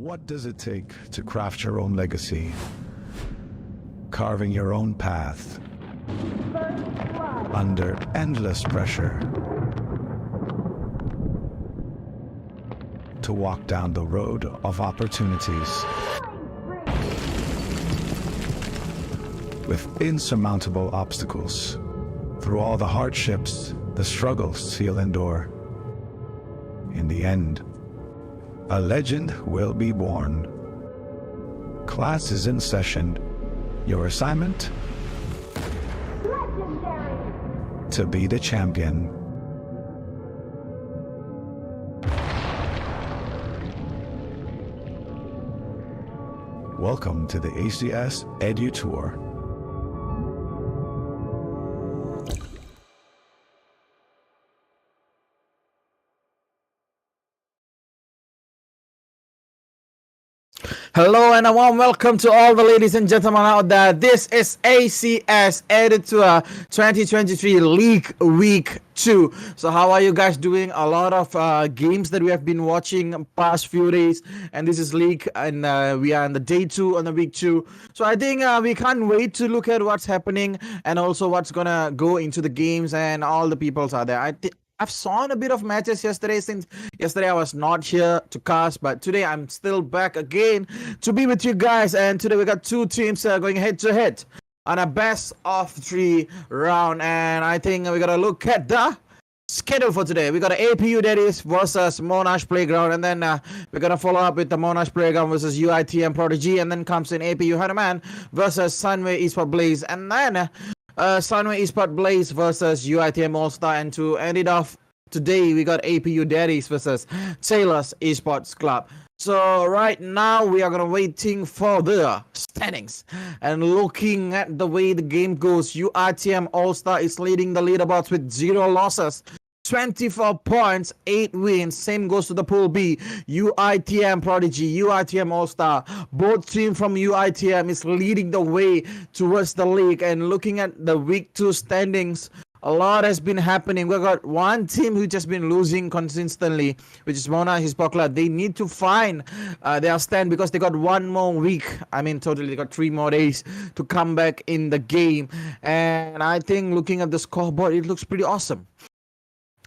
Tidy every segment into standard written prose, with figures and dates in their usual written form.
What does it take to craft your own legacy? Carving your own path under endless pressure to walk down the road of opportunities with insurmountable obstacles. Through all the hardships, the struggles you'll endure, in the end, a legend will be born. Class is in session. Your assignment? Legendary. To be the champion. Welcome to the ACS EDU Tour. Hello and a warm welcome to all the ladies and gentlemen out there. This is ACS EDU Tour 2023 League Week 2. So how are you guys doing? A lot of games that we have been watching past few days, and this is League, and we are on the day 2 on the week 2. So I think we can't wait to look at what's happening and also what's gonna go into the games, and all the peoples are there. I've saw a bit of matches yesterday, since yesterday I was not here to cast, but today I'm still back again to be with you guys. And today we got two teams going head to head on a best of 3 round, and I think we gotta look at the schedule for today. We got an APU, that is, versus Monash Playground, and then we're gonna follow up with the Monash Playground versus UITM Prodigy, and then comes in APU Hanuman versus Sunway Esport Blaze, and then Sunway Esport Blaze versus UITM All-Star, and to end it off today we got APU Daddies versus Taylor's Esports Club. So right now we are gonna waiting for the standings, and looking at the way the game goes, UITM All-Star is leading the leaderboards with 0 losses, 24 points, 8 wins. Same goes to the Pool B. UITM Prodigy, UITM All-Star. Both teams from UITM is leading the way towards the league. And looking at the week 2 standings, a lot has been happening. We've got one team who just been losing consistently, which is Monash University. They need to find their stand, because they got one more week. I mean, totally, they got 3 more days to come back in the game. And I think looking at the scoreboard, it looks pretty awesome.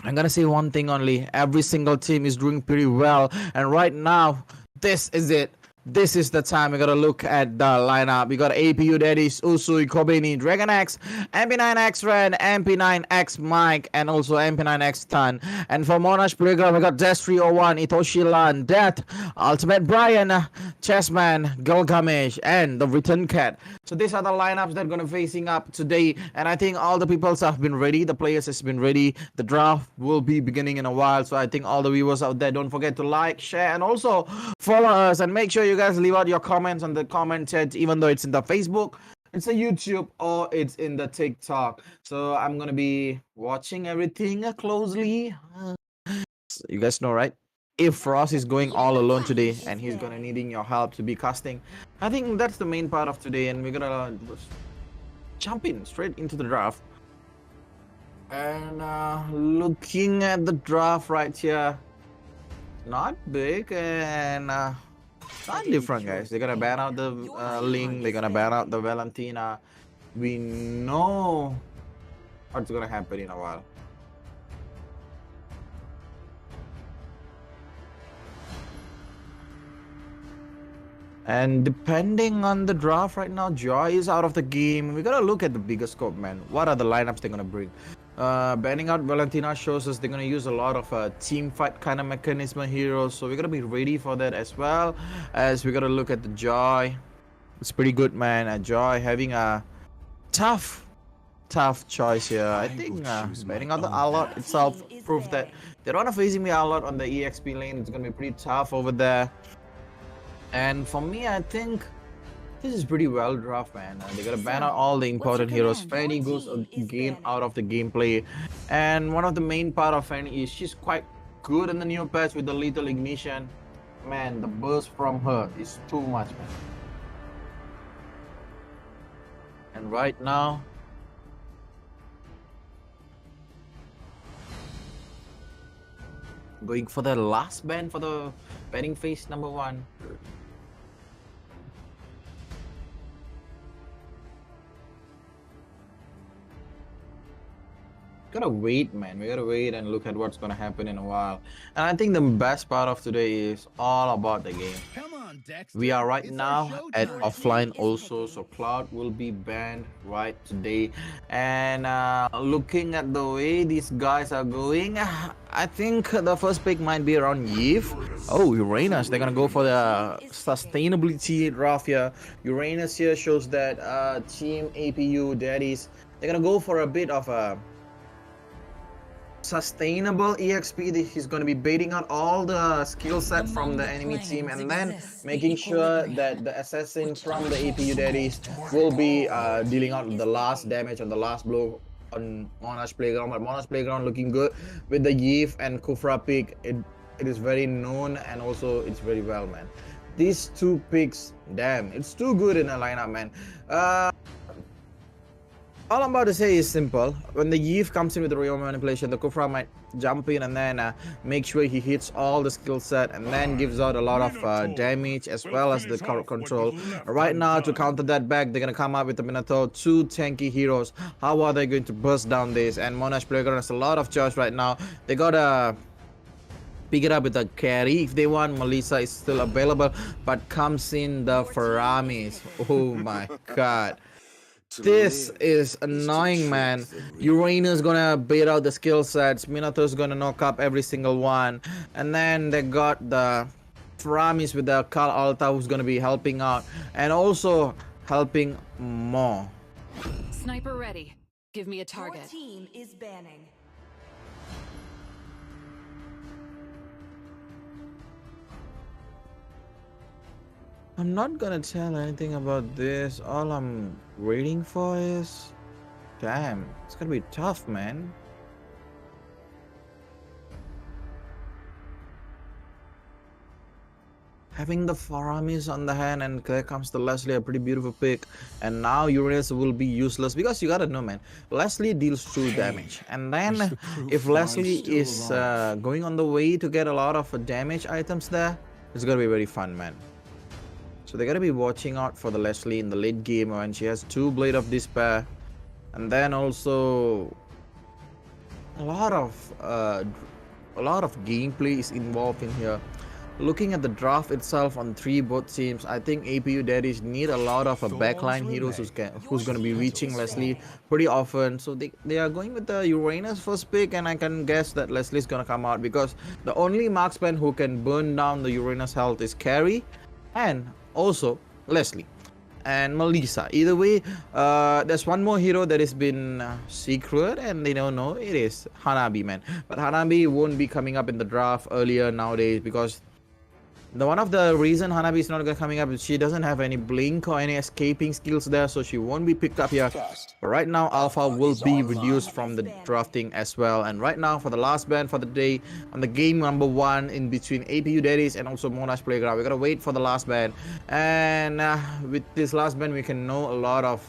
I'm gonna say one thing only: every single team is doing pretty well, and right now this is it. This is the time we gotta look at the lineup. We got APU, that is Usui, Kobeni, Dragon X, MP9X Red, MP9X Mike, and also MP9X Tan. And for Monash Playground, we got Des301, Itoshi Lan, Death, Ultimate Brian, Chessman, Gilgamesh, and the Return Cat. So these are the lineups that are gonna facing up today, and I think all the people have been ready. The players has been ready. The draft will be beginning in a while, so I think all the viewers out there, don't forget to like, share, and also follow us, and make sure you guys leave out your comments on the comment chat, even though it's in the Facebook, it's a YouTube, or it's in the TikTok. So I'm gonna be watching everything closely. You guys know, right? If Frost is going all alone today, and he's gonna needing your help to be casting, I think that's the main part of today, and we're gonna jump in straight into the draft. And looking at the draft right here, not big, and not different, guys. They're gonna ban out the Link, they're gonna ban out the Valentina. We know what's gonna happen in a while. And depending on the draft right now, Joy is out of the game. We gotta look at the bigger scope, man. What are the lineups they're gonna bring? Banning out Valentina shows us they're gonna use a lot of team fight kind of mechanism heroes, so we gotta be ready for that, as well as we gotta look at the Joy. It's pretty good, man. Joy having a tough choice here. I think banning out the Alot itself proved that they don't want to facing me Alot on the EXP lane. It's gonna be pretty tough over there. And for me, I think this is pretty well draft, man. They gotta ban out all the important heroes. Fanny goes again out of the gameplay, and one of the main part of Fanny is she's quite good in the new patch with the lethal ignition. Man, the burst from her is too much, man. And right now, Going for the last ban for the banning phase number 1. Gotta wait, man. We gotta wait and look at what's gonna happen in a while. And I think the best part of today is all about the game. We are right now at offline also, so Cloud will be banned right today. And looking at the way these guys are going, I think the first pick might be around Eve. Oh, Uranus, they're gonna go for the sustainability draft here. Uranus here shows that team APU daddies, they're gonna go for a bit of a sustainable EXP. He's going to be baiting out all the skill set from the enemy team and then making sure that the assassin from the APU daddies will be dealing out the last damage on the last blow on Monash Playground. But Monash Playground looking good with the Yif and Kufra pick. It is very known and also it's very well, man. These two picks, damn, it's too good in a lineup, man. All I'm about to say is simple. When the Yif comes in with the real manipulation, the Kufra might jump in and then make sure he hits all the skill set and then gives out a lot of damage as well as the control. Right now, to counter that back, they're going to come up with the Minotaur, 2 tanky heroes. How are they going to burst down this? And Monash Playground has a lot of choice right now. They got to pick it up with a carry if they want. Melissa is still available, but comes in the Faramis. Oh my god. This is annoying, man. Uranus gonna bait out the skill sets. Minotaur's gonna knock up every single one. And then they got the Faramis with the Kal Alta who's gonna be helping out. And also helping more. Sniper ready. Give me a target. Your team is banning. I'm not gonna tell anything about this. All I'm waiting for is... Damn, it's gonna be tough, man. Having the Faramis on the hand and there comes the Leslie, a pretty beautiful pick. And now Uranus will be useless because you gotta know, man, Leslie deals 2 damage. And then if Leslie is going on the way to get a lot of damage items there, it's gonna be very fun, man. So they gotta be watching out for the Leslie in the late game when she has 2 Blade of Despair, and then also a lot of gameplay is involved in here. Looking at the draft itself on 3 both teams, I think APU daddies need a lot of backline heroes who's gonna be reaching Leslie pretty often. So they are going with the Uranus first pick, and I can guess that Leslie's gonna come out because the only marksman who can burn down the Uranus health is Carry and also Leslie and Melissa. Either way, there's one more hero that has been secret and they don't know. It is Hanabi, man. But Hanabi won't be coming up in the draft earlier nowadays because one of the reason Hanabi is not coming up is she doesn't have any blink or any escaping skills there, so she won't be picked up here. But right now, Alpha will be reduced from the drafting as well. And right now, for the last ban for the day, on the game number 1 in between APU Daddies and also Monash Playground, we gotta wait for the last ban. And with this last ban, we can know a lot of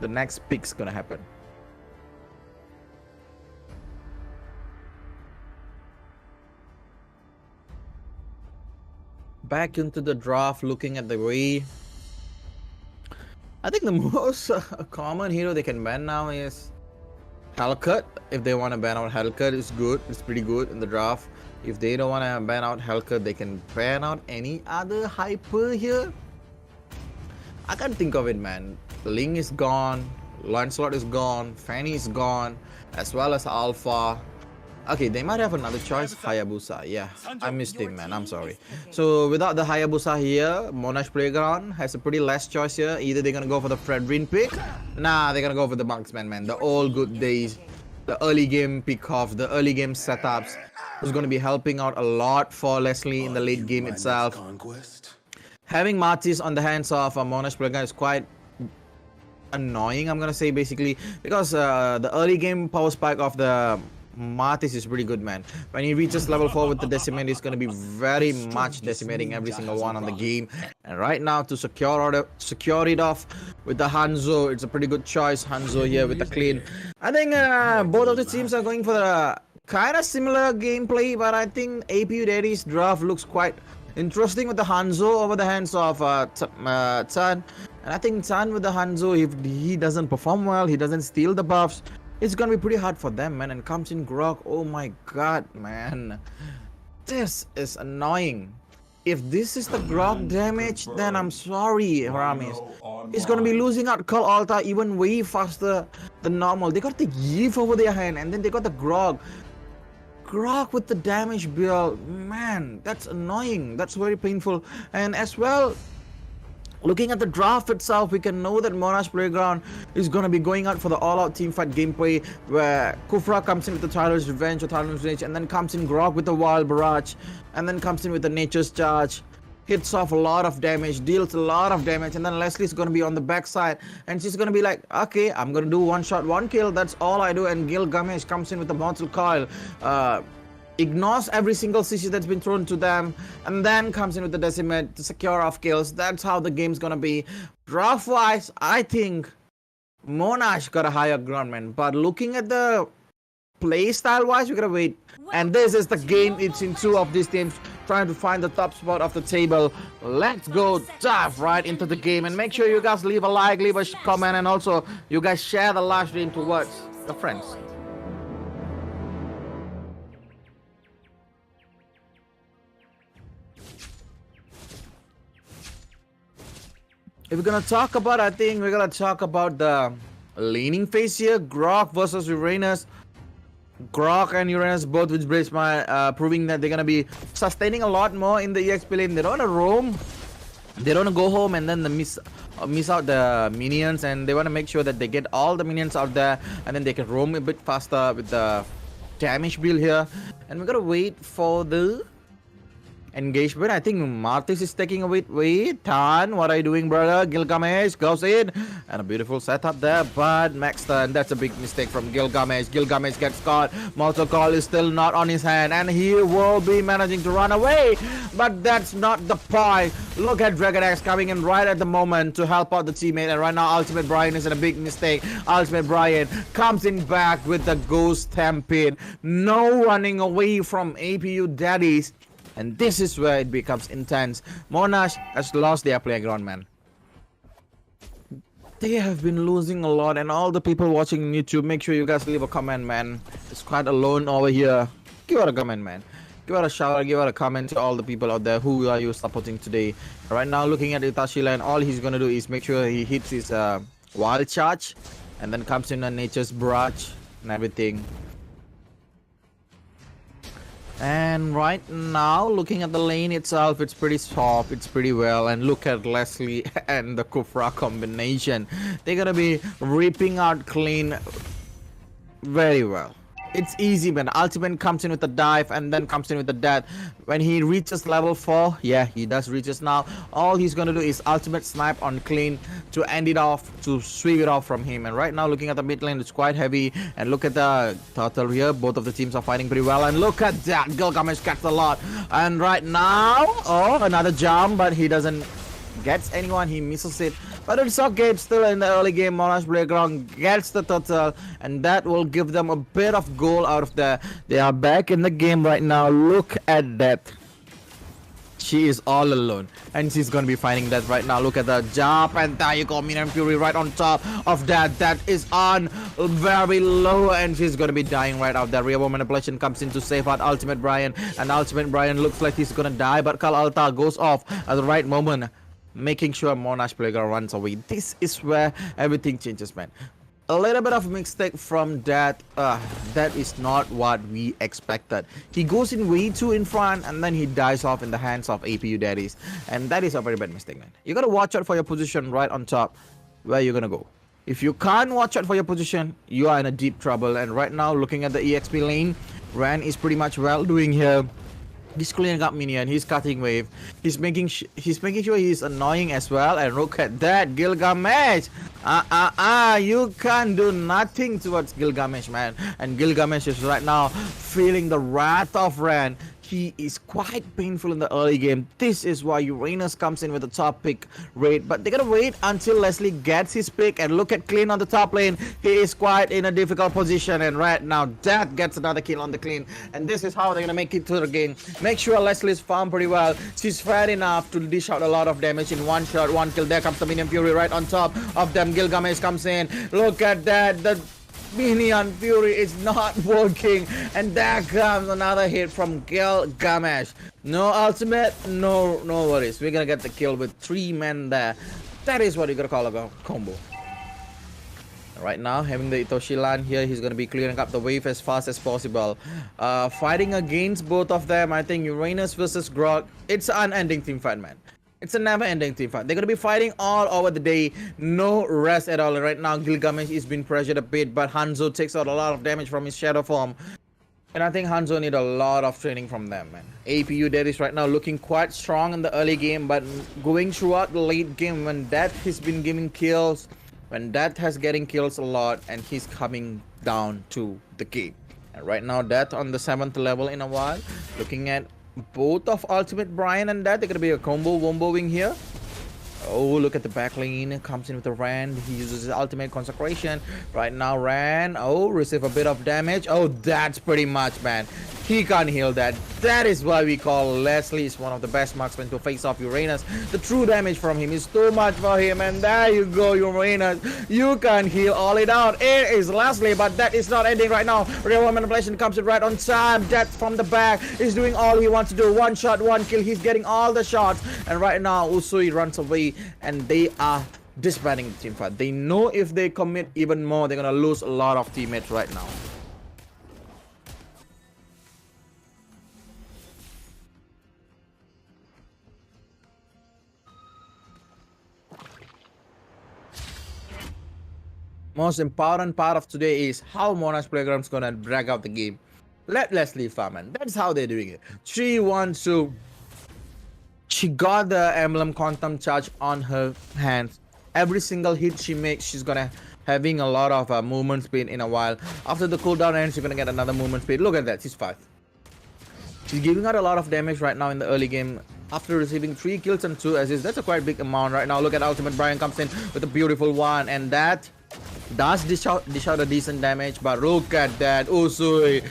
the next picks gonna happen. Back into the draft, looking at the way, I think the most common hero they can ban now is Hellcut. If they want to ban out Hellcut, it's good. It's pretty good in the draft. If they don't want to ban out Hellcut, they can ban out any other hyper here. I can't think of it, man. Ling is gone, Lancelot is gone, Fanny is gone, as well as Alpha. Okay, they might have another choice, Hayabusa. Yeah, I missed him, man. I'm sorry. So without the Hayabusa here, Monash Playground has a pretty less choice here. Either they're gonna go for the Fredrin pick. Nah, they're gonna go for the Marksman, man. The old good days, the early game pick-off, the early game setups was gonna be helping out a lot for Leslie in the late game itself. Having Martis on the hands of Monash Playground is quite annoying, I'm gonna say, basically, because the early game power spike of the Martis is pretty good, man. When he reaches level 4 with the Decimate, he's going to be very much decimating every single one on the game. And right now, to secure it off with the Hanzo, it's a pretty good choice. Hanzo here with the clean. I think both of the teams are going for the kind of similar gameplay, but I think APU Daddy's draft looks quite interesting with the Hanzo over the hands of Tan. And I think Tan with the Hanzo, if he doesn't perform well, he doesn't steal the buffs, it's gonna be pretty hard for them, man. And comes in Grok. Oh my god, man. This is annoying. If this is the Grok damage, then I'm sorry, Ramis. It's gonna be losing out Call Alta even way faster than normal. They got the Yif over their hand, and then they got the Grok. Grok with the damage build, man, that's annoying. That's very painful. And as well, looking at the draft itself, we can know that Monash Playground is going to be going out for the all-out teamfight gameplay, where Kufra comes in with the Tyler's Revenge or Tyler's Rage, and then comes in Grok with the Wild Barrage, and then comes in with the Nature's Charge, hits off a lot of damage, deals a lot of damage, and then Leslie's going to be on the backside, and she's going to be like, okay, I'm going to do one shot, one kill, that's all I do. And Gilgamesh comes in with the Mortal Coil, ignores every single CC that's been thrown to them, and then comes in with the Decimate to secure off kills. That's how the game's gonna be. Draft wise, I think Monash got a higher ground, man, but looking at the play style wise, we gotta wait. And this is the game. It's in two of these teams trying to find the top spot of the table. Let's go dive right into the game, and make sure you guys leave a like, leave a comment, and also you guys share the live stream towards the friends. If we're gonna talk about, I think we're gonna talk about the laning phase here. Grok versus Uranus. Grok and Uranus both with Brace proving that they're gonna be sustaining a lot more in the EXP lane. They don't wanna roam, they don't wanna go home and then miss out the minions, and they wanna make sure that they get all the minions out there, and then they can roam a bit faster with the damage build here. And we're gonna wait for the engagement. I think Martis is taking a wait. Tan, what are you doing, brother? Gilgamesh goes in, and a beautiful setup there, but Maxton, that's a big mistake from Gilgamesh. Gilgamesh gets caught. Mortal Call is still not on his hand, and he will be managing to run away, but that's not the point. Look at Dragon Axe coming in right at the moment to help out the teammate, and right now Ultimate Brian is in a big mistake. Ultimate Brian comes in back with the Ghost Stampede. No running away from APU Daddies. And this is where it becomes intense. Monash has lost their playground, man. They have been losing a lot, and all the people watching YouTube, make sure you guys leave a comment, man. It's quite alone over here. Give out a comment, man. Give out a shout out, give out a comment to all the people out there. Who are you supporting today? Right now, looking at Itashila, and all he's gonna do is make sure he hits his wild charge, and then comes in a Nature's Barrage and everything. And right now, looking at the lane itself, it's pretty soft, it's pretty well. And look at Leslie and the Kufra combination. They're gonna be ripping out clean very well. It's easy, man. Ultimate comes in with the dive and then comes in with the death. When he reaches level 4, yeah, he does reaches now. All he's gonna do is ultimate snipe on clean to end it off, to sweep it off from him. And right now, looking at the mid lane, it's quite heavy. And look at the turtle here. Both of the teams are fighting pretty well. And look at that, Gilgamesh gets a lot. And right now, oh, another jump, but he doesn't gets anyone, he misses it, but it's okay. It's still in the early game. Monash Playground gets the turtle, and that will give them a bit of goal out of there. They are back in the game right now. Look at that. She is all alone, and she's gonna be fighting that right now. Look at the jump, and there you go, Minion Fury right on top of that. That is on very low, and she's gonna be dying right out there. Real manipulation comes in to save out Ultimate Brian, and Ultimate Brian looks like he's gonna die, but Kal Alta goes off at the right moment, making sure Monash Playground runs away. This is where everything changes, man. A little bit of mistake from that. That is not what we expected. He goes in way too in front, and then he dies off in the hands of APU Daddies. And that is a very bad mistake, man. You gotta watch out for your position right on top, where you're gonna go. If you can't watch out for your position, you are in a deep trouble. And right now, looking at the EXP lane, Ran is pretty much well doing here. He's cleaning up minion, he's cutting wave, he's making sure he's annoying as well. And look at that, Gilgamesh. You can't do nothing towards Gilgamesh, man. And Gilgamesh is right now feeling the wrath of Ran. he is quite painful in the early game. This is why Uranus comes in with the top pick rate, but they gotta wait until Leslie gets his pick. And look at Clean on the top lane. He is quite in a difficult position, and right now that gets another kill on the Clean, and this is how they're gonna make it to the game. Make sure Leslie's farm pretty well. She's fair enough to dish out a lot of damage in one shot, one kill. There comes the Minion Fury right on top of them. Gilgamesh comes in. Look at that. The Minion Fury is not working, and there comes another hit from Gilgamesh. No ultimate, no worries. We're gonna get the kill with 3 men there. That is what you gotta call a combo. Right now, having the Itoshi land here, he's gonna be clearing up the wave as fast as possible. Fighting against both of them, I think Uranus versus Grog, it's an unending team fight, man. It's a never-ending team fight. They're gonna be fighting all over the day, no rest at all. Right now, Gilgamesh is being pressured a bit, but Hanzo takes out a lot of damage from his shadow form. And I think Hanzo need a lot of training from them, man. APU there is right now looking quite strong in the early game, but going throughout the late game, when Death has been giving kills, when Death has getting kills a lot, and he's coming down to the game. And right now, Death on the 7th level in a while, looking at both of Ultimate Brian and that. They're gonna be a combo womboing here. Oh, look at the back lane. Comes in with the Rand. He uses his ultimate consecration. Right now, Rand. Oh, receive a bit of damage. Oh, that's pretty much, man. He can't heal that. That is why we call Leslie is one of the best marksmen to face off Uranus. The true damage from him is too much for him. And there you go, Uranus. You can heal all it out. It is Leslie, but that is not ending right now. Real World Manipulation comes in right on time. Death from the back is doing all he wants to do. One shot, one kill. He's getting all the shots. And right now, Usui runs away, and they are disbanding the team fight. They know if they commit even more, they're gonna lose a lot of teammates right now. Most important part of today is how Monash Playground's gonna drag out the game. Let Leslie farm, and that's how they're doing it. She wants to. She got the emblem quantum charge on her hands. Every single hit she makes, she's gonna having a lot of movement speed in a while. After the cooldown ends, she's gonna get another movement speed. Look at that, she's 5. She's giving out a lot of damage right now in the early game. After receiving 3 kills and 2 assists, that's a quite big amount right now. Look at Ultimate Brian comes in with a beautiful one, and that does dish out a decent damage. But look at that, Usui,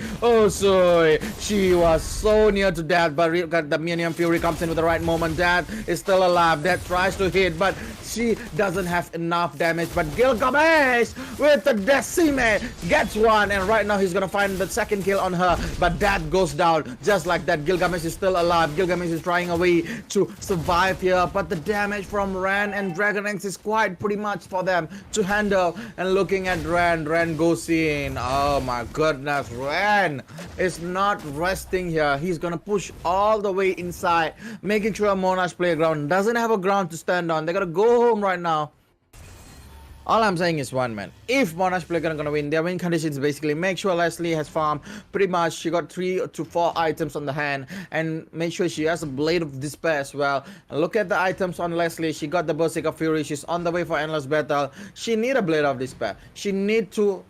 she was so near to death, but look at the Minion Fury comes in with the right moment. That is still alive. That tries to hit, but she doesn't have enough damage. But Gilgamesh with the Decimate gets one, and right now he's gonna find the second kill on her, but that goes down just like that. Gilgamesh is still alive. Gilgamesh is trying a way to survive here, but the damage from Ran and Dragon Eggs is quite pretty much for them to handle. And looking at Ran goes in. Oh my goodness, Ran is not resting here. He's gonna push all the way inside, making sure Monash Playground doesn't have a ground to stand on. They gotta go home right now. All I'm saying is one, man. If Monash Playground gonna win, their win conditions basically make sure Leslie has farmed pretty much. She got 3 to 4 items on the hand, and make sure she has a Blade of Despair as well. And look at the items on Leslie. She got the Berserker Fury. She's on the way for Endless Battle. She need a Blade of Despair. She need to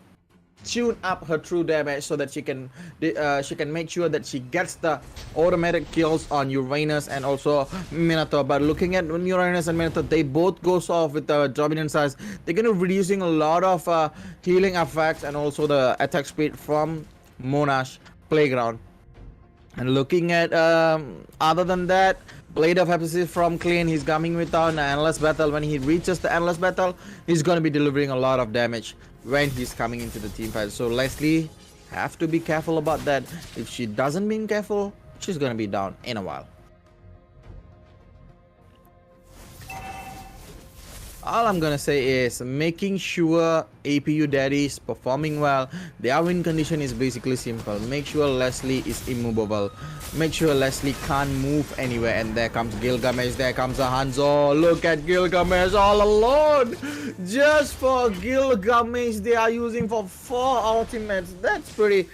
tune up her true damage so that she can make sure that she gets the automatic kills on Uranus and also Minotaur. But looking at Uranus and Minotaur, they both goes off with the dominant size. They're gonna reducing a lot of healing effects and also the attack speed from Monash Playground. And looking at other than that, Blade of Emphasis from Clean, he's coming with an Endless Battle. When he reaches the Endless Battle, he's gonna be delivering a lot of damage when he's coming into the team fight. So Leslie have to be careful about that. If she doesn't be careful, she's gonna be down in a while. All I'm gonna say is making sure APU Daddy is performing well. Their win condition is basically simple. Make sure Leslie is immovable. Make sure Leslie can't move anywhere. And there comes Gilgamesh. There comes a Hanzo. Look at Gilgamesh all alone. Just for Gilgamesh, they are using for 4 ultimates. That's pretty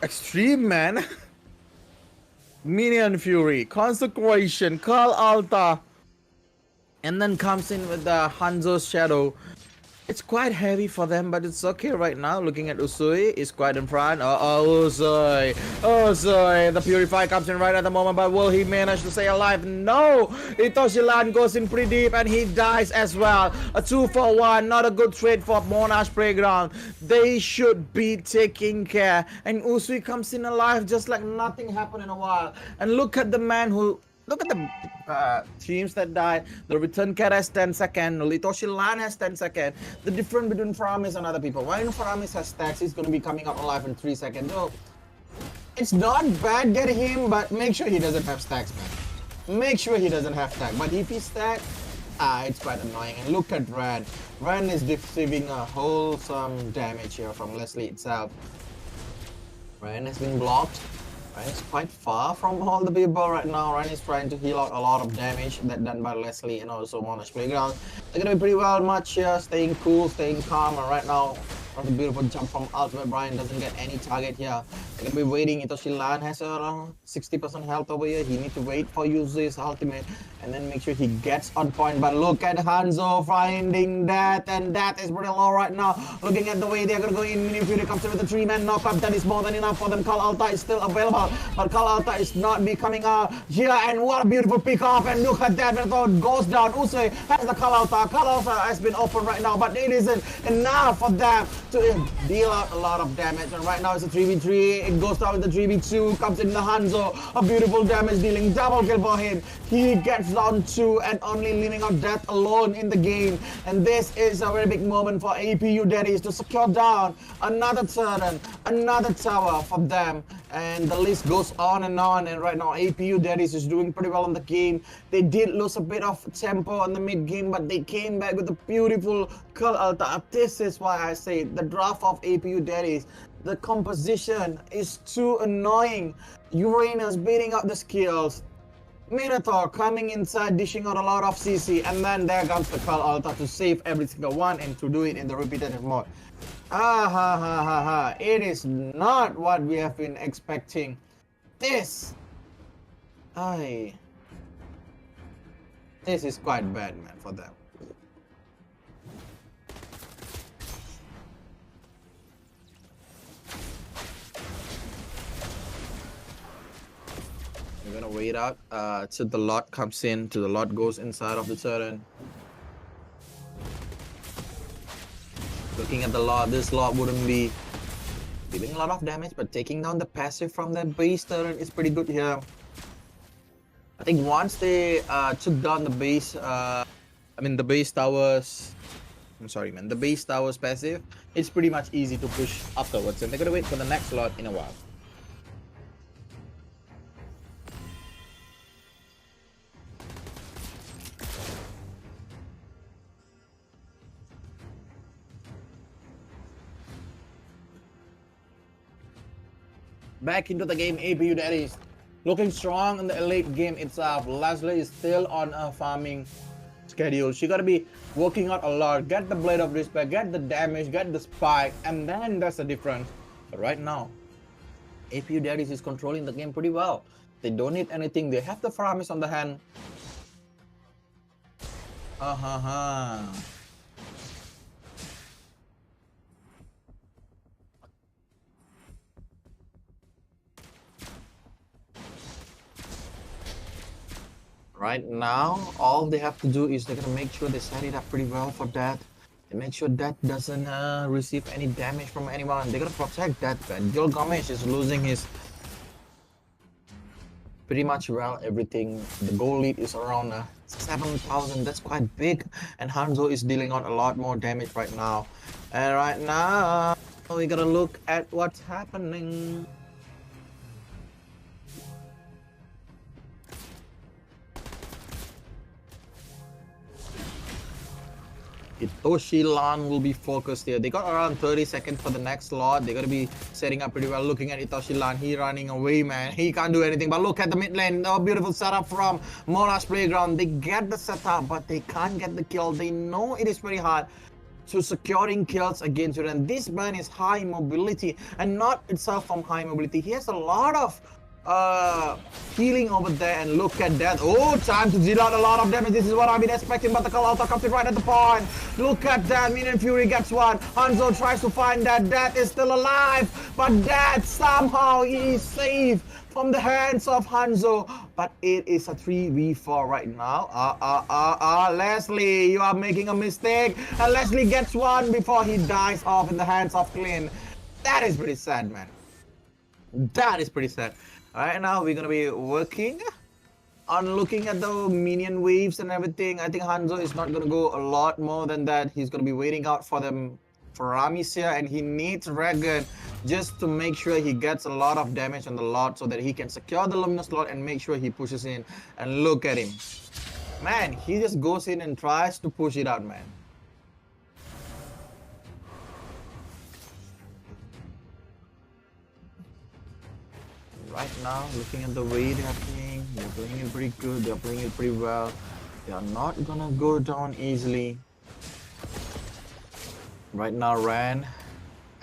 extreme, man. Minion Fury, Consecration, Call Alta. And then comes in with the Hanzo's Shadow. It's quite heavy for them, but it's okay right now. Looking at Usui, is quite in front. Usui. Usui. The Purify comes in right at the moment, but will he manage to stay alive? No! Itoshilan goes in pretty deep and he dies as well. A 2-for-1. Not a good trade for Monash Playground. They should be taking care. And Usui comes in alive just like nothing happened in a while. And look at the man who... Look at the teams that died. The return cat has 10 seconds. Litoshi Lan has 10 seconds. The difference between Faramis and other people. When Faramis has stacks, he's going to be coming up alive in 3 seconds. So, it's not bad getting him, but make sure he doesn't have stacks, man. Make sure he doesn't have stacks. But if he stacks, it's quite annoying. And look at Ren. Ren is receiving a wholesome damage here from Leslie itself. Ren has been blocked. Ryan is quite far from all the people right now. Ryan is trying to heal out a lot of damage that done by Leslie and also Monash Playground. They're gonna be pretty well much here, staying cool, staying calm, and right now, what a beautiful jump from Ultimate. Brian doesn't get any target here. They're gonna be waiting. Itoshi Lan has around 60% health over here. He needs to wait for use his ultimate and then make sure he gets on point. But look at Hanzo finding that, and that is pretty low right now. Looking at the way they're gonna go in, Mini Fury comes in with a 3-man knockup. That is more than enough for them. Kal Alta is still available, but Kal Alta is not becoming here. And what a beautiful pick off! And look at that, when it goes down. Usui has the Kal Alta. Kal Alta has been open right now, but it isn't enough for them to deal out a lot of damage. And right now it's a 3v3. It goes down with the 3v2. Comes in the Hanzo. A beautiful damage dealing. Double kill for him. He gets down 2 and only leaving out death alone in the game. And this is a very big moment for APU Daddies to secure down another turret, another tower for them. And the list goes on. And right now APU Daddies is doing pretty well in the game. They did lose a bit of tempo in the mid game, but they came back with a beautiful Kal Alta. This is why I say the draft of APU Daddies, the composition is too annoying. Uranus beating up the skills. Minotaur coming inside, dishing out a lot of CC, and then there comes the Kal Alta to save every single one and to do it in the repetitive mode. It is not what we have been expecting. This is quite bad, man, for them. We're gonna wait out till the lot comes in, till the lot goes inside of the turret. Looking at the lot, this lot wouldn't be dealing a lot of damage, but taking down the passive from that base turret is pretty good here. I think once they took down the base, the base towers. I'm sorry, man. The base towers passive, it's pretty much easy to push afterwards, and they're gonna wait for the next lot in a while. Back into the game, APU Daddies looking strong in the late game itself. Leslie is still on a farming schedule. She gotta be working out a lot, get the Blade of Respect, get the damage, get the spike, and then there's a difference. But right now, APU Daddies is controlling the game pretty well. They don't need anything. They have the Faramis on the hand. Right now, all they have to do is they're gonna make sure they set it up pretty well for that. They make sure that doesn't receive any damage from anyone. They're gonna protect that. Gilgamesh is losing his pretty much around everything. The goal lead is around 7,000. That's quite big. And Hanzo is dealing out a lot more damage right now. And right now, we gotta look at what's happening. Itoshi Lan will be focused here. They got around 30 seconds for the next slot. They're gonna be setting up pretty well. Looking at Itoshi Lan, he running away, man. He can't do anything. But look at the mid lane. Oh, beautiful setup from Monash Playground. They get the setup, but they can't get the kill. They know it is very hard to securing kills against you. And this man is high mobility, and not itself from high mobility. He has a lot of healing over there, and look at that. Oh, time to deal out a lot of damage. This is what I've been expecting, but the call out comes in right at the point. Look at that. Minion Fury gets one. Hanzo tries to find that. Death is still alive, but Death somehow is safe from the hands of Hanzo. But it is a 3v4 right now. Leslie, you are making a mistake. And Leslie gets one before he dies off in the hands of Clint. That is pretty sad, man. That is pretty sad. Right now, we're gonna be working on looking at the minion waves and everything. I think Hanzo is not gonna go a lot more than that. He's gonna be waiting out for them for Ramisia, and he needs Dragon just to make sure he gets a lot of damage on the lot so that he can secure the Luminous Lot and make sure he pushes in. And look at him. Man, he just goes in and tries to push it out, man. Right now, looking at the way they're playing, they're playing it pretty good, they're playing it pretty well. They are not gonna go down easily. Right now, Ran,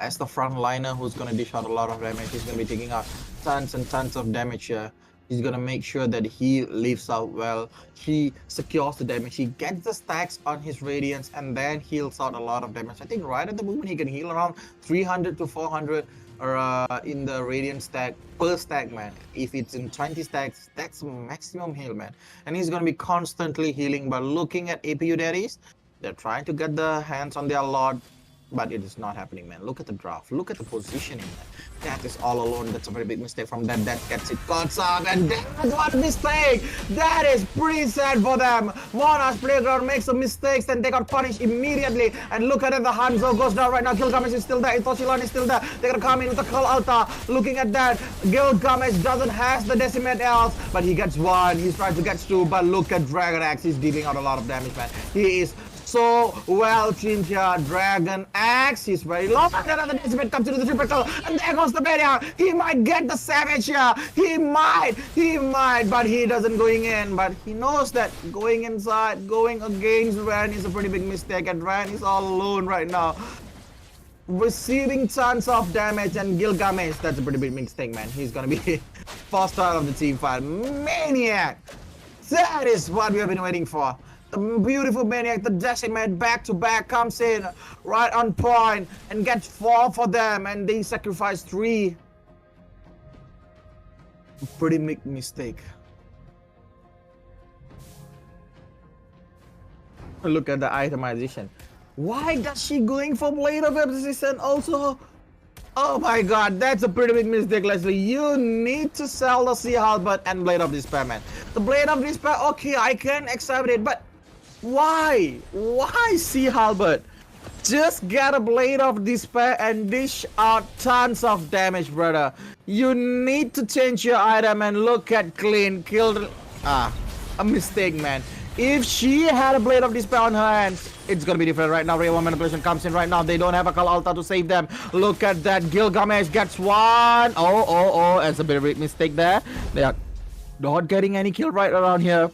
as the frontliner who's gonna dish out a lot of damage, he's gonna be taking out tons and tons of damage here. He's gonna make sure that he lives out well, he secures the damage, he gets the stacks on his Radiance, and then heals out a lot of damage. I think right at the moment he can heal around 300 to 400 or in the Radiant stack per stack, man. If it's in 20 stacks, that's maximum heal, man. And he's gonna be constantly healing. But looking at APU daddies, they're trying to get the hands on their Lord, but it is not happening, man. Look at the draft, look at the positioning, man. That is all alone. That's a very big mistake from them. That gets it caught up, and that's what mistake. That is pretty sad for them. Monash Playground makes some mistakes, and they got punished immediately. And look at it, the Hanzo goes down right now. Gilgamesh is still there. Itoshilan is still there. They're gonna come in with the Call Alta. Looking at that, Gilgamesh doesn't have the Decimate else, but he gets one. He's trying to get two, but look at Dragon Axe. He's dealing out a lot of damage, man. He is so well trained here. Dragon Axe, he's very low. Another Decimate comes into the triple kill, and there goes the barrier. He might get the Savage here. He might, but he doesn't going in. But he knows that going inside, going against Ran is a pretty big mistake, and Ran is all alone right now, receiving tons of damage. And Gilgamesh, that's a pretty big mistake, man. He's gonna be first out of the team fight. Maniac! That is what we have been waiting for. The beautiful Maniac, the Decimate back to back comes in right on point and gets 4 for them, and they sacrifice 3. Pretty big mistake. Look at the itemization. Why does she going for Blade of Resistance also? Oh my god, that's a pretty big mistake, Leslie. You need to sell the Sea Halberd and Blade of Despair, man. The Blade of Despair, okay, I can accept it, but why? Why Sea Halberd? Just get a Blade of Despair and dish out tons of damage, brother. You need to change your item, and look at Clean killed. A mistake, man. If she had a Blade of Despair on her hands, it's gonna be different right now. Ray 1 manipulation comes in right now. They don't have a Call Alta to save them. Look at that. Gilgamesh gets 1. Oh, that's a bit of a mistake there. They are not getting any kill right around here.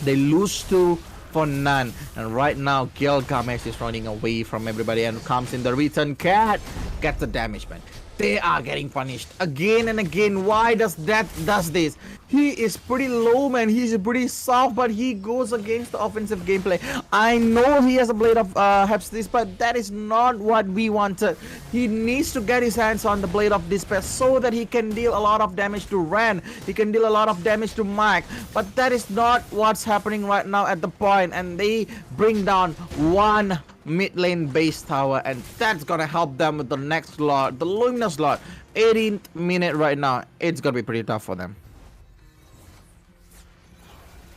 They lose 2 for none. And right now, Gilgamesh is running away from everybody and comes in the return. Cat gets the damage, man. They are getting punished again and again. Why does that does this? He is pretty low, man. He's pretty soft, but he goes against the offensive gameplay. I know he has a Blade of Hepstis, but that is not what we wanted. He needs to get his hands on the Blade of Despair so that he can deal a lot of damage to Ren. He can deal a lot of damage to Mike, but that is not what's happening right now at the point. And they bring down 1 mid lane base tower, and that's gonna help them with the next lot, the Luminous lot. 18th minute right now. It's gonna be pretty tough for them.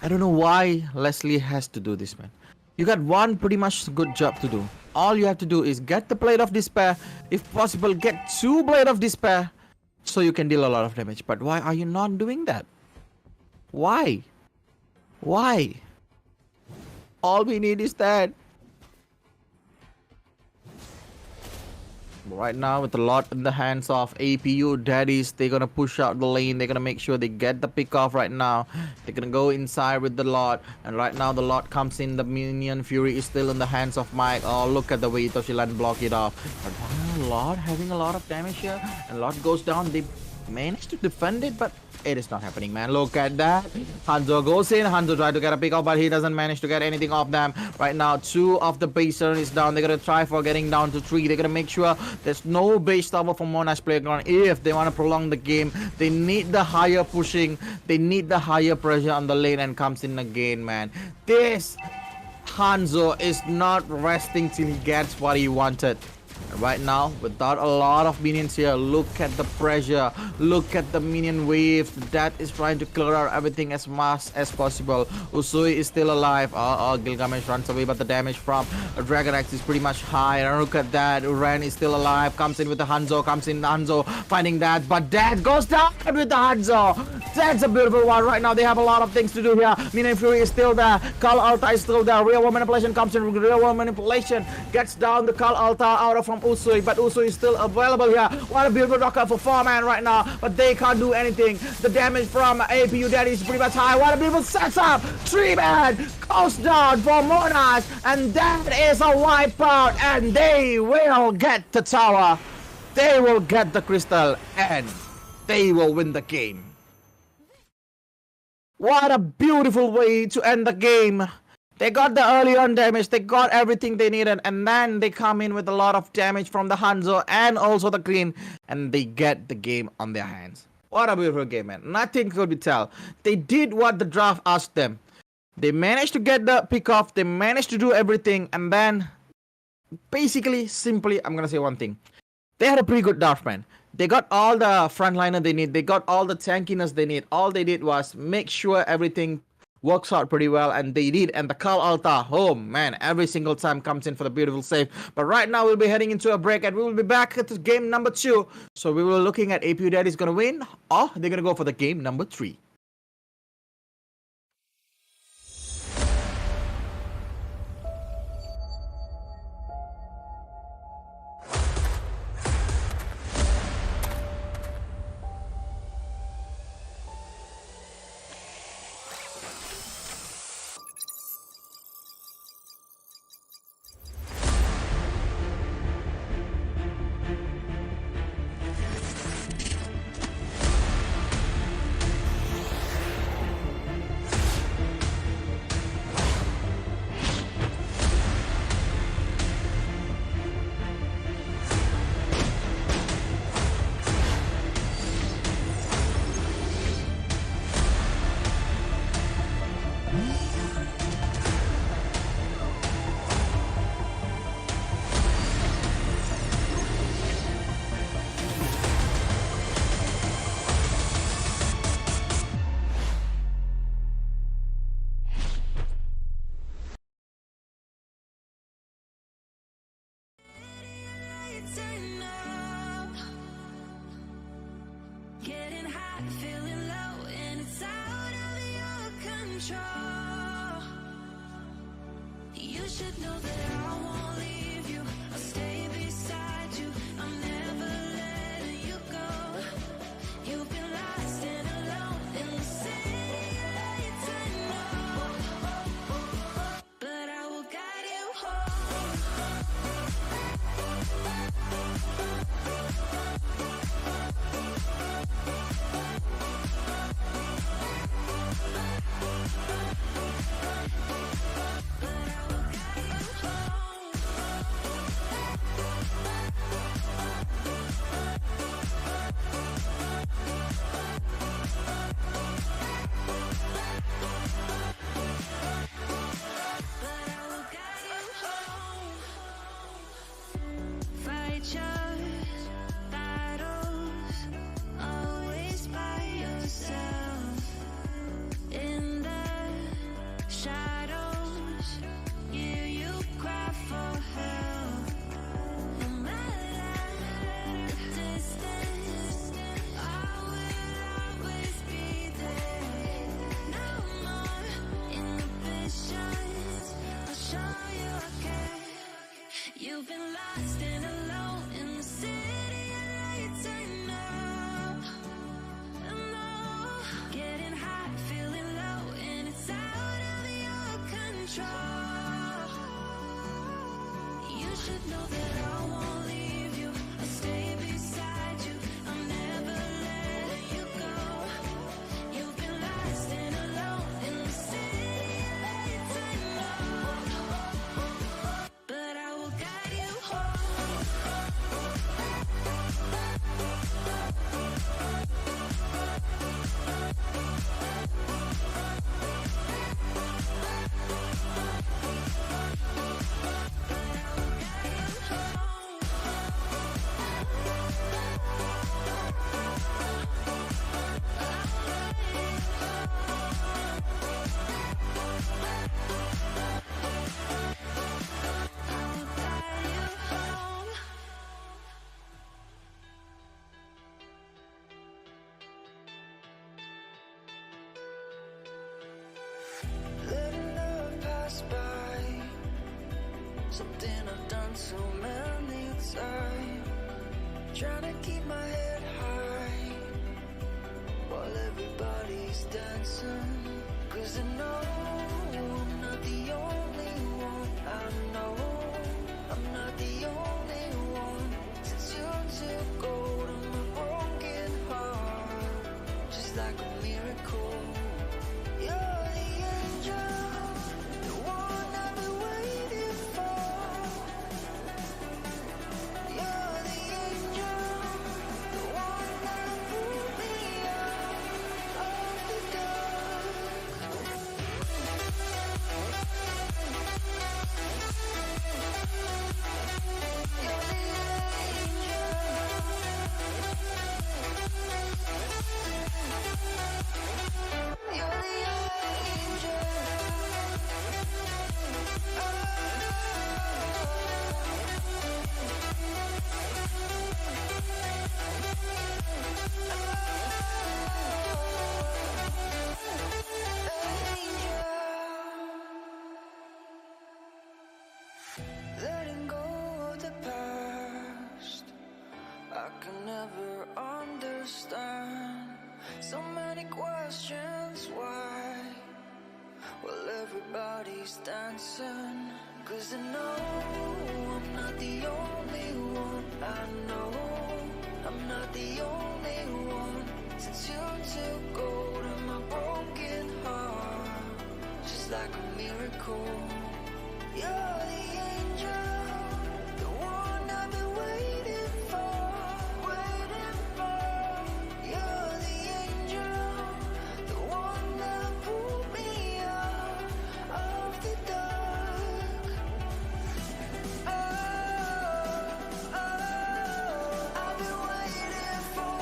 I don't know why Leslie has to do this, man. You got one pretty much good job to do. All you have to do is get the Blade of Despair. If possible, get 2 Blade of Despair so you can deal a lot of damage. But why are you not doing that? Why? Why? All we need is that. Right now, with a lot in the hands of APU daddies, they're gonna push out the lane. They're gonna make sure they get the pick off right now. They're gonna go inside with the lot, and right now the lot comes in. The minion Fury is still in the hands of Mike. Oh, look at the way Toshilan block it off. But wow, lot having a lot of damage here, and lot goes down. They managed to defend it, but it is not happening, man. Look at that. Hanzo goes in. Hanzo tried to get a pick off, but he doesn't manage to get anything off them. Right now, 2 of the base turn is down. They're going to try for getting down to 3. They're going to make sure there's no base tower from Monash Playground. If they want to prolong the game, they need the higher pushing. They need the higher pressure on the lane, and comes in again, man. This Hanzo is not resting till he gets what he wanted. Right now, without a lot of minions here, look at the pressure, look at the minion wave that is trying to clear out everything as much as possible. Usui is still alive. Gilgamesh runs away, but the damage from Dragon Axe is pretty much high. And look at that, Uran is still alive, comes in with the Hanzo, finding that, but that goes down with the Hanzo. That's a beautiful one. Right now, they have a lot of things to do here. Minion Fury is still there, Kal Alta is still there, Real World Manipulation comes in, Real World Manipulation gets down the Kal Alta out of from Usui, but Usui is still available here. What a beautiful rocket for 4-man right now, but they can't do anything. The damage from APU that is pretty much high. What a beautiful setup. 3-man goes down for Monash, and that is a wipeout, and they will get the tower. They will get the crystal, and they will win the game. What a beautiful way to end the game. They got the early on damage, they got everything they needed, and then they come in with a lot of damage from the Hanzo and also the clean, and they get the game on their hands. What a beautiful game, man. Nothing could be tell. They did what the draft asked them. They managed to get the pick off, they managed to do everything, and then basically, simply, I'm gonna say one thing. They had a pretty good draft, man. They got all the frontliner they need, they got all the tankiness they need. All they did was make sure everything works out pretty well, and they did. And the Kal Alta, oh man, every single time comes in for the beautiful save. But right now we'll be heading into a break, and we will be back at game number 2. So we were looking at APU that is gonna win, or they're gonna go for the game number 3. Feeling low and it's out of your control. You should know that I won't leave you. I'll stay beside you. I'm never letting you go. You've been lost and alone in the city lights, I know. But I will guide you home. Fight your battles, always by yourself. In the shadows, hear you cry for help. No matter the distance, I will always be there. No more inhibitions, I'll show you I care. You've been lost and alone in the city lights, I know. I know. Getting hot, feeling low, and it's out of your control. You should know that I won't leave you. I'll stay beside you. I'm never letting you something I've done so many times. Trying to keep my head high while everybody's dancing. 'Cause I know I'm not the only one. I know I'm not the only one. Since you took hold of my broken heart, just like a miracle. You're the angel, the one I've been waiting for. You're the angel, the one that pulled me out of the dark. You're the angel. You're the angel. Letting go of the past, I can never understand. So many questions, why? Well, everybody's dancing. 'Cause I know I'm not the only one. I know I'm not the only one. Since you took hold of my broken heart, just like a miracle. You're the angel, the one I've been waiting for, waiting for. You're the angel, the one that pulled me out of the dark. Oh, oh, I've been waiting for,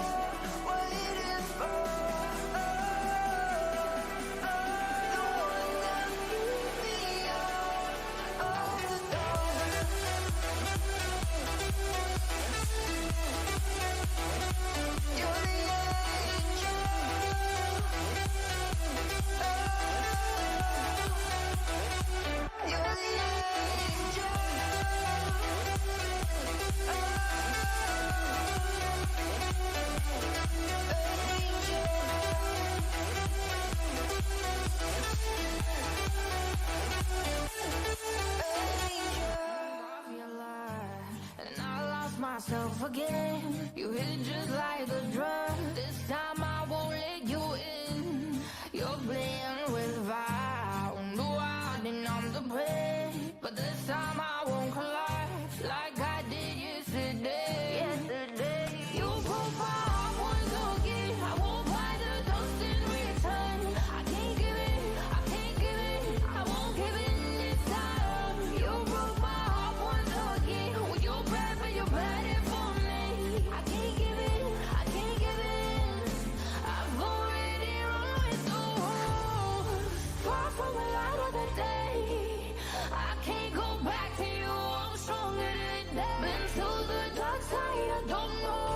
waiting for. Oh, oh, the one that pulled me out of the dark. You're the angel. You're the and I lost myself again. You hit it just like a drug. This time I won't let you in. You're playing with fire. No, I didn't I'm the prey. But this time I won't collide like I did yesterday. Yesterday, you broke my heart once again. I won't buy the dust in return. I can't give it, I can't give it, I won't give in this time. You broke my heart once again. Well, you're bad, but you're bad it for me. I can't give in, I can't give in. I've already run with the wolves. Far from the light of the day. I can't go back to you. I'm stronger than that. Been to the dark side, I don't know.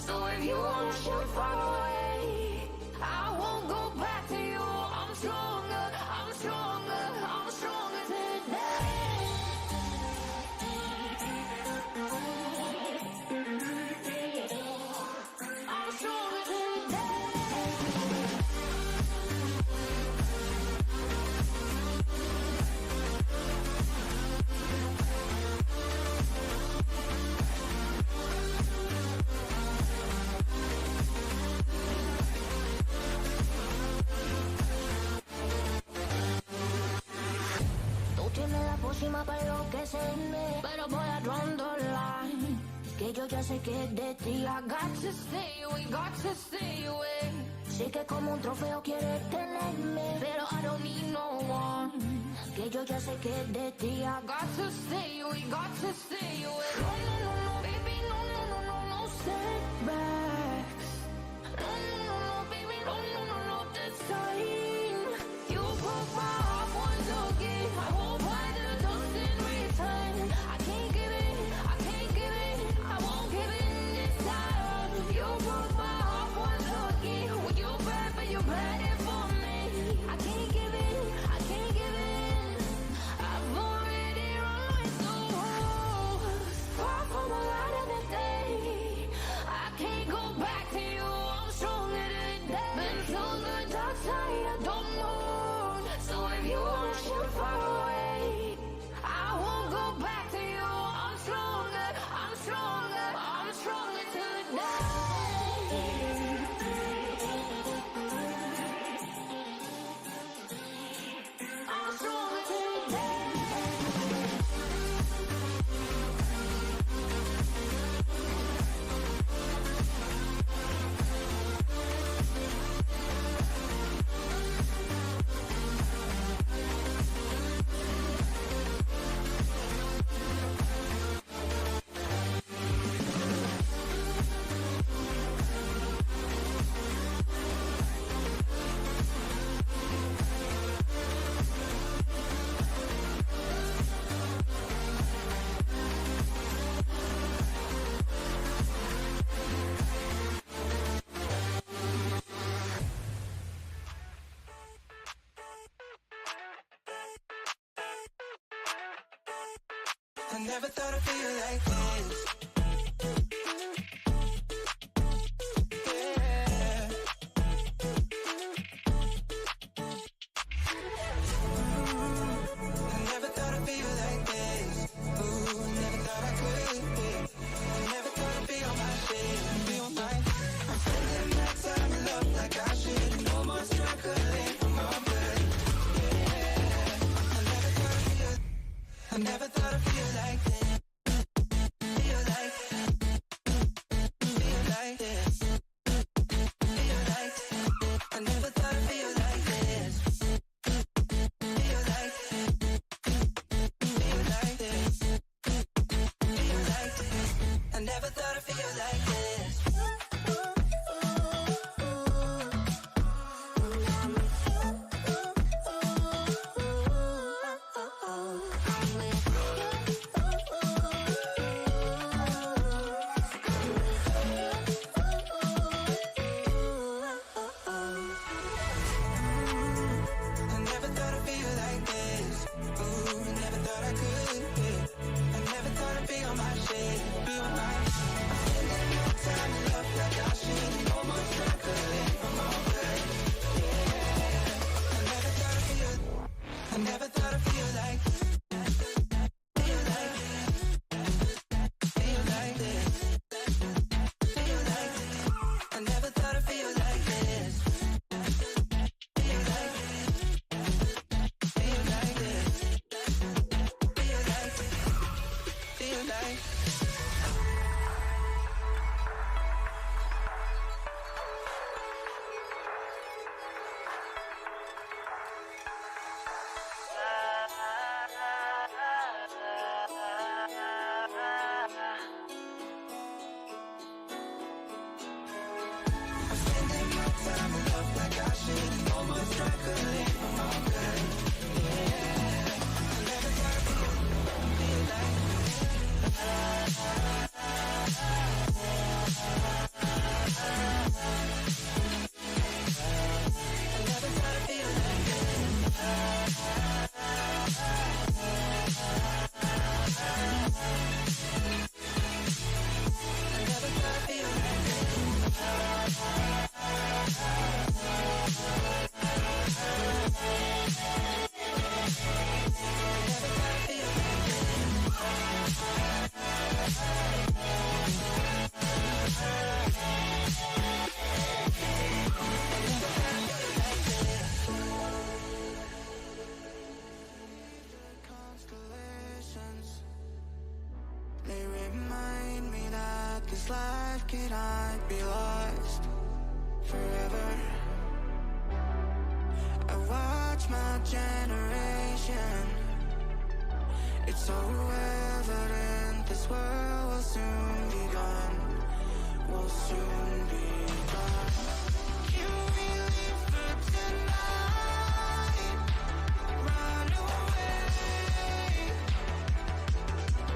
So if you wanna shoot far away, I won't go back to you. I'm stronger, I'm stronger, I'm stronger today. I'm stronger today. Tú tienes la pócima para enloquecerme, pero voy a draw the line. Que yo ya sé que es de ti. I got to stay away, got to stay away. Sé que como un trofeo quieres tenerme, pero I don't need no one. Que yo ya sé que es de ti. I got to stay away, got to stay away. No, no, no, no, baby, no, no, no, no, no setbacks. No, no, no, no, baby, no, no, no, no, this time. You broke my heart once again. I won't buy the dust in return. I can't give in, I can't give in, I won't give in this time. You broke my heart once again. Well, you're bad, but you're bad it for me. I can't give in, I can't give in. I've already run with the I never thought I'd feel like this. Yeah. I never thought I'd feel like this. Ooh, never thought I could. I never thought I'd be on my shit, be on my. I'm spending my time in love like I should. No more struggling for my blood. Yeah. I never thought I'd feel like this. Feel like this. Feel like I never thought I'd feel like this. Feel like this. Feel like I never thought I'd feel like this. I never thought I'd feel like this. Ooh, never thought I could. I never thought I'd be on my shit, be on my. I'm spending my time in love like I should. No more struggling for my blood. Yeah. I never thought I'd feel like. Feel like. Feel like this. Feel like. I never thought I'd feel like this. Feel like. Feel like this. Feel like. Feel like. I'm spending my time in love like I should. No more struggling for my blood. Yeah. I never thought I'd feel like. I never thought I'd feel like this. I never thought I'd feel like this. Constellations, they remind me that this life cannot be lost forever. I watch my generation. It's so evident this world will soon be gone. Will soon be gone. Can we live for tonight? Run away.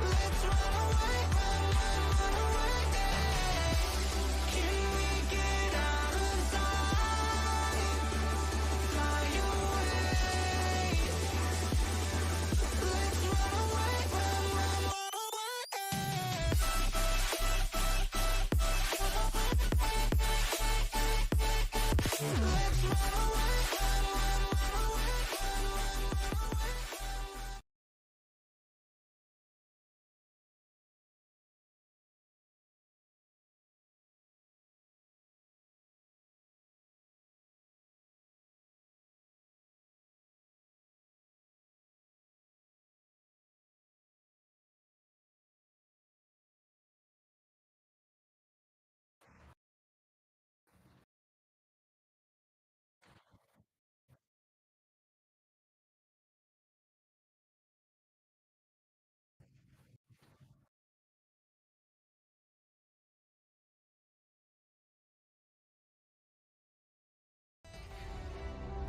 Let's run away, run away. Can we get out of sight? Fly away. Let's run away, run away. Let's run away, run away.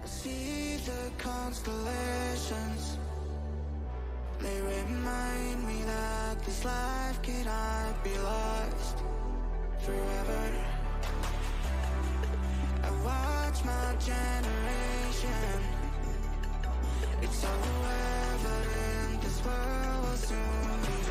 See the constellations. They remind me that this life cannot be lost forever. I watch my generation. It's so evident this world will soon be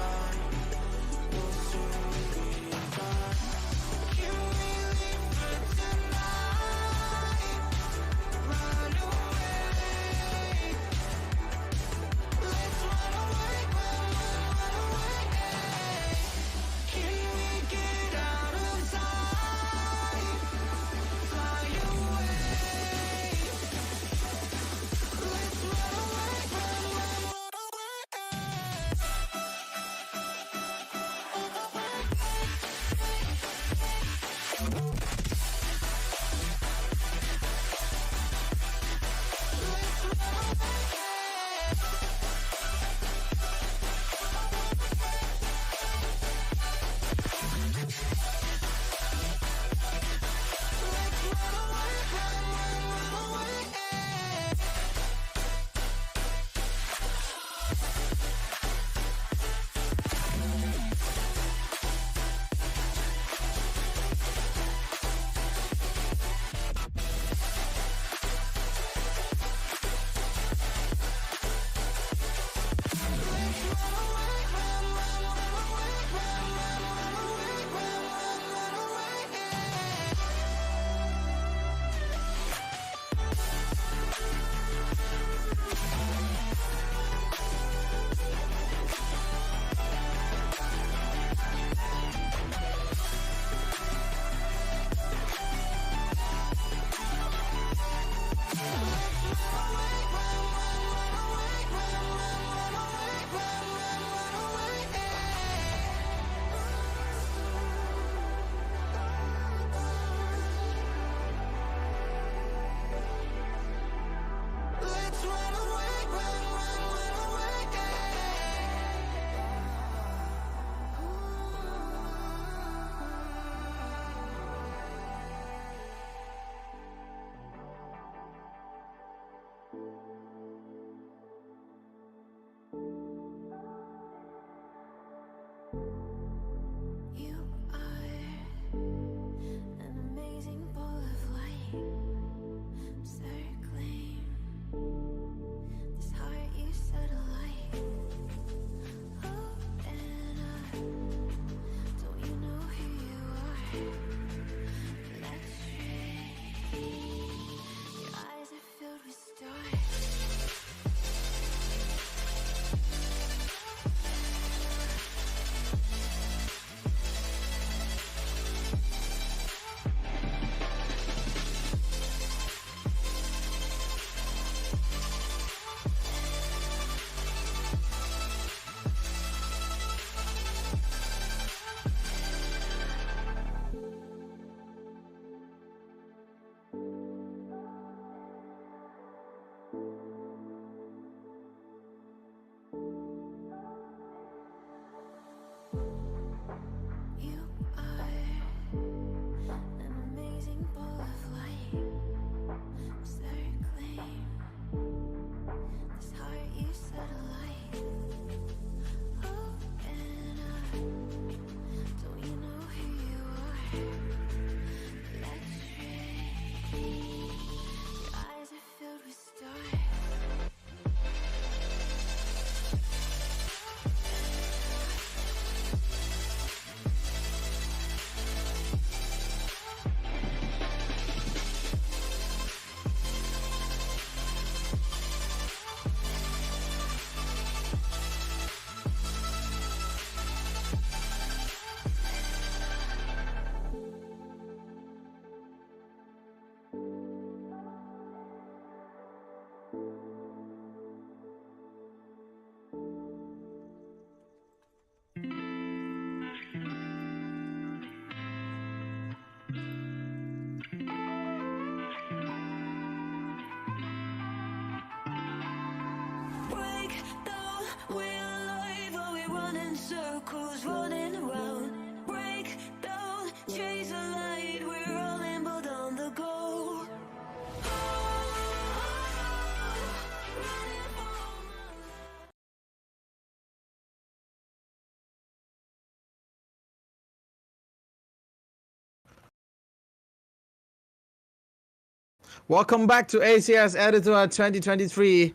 Welcome back to ACS Editor 2023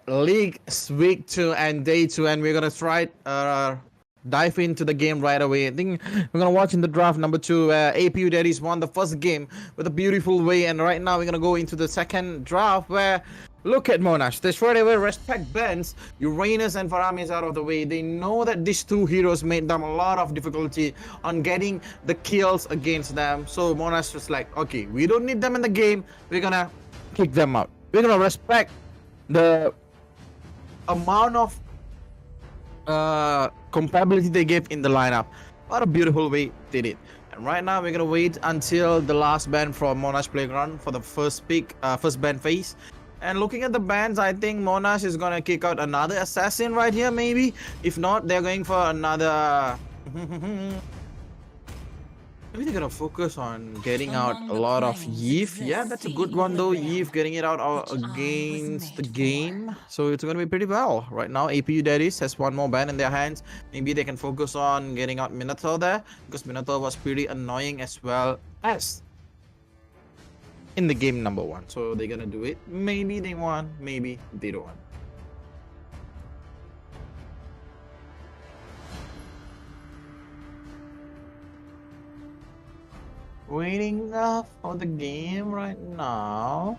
League Week 2 and Day 2, and we're gonna try dive into the game right away. I think we're gonna watch in the draft number 2 where APU Daddies won the first game with a beautiful way, and right now we're gonna go into the second draft where look at Monash. They straight away respect Benz, Uranus and Faramis out of the way. They know that these two heroes made them a lot of difficulty on getting the kills against them. So Monash was like, okay, we don't need them in the game. We're gonna kick them out. We're gonna respect the amount of compatibility they gave in the lineup. What a beautiful way they did. And right now we're gonna wait until the last ban from Monash Playground for the first pick, first ban phase. And looking at the bans, I think Monash is gonna kick out another assassin right here, maybe. If not, they're going for another. Maybe they're gonna focus on getting out a lot of Yves. Yeah, that's a good one though. Yves getting it out against the game. So it's gonna be pretty well. Right now, APU Daddies has one more ban in their hands. Maybe they can focus on getting out Minotaur there, because Minotaur was pretty annoying as well as in the game number 1. So they're gonna do it. Maybe they won, maybe they don't. Waiting for the game right now.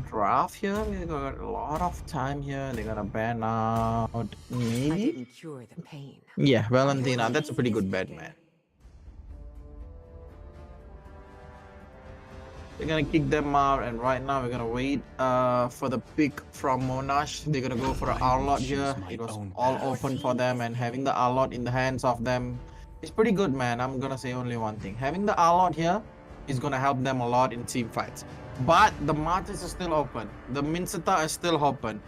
Draft here, we got a lot of time here. They're gonna ban out I me. didn't cure the pain. Yeah, Valentina, that's a pretty good bet, man. They're gonna kick them out, and right now we're gonna wait for the pick from Monash. They're gonna go for an R-Lot here. It was all open for them, and having the R-Lot in the hands of them is pretty good, man. I'm gonna say only one thing. Having the R-Lot here is gonna help them a lot in team fights. But the Martyrs is still open. The Minseta is still open.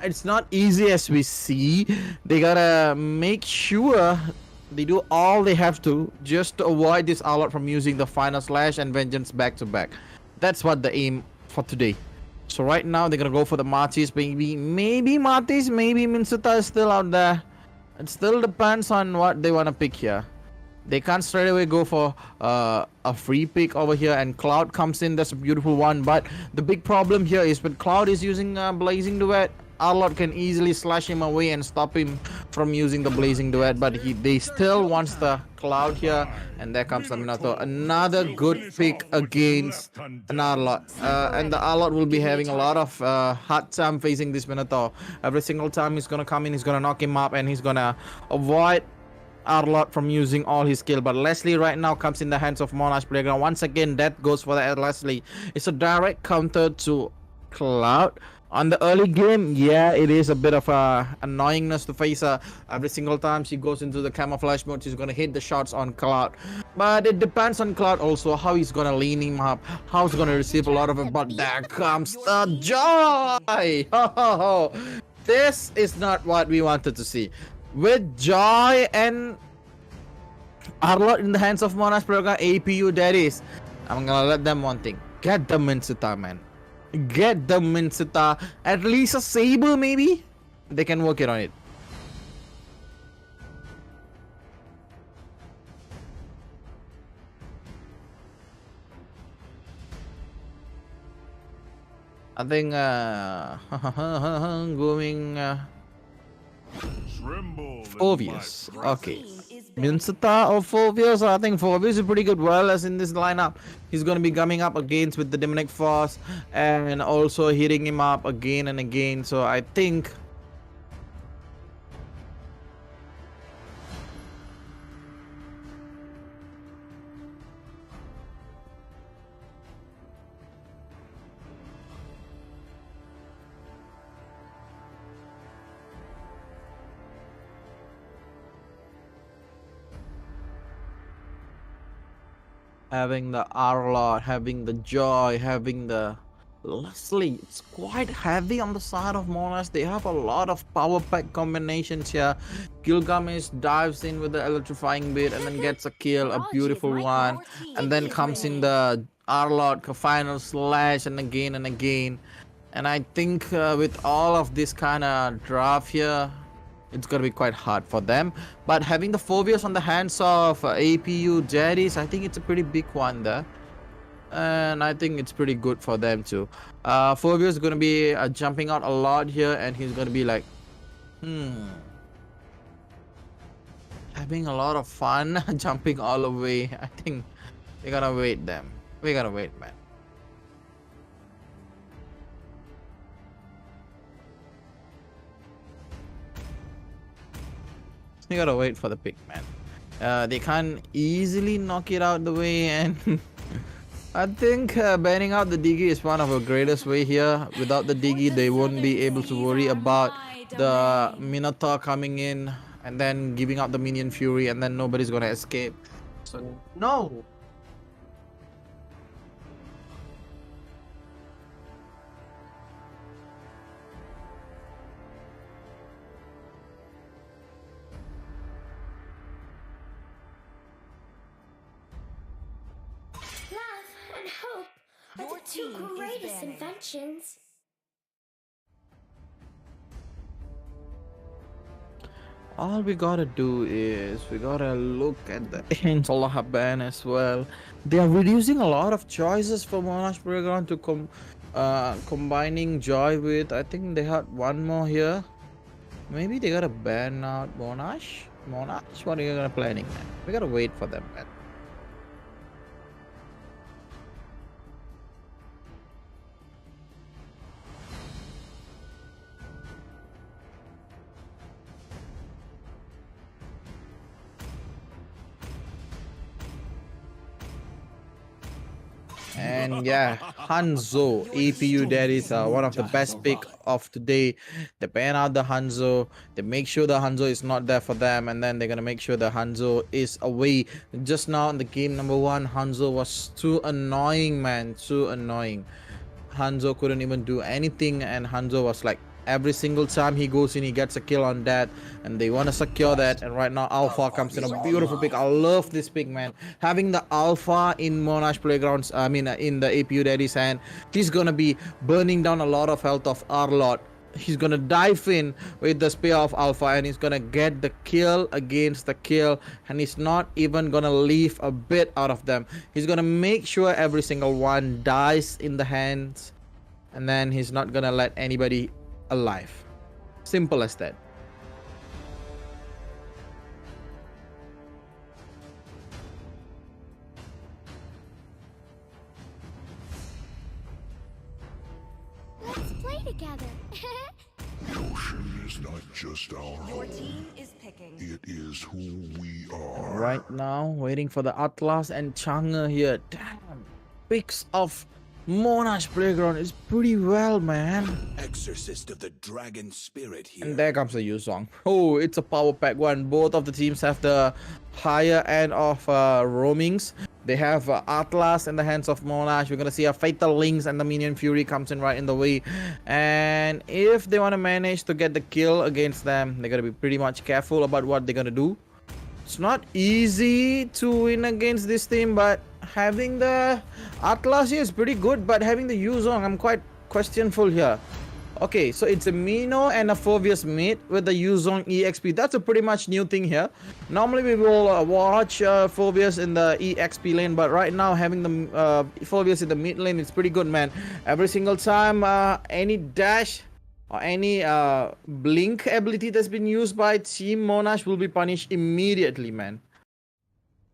It's not easy as we see. They gotta make sure they do all they have to just to avoid this R-Lot from using the Final Slash and Vengeance back to back. That's what the aim for today. So right now they're gonna go for the Martyrs. Maybe Martyrs, maybe Minseta is still out there. It still depends on what they wanna pick here. They can't straight away go for a free pick over here, and Cloud comes in. That's a beautiful one, but the big problem here is when Cloud is using Blazing Duet, R-Lot can easily slash him away and stop him from using the Blazing Duet, but they still wants the Cloud here, and there comes the Minotaur. Another good pick against an R-Lot, and the R-Lot will be having a lot of hard time facing this Minotaur. Every single time he's gonna come in, he's gonna knock him up, and he's gonna avoid R-Lot from using all his skill. But Leslie right now comes in the hands of Monash Playground. Once again, that goes for the Leslie. It's a direct counter to Cloud. On the early game, yeah, it is a bit of a annoyingness to face her. Every single time she goes into the camouflage mode, she's gonna hit the shots on Cloud. But it depends on Cloud also, how he's gonna lean him up, how he's gonna receive a lot of it. But there comes the joy! This is not what we wanted to see. With Joy and R-Lot in the hands of Monash Playground, APU Daddies, I'm gonna let them one thing. Get the Minseta, man. Get the Minseta. At least a Saber, maybe? They can work it on it. I think going Phobius. Okay. Minseta or Phobius? I think Phobius is pretty good. Well, as in this lineup, he's going to be coming up against with the Demonic Force and also hitting him up again and again. So I think having the R-Lot, having the Joy, having the Leslie, it's quite heavy on the side of Monash. They have a lot of power pack combinations here. Gilgamesh dives in with the electrifying bit and then gets a kill, a beautiful one, and then comes in the R-Lot final slash and again and again. And I think with all of this kind of draft here, it's gonna be quite hard for them. But having the phobias on the hands of APU Daddies, I think it's a pretty big one there. And I think it's pretty good for them too. Phobias is gonna be jumping out a lot here, and he's gonna be like, having a lot of fun jumping all the way. I think we're gonna wait them. We're gonna wait, man. You gotta wait for the pick, man. They can't easily knock it out the way, and I think banning out the Diggy is one of the greatest way here. Without the Diggy, they won't be able to worry about the Minotaur coming in and then giving out the Minion Fury, and then nobody's gonna escape. So no. Love and hope are the two greatest inventions. All we gotta do is we gotta look at the Angel ban as well. They are reducing a lot of choices for Monash Playground to combining Joy with. I think they had one more here. Maybe they gotta ban out Monash. Monash, what are you gonna planning, man? We gotta wait for them, man. And yeah, Hanzo, APU Daddies are one of the best pick of today. They ban out the Hanzo, they make sure the Hanzo is not there for them, and then they're gonna make sure the Hanzo is away. Just now in the game number 1, Hanzo was too annoying, man, too annoying. Hanzo couldn't even do anything, and Hanzo was like, every single time he goes in, he gets a kill on that, and they want to secure that. And right now Alpha comes in a beautiful pick. I love this pick, man. Having the Alpha in Monash Playgrounds, I mean in the APU Daddy's hand, he's gonna be burning down a lot of health of Arlot. He's gonna dive in with the spear of Alpha, and he's gonna get the kill against the kill, and he's not even gonna leave a bit out of them. He's gonna make sure every single one dies in the hands, and then he's not gonna let anybody alive. Simple as that. Let's play together. Ocean is not just our Your home. team is picking. It is who we are. Right now, waiting for the Atlas and Chang'e here. Damn. Picks of Monash Playground is pretty well, man. Exorcist of the dragon spirit here. And there comes the Yuzong. Oh, it's a power pack one. Both of the teams have the higher end of roamings. They have Atlas in the hands of Monash. We're gonna see a Fatal Links, and the Minion Fury comes in right in the way. And if they want to manage to get the kill against them, they gotta be pretty much careful about what they're gonna do. It's not easy to win against this team, but having the Atlas here is pretty good, but having the Yuzong, I'm quite questionful here. Okay, so it's a Mino and a Phobius mid with the Yuzong EXP. That's a pretty much new thing here. Normally we will watch Phobius in the EXP lane, but right now having the Phobius in the mid lane is pretty good, man. Every single time any dash or any blink ability that's been used by Team Monash will be punished immediately, man.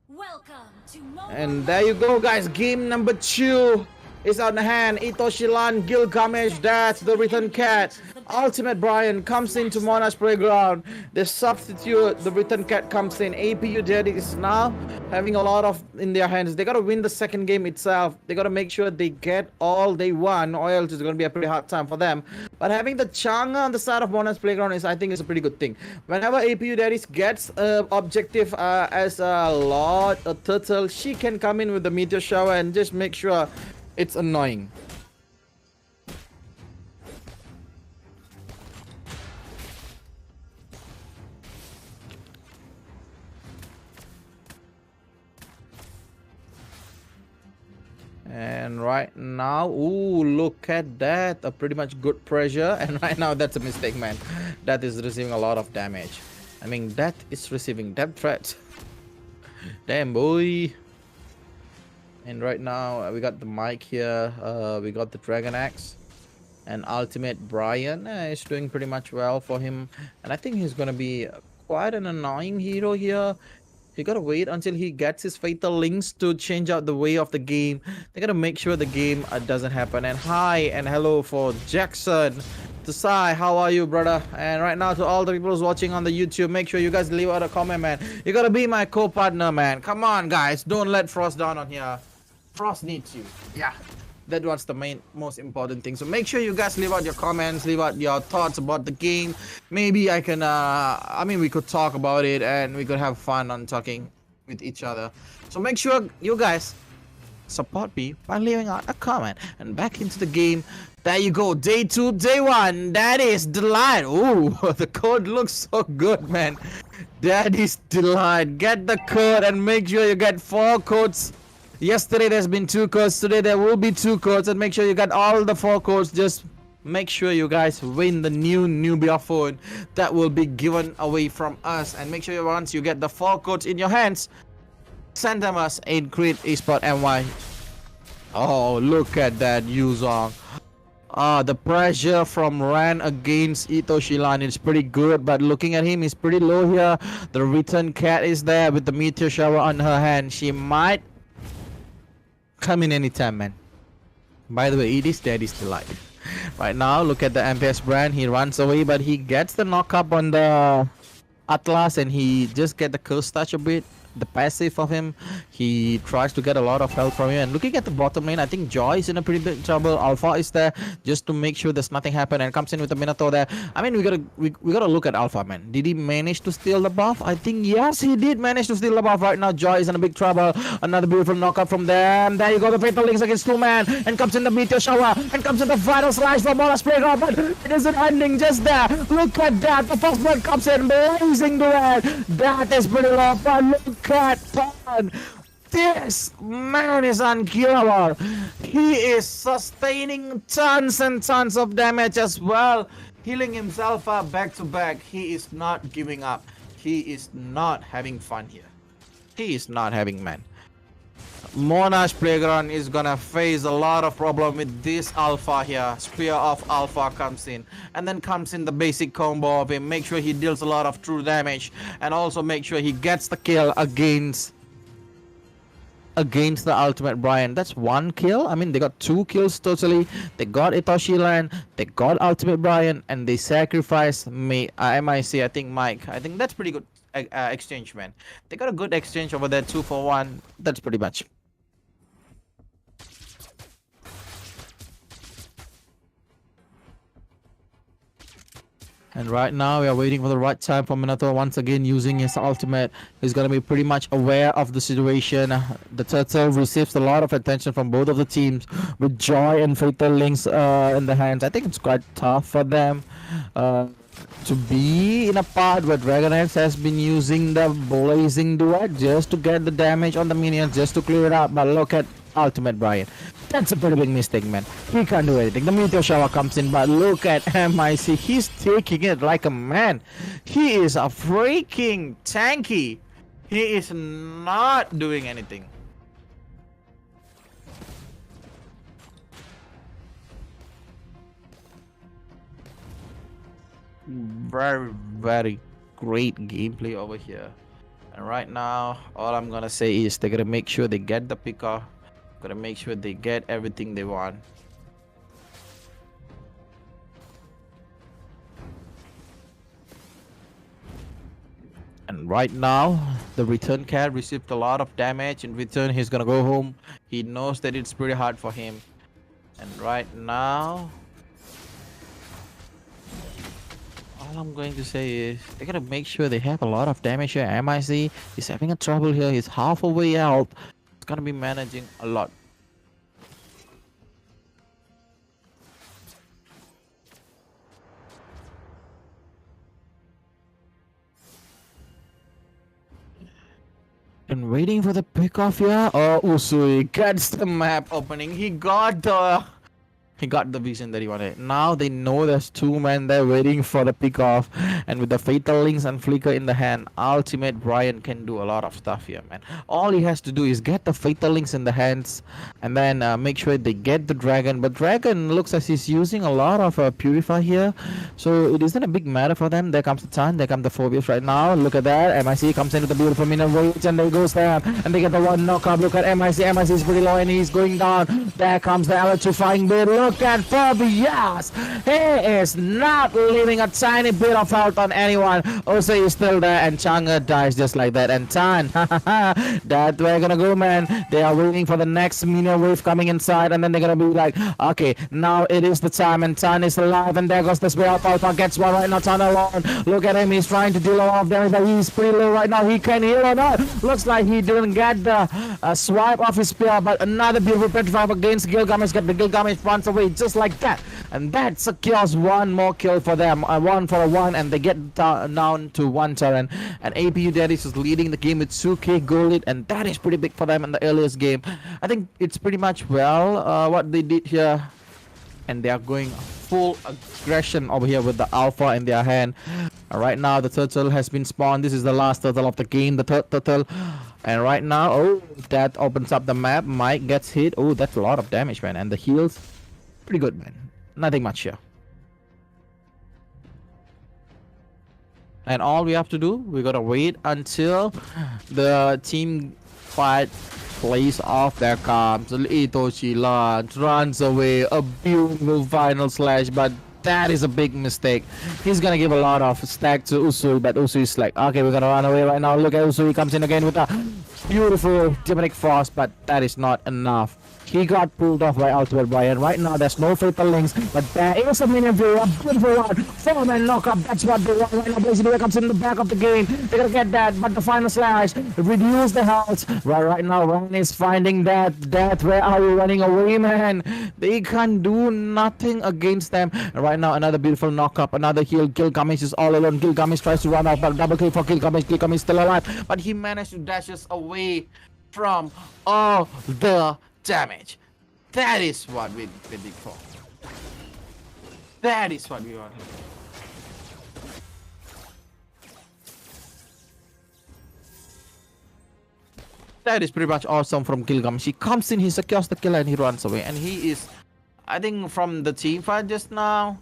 Welcome to And there you go, guys. Game number 2 is on hand. Itoshilan, Gilgamesh, that's the Return Cat. Ultimate Brian comes into Monash Playground. They substitute, the Return Cat comes in. APU Daddy is now having a lot of in their hands. They gotta win the second game itself. They gotta make sure they get all they want, or else it's gonna be a pretty hard time for them. But having the Chang'e on the side of Monash Playground is, I think, is a pretty good thing. Whenever APU Daddy gets objective as a Lord, a Turtle, she can come in with the Meteor Shower and just make sure it's annoying. And right now, ooh, look at that. A pretty much good pressure. And right now, that's a mistake, man. That is receiving a lot of damage. I mean, that is receiving death threats. Damn, boy. And right now, we got the mic here. We got the Dragon Axe. And Ultimate Brian is doing pretty much well for him. And I think he's going to be quite an annoying hero here. You gotta wait until he gets his fatal links to change out the way of the game. They gotta make sure the game doesn't happen. And hi and hello for Jackson. To Sai, how are you, brother? And right now to all the people who's watching on the YouTube, make sure you guys leave out a comment, man. You gotta be my co-partner, man. Come on, guys. Don't let Frost down on here. Frost needs you. Yeah. That was the most important thing. So make sure you guys leave out your comments, leave out your thoughts about the game. Maybe I can I mean, we could talk about it and we could have fun on talking with each other. So make sure you guys support me by leaving out a comment. And back into the game. There you go. Day 2, day 1. That is Delight. Ooh, the code looks so good, man. That is Delight. Get the code and make sure you get 4 codes. Yesterday there's been 2 codes. Today there will be 2 codes. And make sure you got all the 4 codes. Just make sure you guys win the new Nubia phone that will be given away from us. And make sure once you get the 4 codes in your hands, send them us in Creed Esport MY. Oh, look at that Yuzong. The pressure from Ran against Ito Shilan is pretty good, but looking at him, he's pretty low here. The return cat is there with the meteor shower on her hand. She might come in anytime, man. By the way, it is Daddy's Delight. Right now, look at the MPS brand. He runs away, but he gets the knock up on the Atlas, and he just get the curse touch a bit. The passive of him, he tries to get a lot of help from him. And looking at the bottom lane, I think Joy is in a pretty big trouble. Alpha is there just to make sure there's nothing happen, and comes in with the Minotaur there. I mean, we gotta look at Alpha, man. Did he manage to steal the buff? I think yes, he did manage to steal the buff. Right now, Joy is in a big trouble. Another beautiful knockup from them. There you go, the fatal links against 2 man, and comes in the meteor shower, and comes in the final slash from Monash Playground, but it isn't ending just there. Look at that, the first one comes in, blazing the way. That is pretty low, but look at Pan. This man is unkillable. He is sustaining tons and tons of damage as well, healing himself up back to back. He is not giving up. He is not having fun here. He is not having man. Monash Playground is gonna face a lot of problem with this Alpha here. Spear of Alpha comes in, and then comes in the basic combo of him. Make sure he deals a lot of true damage, and also make sure he gets the kill against the Ultimate Brian. That's 1 kill. I mean, they got 2 kills totally. They got Itoshi Land, they got Ultimate Brian, and they sacrificed MIC. I think Mike. I think that's pretty good exchange, man. They got a good exchange over there, 2 for 1. That's pretty much. And right now we are waiting for the right time for Minotaur once again using his ultimate. He's gonna be pretty much aware of the situation. The turtle receives a lot of attention from both of the teams with Joy and Fatal Links in the hands. I think it's quite tough for them to be in a part where Dragon Axe has been using the Blazing Duet just to get the damage on the minions, just to clear it up. But look at Ultimate Brian. That's a pretty big mistake, man. He can't do anything. The meteor shower comes in, but look at MIC. He's taking it like a man. He is a freaking tanky. He is not doing anything. Very, very great gameplay over here. And right now, all I'm gonna say is they're gonna make sure they get the picker. Gotta make sure they get everything they want. And right now, the return cat received a lot of damage. In return, he's gonna go home. He knows that it's pretty hard for him. And right now, all I'm going to say is they gotta make sure they have a lot of damage here. MIC is having a trouble here. He's half a way out. It's gonna be managing a lot. And waiting for the pickoff here. Oh, Usui gets the map opening. He got the vision that he wanted. Now they know there's two men there waiting for the pickoff. And with the Fatal Links and Flicker in the hand, Ultimate Brian can do a lot of stuff here, man. All he has to do is get the Fatal Links in the hands and then make sure they get the Dragon. But Dragon looks like he's using a lot of Purify here. So it isn't a big matter for them. There comes the Tan, there come the Phobias right now. Look at that. MIC comes in with a beautiful minion rage and there goes there. And they get the one knockup. Look at MIC. MIC is pretty low and he's going down. There comes the electrifying bit. Look at Phobias. He is not leaving a tiny bit of health on anyone. Also is still there and Chang'e dies just like that. And Tan, that way gonna go, man. They are waiting for the next minion wave coming inside and then they're gonna be like, okay, now it is the time and Tan is alive and there goes the Spear of Alpha, gets one right now. Tan alone. Look at him, he's trying to deal a lot of damage but he's pretty low right now. He can heal or not. Looks like he didn't get the swipe of his spear, but another beautiful petrify against Gilgamesh. Get the Gilgamesh runs away just like that, and that secures one more kill for them, 1 for 1, and they get down to 1 turn. And APU Daddies is leading the game with 2k goal lead, and that is pretty big for them in the earliest game. I think it's pretty much what they did here, and they are going full aggression over here with the Alpha in their hand. Right now the turtle has been spawned. This is the last turtle of the game, the third turtle. And right now, oh, that opens up the map. Mike gets hit. Oh, that's a lot of damage, man. And the heals, pretty good, man. Nothing much here. And all we have to do, we gotta wait until the team fight plays off. There comes Itoshi Lance, runs away, a beautiful final slash, but that is a big mistake. He's gonna give a lot of stack to Usui, but Usui is like, okay, we're gonna run away right now. Look at Usui, comes in again with a beautiful Demonic Frost, but that is not enough. He got pulled off by Ultimate Brian. Right now, there's no Fatal Links, but there is a minion view, a beautiful one. 4-man knockup, that's what they want right now. Blazing comes in the back of the game. They're gonna get that, but the final slash, reduce the health. Right now, Ryan is finding that. Where are you running away, man? They can't do nothing against them. And right now, another beautiful knockup, another heal. Gilgamesh is all alone. Gilgamesh tries to run out, but double kill for Gilgamesh. Gilgamesh is still alive, but he managed to dash us away from all the damage. That is what we did for. That is what we want. That is pretty much awesome from Gilgamesh. He comes in, he secures the kill and he runs away. And he is, I think, from the team fight just now.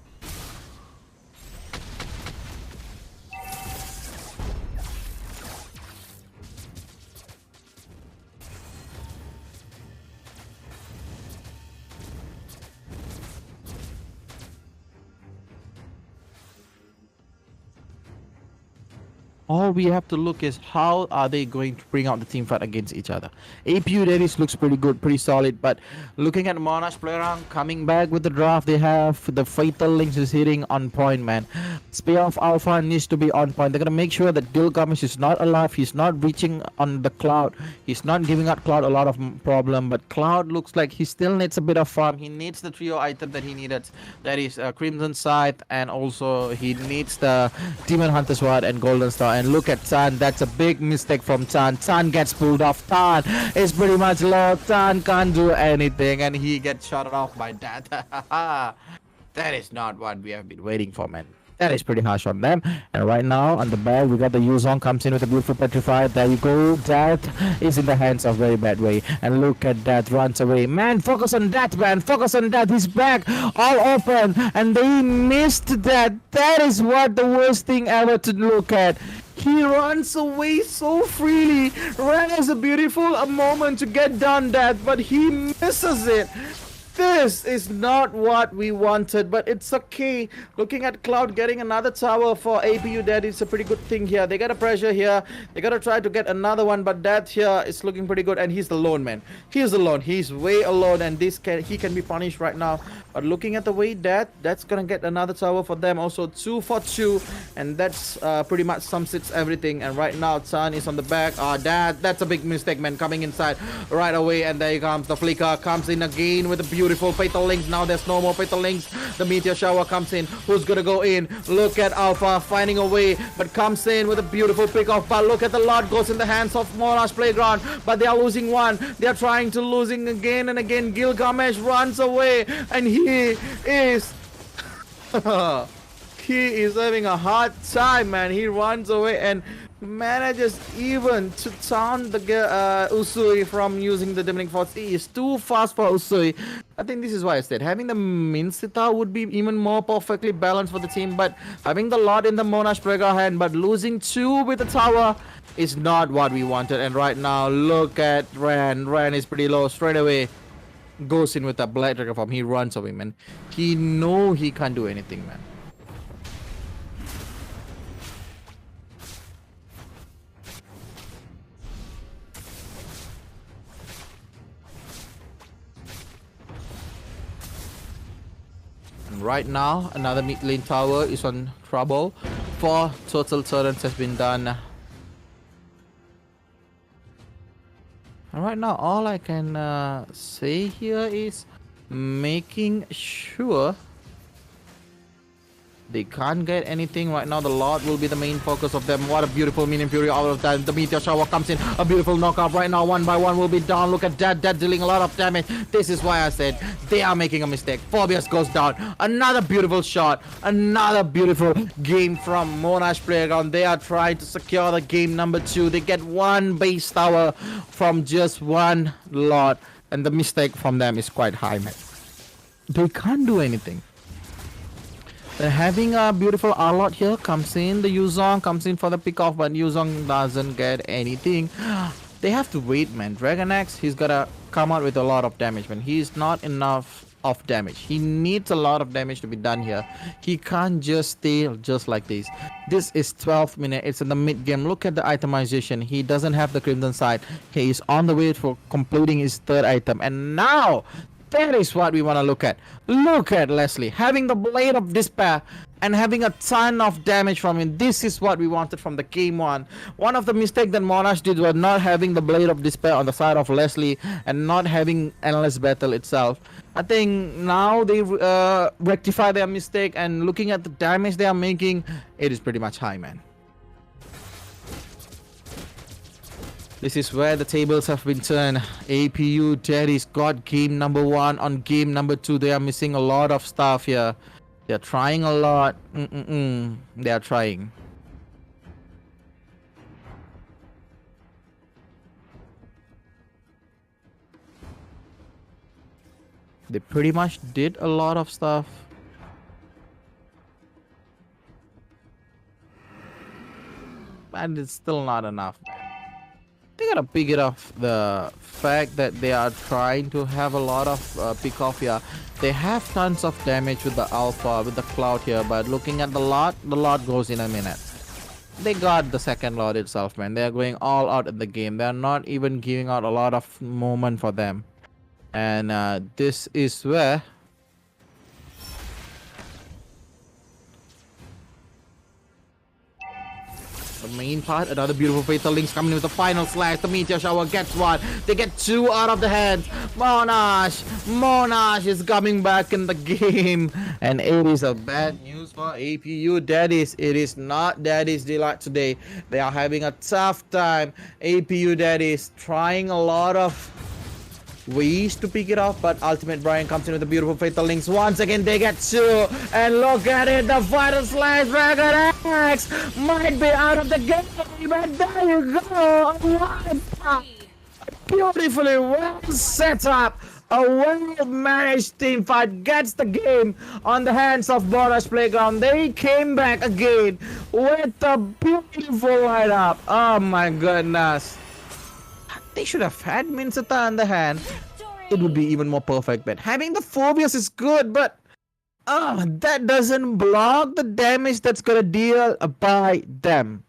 All we have to look is how are they going to bring out the team fight against each other. APU Daddies looks pretty good, pretty solid, but looking at Monash Playground coming back with the draft, they have the Fatal Links is hitting on point, man. Spear of Alpha needs to be on point. They're gonna make sure that Gilgamesh is not alive, he's not reaching on the Cloud, he's not giving out Cloud a lot of problem, but Cloud looks like he still needs a bit of farm. He needs the trio item that he needed, that is Crimson Scythe, and also he needs the Demon Hunter Sword and Golden Star. And look at Tan, that's a big mistake from Tan. Tan gets pulled off. Tan is pretty much low. Tan can't do anything and he gets shot off by that. That is not what we have been waiting for, man. That is pretty harsh on them. And right now on the back we got the Yuzong comes in with a beautiful petrify. There you go. That is in the hands of very bad way. And look at that, runs away. Man, focus on that, man. Focus on that. He's back all open and they missed that. That is what the worst thing ever to look at. He runs away so freely. Ran has a beautiful moment to get done that, but he misses it. This is not what we wanted, but it's okay. Looking at Cloud getting another tower for APU Daddy, it's a pretty good thing here. They got a pressure here. They gotta try to get another one, but that here is looking pretty good. And he's alone, man. He's alone. He's way alone, and he can be punished right now. But looking at the way that's gonna get another tower for them. Also 2 for 2, and that's pretty much sums it everything. And right now Tan is on the back. That's a big mistake, man. Coming inside right away, and there he comes. The flicker comes in again with a beauty. beautiful fatal links. Now there's no more fatal links. The meteor shower comes in. Who's gonna go in? Look at Alpha finding a way, but comes in with a beautiful pick off. But look at the lot goes in the hands of Monash Playground, but they are losing one. They are trying to losing again and again. Gilgamesh runs away, and he is he is having a hard time, man. He runs away and manages even to taunt the Usui from using the Demonic Force. He is too fast for Usui. I think this is why I said having the Minsita would be even more perfectly balanced for the team, but having the lot in the Monash Prega hand, but losing 2 with the tower is not what we wanted. And right now, look at Ran. Ran is pretty low. Straight away goes in with a Black Dragon form. He runs away, man. He know he can't do anything, man. Right now, another mid lane tower is on trouble. 4 total turrets has been done. And right now, all I can say here is making sure they can't get anything. Right now, the Lord will be the main focus of them. What a beautiful minion fury out of that. The meteor shower comes in. A beautiful knockout right now. 1 by 1 will be down. Look at that. That dealing a lot of damage. This is why I said they are making a mistake. Phobius goes down. Another beautiful shot. Another beautiful game from Monash Playground. They are trying to secure the game number 2. They get 1 base tower from just 1 Lord. And the mistake from them is quite high, man. They can't do anything. They're having a beautiful R-Lot here. Comes in. The Yuzong comes in for the pick off, but Yuzong doesn't get anything. They have to wait, man. Dragon Axe, he's gotta come out with a lot of damage, man. He's not enough of damage. He needs a lot of damage to be done here. He can't just stay just like this. This is 12th minute. It's in the mid game. Look at the itemization. He doesn't have the Crimson Side. He is on the way for completing his 3rd item. And now, that is what we want to look at. Look at Leslie having the Blade of Despair and having a ton of damage from him. This is what we wanted from the game 1. One of the mistakes that Monash did was not having the Blade of Despair on the side of Leslie and not having Endless Battle itself. I think now they rectify their mistake, and looking at the damage they are making, it is pretty much high, man. This is where the tables have been turned. APU, Daddy's got game number 1. On game number 2, they are missing a lot of stuff here. They're trying a lot. They are trying. They pretty much did a lot of stuff. And it's still not enough, man. They gotta pick it off the fact that they are trying to have a lot of pick off here. They have tons of damage with the Alpha, with the Cloud here, but looking at the lot goes in a minute. They got the 2nd Lord itself, man. They are going all out in the game. They are not even giving out a lot of moment for them. And this is where the main part. Another beautiful fatal links coming with the final slash. The meteor shower gets 1. They get 2 out of the hands. Monash is coming back in the game, and it is a bad news for APU. It is not Daddy's delight today. They are having a tough time. APU Daddy's trying a lot of ways to pick it off, but Ultimate Brian comes in with the beautiful fatal links. Once again, they get 2, and look at it, the final slash. Dragon Axe might be out of the game, and there you go. Beautifully well set up. A well-managed team fight gets the game on the hands of Monash Playground. They came back again with a beautiful lineup. Oh my goodness. They should have had Minsita in the hand. It would be even more perfect, but having the Phobius is good, but that doesn't block the damage that's gonna deal by them.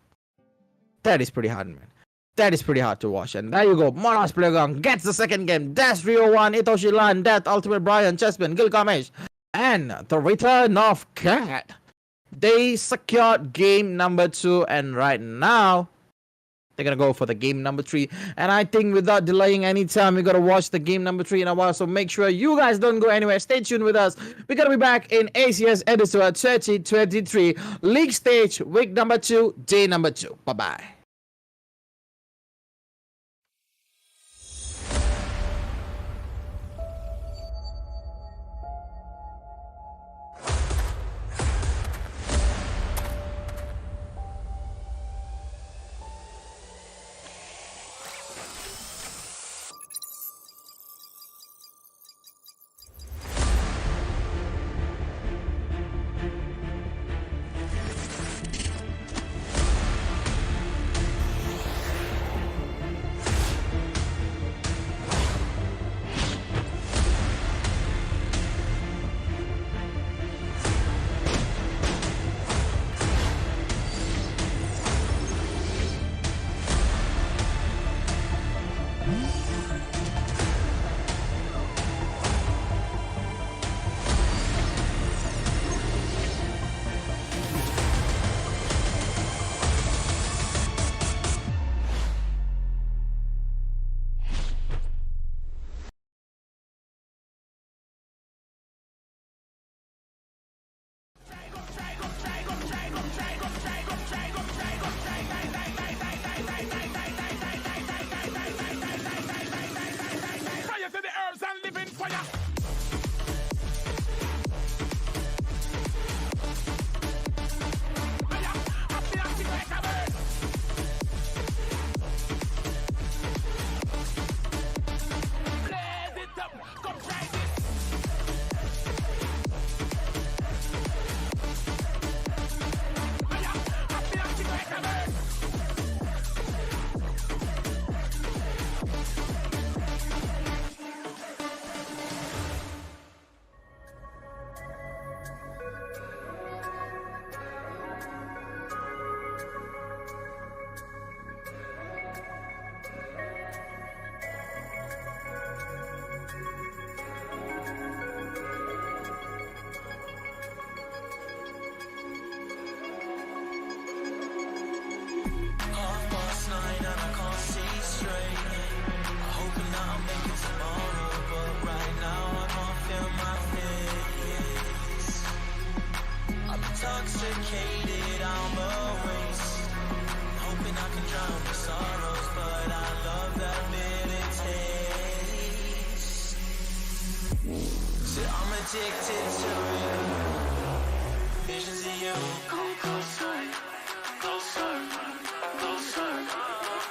That is pretty hard, man. That is pretty hard to watch. And there you go. Monash Playground gets the 2nd game. Dash 301, Itoshi Lan, Death, Ultimate Brian, Chessman, Gilgamesh, and the return of Cat. They secured game number 2, and right now, They're gonna go for the game number 3, and I think without delaying any time, we're gonna watch the game number 3 in a while. So make sure you guys don't go anywhere. Stay tuned with us. We're gonna be back in ACS Editor 2023 League Stage, week number 2, day number 2. Bye bye. Intoxicated, I'm a race. Hoping I can drown the sorrows, but I love that bitter taste. So I'm addicted to it. Visions of you. Come closer, closer, closer,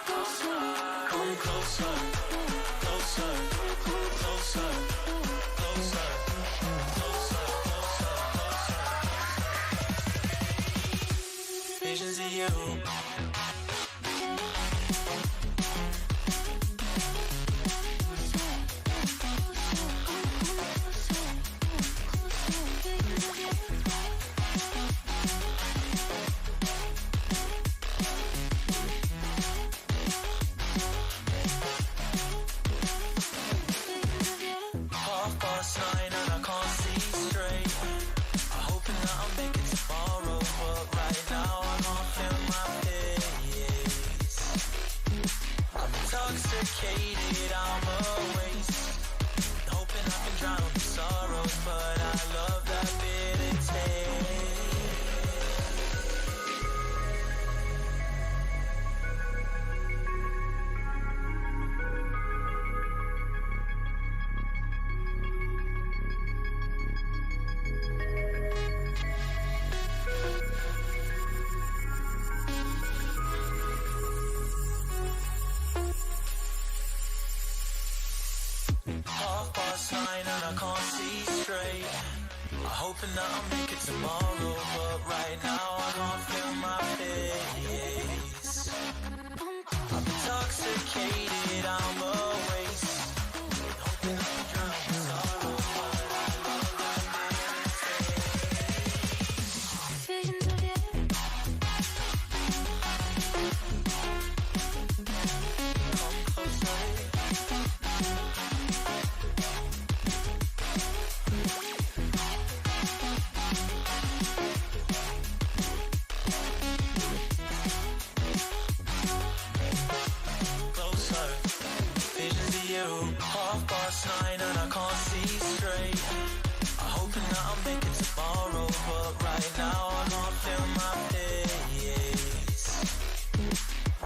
closer. Come closer, closer, closer, closer. Visions of you. Intoxicated, I'm a waste. Hoping I can drown the sorrows, but I love that bitter taste. Hoping that I'll make it tomorrow, but right now I can't feel my face. I'm intoxicated, I'm a waste. Hoping I can drown the sorrow, but I love that taste. Visions of you. Come closer. you. 9:30 and I can't see straight. I'm hoping that I'll make it tomorrow, but right now I can't feel my pace.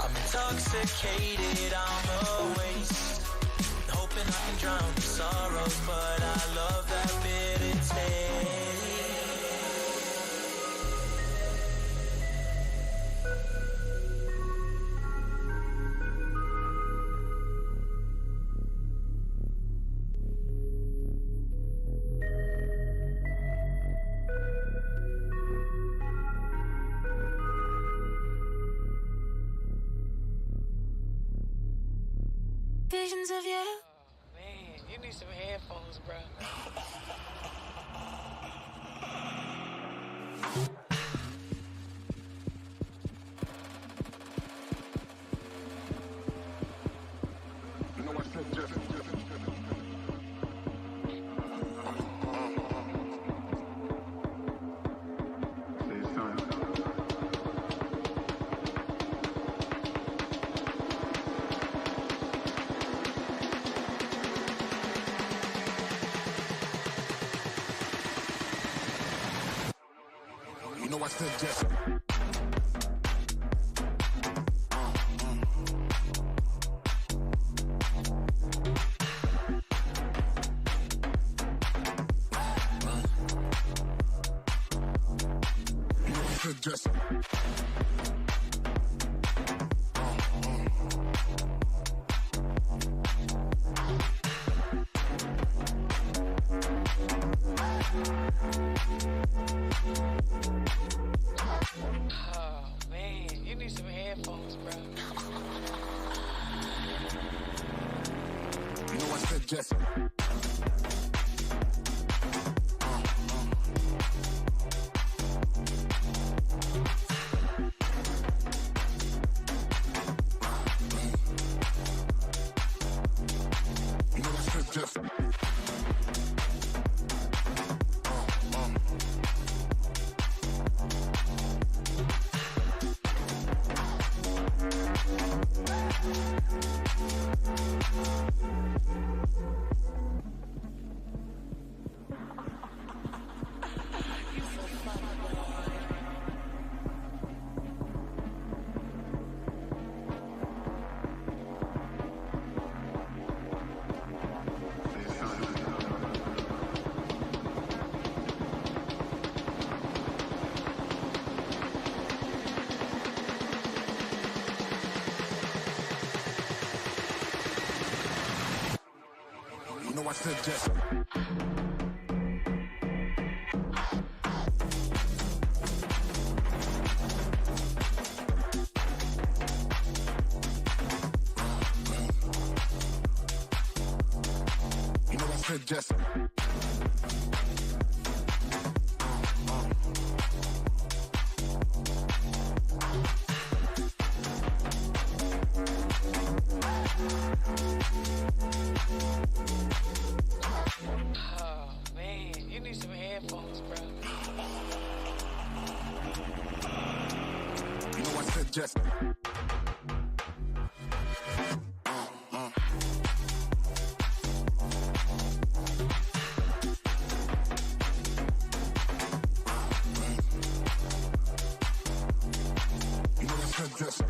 I'm intoxicated, I'm a waste. Hoping I can drown the sorrows, but I love that bitter taste. Visions of you. Man, you need some headphones, bro. You know I said just. You know I said just. Just. Oh, man, you need some headphones, bro. You know I said just. Just. You know I said just. You know I said just. Oh, man, you need some headphones, bro. You know I said just. You know I said just.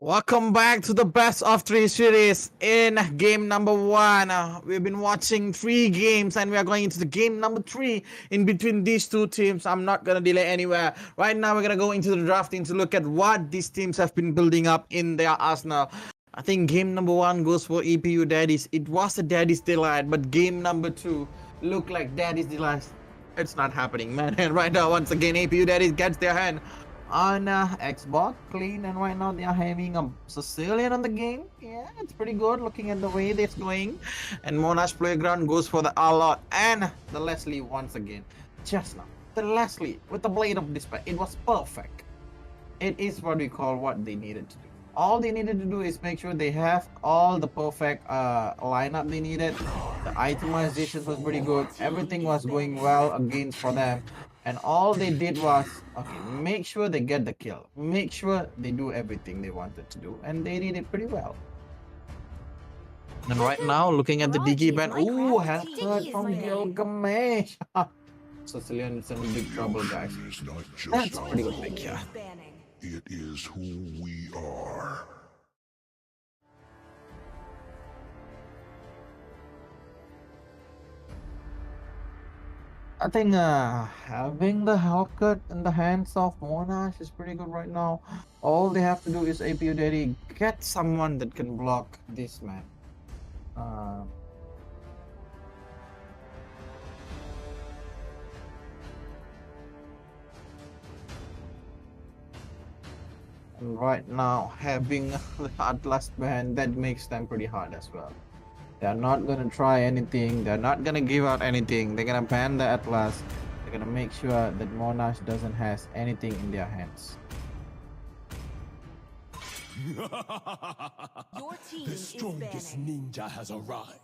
Welcome back to the best of three series in game number one. We've been watching 3 games and we are going into the game number 3 in between these 2 teams. I'm not gonna delay anywhere. Right now we're gonna go into the drafting to look at what these teams have been building up in their arsenal. I think game number 1 goes for EPU Daddies. It was a Daddy's Delight, but game number 2 looked like Daddy's Delight. It's not happening, man. And right now, once again, APU Daddies gets their hand on Xbox clean, and right now they are having a Sicilian on the game. Yeah, it's pretty good looking at the way it's going. And Monash Playground goes for the Allot and the Leslie once again. Just now, the Leslie with the Blade of Despair. It was perfect. It is what we call what they needed to do. All they needed to do is make sure they have all the perfect lineup they needed. The itemization was pretty good. Everything was going well against for them. And all they did was, okay, make sure they get the kill. Make sure they do everything they wanted to do. And they did it pretty well. And right now, looking at the DG band, ooh, haircut from Gilgamesh. Sicilian is in big trouble, guys. That's a pretty good pick, yeah. It is who we are. I think having the Hellcat in the hands of Monash is pretty good right now. All they have to do is APU Daddy get someone that can block this man. And right now, having the Atlas band, that makes them pretty hard as well. They're not gonna try anything. They're not gonna give out anything. They're gonna ban the Atlas. They're gonna make sure that Monash doesn't has anything in their hands. Your team The is strongest banning. ninja has arrived.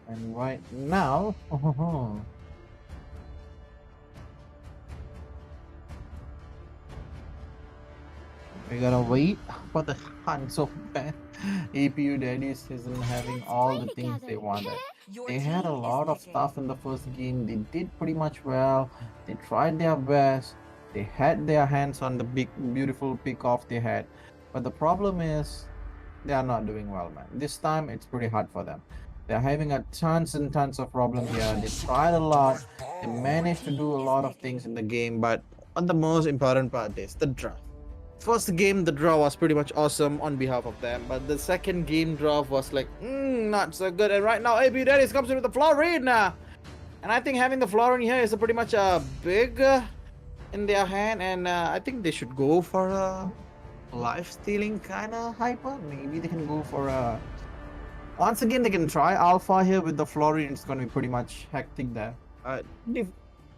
And right now, we gotta wait for the hunt. So APU Daddies isn't having all the things they wanted. They had a lot of stuff in the first game. They did pretty much well. They tried their best. They had their hands on the big, beautiful pick off they had. But the problem is, they are not doing well, man. This time, it's pretty hard for them. They're having a tons and tons of problems here. They tried a lot. They managed to do a lot of things in the game, but the most important part is the draw. First game, the draw was pretty much awesome on behalf of them, but the second game draw was like, not so good. And right now, APU Daddies comes in with the Florine. And I think having the Florine here is a pretty much big in their hand, and I think they should go for a life stealing kind of hyper. Maybe they can go for a. Once again, they can try Alpha here with the Florine. It's going to be pretty much hectic there.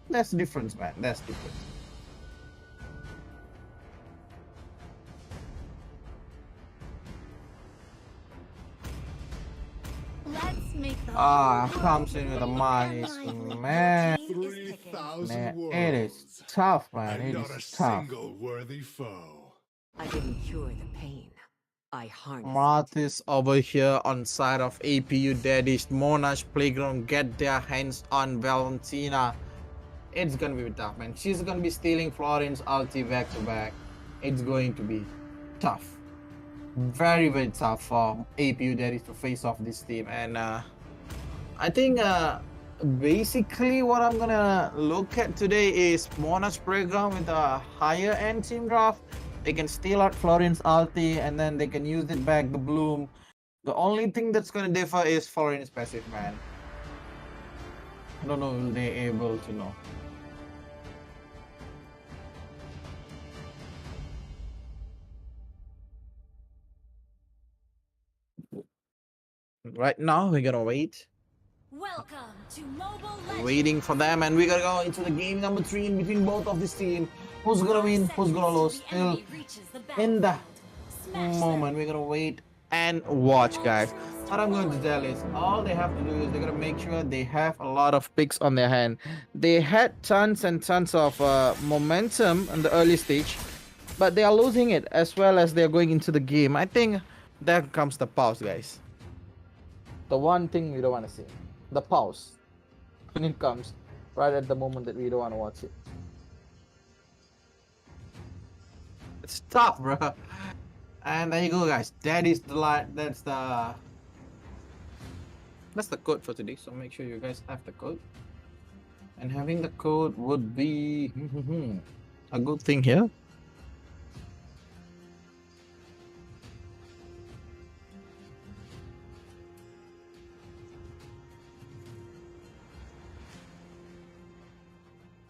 That's difference, man. That's difference. Let's make the Comes in with a mice, man. 3,000 Man, worlds. it is tough, man. And It not a is tough. single worthy foe. I didn't cure the pain. I harnessed it. Martis over here on side of APU Daddies. Monash Playground get their hands on Valentina. It's gonna be tough, man. She's gonna be stealing Florine's ulti back to back. It's going to be tough. Very, very tough for APU Daddies to face off this team. And I think basically what I'm gonna look at today is Monash Playground with a higher end team draft. They can steal out Florine's ulti and then they can use it back, the bloom. The only thing that's gonna differ is Florine's passive, man. I don't know if they're able to know. Right now, we're gonna wait. Welcome to Mobile Legends. Waiting for them, and we're gonna go into the game number 3 in between both of this team. Who's gonna win? Who's gonna lose? Still in the moment, we're gonna wait and watch, guys. What I'm going to tell is, all they have to do is they're gonna make sure they have a lot of picks on their hand. They had tons and tons of momentum in the early stage, but they are losing it as well as they're going into the game. I think there comes the pause, guys. The one thing we don't want to see, the pause, when it comes right at the moment that we don't want to watch it. It's tough, bro. And there you go, guys. That is the light. That's the code for today. So make sure you guys have the code. And having the code would be a good thing here.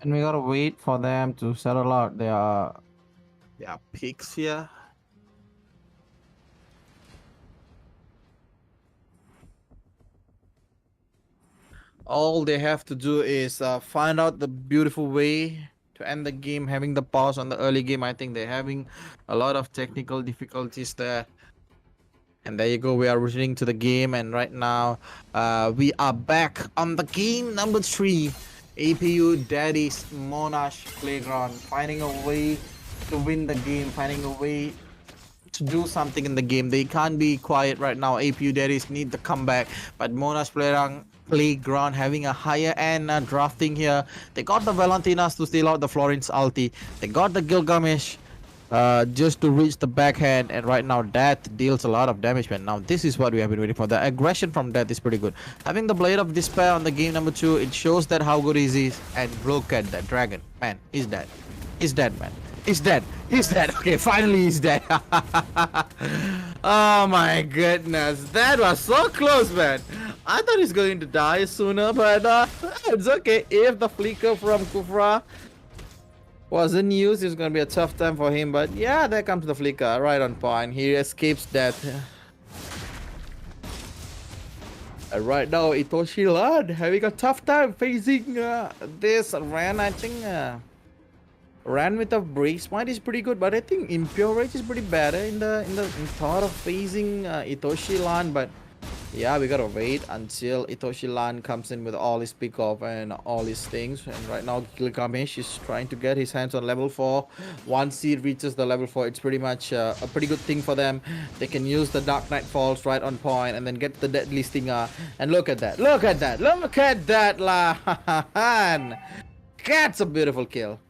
And we gotta wait for them to settle out their picks here. All they have to do is find out the beautiful way to end the game, having the pause on the early game. I think they're having a lot of technical difficulties there. And there you go, we are returning to the game, and right now we are back on the game number 3. APU Daddy's Monash Playground, finding a way to win the game, finding a way to do something in the game. They can't be quiet right now. APU Daddies need the comeback, but Monash Playground having a higher end drafting here. They got the Valentinas to steal out the Florence ulti. They got the Gilgamesh just to reach the backhand, and right now that deals a lot of damage, man. Now this is what we have been waiting for. The aggression from that is pretty good. Having the Blade of Despair on the game number 2, it shows that how good he is. And look at that dragon, man. He's dead. He's dead, man. He's dead. He's dead. Okay, finally he's dead. Oh my goodness, that was so close, man. I thought he's going to die sooner, but it's okay. If the flicker from Kufra wasn't used, it's gonna be a tough time for him. But yeah, there comes the flicker, right on point. He escapes death. And right now, Itoshi Lad having a tough time facing this Ran. I think Ran with a break smite is pretty good, but I think Impure Rage is pretty better in thought of facing Itoshi Lan. But yeah, we gotta wait until Itoshi Lan comes in with all his pick off and all his things. And right now, Gilgamesh is trying to get his hands on level 4. Once he reaches the level 4, it's pretty much a pretty good thing for them. They can use the Dark Knight Falls right on point and then get the Deadly Stinger. And look at that! Look at that! Look at that, Lan! That's a beautiful kill.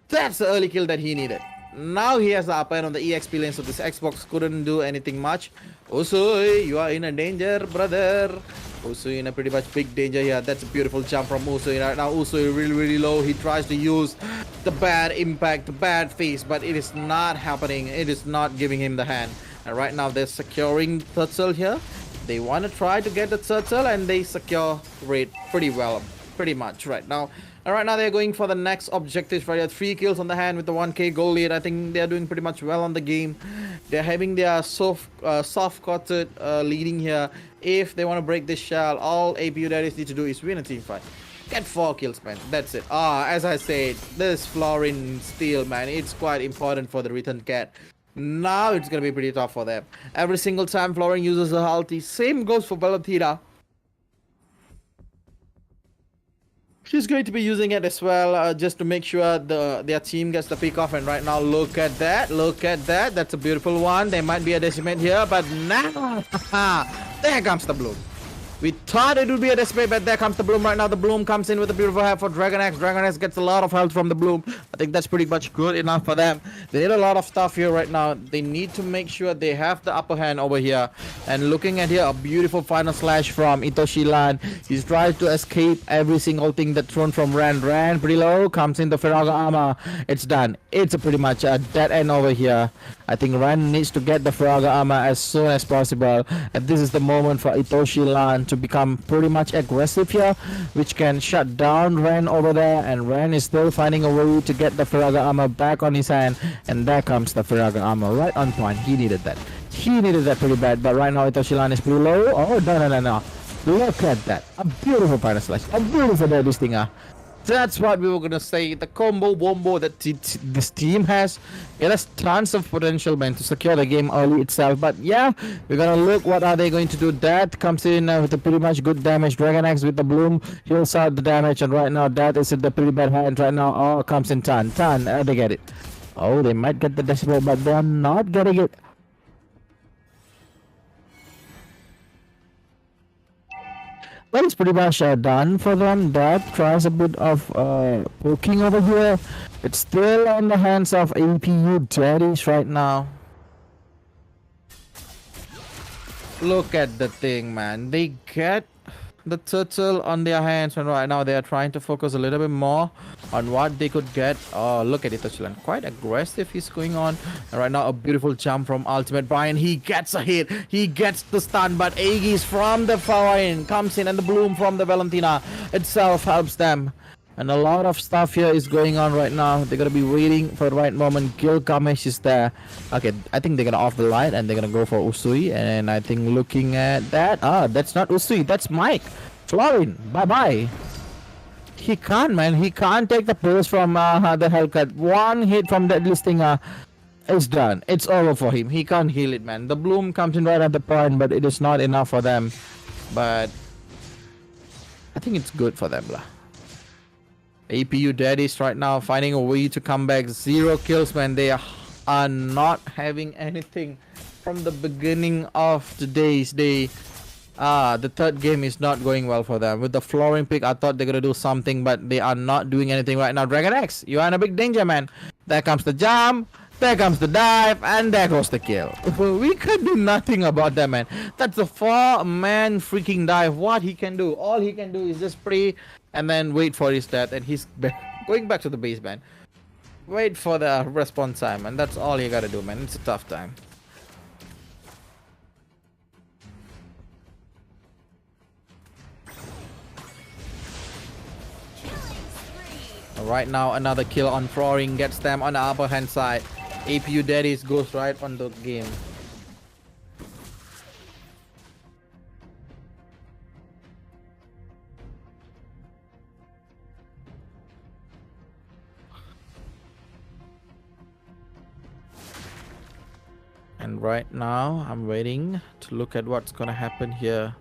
That's the early kill that he needed. Now he has the upper end on the EXP lane, so this Xbox couldn't do anything much. Usui, you are in a danger, brother. Usui in a pretty much big danger here. That's a beautiful jump from Usui. Right now, Usui really low. He tries to use the bad impact, the bad face, but it is not happening. It is not giving him the hand. And right now, they're securing Turtle here. They want to try to get the Turtle, and they secure it pretty well, pretty much right now. And right now they're going for the next objectives right here. 3 kills on the hand with the 1k goal lead. I think they're doing pretty much well on the game. They're having their soft-courted leading here. If they want to break this shell, all APU Daddies need to do is win a team fight. Get 4 kills, man. That's it. As I said, this Florin steal, man, it's quite important for the return cat. Now it's going to be pretty tough for them. Every single time Florin uses the ulti, same goes for Valentina. She's going to be using it as well, just to make sure their team gets the pick off. And right now, look at that. Look at that. That's a beautiful one. There might be a decimate here, but now, there comes the bloom. We thought it would be a decimate, but there comes the bloom. Right now, the bloom comes in with a beautiful help for Dragon X. Dragon X gets a lot of health from the bloom. I think that's pretty much good enough for them. They need a lot of stuff here right now. They need to make sure they have the upper hand over here. And looking at here, a beautiful final slash from Itoshi Lan. He's trying to escape every single thing that's thrown from Ran. Ran pretty low, comes in the Firaga armor. It's done. It's a pretty much a dead end over here. I think Ran needs to get the Firaga armor as soon as possible. And this is the moment for Itoshi Lan to become pretty much aggressive here, which can shut down Ren over there. And Ren is still finding a way to get the Firaga armor back on his hand. And there comes the Firaga armor right on point. He needed that. He needed that pretty bad, but right now Itoshilan is pretty low. Oh, no. Look at that. A beautiful final slash. A beautiful deadly stinger. That's what we were gonna say. The combo wombo that this team has, it has tons of potential, man, to secure the game early itself. But yeah, we're gonna look what are they going to do. That comes in with a pretty much good damage. Dragon Axe with the bloom heals out the damage, and right now that is in the pretty bad hand. Right now, oh, comes in Tan. They get it. Oh, they might get the decibel, but they're not getting it. Well, it's pretty much done for them. That tries a bit of poking over here. It's still on the hands of APU daddies right now. Look at the thing, man. They get the turtle on their hands, and right now they are trying to focus a little bit more on what they could get. Oh, look at it, Toshilan. Quite aggressive he's going on. And right now, a beautiful jump from Ultimate Brian. He gets a hit. He gets the stun, but Aegis from the far end comes in, and the bloom from the Valentina itself helps them. And a lot of stuff here is going on right now. They're gonna be waiting for the right moment. Gilgamesh is there. Okay, I think they're gonna off the light and they're gonna go for Usui. And I think looking at that, that's not Usui, that's Mike. Florin, bye-bye. He can't, man. He can't take the pulse from the Hellcat. One hit from that listing is done. It's over for him. He can't heal it, man. The bloom comes in right at the point, but it is not enough for them. But I think it's good for them, lah. APU daddies right now finding a way to come back. 0 kills, man. They are not having anything from the beginning of today's day. The third game is not going well for them. With the flooring pick, I thought they're gonna do something, but they are not doing anything right now. Dragon X, you are in a big danger, man. There comes the jump, there comes the dive, and there goes the kill. We could do nothing about that, man. That's a 4-man freaking dive. What he can do, all he can do is just pray and then wait for his death, and he's going back to the base, man. Wait for the response time, and that's all you gotta do, man. It's a tough time. Right now, another kill on Flooring gets them on the upper hand side. APU daddies goes right on the game. And right now, I'm waiting to look at what's gonna happen here.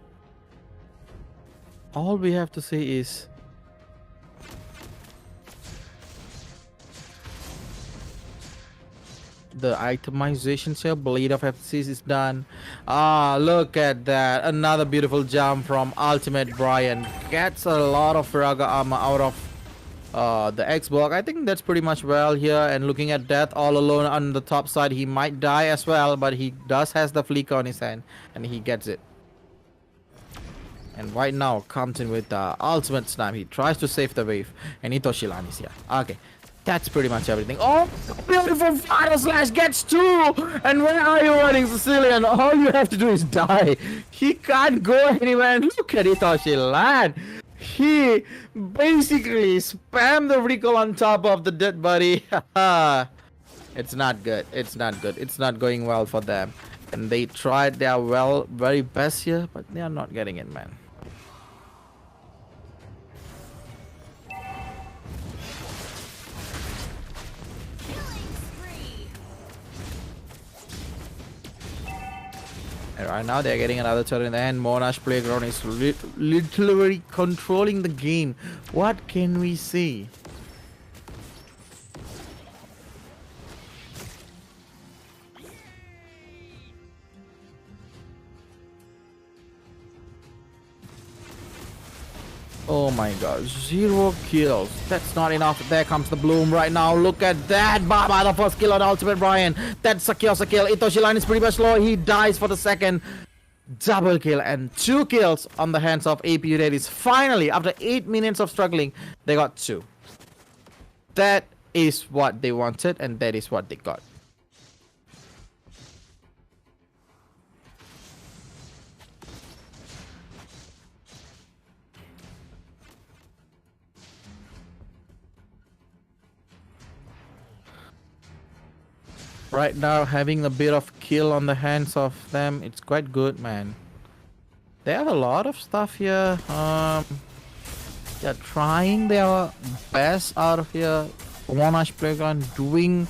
All we have to say is the itemizations here. Blade of FCs is done. Look at that. Another beautiful jump from Ultimate Brian. Gets a lot of Raga armor out of the X block. I think that's pretty much well here. And looking at Death all alone on the top side, he might die as well, but he does has the flicker on his hand, and he gets it. And right now comes in with the ultimate snipe. He tries to save the wave, and Itoshilan is here. Okay, that's pretty much everything. Oh, beautiful final slash gets 2. And where are you running, Sicilian? All you have to do is die. He can't go anywhere. And look at Itoshilan. He basically spammed the recall on top of the dead body. It's not good. It's not good. It's not going well for them. And they tried their very best here, but they are not getting it, man. And right now they're getting another turret in the end. Monash Playground is literally controlling the game. What can we say? Oh my god, 0 kills. That's not enough. There comes the bloom right now. Look at that. Baba, the first kill on Ultimate Brian. That's a kill. Itoshilan is pretty much low. He dies for the second. Double kill and 2 kills on the hands of APU Daddies. Finally, after 8 minutes of struggling, they got 2. That is what they wanted, and that is what they got. right now having a bit of kill on the hands of them. It's quite good, man. They have a lot of stuff here. They're trying their best out of here. Monash Playground doing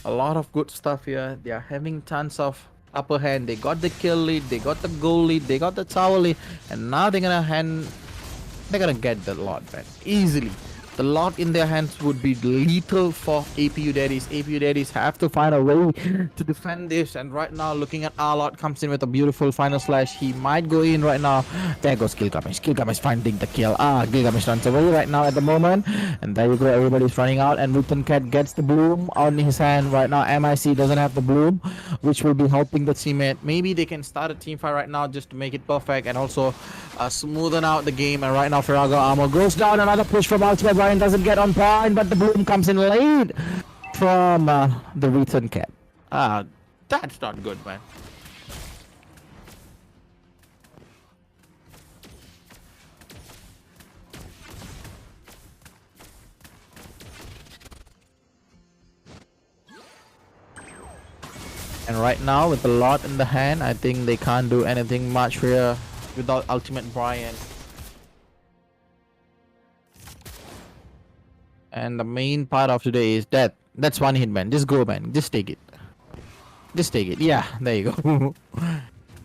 a lot of good stuff here. They are having tons of upper hand. They got the kill lead, they got the goal lead, they got the tower lead, and now they're gonna get the lot, man, easily. The lot in their hands would be lethal for APU daddies. APU daddies have to find a way to defend this. And right now, looking at our lot comes in with a beautiful final slash. He might go in right now. There goes Gilgamesh. Gilgamesh finding the kill. Gilgamesh runs away right now at the moment. And there you go. Everybody's running out. And Wilton Cat gets the bloom on his hand right now. MIC doesn't have the bloom, which will be helping the teammate. Maybe they can start a team fight right now just to make it perfect and also smoothen out the game. And right now, Ferrago Armor goes down. Another push from Ultimate Brian doesn't get on point, but the bloom comes in late from the Return Cat. That's not good, man. And right now, with the lot in the hand, I think they can't do anything much here without Ultimate Brian. And the main part of today is that. That's one hit, man. Just go, man. Just take it. Just take it. Yeah, there you go.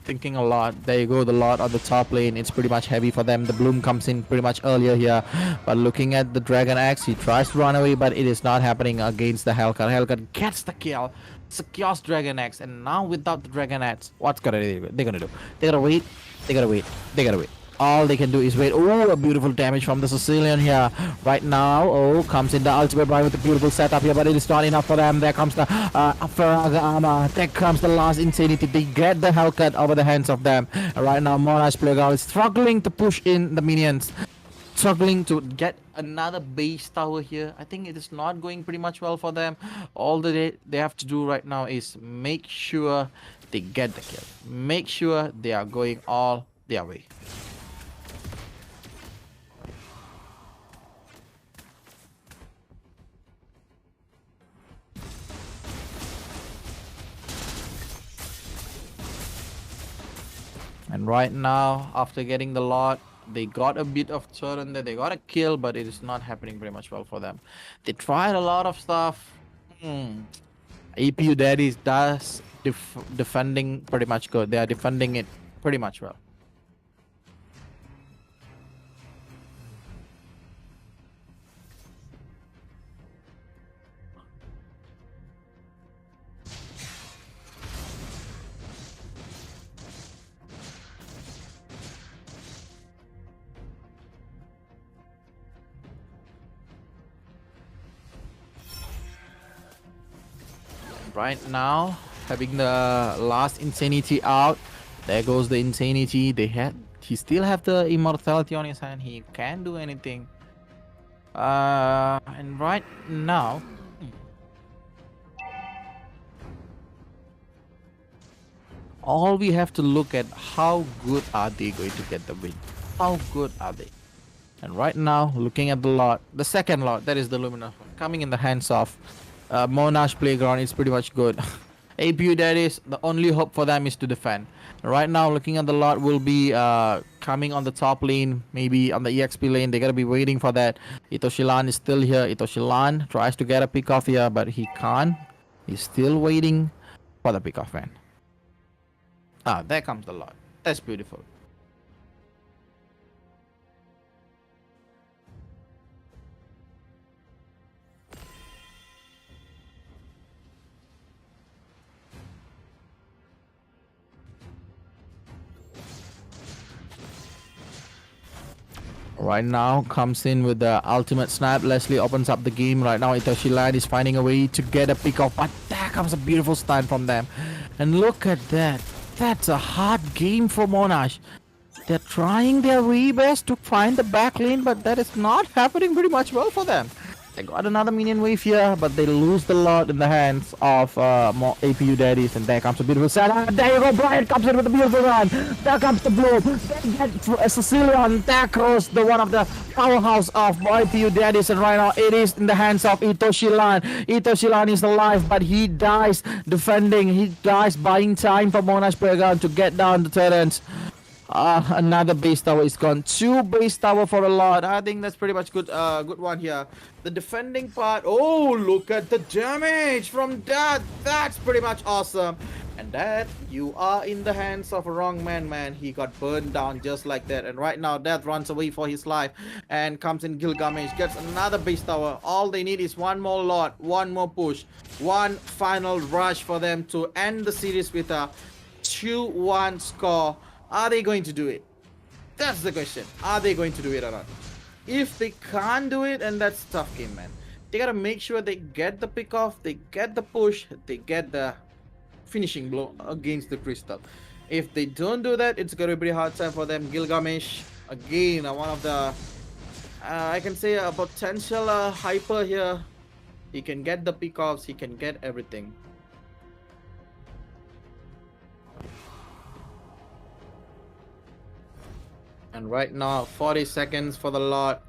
Thinking a lot. There you go. The lot on the top lane. It's pretty much heavy for them. The bloom comes in pretty much earlier here. But looking at the Dragon Axe, he tries to run away, but it is not happening against the Hellcat. Hellcat gets the kill. Secures Dragon Axe. And now without the Dragon Axe, what's they're gonna do? They gotta wait. They gotta wait. They gotta wait. All they can do is wait. Oh, a beautiful damage from the Sicilian here. Right now, comes in the Ultimate Brian with a beautiful setup here, but it is not enough for them. There comes the Ferraga Armor. There comes the last Insanity. They get the Hellcat over the hands of them. And right now, Monash Playground is struggling to push in the minions. Struggling to get another base tower here. I think it is not going pretty much well for them. All they have to do right now is make sure they get the kill. Make sure they are going all their way. And right now, after getting the lot, they got a bit of turn there. They got a kill, but it is not happening very much well for them. They tried a lot of stuff. APU Daddies does defending pretty much good. They are defending it pretty much well. Right now, having the last Insanity out. There goes the Insanity. He still have the Immortality on his hand. He can't do anything. And right now, all we have to look at how good are they going to get the win. How good are they? And right now, looking at the lot, the second lot, that is the Luminous one, coming in the hands of Monash Playground is pretty much good. APU Daddies, the only hope for them is to defend. Right now, looking at the lot will be coming on the top lane, maybe on the EXP lane. They gotta be waiting for that. Itoshilan is still here. Itoshilan tries to get a pick off here, but he can't. He's still waiting for the pick off, man. There comes the lot. That's beautiful. Right now, comes in with the ultimate snap. Leslie opens up the game. Right now, Itoshilan is finding a way to get a pick off. But there comes a beautiful stun from them. And look at that. That's a hard game for Monash. They're trying their very best to find the back lane, but that is not happening pretty much well for them. They got another minion wave here, but they lose the lot in the hands of more APU daddies. And there comes a beautiful set. There you go, Brian comes in with a beautiful run. There comes the bloom. They get Sicilian. There goes the one of the powerhouse of APU daddies. And right now it is in the hands of Itoshilan. Itoshilan is alive, but he dies defending. He dies buying time for Monash Playground to get down the turrets. Another base tower is gone. 2 base tower for a lot. I think that's pretty much good. Good one here. The defending part. Oh, look at the damage from that. That's pretty much awesome. And that you are in the hands of a wrong man. He got burned down just like that. And right now, Death runs away for his life and comes in. Gilgamesh gets another base tower. All they need is one more lot, one more push, one final rush for them to end the series with a 2-1 score. Are they going to do it? That's the question. Are they going to do it or not? If they can't do it, and that's a tough game, man. They gotta make sure they get the pick off, they get the push, they get the finishing blow against the crystal. If they don't do that, it's gonna be a hard time for them. Gilgamesh, again, one of the, I can say a potential hyper here. He can get the pick offs, he can get everything. And right now, 40 seconds for the lot.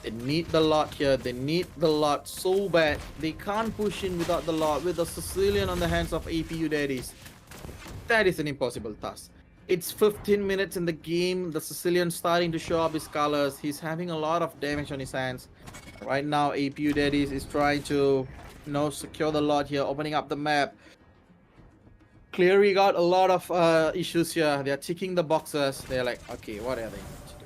They need the lot here. They need the lot so bad. They can't push in without the lot. With the Sicilian on the hands of APU daddies, that is an impossible task. It's 15 minutes in the game. The Sicilian starting to show up his colors. He's having a lot of damage on his hands. Right now, APU daddies is trying to, secure the lot here, opening up the map. Clearly got a lot of issues here. They're ticking the boxes. They're like, okay, what are they going to do?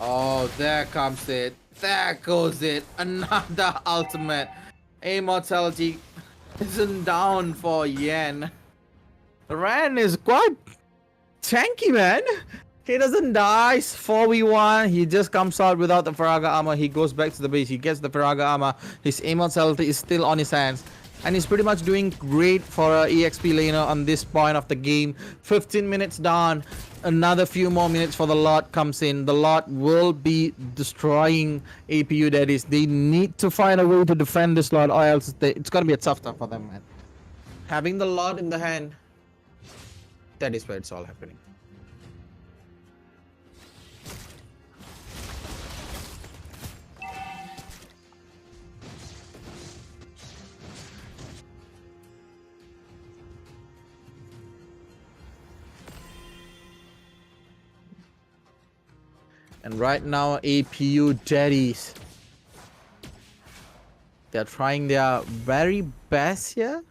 Oh, there comes it. There goes it. Another ultimate. Immortality isn't down for Yen. Ran is quite tanky, man. He doesn't die. 4v1. He just comes out without the Faraga armor. He goes back to the base. He gets the Faraga armor. His immortality is still on his hands. And he's pretty much doing great for EXP laner on this point of the game. 15 minutes down. Another few more minutes for the lot comes in. The lot will be destroying APU daddies. They need to find a way to defend this lot, or else it's going to be a tough time for them, man. Having the lot in the hand, that is where it's all happening. And right now, APU daddies, they're trying their very best here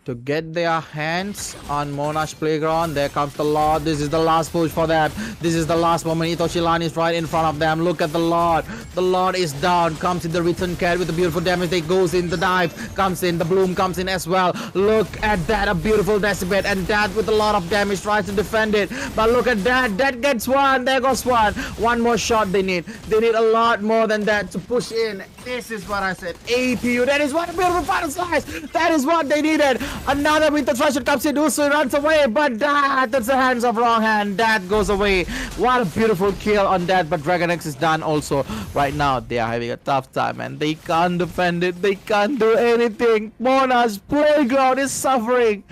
to get their hands on Monash Playground. There comes the Lord. This is the last push for them. This is the last moment. Itoshilan is right in front of them. Look at the Lord. The Lord is down. Comes in the return cat with the beautiful damage. They goes in. The dive comes in. The bloom comes in as well. Look at that. A beautiful decibel. And that with a lot of damage tries to defend it. But look at that. That gets one. There goes one. One more shot they need. They need a lot more than that to push in. This is what I said. APU. That is what a beautiful final slice. That is what they needed. Another winter treasure comes in. Usu runs away, but that's the hands of wrong hand. That goes away. What a beautiful kill on that. But Dragon X is done also. Right now, they are having a tough time, and they can't defend it. They can't do anything. Monash Playground is suffering.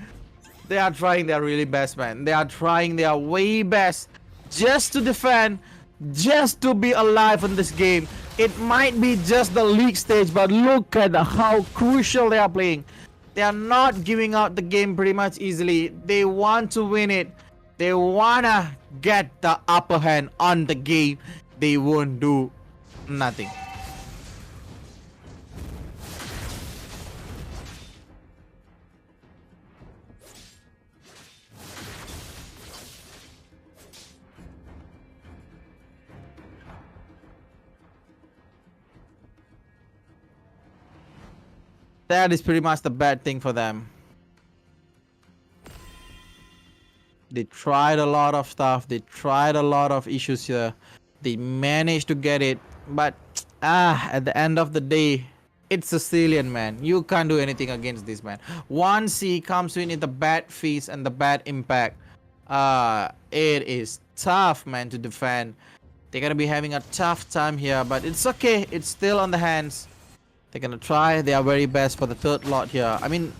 They are trying their really best, man. They are trying their way best just to defend, just to be alive in this game. It might be just the league stage, but look at how crucial they are playing. They are not giving out the game pretty much easily. They want to win it. They wanna get the upper hand on the game. They won't do nothing. That is pretty much the bad thing for them. They tried a lot of stuff. They tried a lot of issues here. They managed to get it. But at the end of the day, it's Sicilian, man. You can't do anything against this, man. Once he comes in the bad face and the bad impact, It is tough, man, to defend. They're gonna be having a tough time here, but it's okay. It's still on the hands. They're gonna try their very best for the third lot here. I mean,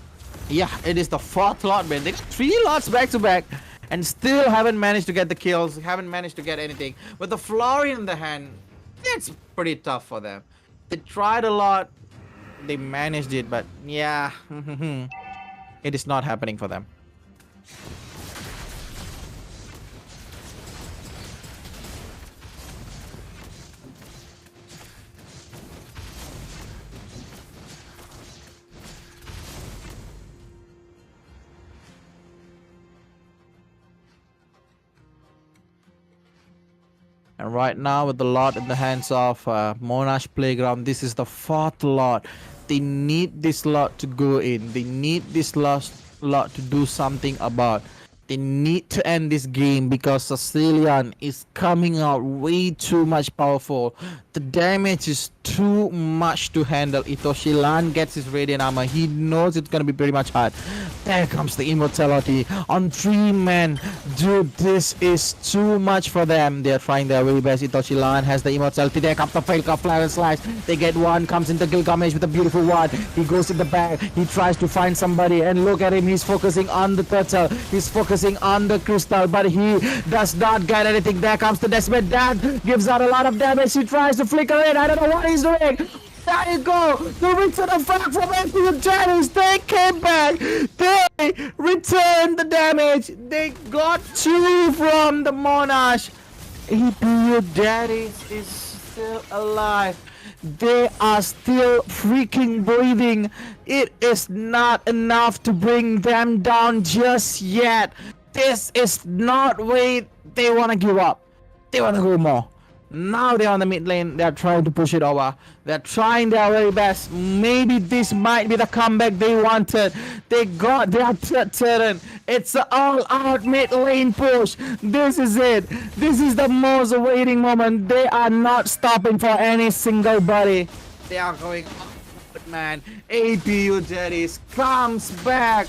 yeah, it is the fourth lot, man. They got 3 lots back to back and still haven't managed to get the kills, haven't managed to get anything. With the Florian in the hand, it's pretty tough for them. They tried a lot, they managed it, but yeah, it is not happening for them. And right now with the lot in the hands of Monash Playground, this is the 4th lot. They need this lot to go in. They need this lot to do something about. They need to end this game because Sicilian is coming out way too much powerful. The damage is too much to handle. Itoshilan gets his radiant armor. He knows it's gonna be pretty much hard. There comes the immortality on 3 men. Dude, this is too much for them. They're trying their very best. Itoshilan has the immortality. There comes the fail fire slice. They get one. Comes into Gilgamesh with a beautiful one. He goes in the back. He tries to find somebody. And look at him. He's focusing on the turtle. He's focusing on the crystal. But he does not get anything. There comes the Desperate. That gives out a lot of damage. He tries to flicker it. I don't know what he's doing. There you go. The return of back from APU Daddies. They came back. They returned the damage. They got 2 from the Monash. APU Daddies is still alive. They are still freaking breathing. It is not enough to bring them down just yet. This is not where they want to give up. They want to go more. Now they're on the mid lane. They're trying to push it over. They're trying their very best. Maybe this might be the comeback they wanted. They got their turn. It's an all-out mid lane push. This is it. This is the most awaiting moment. They are not stopping for any single body. They are going up, man. APU Daddies comes back.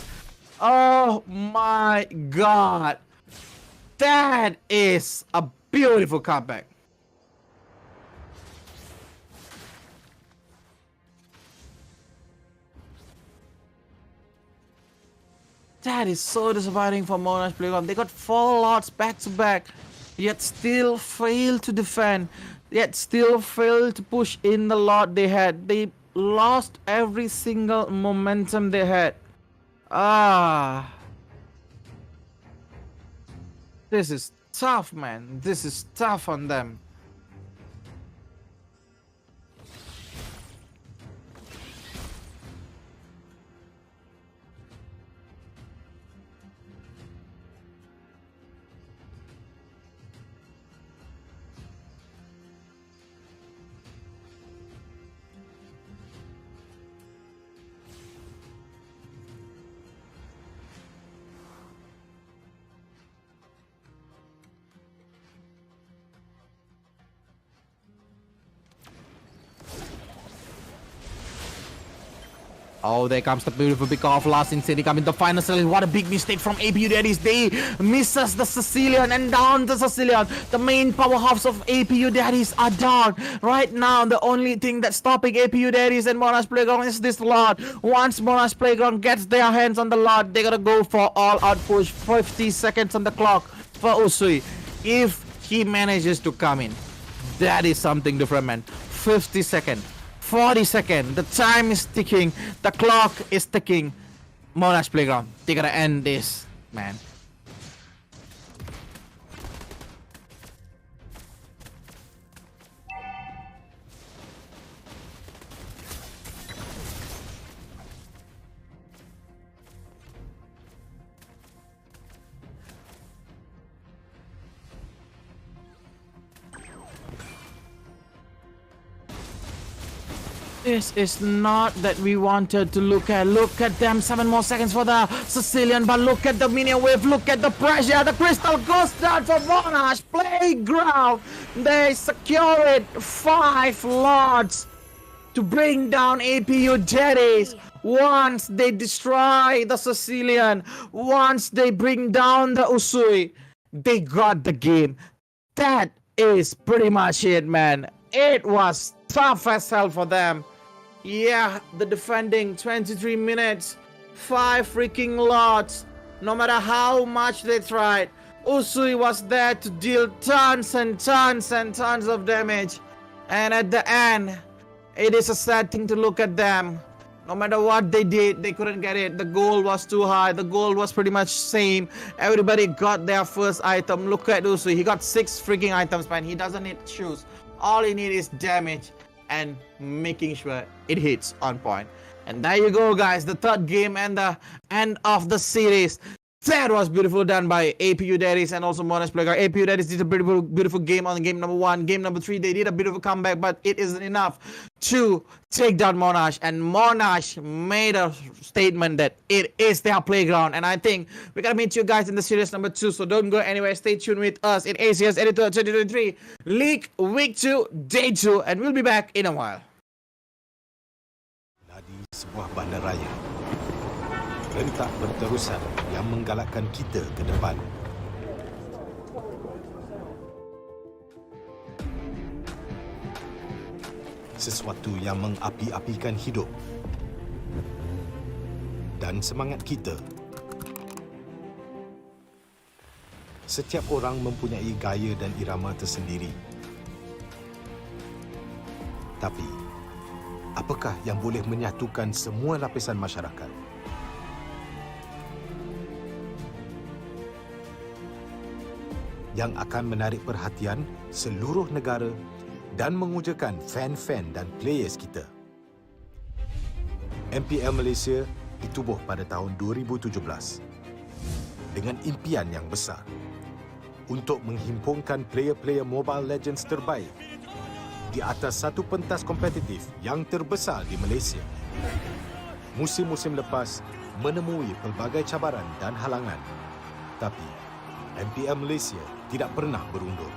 Oh my god. That is a beautiful comeback. That is so disappointing for Monash Playground. They got 4 lots back to back, yet still failed to defend, yet still failed to push in the lot they had. They lost every single momentum they had. This is tough, man. This is tough on them. Oh, there comes the beautiful pick off. Last City coming the final series. What a big mistake from APU Daddies. They misses the Sicilian and down the Sicilian. The main powerhouse of APU Daddies are down. Right now, the only thing that's stopping APU Daddies and Monash Playground is this lot. Once Monash Playground gets their hands on the lot, they're gonna go for all-out push. 50 seconds on the clock for Usui. If he manages to come in, that is something different, man. 50 seconds. 40 seconds. The time is ticking. The clock is ticking. Monash Playground. They gotta end this, man. This is not that we wanted to look at. Look at them. 7 more seconds for the Sicilian. But look at the minion wave. Look at the pressure. The crystal goes down for Monash Playground. They secure it. 5 lots to bring down APU Daddies. Once they destroy the Sicilian, once they bring down the Usui, they got the game. That is pretty much it, man. It was tough as hell for them. Yeah, the defending 23 minutes, 5 freaking lots. No matter how much they tried, Usui was there to deal tons and tons and tons of damage. And at the end, it is a sad thing to look at them. No matter what they did, they couldn't get it. The goal was too high. The goal was pretty much same. Everybody got their first item. Look at Usui. He got 6 freaking items, man. He doesn't need shoes. All he needs is damage and making sure it hits on point. And there you go, guys. The third game and the end of the series. That was beautiful done by APU Daddies and also Monash Playground. APU Daddies did a beautiful game on game number 1. Game number 3, they did a bit of a comeback, but it isn't enough to take down Monash. And Monash made a statement that it is their playground. And I think we're going to meet you guys in the series number 2. So don't go anywhere. Stay tuned with us in ACS Editor 2023 League Week 2, Day 2. And we'll be back in a while. Di sebuah bandaraya, rentak berterusan yang menggalakkan kita ke depan. Sesuatu yang mengapi-apikan hidup dan semangat kita. Setiap orang mempunyai gaya dan irama tersendiri. Tapi, apakah yang boleh menyatukan semua lapisan masyarakat? Yang akan menarik perhatian seluruh negara dan mengujakan fan-fan dan players kita. MPL Malaysia ditubuh pada tahun 2017 dengan impian yang besar untuk menghimpunkan player-player Mobile Legends terbaik di atas satu pentas kompetitif yang terbesar di Malaysia. Musim-musim lepas menemui pelbagai cabaran dan halangan, tapi MPL Malaysia tidak pernah berundur.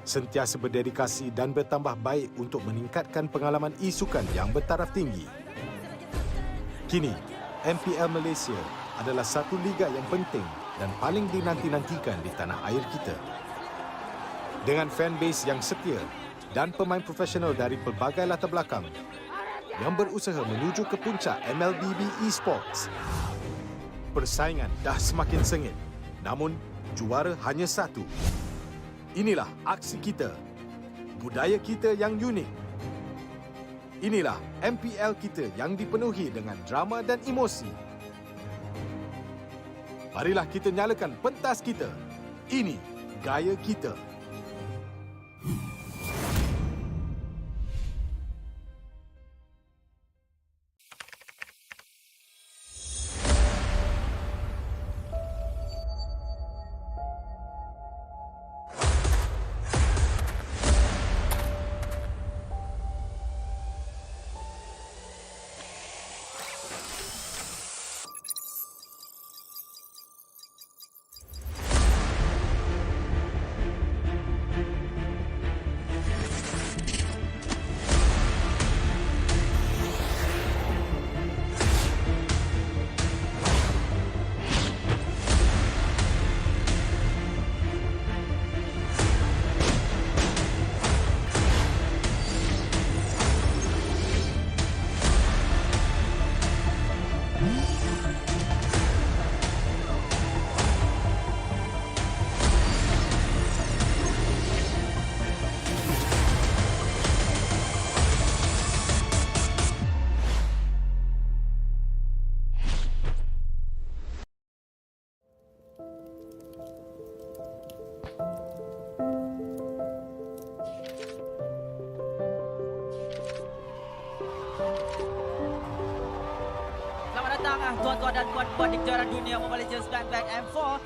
Sentiasa berdedikasi dan bertambah baik untuk meningkatkan pengalaman e-sukan yang bertaraf tinggi. Kini, MPL Malaysia adalah satu liga yang penting dan paling dinanti-nantikan di tanah air kita. Dengan fanbase yang setia dan pemain profesional dari pelbagai latar belakang yang berusaha menuju ke puncak MLBB eSports. Persaingan dah semakin sengit, namun juara hanya satu. Inilah aksi kita, budaya kita yang unik. Inilah MPL kita yang dipenuhi dengan drama dan emosi. Marilah kita nyalakan pentas kita. Ini gaya kita. Tuan-tuan dan puan-puan di kejuaraan dunia Mobile Legends Back M4.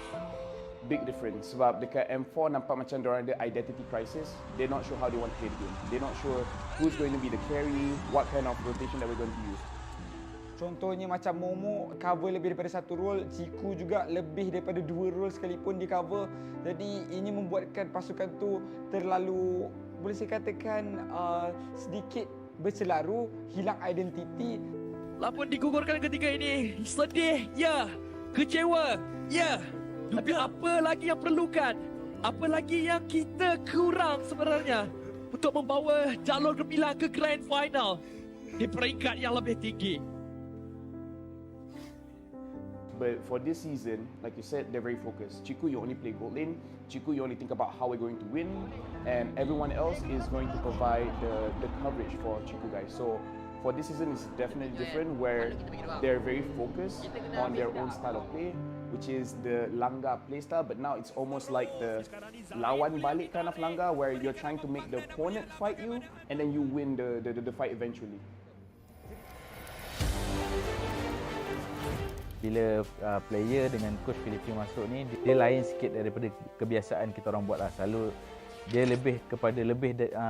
Big difference sebab dekat M4 nampak macam diorang ada identity crisis. They're not sure how they want to play the game. They're not sure who's going to be the carry, what kind of rotation that we're going to use. Contohnya macam Momo cover lebih daripada satu role, Ciku juga lebih daripada 2 role sekalipun di cover. Jadi ini membuatkan pasukan tu terlalu, boleh saya katakan sedikit berselaru, hilang identiti. Lapun digugurkan ketika ini. Sedih, ya. Kecewa, ya. Tapi apa lagi yang perlukan? Apa lagi yang kita kurang sebenarnya untuk membawa jalur gemilang ke Grand Final di peringkat yang lebih tinggi? But for this season, like you said, they're very focused. Chiku, you only play gold lane. Chiku, you only think about how we're going to win. And everyone else is going to provide the coverage for Chiku guys. So for this season, it's definitely different where they're very focused on their own style of play, which is the Langga playstyle. But now it's almost like the lawan balik kind of Langga where you're trying to make the opponent fight you and then you win the fight eventually. Bila player dengan coach Filipin masuk ni, dia lain sikit daripada kebiasaan kita orang buat lah. Selalu dia lebih kepada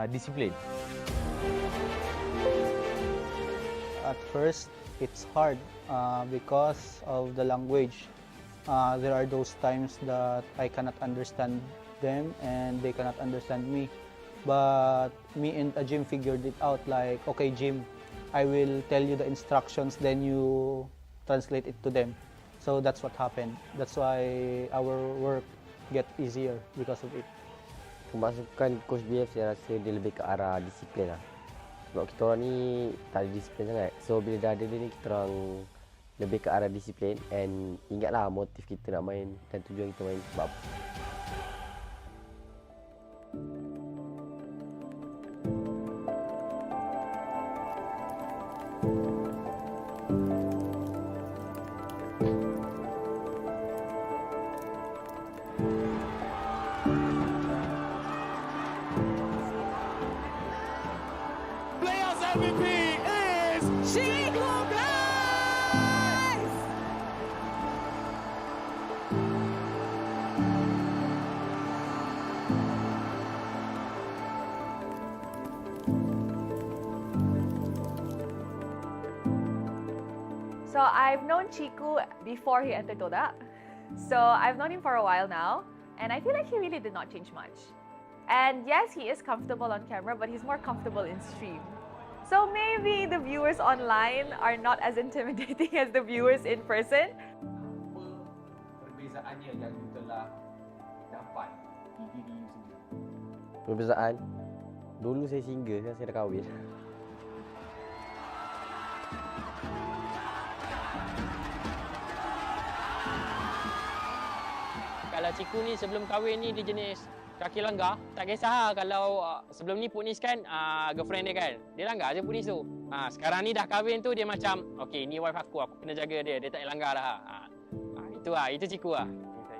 disiplin. At first, it's hard because of the language. There are those times that I cannot understand them and they cannot understand me. But me and Jim figured it out like, okay Jim, I will tell you the instructions, then you translate it to them. So that's what happened. That's why our work get easier because of it. Kemasukan Coach BF saya rasa dia lebih ke arah disiplin lah. Sebab kita orang ni tak ada disiplin sangat. So bila dah ada dia ni, kita orang lebih ke arah disiplin. And ingatlah motif kita nak main dan tujuan kita main sebab apa. MVP is Chico, guys! So I've known Chiku before he entered Toda. So I've known him for a while now, and I feel like he really did not change much. And yes, he is comfortable on camera, but he's more comfortable in stream. So maybe the viewers online are not as intimidating as the viewers in person. Perbezaannya yang you telah dapat di diri you sendiri? Perbezaan? Dulu saya single, sekarang saya dah kahwin. Kalau Ciku ni sebelum kahwin ni dia jenis kaki langgar, tak kisah lah kalau sebelum ni Punis kan girlfriend dia kan, dia langgar je Punis tu. Sekarang ni dah kahwin tu dia macam, okay ni wife aku kena jaga dia tak langgar dah. Itu Ciku lah.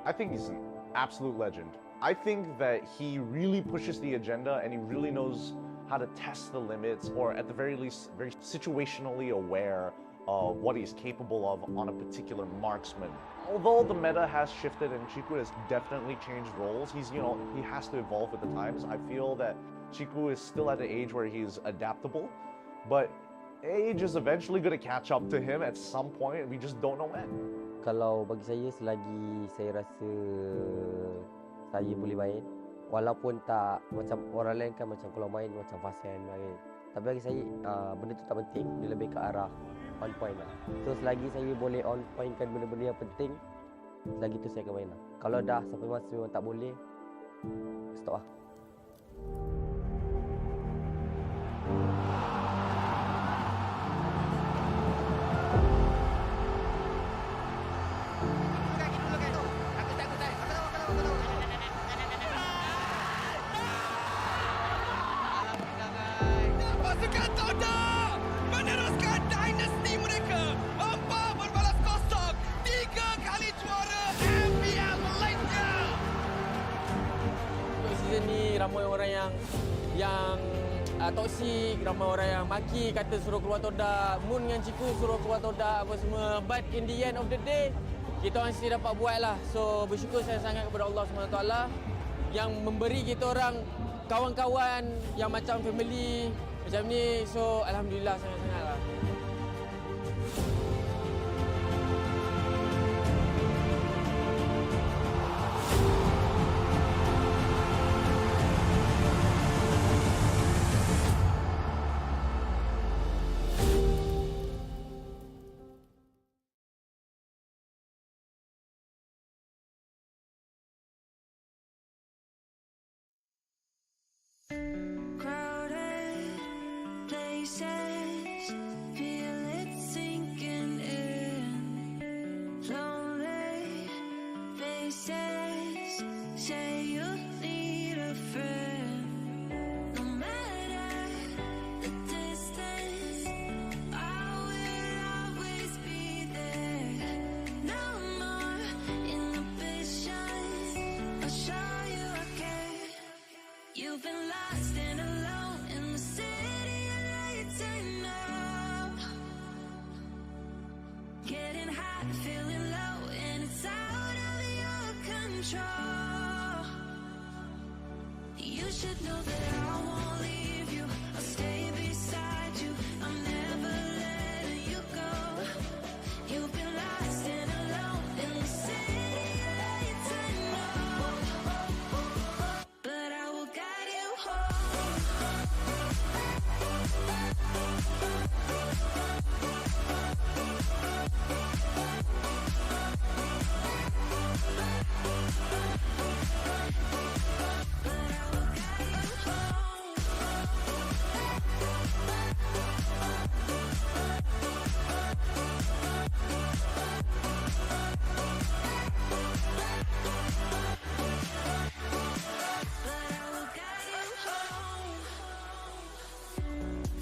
I think he's an absolute legend. I think that he really pushes the agenda and he really knows how to test the limits, or at the very least, very situationally aware of what he's capable of on a particular marksman. Although the meta has shifted and Chiku has definitely changed roles, he has to evolve with the times. I feel that Chiku is still at the age where he's adaptable, but age is eventually going to catch up to him at some point, and we just don't know when. Kalau bagi saya, selagi saya rasa saya boleh main, walaupun tak macam orang lain kan, macam kalau main macam fasian main. Tapi bagi saya, benda tu tak penting, dia lebih ke arah on point lah. So selagi saya boleh on point kan benda-benda yang penting, selagi tu saya akan main lah. Kalau dah sampai masa memang tak boleh, stop lah. Pasukan Toda meneruskan dinasti mereka. 4 berbalas kosong, 3 kali juara MPL Malaysia. Untuk season ni ramai orang yang toksik, ramai orang yang maki, kata suruh keluar Toda, Moon dengan Ciku suruh keluar Toda apa semua. But in the end of the day, kita orang mesti dapat buat lah. So bersyukur saya sangat kepada Allah SWT yang memberi kita orang kawan-kawan yang macam family macam ni. So alhamdulillah sangat-sangat lah. You've been lost and alone in the city of lights, I know. Getting hot, feeling low, and it's out of your control. You should know that I won't leave you. I'll stay beside you. I'm never letting you go. You've been lost and alone in the city of lights, I know. But I will guide you home.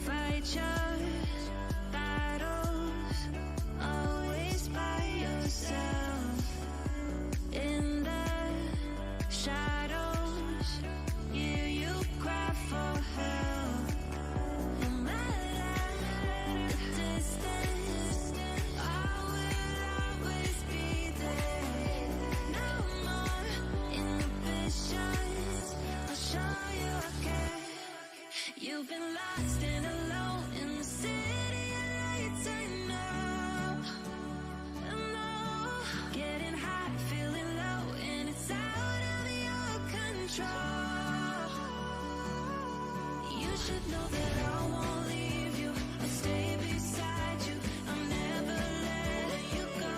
Fight your battles, always by yourself. In the shadows, hear you cry for help. No matter the distance, I will always be there. No more inhibitions, I'll show you I care. You've been lost and alone in the city of lights, I know. I know. Getting hot, feeling low, and it's out of your control. You should know that I won't leave you. I'll stay beside you. I'm never letting you go.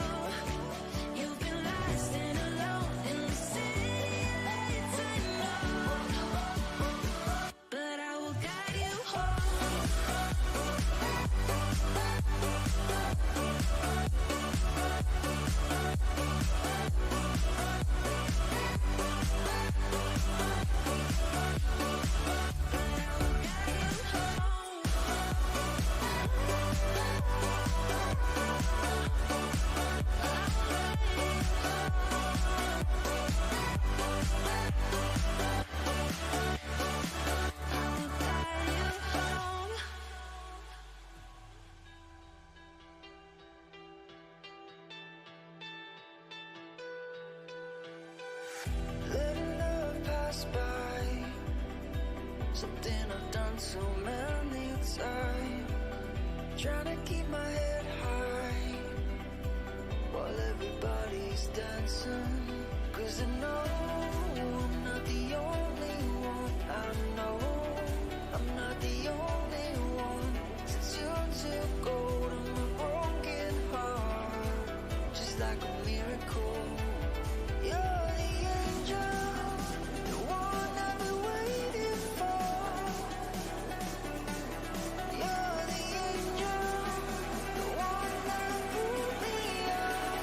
You've been lost and alone in the city of lights, I know. But I will guide you home. Letting love pass by, something I've done so many times. Trying to keep my head high while everybody's dancing. 'Cause I know I'm not the only one. I know I'm not the only one. Since you took hold of my broken heart, just like a miracle. You're the angel, the one I've been waiting for. You're the angel, the one that pulled me out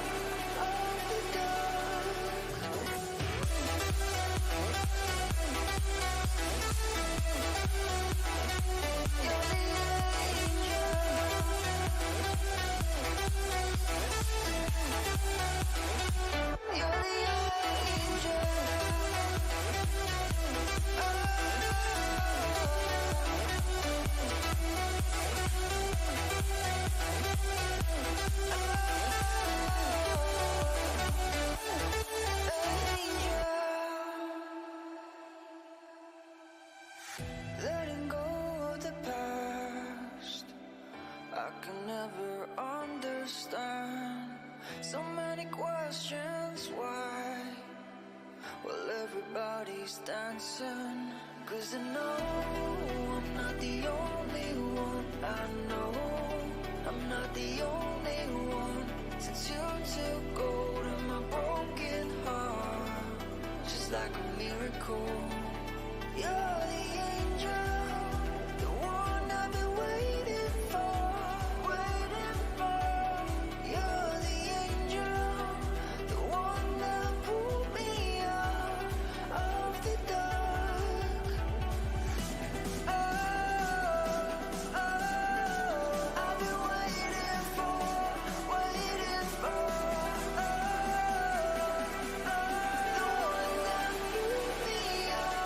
of the dark. Letting go of the past, I can never understand. So many questions, why? Well, everybody's dancing. 'Cause I know I'm not the only one. I know I'm not the only one. Since you took hold of my broken heart, just like a miracle. You're the angel, the one I've been waiting for, waiting for. You're the angel, the one that pulled me out of the dark. Oh, I've been waiting for, waiting for. The one that pulled me out.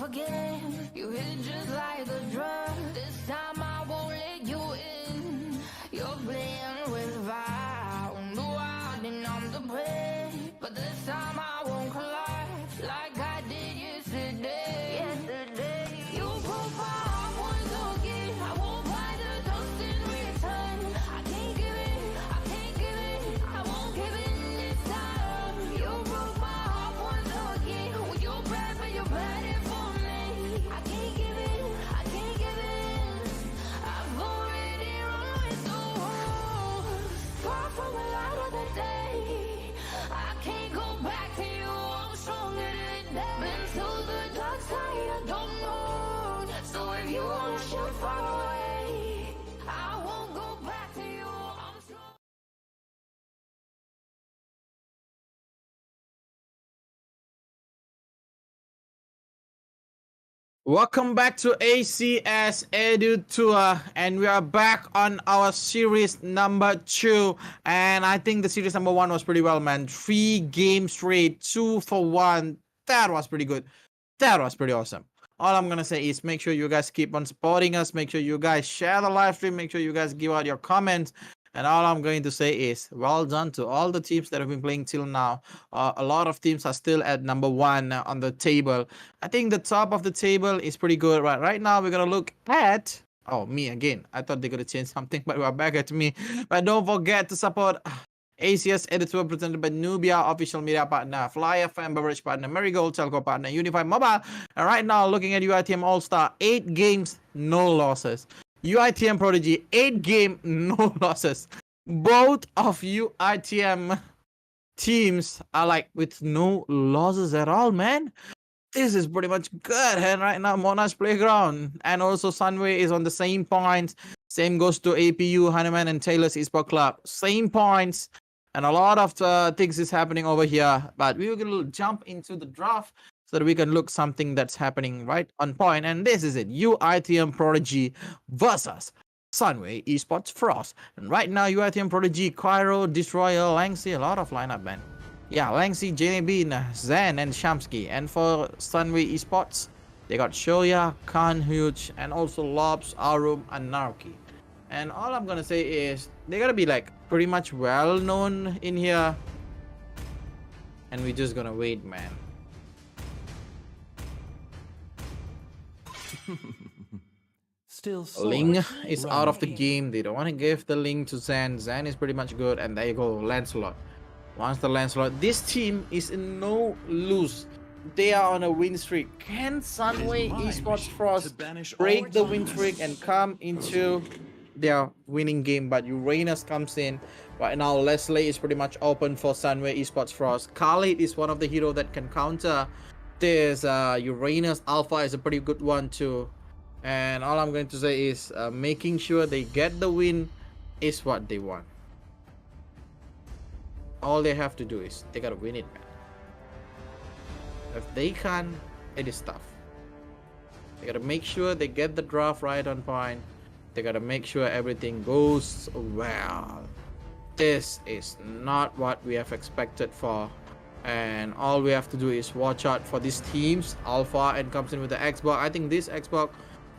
forget. You hit just like a drug. This time I won't let you in. You're playing with fire. On the wild and I'm the prey. But this time I won't collapse like I did yesterday. You broke my heart once again. I won't buy the dust in return. I can't give it, I can't give it, I won't give in this time. You broke my heart once again. Well, you're bad, but you're bad it for me. I can't give it, I can't give it. I've already run with the wolves. Far from the light of the day. I can't go back to you, I'm stronger than that. Been to the dark side, I don't know. So if you wanna shoot far away, I won't go back to you, I'm strong. Welcome back to ACS EDU Tour, and we are back on our series number 2. And I think the series number 1 was pretty well, man. 3 games straight, 2 for 1. That was pretty good. That was pretty awesome. All I'm gonna say is make sure you guys keep on supporting us. Make sure you guys share the live stream. Make sure you guys give out your comments. And all I'm going to say is well done to all the teams that have been playing till now. A lot of teams are still at number 1 on the table. I think the top of the table is pretty good. Right now, we're going to look at... Oh, me again. I thought they're going to change something, but we're back at me. But don't forget to support ACS Editor presented by Nubia, official media partner, Fly FM, beverage partner, Marigold, telco partner, Unify Mobile. And right now, looking at UITM All-Star, 8 games, no losses. UITM Prodigy, 8 game, no losses. Both of UITM teams are like with no losses at all, man. This is pretty much good. And right now, Monash Playground and also Sunway is on the same points. Same goes to APU, Hanuman and Taylor's Esports Club. Same points. And a lot of things is happening over here. But we will jump into the draft so that we can look something that's happening right on point. And this is it. UITM Prodigy versus Sunway Esports Frost. And right now, UITM Prodigy, Cairo, Destroyer, Langsy, a lot of lineup, man. Yeah, Langsy, Janebin, Zen, and Shamsky. And for Sunway Esports, they got Shoya, Khan Huge, and also Lobs, Arum, and Narki. And all I'm gonna say is they gotta be like pretty much well known in here. And we're just gonna wait, man. Still Ling is out of the game. They don't want to give the Ling to Zen. Zen is pretty much good. And there you go, Lancelot. Once the Lancelot, this team is in no lose. They are on a win streak. Can Sunway Esports Frost break the win streak and come into their winning game? But Uranus comes in. Right now, Leslie is pretty much open for Sunway Esports Frost. Khalid is one of the heroes that can counter this. Uranus Alpha is a pretty good one too. And all I'm going to say is making sure they get the win is what they want. All they have to do is they gotta win it, man. If they can, it is tough. They gotta make sure they get the draft right on point. They gotta make sure everything goes well. This is not what we have expected for. And all we have to do is watch out for these teams. Alpha and comes in with the Xbox. I think this Xbox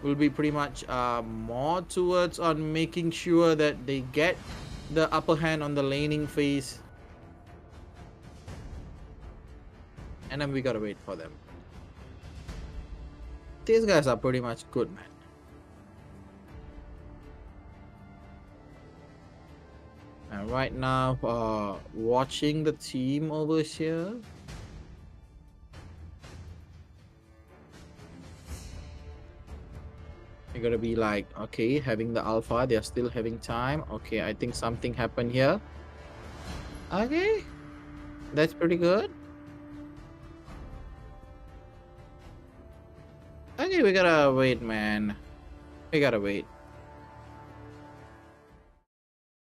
will be pretty much more towards on making sure that they get the upper hand on the laning phase. And then we gotta wait for them. These guys are pretty much good, man. And right now, watching the team over here. You're gonna be like, okay, having the alpha, they're still having time. Okay, I think something happened here. Okay, that's pretty good. Okay, we gotta wait, man. We gotta wait.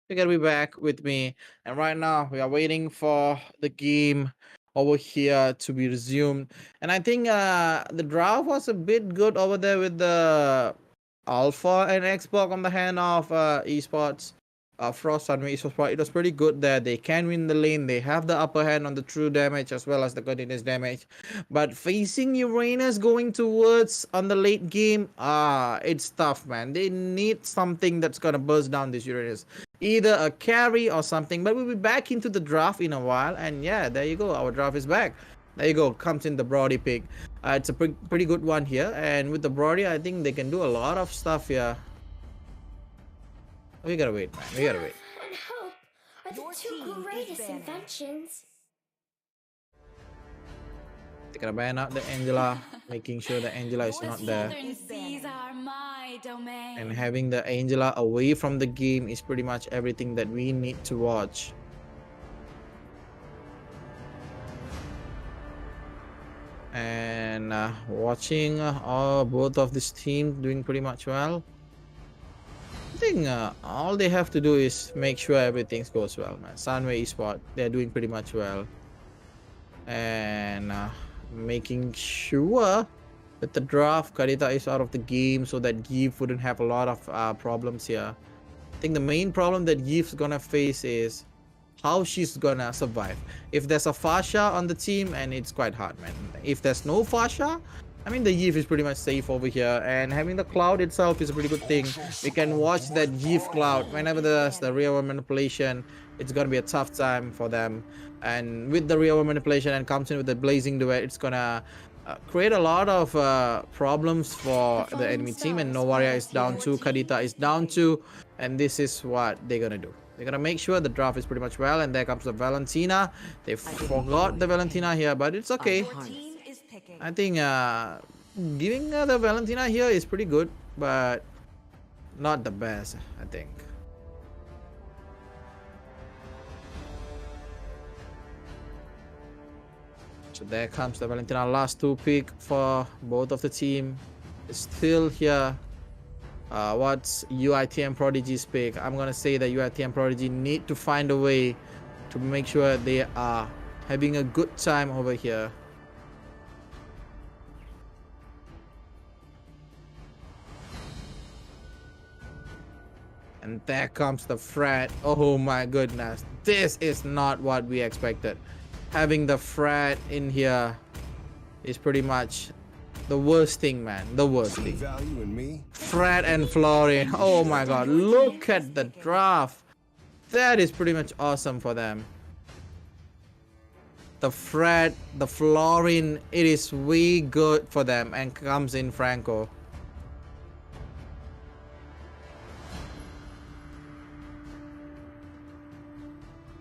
You gotta be back with me. And right now, we are waiting for the game over here to be resumed. And I think the draft was a bit good over there with the Alpha and Xbox on the hand of esports. Frost Sunway Esports. It was pretty good there. They can win the lane. They have the upper hand on the true damage as well as the continuous damage. But facing Uranus going towards on the late game, it's tough, man. They need something that's gonna burst down this Uranus. Either a carry or something. But we'll be back into the draft in a while. And yeah, there you go. Our draft is back. There you go. Comes in the Brody pick. It's a pretty good one here. And with the Brody, I think they can do a lot of stuff here. We gotta wait, man. We gotta wait. And hope are the two greatest inventions. They're gonna ban out the Angela, making sure the Angela is not there. Seas are my domain. And having the Angela away from the game is pretty much everything that we need to watch. And watching both of these teams doing pretty much well. I think all they have to do is make sure everything goes well, man. Sunway Esports, they're doing pretty much well. And making sure that the draft, Kadita is out of the game so that Give wouldn't have a lot of problems here. I think the main problem that Give's gonna face is how she's gonna survive. If there's a Fasha on the team, and it's quite hard, man. If there's no Fasha, I mean, the Yiv is pretty much safe over here, and having the cloud itself is a pretty good thing. We can watch that Yiv cloud whenever there's the real world manipulation. It's gonna be a tough time for them, and with the real world manipulation and comes in with the blazing duet, it's gonna create a lot of problems for the enemy team. And Novaria is down 2, Kadita is down 2, and this is what they're gonna do. They're gonna make sure the draft is pretty much well, and there comes the Valentina. They forgot the Valentina here, but it's okay. I think giving the Valentina here is pretty good, but not the best, I think. So there comes the Valentina, last 2 pick for both of the team. It's still here. What's UITM Prodigy's pick? I'm gonna say that UITM Prodigy need to find a way to make sure they are having a good time over here. And there comes the Frat. Oh my goodness. This is not what we expected. Having the Frat in here is pretty much the worst thing, man. The worst thing. Frat and Florin. Oh my god. Look at the draft. That is pretty much awesome for them. The Frat, the Florin, it is way good for them. And comes in Franco.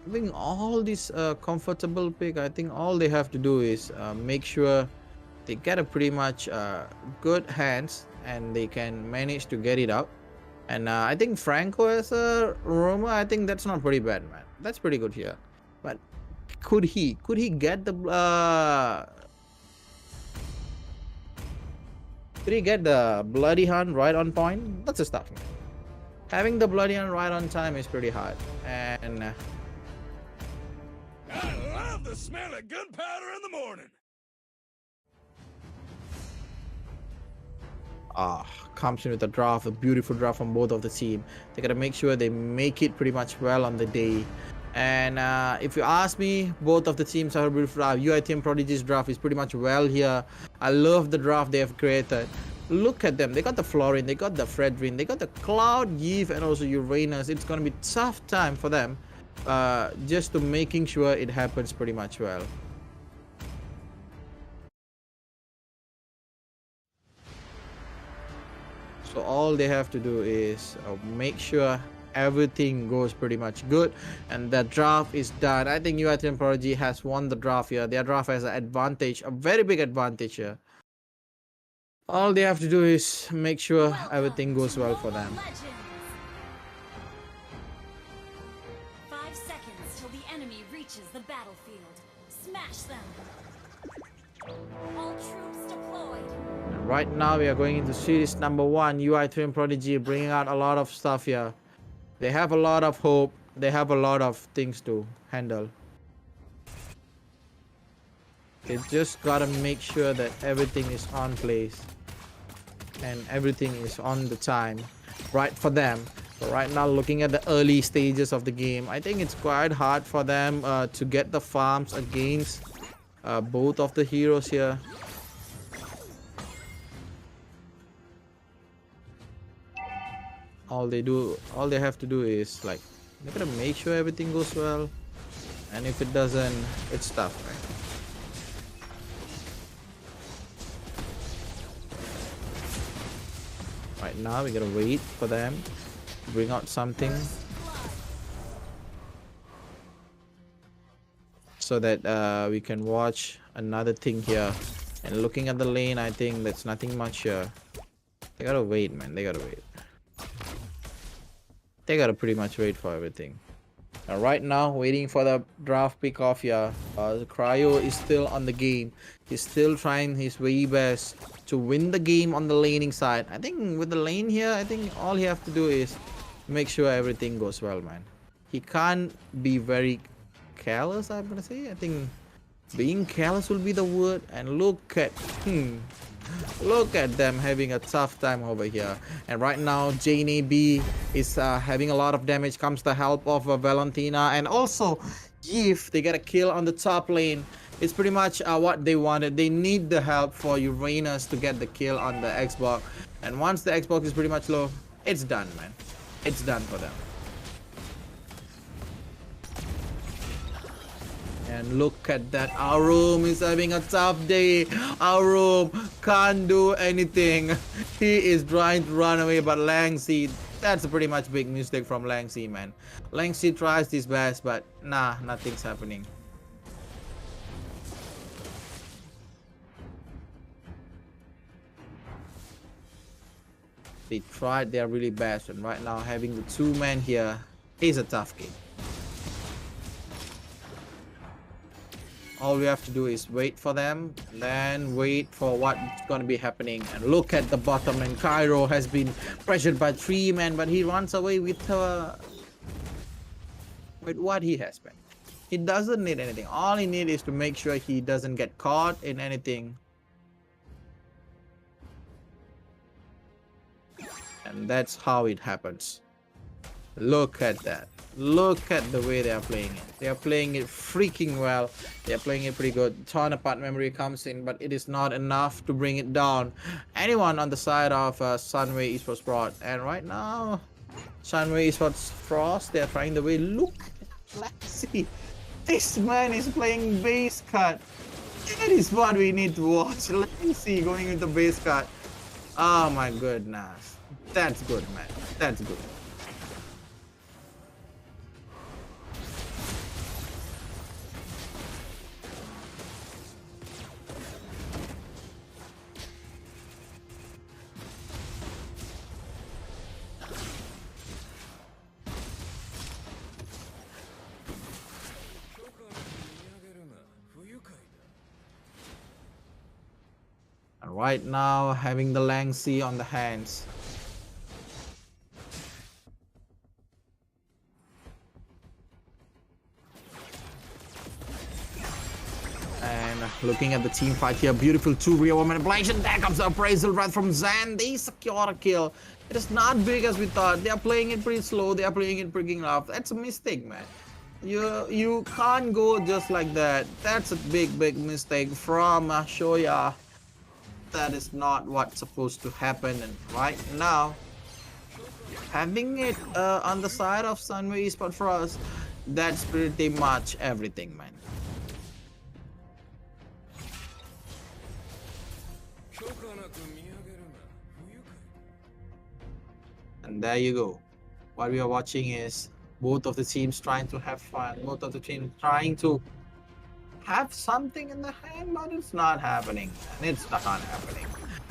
I think all this comfortable pick, I think all they have to do is make sure they get a pretty much good hands and they can manage to get it out. And I think Franco as a roamer, I think that's not pretty bad, man. That's pretty good here. But could he get the Bloody Hunt right on point? That's a stuff, man. Having the Bloody Hunt right on time is pretty hard. And I love the smell of gunpowder in the morning. Comes in with a draft, a beautiful draft from both of the team. They gotta make sure they make it pretty much well on the day. And if you ask me, both of the teams have a beautiful draft. UITM Prodigy's draft is pretty much well here. I love the draft they have created. Look at them. They got the Florin, they got the Fredrin, they got the Cloud, Yves, and also Uranus. It's gonna be a tough time for them. Just to making sure it happens pretty much well. So all they have to do is make sure everything goes pretty much good, and the draft is done. I think UITM Prodigy has won the draft here. Their draft has an advantage, a very big advantage here. All they have to do is make sure everything goes well for them. 5 seconds till the enemy reaches the battlefield. Smash them. All troops deployed. Right now we are going into series number 1. UITM Prodigy bringing out a lot of stuff here. They have a lot of hope. They have a lot of things to handle. They just gotta make sure that everything is on place and everything is on the time right for them. So right now, looking at the early stages of the game, I think it's quite hard for them to get the farms against both of the heroes here. All they have to do is like, they're gonna make sure everything goes well, and if it doesn't, it's tough, right? Right now, we gotta wait for them to bring out something so that we can watch another thing here. And looking at the lane, I think there's nothing much here. They gotta wait, man. They gotta wait. They gotta pretty much wait for everything. Right now, waiting for the draft pick off here. Cryo is still on the game. He's still trying his very best to win the game on the laning side. I think with the lane here, I think all he have to do is make sure everything goes well, man. He can't be very careless, I'm gonna say. I think being careless will be the word. And look at look at them having a tough time over here. And right now, Jane AB is having a lot of damage. Comes the help of Valentina and also Yif. They get a kill on the top lane. It's pretty much what they wanted. They need the help for Uranus to get the kill on the Xbox. And once the Xbox is pretty much low, it's done, man. It's done for them. And look at that, Arum is having a tough day. Arum can't do anything. He is trying to run away, but Langsi, that's a pretty much big mistake from Langsi, man. Langsi tries his best, but nah, nothing's happening. They tried their really best, and right now having the two men here is a tough game. All we have to do is wait for them, then wait for what's going to be happening. And look at the bottom, and Cairo has been pressured by 3 men, but he runs away with what he has been. He doesn't need anything. All he needs is to make sure he doesn't get caught in anything. And that's how it happens. Look at that. Look at the way they are playing it. They are playing it freaking well. They are playing it pretty good. Torn apart memory comes in, but it is not enough to bring it down. Anyone on the side of Sunway Esports Prod. And right now, Sunway Esports Frost, they are trying the way. Look, let's see. This man is playing base cut. That is what we need to watch. Let's see, going with the base cut. Oh my goodness. That's good, man. That's good. Right now, having the Langsi on the hands. And looking at the team fight here, beautiful 2 real women manipulation. There comes the appraisal right from Zan. They secure a kill. It is not big as we thought. They are playing it pretty slow. They are playing it pretty rough. That's a mistake, man. You can't go just like that. That's a big mistake from Shoya. That is not what's supposed to happen. And right now, having it on the side of Sunway Esports for us, that's pretty much everything, man. And there you go. What we are watching is both of the teams trying to have fun, both of the teams trying to have something in the hand, but it's not happening. And it's not happening.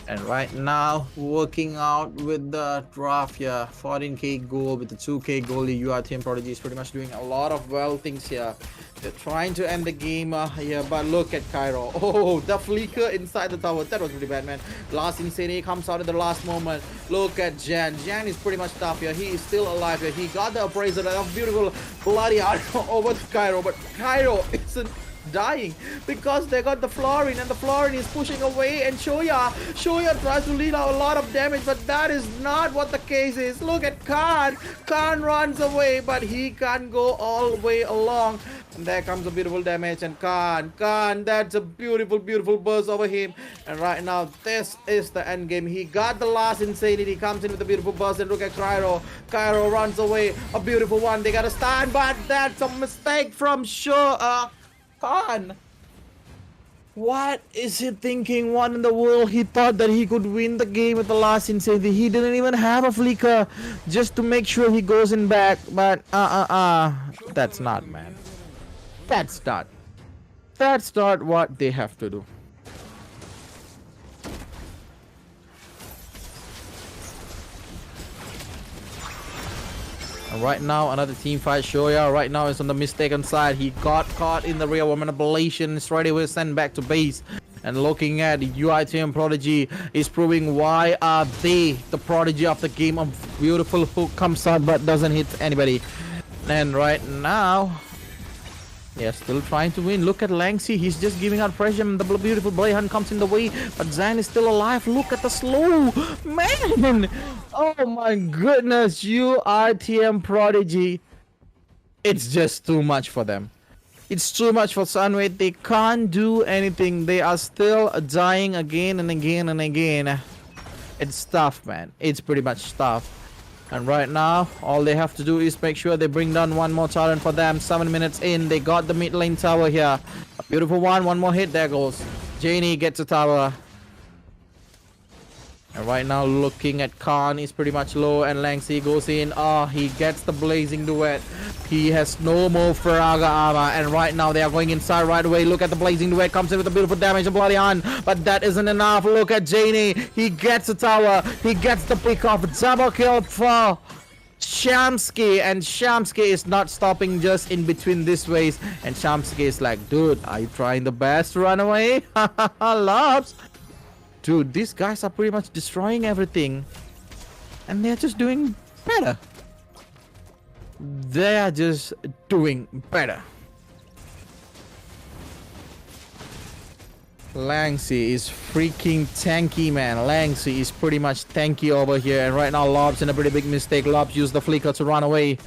And right now, working out with the draft here, 14k goal with the 2k goalie. UR Team Prodigy is pretty much doing a lot of well things here. They're trying to end the game here, but look at Cairo. Oh, the flicker inside the tower. That was really bad, man. Last Insane comes out at the last moment. Look at Jan. Jan is pretty much tough here. He is still alive here. He got the appraiser. That beautiful bloody arrow over to Cairo, but Cairo isn't dying because they got the Florin, and the Florin is pushing away, and Shoya tries to lead out a lot of damage, but that is not what the case is. Look at Khan. Khan runs away, but he can't go all the way along. And there comes a beautiful damage, and Khan, that's a beautiful burst over him. And right now, this is the end game. He got the last insanity, comes in with a beautiful burst, and look at Cairo. Cairo runs away, a beautiful one. They got a stand, but that's a mistake from Khan. What is he thinking? What in the world? He thought that he could win the game with the last insanity. He didn't even have a flicker just to make sure he goes in back. But that's not, man. That's not what they have to do. And right now, another team fight. Shoya right now is on the mistaken side. He got caught in the real manipulation. Straight away sent back to base. And looking at UITM Prodigy is proving why are they the prodigy of the game. A beautiful hook comes out but doesn't hit anybody. And right now, they're still trying to win. Look at Langsy. He's just giving out pressure. And the beautiful Blade Hunt comes in the way. But Zan is still alive. Look at the slow. Man. Oh my goodness. UITM Prodigy. It's just too much for them. It's too much for Sunway. They can't do anything. They are still dying again and again and again. It's tough, man. It's pretty much tough. And right now, all they have to do is make sure they bring down one more talent for them. 7 minutes in, they got the mid lane tower here. A beautiful one more hit, there goes. Janie gets a tower. And right now, looking at Khan is pretty much low, and Langsy goes in. He gets the blazing duet. He has no more Faraga armor, and right now they are going inside right away. Look at the blazing duet, comes in with a beautiful damage and bloody on, but that isn't enough. Look at Janie. He gets a tower. He gets the pick off. Double kill for Shamsky, and Shamsky is not stopping just in between this ways. And Shamsky is like, dude, are you trying the best to run away? Loves. Dude, these guys are pretty much destroying everything. And they're just doing better. They are just doing better. Langsy is freaking tanky, man. Langsy is pretty much tanky over here. And right now, Lob's in a pretty big mistake. Lob's used the flicker to run away.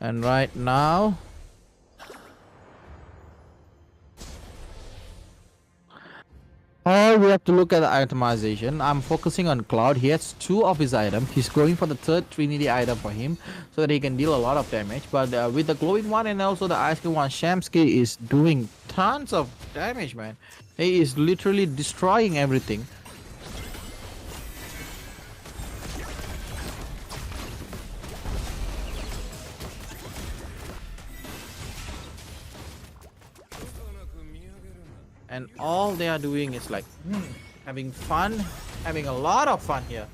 And right now, we have to look at the itemization. I'm focusing on Cloud. He has 2 of his items. He's going for the 3rd Trinity item for him so that he can deal a lot of damage. But with the glowing one and also the ice cream one, Shamsky is doing tons of damage, man. He is literally destroying everything. And all they are doing is like having fun, having a lot of fun here.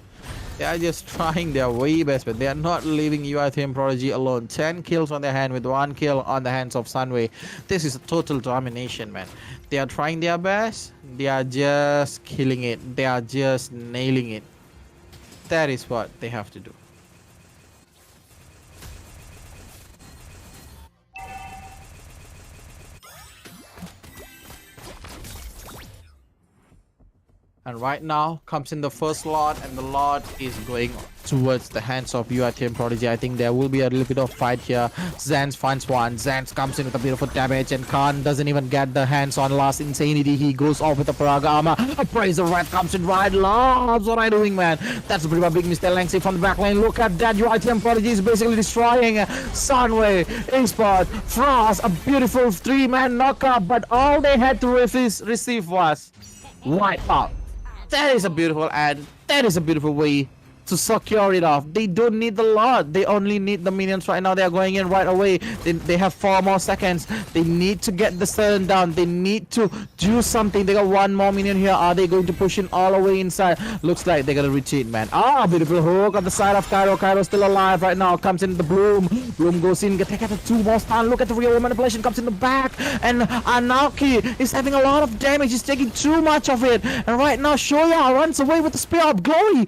They are just trying their way best, but they are not leaving UITM Prodigy alone. 10 kills on their hand with 1 kill on the hands of Sunway. This is a total domination, man. They are trying their best. They are just killing it. They are just nailing it. That is what they have to do. And right now comes in the first lot, and the lot is going towards the hands of UITM Prodigy. I think there will be a little bit of fight here. Zans finds one. Zans comes in with a beautiful damage, and Khan doesn't even get the hands on last insanity. He goes off with the Paraga armor. Appraiser Red comes in right. Loves what I'm doing, man. That's a pretty big mistake. Langsy from the back lane. Look at that. UITM Prodigy is basically destroying Sunway, Export, Frost. A beautiful 3-man knockup, but all they had to receive was wipe out. That is a beautiful ad. That is a beautiful way to secure it off. They don't need the lot. They only need the minions right now. They are going in right away. They have 4 more seconds. They need to get the turn down. They need to do something. They got 1 more minion here. Are they going to push in all the way inside? Looks like they're gonna retreat, man. Beautiful hook on the side of Cairo. Cairo's still alive right now. Comes in the Bloom. Bloom goes in. They get the 2 more stun. Look at the real manipulation. Comes in the back. And Anarchy is having a lot of damage. He's taking too much of it. And right now, Shoya runs away with the Spear of Glory.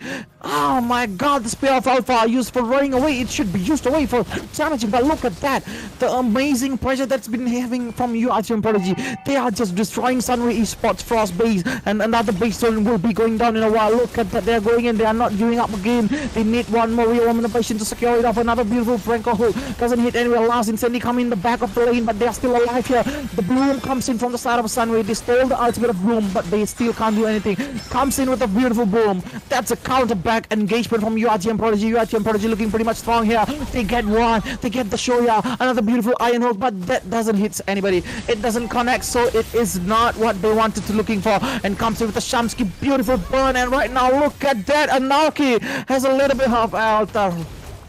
Oh my god, the Spear of Alpha used for running away. It should be used away for damaging. But look at that. The amazing pressure that's been having from URT and Prodigy. They are just destroying Sunway Esports Frost base. And another base zone will be going down in a while. Look at that. They're going in. They are not giving up again. They need 1 more real manipulation to secure it off. Another beautiful Franco hook. Doesn't hit anywhere. Last Insanity come in the back of the lane. But they are still alive here. The Bloom comes in from the side of Sunway. They stole the ultimate of Bloom. But they still can't do anything. Comes in with a beautiful Bloom. That's a counter back engagement from URT and Prodigy. URT and Prodigy looking pretty much strong here. They get 1. They get the Shoya. Another beautiful Iron Hook. But that doesn't hit anybody. It doesn't connect. So it is not what they wanted to looking for. And comes in with a Shamsky. Beautiful burn. And right now, look at that. Anarchy has a little bit of altar.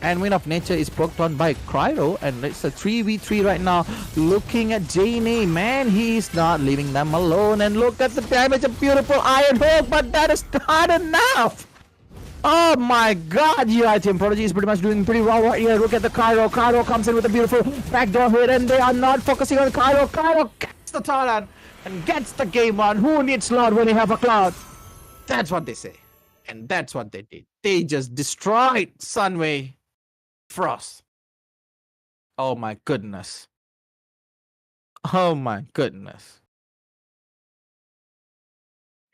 And Wind of Nature is poked on by Cryo, and it's a 3v3 right now. Looking at Janie, man, he's not leaving them alone. And look at the damage, a beautiful Iron Hook, but that is not enough. Oh my god, URT and Prodigy is pretty much doing pretty well right here. Look at the Cairo. Cairo comes in with a beautiful backdoor hit, and they are not focusing on Cairo. Cairo gets the Thailand and gets the game on. Who needs Lord when they have a Cloud? That's what they say. And that's what they did. They just destroyed Sunway Frost. Oh my goodness. Oh my goodness.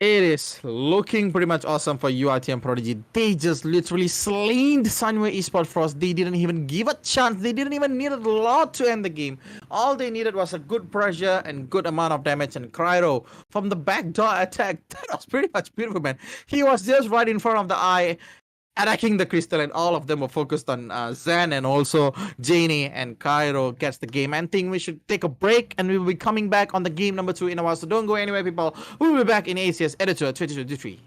It is looking pretty much awesome for URT and Prodigy. They just literally slain Sunway Esports Frost. They didn't even give a chance. They didn't even need a lot to end the game. All they needed was a good pressure and good amount of damage. And Cryo from the backdoor attack. That was pretty much beautiful, man. He was just right in front of the eye, attacking the crystal, and all of them were focused on Zen, and also Janie, and Cairo gets the game. I think we should take a break, and we will be coming back on the game number 2 in a while. So don't go anywhere, people. We will be back in ACS Editor 2023.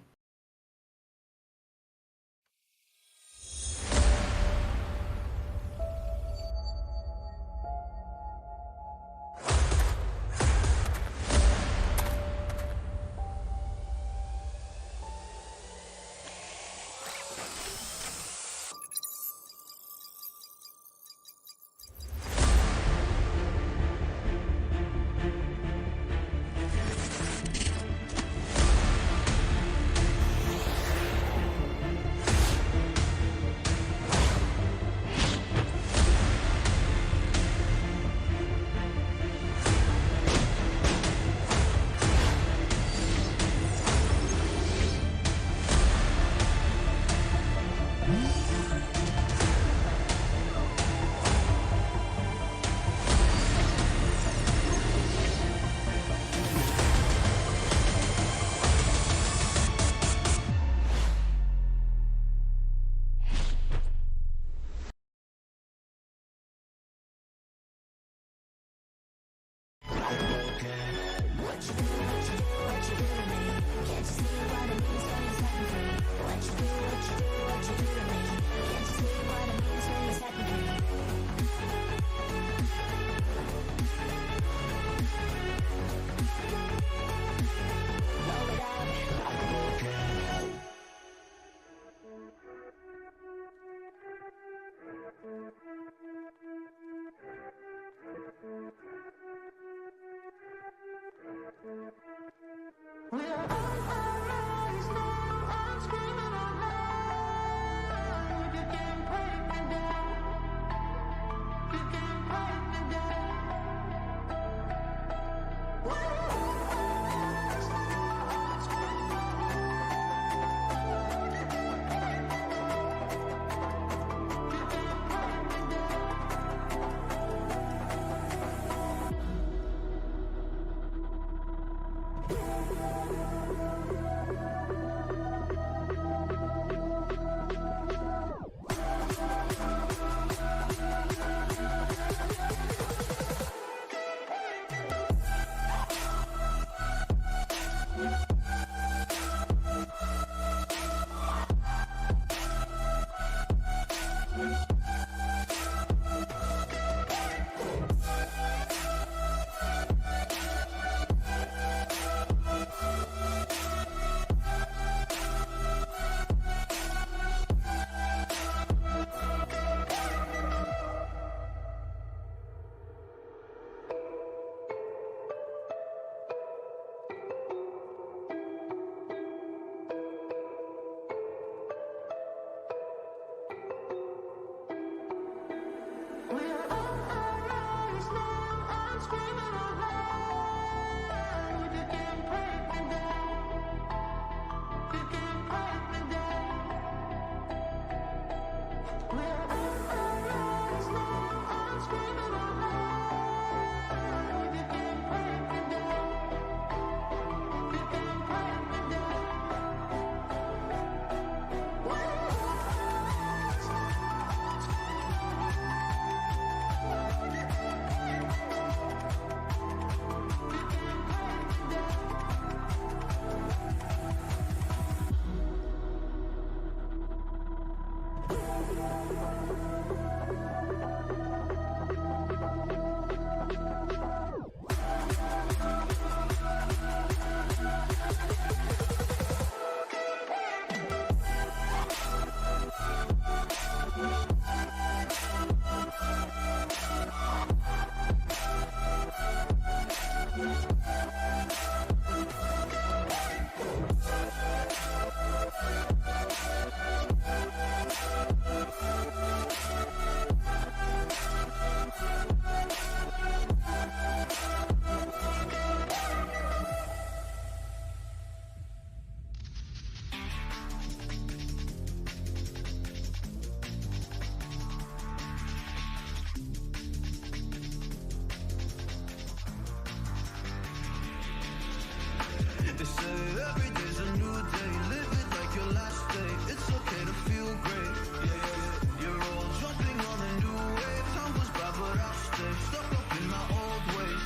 They say every day's a new day. Live it like your last day. It's okay to feel great. Yeah, yeah, yeah. You're all jumping on a new wave. Time goes by, but I'll stay stuck up in my old ways.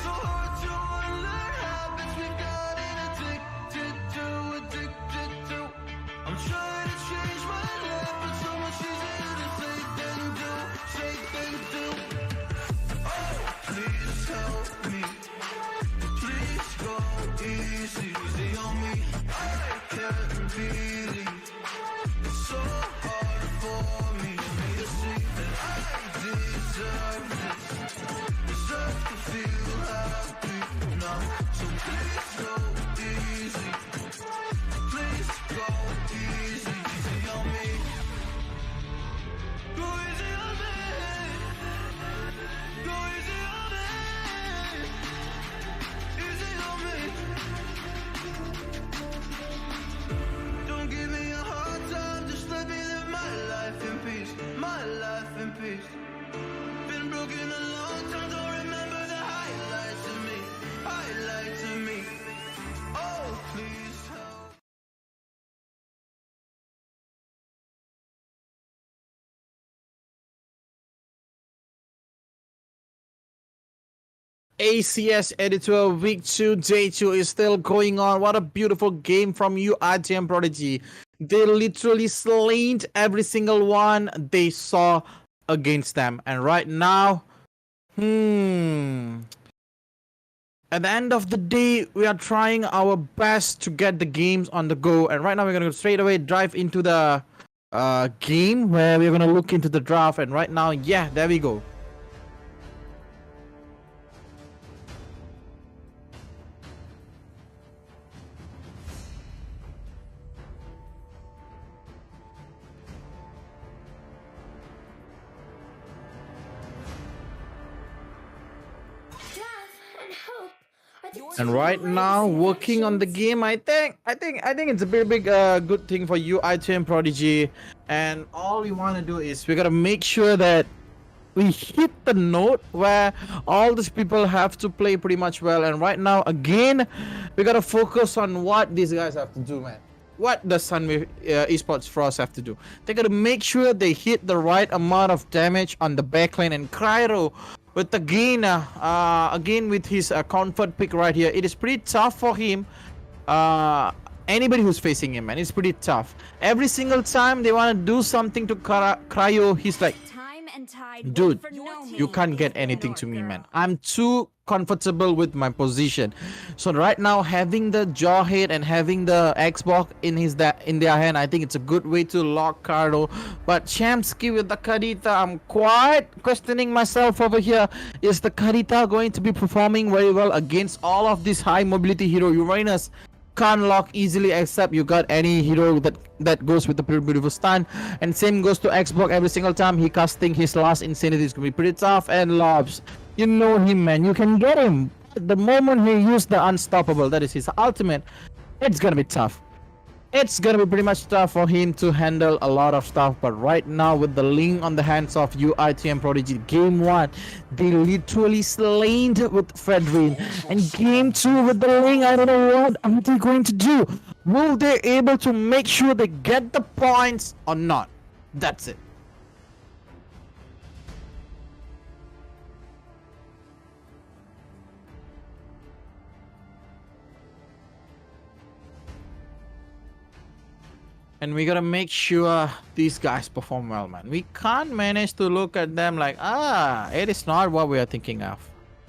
So hard to unlearn habits we got addicted to. I'm trying to change my life, but so much easier to say than do. Oh, please help me. Please go easy on me. I can't believe it's so hard for me to see that I deserve this. Deserve to feel happy now. So please go easy. Please go easy on me. Go easy on me. Go easy on me. Easy on me. Don't give me a hard time, just let me live my life in peace. My life in peace. Been broken a long time, don't remember the highlights of me. Highlights of me. Oh, please help. ACS Editor Week 2 Day 2 is still going on. What a beautiful game from UITM Prodigy. They literally slain every single one they saw against them. And right now, at the end of the day, we are trying our best to get the games on the go. And right now, we're going to straight away dive into the game where we're going to look into the draft. And right now, yeah, there we go. And right now, working on the game, I think it's a very big good thing for UITM Prodigy. And all we want to do is we gotta make sure that we hit the note where all these people have to play pretty much well. And right now, again, we gotta focus on what these guys have to do, man. What the Sunway Esports Frost have to do. They gotta make sure they hit the right amount of damage on the backlane. And Cryo, with again with his comfort pick right here, it is pretty tough for him. Anybody who's facing him, man, it's pretty tough. Every single time they want to do something to Cryo, he's like, dude, you can't get anything to me, man. I'm too comfortable with my position. So right now, having the Jawhead and having the Xbox in their hand, I think it's a good way to lock Cardo. But Chamsky with the Kadita, I'm quite questioning myself over here. Is the Kadita going to be performing very well against all of this high mobility hero? Uranus can't lock easily except you got any hero that goes with the beautiful stun. And same goes to Xbox. Every single time he casting his last insanity is gonna be pretty tough. And Lobs, you know him, man, you can get him. The moment he used the unstoppable, that is his ultimate, it's gonna be tough. It's gonna be pretty much tough for him to handle a lot of stuff. But right now, with the Ling on the hands of UITM Prodigy, game 1 they literally slain with Fredrin, and game 2 with the Ling, I don't know what are they going to do. Will they able to make sure they get the points or not? That's it. And we gotta make sure these guys perform well, man. We can't manage to look at them like, it is not what we are thinking of.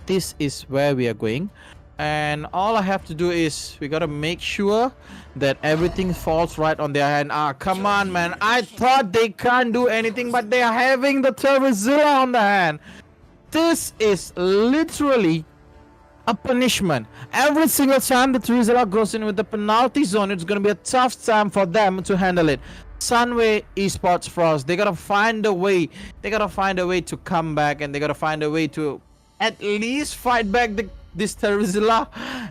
This is where we are going. And all I have to do is we gotta make sure that everything falls right on their hand. Come on, man. I thought they can't do anything, but they are having the Terrazilla on the hand. This is literally a punishment. Every single time the Terrazilla goes in with the penalty zone, it's gonna be a tough time for them to handle it. Sunway Esports Frost, they gotta find a way. They gotta find a way to come back, and they gotta find a way to at least fight back this Terrazilla.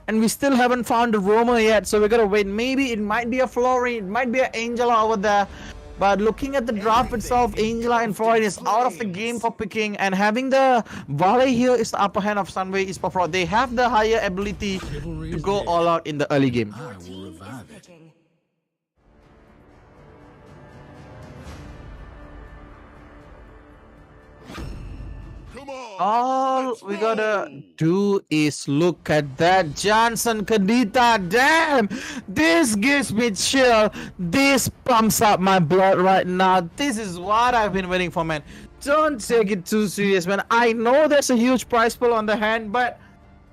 And we still haven't found a roamer yet, so we gotta wait. Maybe it might be a Flori, it might be an Angela over there. But looking at the draft itself, Angela and Freud is out of the game for picking, and having the volley here is the upper hand of Sunway Esports Pro. They have the higher ability to go all out in the early game. All we gotta do is look at that Johnson Kadita. Damn, this gives me chill. This pumps up my blood right now. This is what I've been waiting for, man. Don't take it too serious, man. I know there's a huge prize pool on the hand, but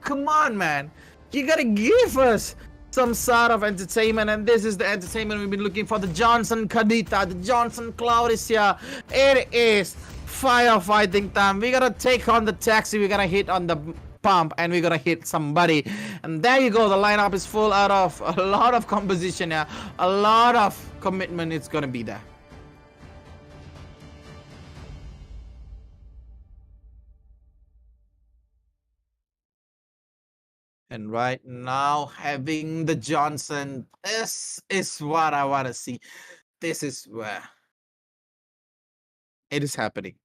come on, man. You gotta give us some sort of entertainment, and this is the entertainment we've been looking for. The Johnson Kadita, the Johnson Cloud is here. It is firefighting time. We gotta take on the taxi, we gotta hit on the pump, and we gotta hit somebody. And there you go, the lineup is full out of a lot of composition here, a lot of commitment. It's gonna be there. And right now, having the Johnson, this is what I want to see. This is where it is happening.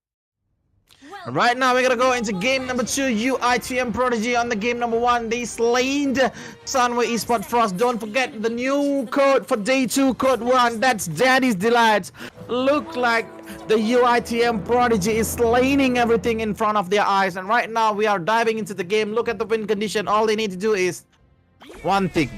Right now, we're going to go into game number 2. UITM Prodigy on the game number 1. They slayed Sunway Esports Frost. Don't forget the new code for day 2, code 1. That's Daddy's Delights. Look like the UITM Prodigy is slaying everything in front of their eyes. And right now, we are diving into the game. Look at the win condition. All they need to do is one thing.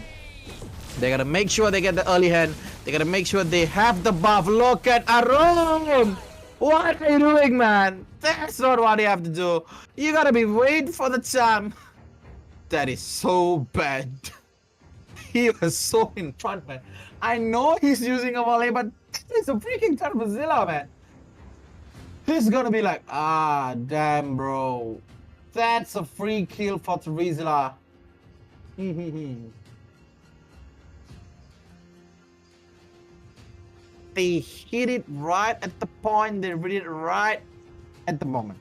They got to make sure they get the early hand. They got to make sure they have the buff. Look at Aron. What are you doing, man? That's not what you have to do. You gotta be waiting for the time. That is so bad. He was so in front, man. I know he's using a volley, but it's a freaking Turbozilla, man. He's gonna be like, ah, damn, bro. That's a free kill for Turbozilla. They hit it right at the point. They read it right at the moment.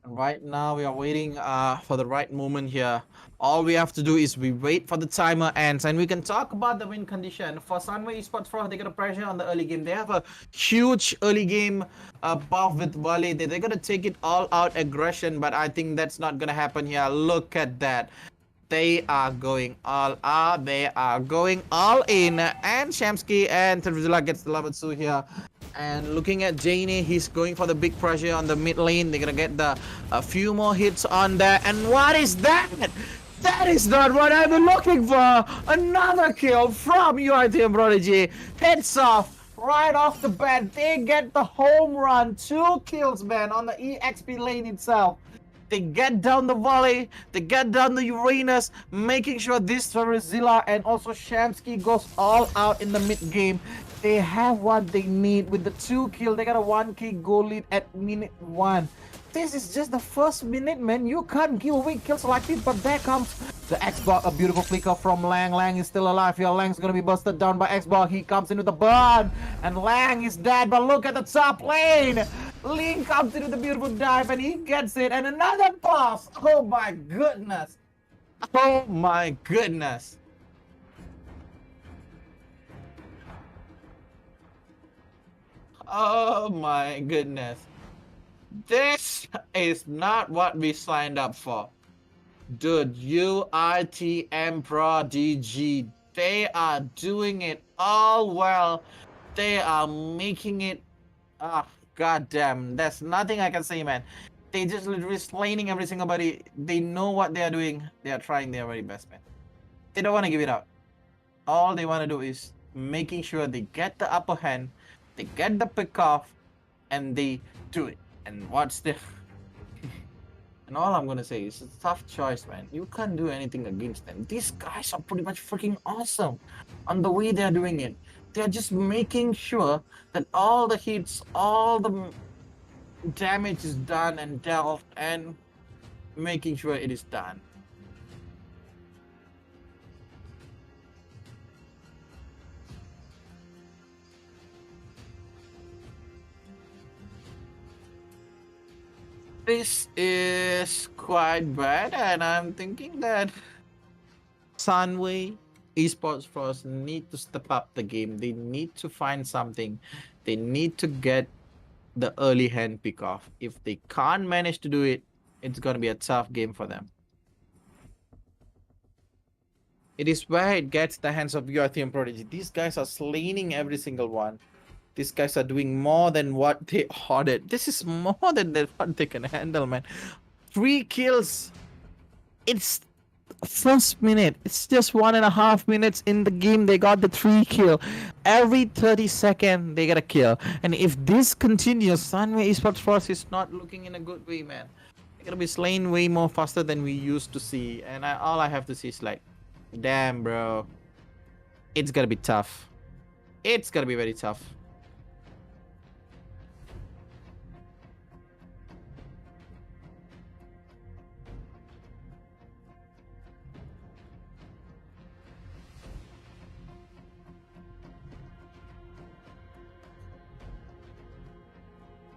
And right now we are waiting for the right moment here. All we have to do is we wait for the timer ends, and we can talk about the win condition. For Sunway Esports Pro, they got a pressure on the early game. They have a huge early game buff with volley. They're gonna take it all out aggression, but I think that's not gonna happen here. Look at that. They are going all out. They are going all in. And Shamsky and Terzilla gets the level 2 here. And looking at Janie, he's going for the big pressure on the mid lane. They're gonna get a few more hits on that. And what is that? That is not what I've been looking for. Another kill from UITM Prodigy. Heads off right off the bat. They get the home run. 2 kills, man, on the EXP lane itself. They get down the volley, they get down the Uranus, making sure this Terzilla and also Shamsky goes all out in the mid game. They have what they need with the 2 kill. They got a 1k goal lead at minute 1. This is just the first minute, man. You can't give away kills like this, but there comes the Xbox. A beautiful flicker from Lang. Lang is still alive here. Lang's gonna be busted down by Xbox. He comes into the burn, and Lang is dead, but look at the top lane. Ling comes into the beautiful dive, and he gets it, and another pass. Oh my goodness. Oh my goodness. Oh my goodness. This is not what we signed up for. Dude, UITM Prodigy, they are doing it all well. They are making it... goddamn. There's nothing I can say, man. They just literally slaying every single body. They know what they are doing. They are trying their very best, man. They don't want to give it up. All they want to do is making sure they get the upper hand, they get the pick off, and they do it. And what's the... And all I'm gonna say is, it's a tough choice, man. You can't do anything against them. These guys are pretty much freaking awesome on the way they're doing it. They're just making sure that all the hits, all the damage is done and dealt, and making sure it is done. This is quite bad, and I'm thinking that Sunway Esports Force need to step up the game. They need to find something. They need to get the early hand pick off. If they can't manage to do it, it's gonna be a tough game for them. It is where it gets the hands of UIT and Prodigy. These guys are slaying every single one. These guys are doing more than what they ordered. This is more than what they can handle, man. 3 kills. It's first minute. It's just 1.5 minutes in the game. They got the 3 kill. Every 30 seconds, they get a kill. And if this continues, Sunway Esports Force is not looking in a good way, man. They're gonna be slain way more faster than we used to see. And all I have to see is like, damn, bro. It's gonna be tough. It's gonna be very tough.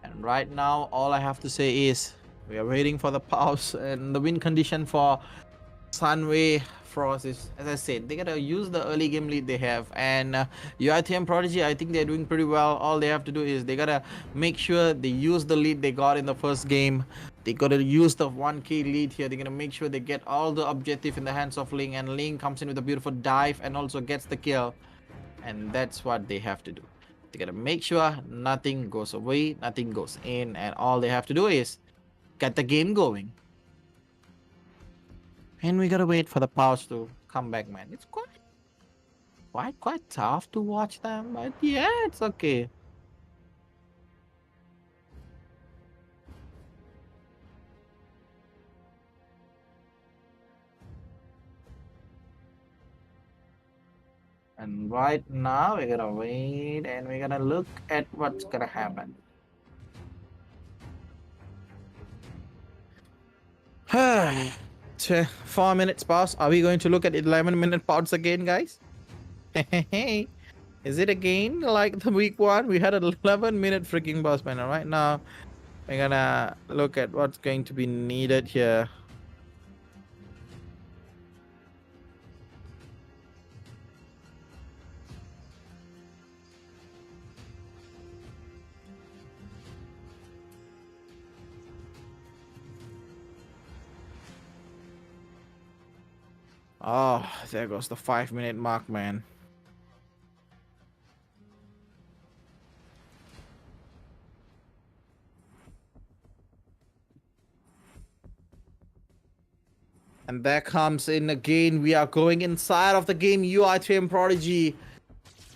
And right now, all I have to say is we are waiting for the pause, and the win condition for Sunway Frost is, as I said, they gotta use the early game lead they have. And UITM Prodigy, I think they're doing pretty well. All they have to do is they gotta make sure they use the lead they got in the first game. They gotta use the 1k lead here. They're gonna make sure they get all the objective in the hands of Ling, and Ling comes in with a beautiful dive and also gets the kill. And that's what they have to do. They gotta make sure nothing goes away, nothing goes in, and all they have to do is get the game going. And we gotta wait for the pause to come back, man. It's quite tough to watch them, but yeah, it's okay. And right now, we're gonna wait and we're gonna look at what's gonna happen. 4 minutes pause. Are we going to look at 11-minute pause again, guys? Is it again like the week 1? We had an 11-minute freaking pause, man. And right now, we're gonna look at what's going to be needed here. Oh, there goes the 5-minute mark, man. And there comes in again. We are going inside of the game. UITM Prodigy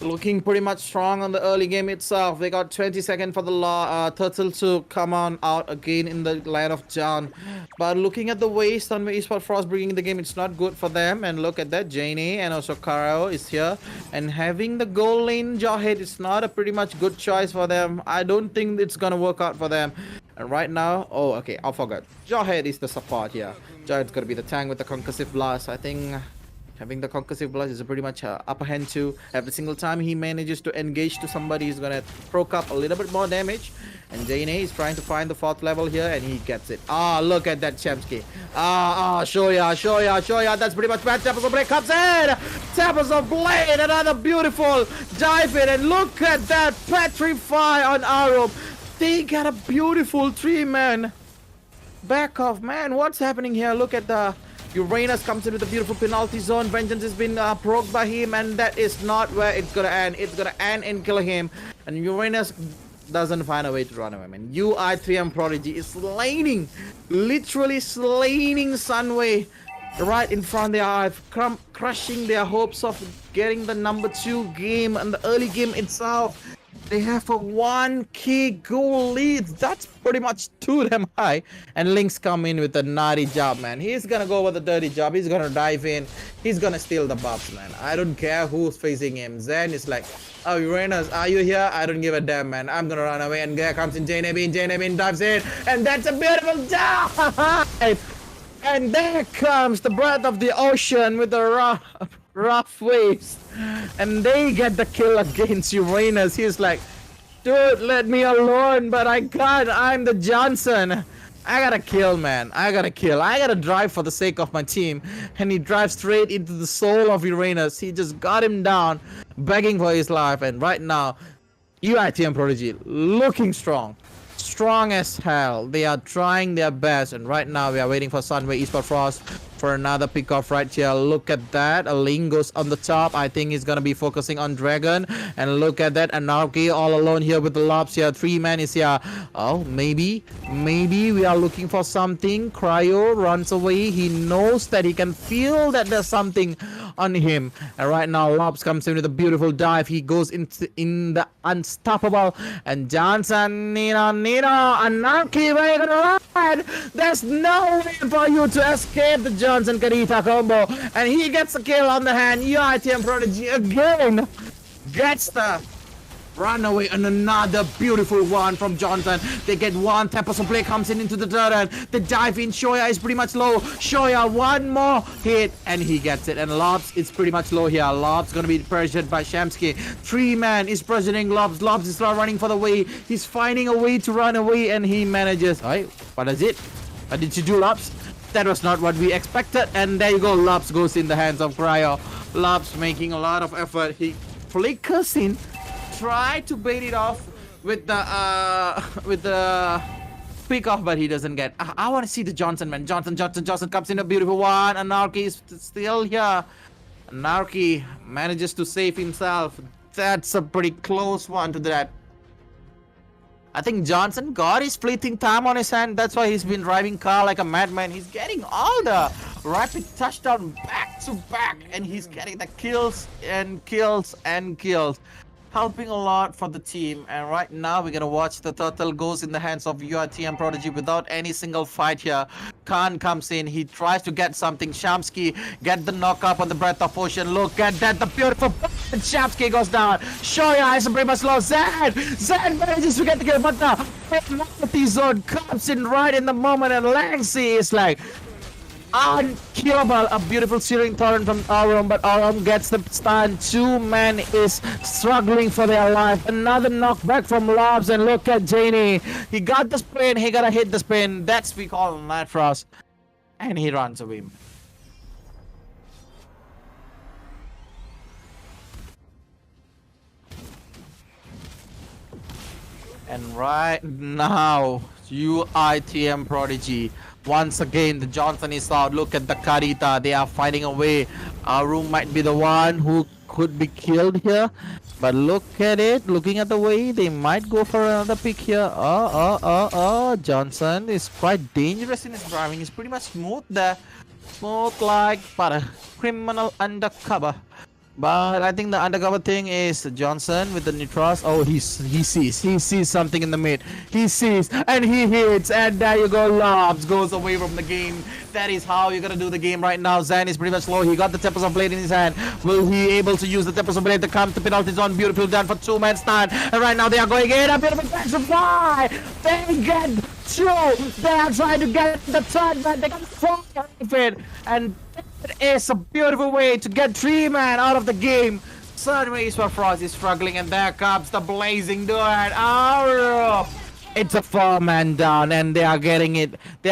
looking pretty much strong on the early game itself. They got 20 seconds for the turtle to come on out again in the land of John. But looking at the way Sunway Esports Frost bringing the game, it's not good for them. And look at that, Jane and also Karo is here. And having the goal lane Jawhead is not a pretty much good choice for them. I don't think it's gonna work out for them. And right now, oh, okay, I forgot. Jawhead is the support here. Jawhead's gonna be the tank with the concussive blast. I think having the concussive blast is a pretty much upper hand too. Every single time he manages to engage to somebody, he's gonna proc up a little bit more damage. And Jane is trying to find the 4th level here, and he gets it. Ah, look at that Chemsky. Shoya. That's pretty much bad. Temples of Blade comes in. Temples of Blade, another beautiful dive in, and look at that Petrify on Arum. They got a beautiful 3-man back off, man. What's happening here? Look at the Uranus comes in with a beautiful penalty zone. Vengeance has been provoked by him, and that is not where it's gonna end. It's gonna end and kill him. And Uranus doesn't find a way to run away, man. UI3M Prodigy is slaying, literally slaying Sunway right in front of their eyes, crushing their hopes of getting the number 2 game and the early game itself. They have a 1k goal lead. That's pretty much too damn high. And Link's come in with a naughty job, man. He's gonna go with a dirty job. He's gonna dive in. He's gonna steal the buffs, man. I don't care who's facing him. Zen is like, oh, Uranus, are you here? I don't give a damn, man. I'm gonna run away. And there comes in Jainabin. Jainabin dives in. And that's a beautiful dive. And there comes the breath of the ocean with the rough waves, and they get the kill against Uranus. He's like, dude, let me alone, but I can't. I'm the Johnson. I gotta kill, man. I gotta kill. I gotta drive for the sake of my team. And he drives straight into the soul of Uranus. He just got him down, begging for his life. And right now, UITM Prodigy looking strong. Strong as hell. They are trying their best. And right now, we are waiting for Sunway Esport Frost for another pick-off right here. Look at that. A Ling goes on the top. I think he's gonna be focusing on Dragon. And look at that. Anarchy all alone here with the Lobs here. 3-man is here. Oh, maybe we are looking for something. Cryo runs away. He knows that he can feel that there's something on him. And right now, Lobs comes in with a beautiful dive. He goes in the unstoppable. And Johnson, Nino, Anarchy, where you gonna run? There's no way for you to escape the Johnson Karita combo. And he gets a kill on the hand. UITM Prodigy again gets the runaway, and another beautiful one from Johnson. They get one. Tempest of Play comes into the turret. The dive in. Shoya is pretty much low. Shoya, one more hit, and he gets it. And Lobs is pretty much low here. Lobs gonna be pressured by Shamsky. 3-man is pressuring Lobs. Lobs is not running for the way. He's finding a way to run away, and he manages. Alright, what is it? What did you do, Lobs? That was not what we expected. And there you go. Lobs goes in the hands of Cryo. Lobs making a lot of effort. He flickers in. Try to bait it off with the pick off, but he doesn't get. I want to see the Johnson, man. Johnson comes in, a beautiful one. Anarchy is still here. Anarchy manages to save himself. That's a pretty close one to that. I think Johnson got his fleeting time on his hand. That's why he's been driving car like a madman. He's getting all the rapid touchdown back to back, and he's getting the kills and kills and kills. Helping a lot for the team. And right now we're gonna watch the turtle goes in the hands of UITM Prodigy without any single fight here. Khan comes in, he tries to get something. Shamsky get the knock up on the Breath of Ocean. Look at that, the beautiful and Shamsky goes down. Shoya is pretty much low. Zen manages to get the kill, but the penalty zone comes in right in the moment, and Langsy is like unkillable. A beautiful searing torrent from Aurum, but Aurum gets the stun. 2-man is struggling for their life. Another knockback from Lobs, and look at Janie. He got the spin, he gotta hit the spin. That's we call Mad Frost. And he runs away. And right now, UITM Prodigy. Once again, the Johnson is out. Look at the Karita. They are fighting away. Aurum might be the one who could be killed here. But look at it. Looking at the way, they might go for another pick here. Johnson is quite dangerous in his driving. He's pretty much smooth there. Smooth like but a criminal undercover. But I think the undercover thing is Johnson with the Nitros. Oh, he sees something in the mid. He sees and he hits, and there you go. Lobs goes away from the game. That is how you're gonna do the game right now. Zan is pretty much low. He got the Tempest of Blade in his hand. Will he able to use the Tempest of Blade to come to penalty zone? Beautiful done for 2-man stand. And right now they are going in. A beautiful catch from fly. They get 2. They are trying to get the 3rd man. They got 4 of it. And it is a beautiful way to get 3-man out of the game. Sunway Esport Frost is struggling, and there comes the blazing door. It's a 4-man down, and they are getting it. They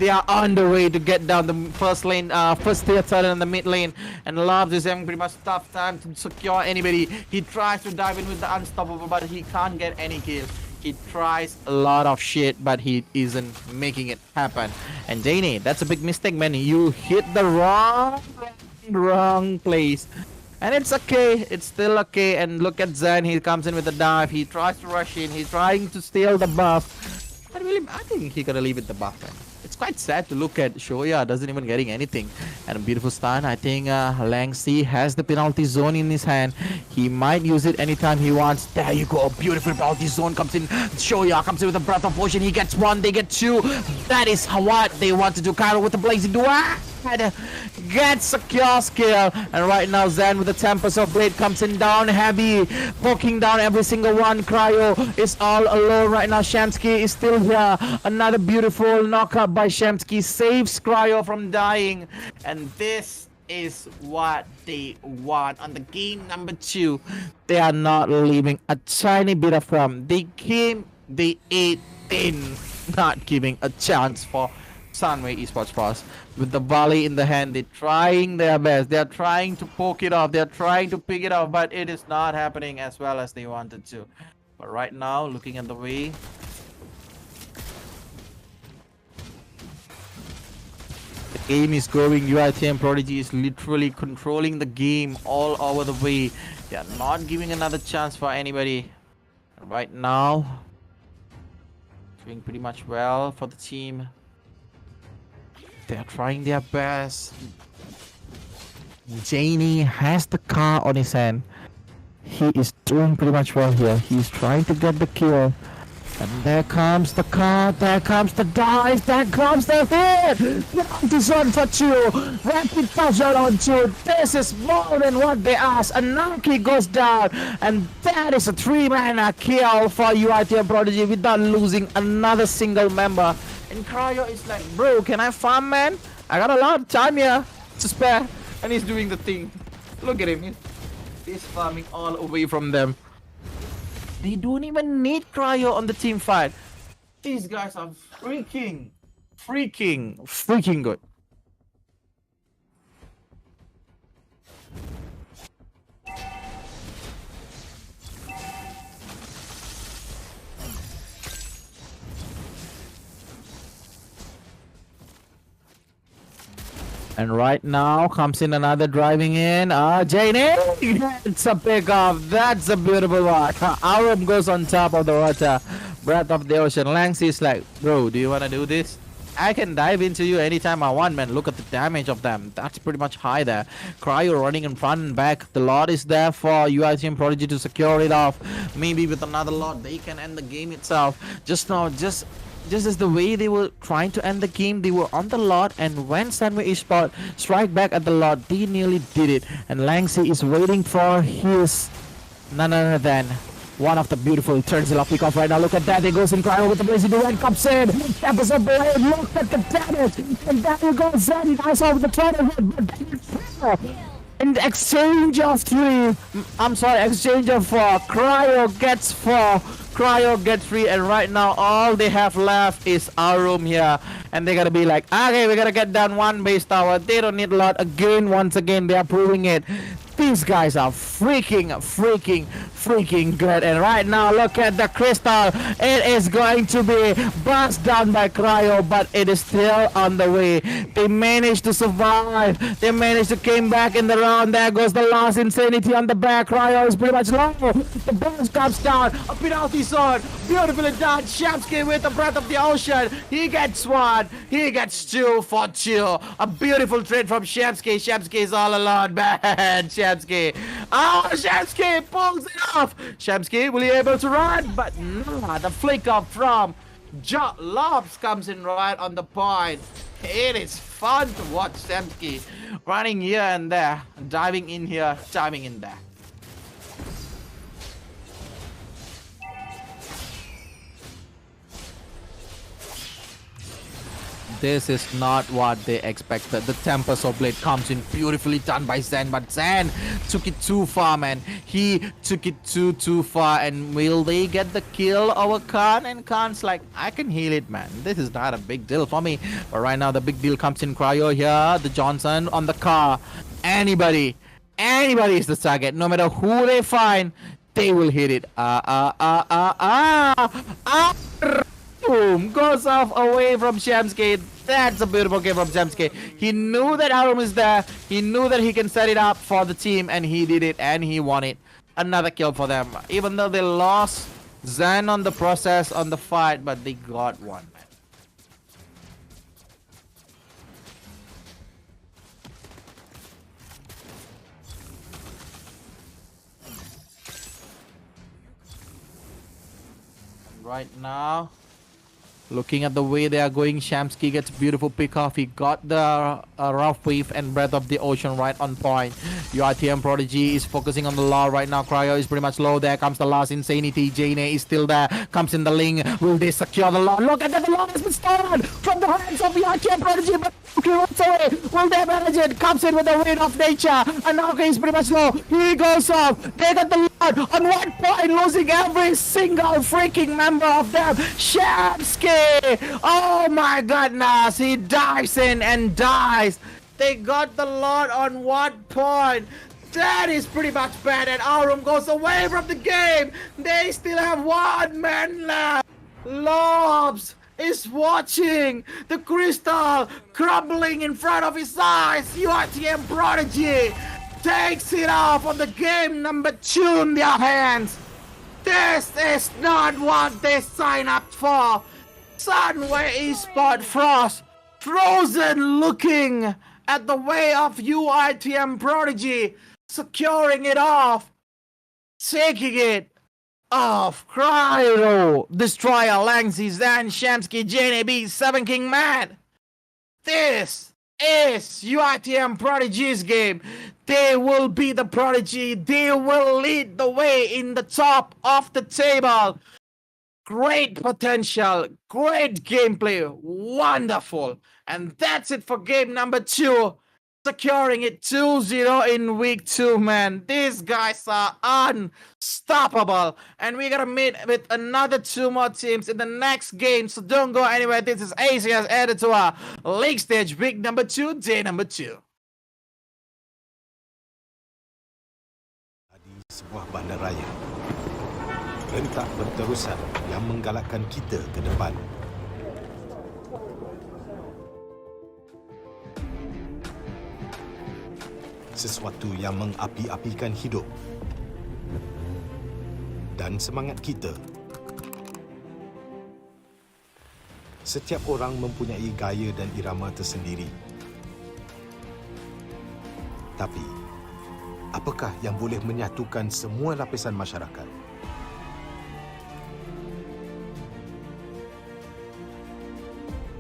are on the way to get down the first lane, first tier turret in the mid lane. And Lobs is having pretty much tough time to secure anybody. He tries to dive in with the unstoppable, but he can't get any kill. He tries a lot of shit, but he isn't making it happen. And Janie, that's a big mistake, man. You hit the wrong place. And it's okay. It's still okay. And look at Zen. He comes in with a dive. He tries to rush in. He's trying to steal the buff. But really, I think he gotta leave it the buff, man. It's quite sad to look at. Shoya doesn't even getting anything. And a beautiful stun. I think Langsy has the penalty zone in his hand. He might use it anytime he wants. There you go. A beautiful penalty zone comes in. Shoya comes in with a Breath of Ocean. He gets 1. They get 2. That is what they want to do. Cairo with the blazing duel. Gets a kiosk kill. And right now Zen with the Tempest of Blade comes in down heavy, poking down every single one. Cryo is all alone right now. Shamsky is still here. Another beautiful knockup by Shamsky saves Cryo from dying. And this is what they want on the game number 2. They are not leaving a tiny bit of rum. They came, they ate in. not giving a chance for Sunway Esports Pros. With the volley in the hand, they're trying their best. They're trying to poke it off. They're trying to pick it off, but it is not happening as well as they wanted to. But right now, looking at the way, the game is going. UITM Prodigy is literally controlling the game all over the way. They are not giving another chance for anybody. Right now, doing pretty much well for the team. They are trying their best. Janie has the car on his hand. He is doing pretty much well here. He's trying to get the kill. And there comes the car, there comes the dive, there comes the hit! This one for two! Rapid touchdown on two! This is more than what they asked! Anarchy goes down! And that is a 3-man kill for UITM Prodigy without losing another single member. And Cryo is like, bro, can I farm, man? I got a lot of time here to spare. And he's doing the thing. Look at him. He's farming all away from them. They don't even need Cryo on the team fight. These guys are freaking good. And right now comes in another driving in. Jane, it's a pickoff. That's a beautiful one. Arum goes on top of the water. Breath of the ocean. Lanxi is like, bro, do you want to do this? I can dive into you anytime I want, man. Look at the damage of them. That's pretty much high there. Cryo running in front and back. The Lord is there for UITM Prodigy to secure it off. Maybe with another Lord, they can end the game itself. Just as the way they were trying to end the game, they were on the lot, and when Sunway Esports strike back at the lot, they nearly did it. And Lanxi is waiting for his none other than one of the beautiful Turtzilla pickoff right now. Look at that, they goes in Cryo with the blazing red comes in. Episode blade, look at the damage, and there you go, Zen. I saw the turtle hit, but in exchange of exchange of 4, Cryo gets 4. Cryo gets 3, and right now all they have left is our room here, and they gotta be like, okay, we gotta get down one base tower. They don't need a lot again. Once again, they are proving it. These guys are freaking good. And right now, look at the crystal. It is going to be burst down by Cryo, but it is still on the way. They managed to survive. They managed to came back in the round. There goes the last insanity on the back. Cryo is pretty much low. The burst comes down. A penalty zone. Beautifully done. Shamsky with the breath of the ocean. He gets 1. He gets 2 for 2. A beautiful trade from Shamsky. Shamsky is all alone, man. Shamsky. Oh, Shamsky pulls it off. Shamsky, will he able to run? But no, the flick up from Lobs comes in right on the point. It is fun to watch Shamsky running here and there, diving in here, diving in there. This is not what they expected. The Tempest of Blade comes in beautifully done by Zen, but Zen took it too far, man. He took it too far, and will they get the kill over Khan? And Khan's like, I can heal it, man. This is not a big deal for me. But right now, the big deal comes in Cryo here. The Johnson on the car. Anybody is the target. No matter who they find, they will hit it. Boom! Goes off away from Shamsky. That's a beautiful game from Shamsky. He knew that Arum is there. He knew that he can set it up for the team, and he did it, and he won it. Another kill for them. Even though they lost Zen on the process, on the fight, but they got one, man. Right now, looking at the way they are going, Shamsky gets beautiful pick off. He got the rough wave and breath of the ocean right on point. UITM Prodigy is focusing on the law right now. Cryo is pretty much low. There comes the last insanity. Jane is still there. Comes in the link. Will they secure the law? Look at that. The law has been stolen from the hands of UITM Prodigy. But runs away. Will they manage it? Comes in with the weight of nature. And now he's pretty much low. He goes off. They got the god! On 1 point, losing every single freaking member of them. Shamsky! Oh my goodness, he dives in and dies. They got the lot on 1 point. That is pretty much bad, and Aurum goes away from the game. They still have 1 man left. Lobs is watching the crystal crumbling in front of his eyes. UITM Prodigy takes it off on the game number 2 in their hands. This is not what they signed up for. Sunway Esport Frost, frozen looking at the way of UITM Prodigy, securing it off, taking it off. Cryo, Destroyer, Langzy, Zan, Shamsky, JNB, 7 King Man. This is UITM Prodigy's game. They will be the Prodigy. They will lead the way in the top of the table. Great potential, great gameplay, wonderful. And that's it for game number 2. Securing it 2-0 in week 2, man. These guys are unstoppable. And we're gonna meet with another 2 more teams in the next game. So don't go anywhere. This is ACS added to our league stage, week number 2, day number 2. Di sebuah bandaraya, rentak berterusan yang menggalakkan kita ke depan. Sesuatu yang mengapi-apikan hidup dan semangat kita. Setiap orang mempunyai gaya dan irama tersendiri. Tapi, apakah yang boleh menyatukan semua lapisan masyarakat?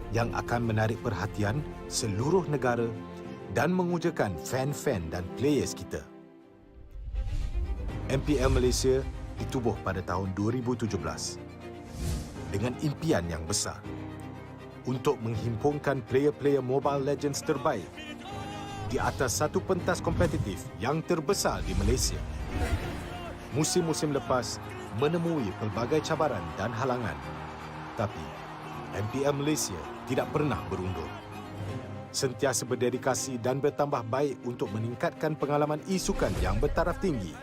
Yang akan menarik perhatian seluruh negara dan mengujakan fan-fan dan players kita. MPL Malaysia ditubuh pada tahun 2017 dengan impian yang besar untuk menghimpunkan player-player Mobile Legends terbaik di atas satu pentas kompetitif yang terbesar di Malaysia. Musim-musim lepas menemui pelbagai cabaran dan halangan, tapi MPL Malaysia tidak pernah berundur. Sentiasa berdedikasi dan bertambah baik untuk meningkatkan pengalaman e-sukan yang bertaraf tinggi.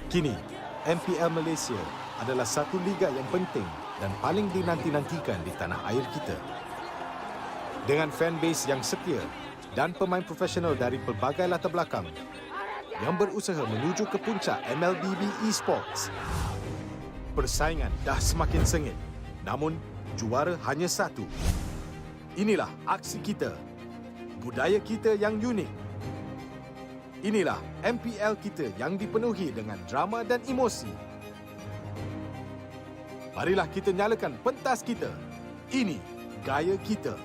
Kini, MPL Malaysia adalah satu liga yang penting dan paling dinanti-nantikan di tanah air kita. Dengan fanbase yang setia dan pemain profesional dari pelbagai latar belakang yang berusaha menuju ke puncak MLBB Esports. Persaingan dah semakin sengit, namun juara hanya satu. Inilah aksi kita, budaya kita yang unik. Inilah MPL kita yang dipenuhi dengan drama dan emosi. Marilah kita nyalakan pentas kita. Ini gaya kita.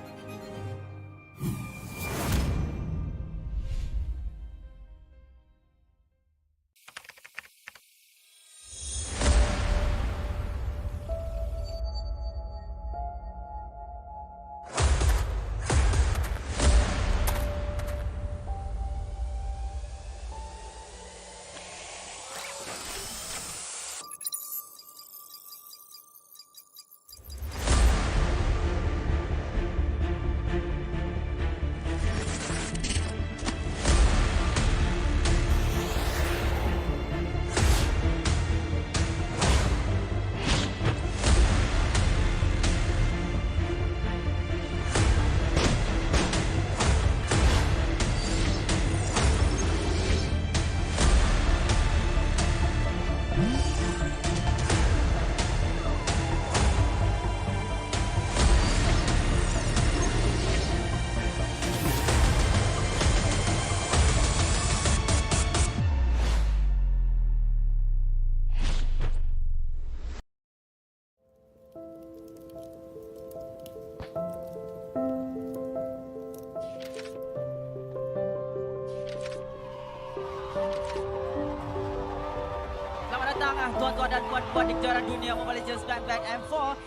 tuan-tuan dan puan-puan di kejuaraan dunia Mobile Legends Bang M4.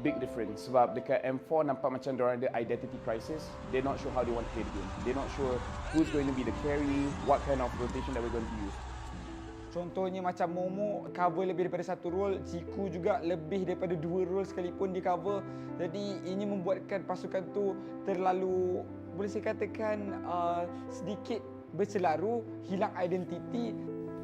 Big difference sebab dekat M4 nampak macam diorang ada identity crisis. They're not sure how they want to play the game. They're not sure who's going to be the carry, what kind of rotation that we're going to use. Contohnya macam Momo cover lebih daripada satu role, Ciku juga lebih daripada 2 role sekalipun di cover. Jadi ini membuatkan pasukan tu terlalu, boleh saya katakan sedikit berselaru, hilang identiti.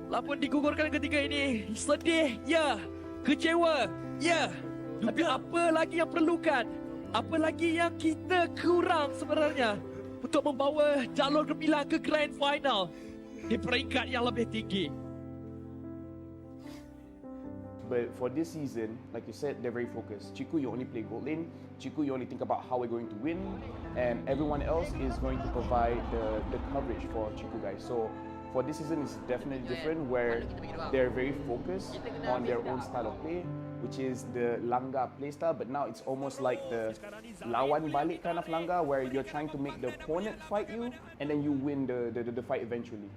Lapun digugurkan ketika ini. Sedih, ya. Kecewa, ya. Tapi apa lagi yang perlukan? Apa lagi yang kita kurang sebenarnya untuk membawa jalur gemilang ke Grand Final di peringkat yang lebih tinggi? But for this season, like you said, they're very focused. Chiku, you only play gold lane. Chiku, you only think about how we're going to win. And everyone else is going to provide the coverage for Chiku guys. So for this season, it's definitely different where they're very focused on their own style of play, which is the Langga playstyle. But now it's almost like the lawan balik kind of Langga, where you're trying to make the opponent fight you, and then you win the fight eventually.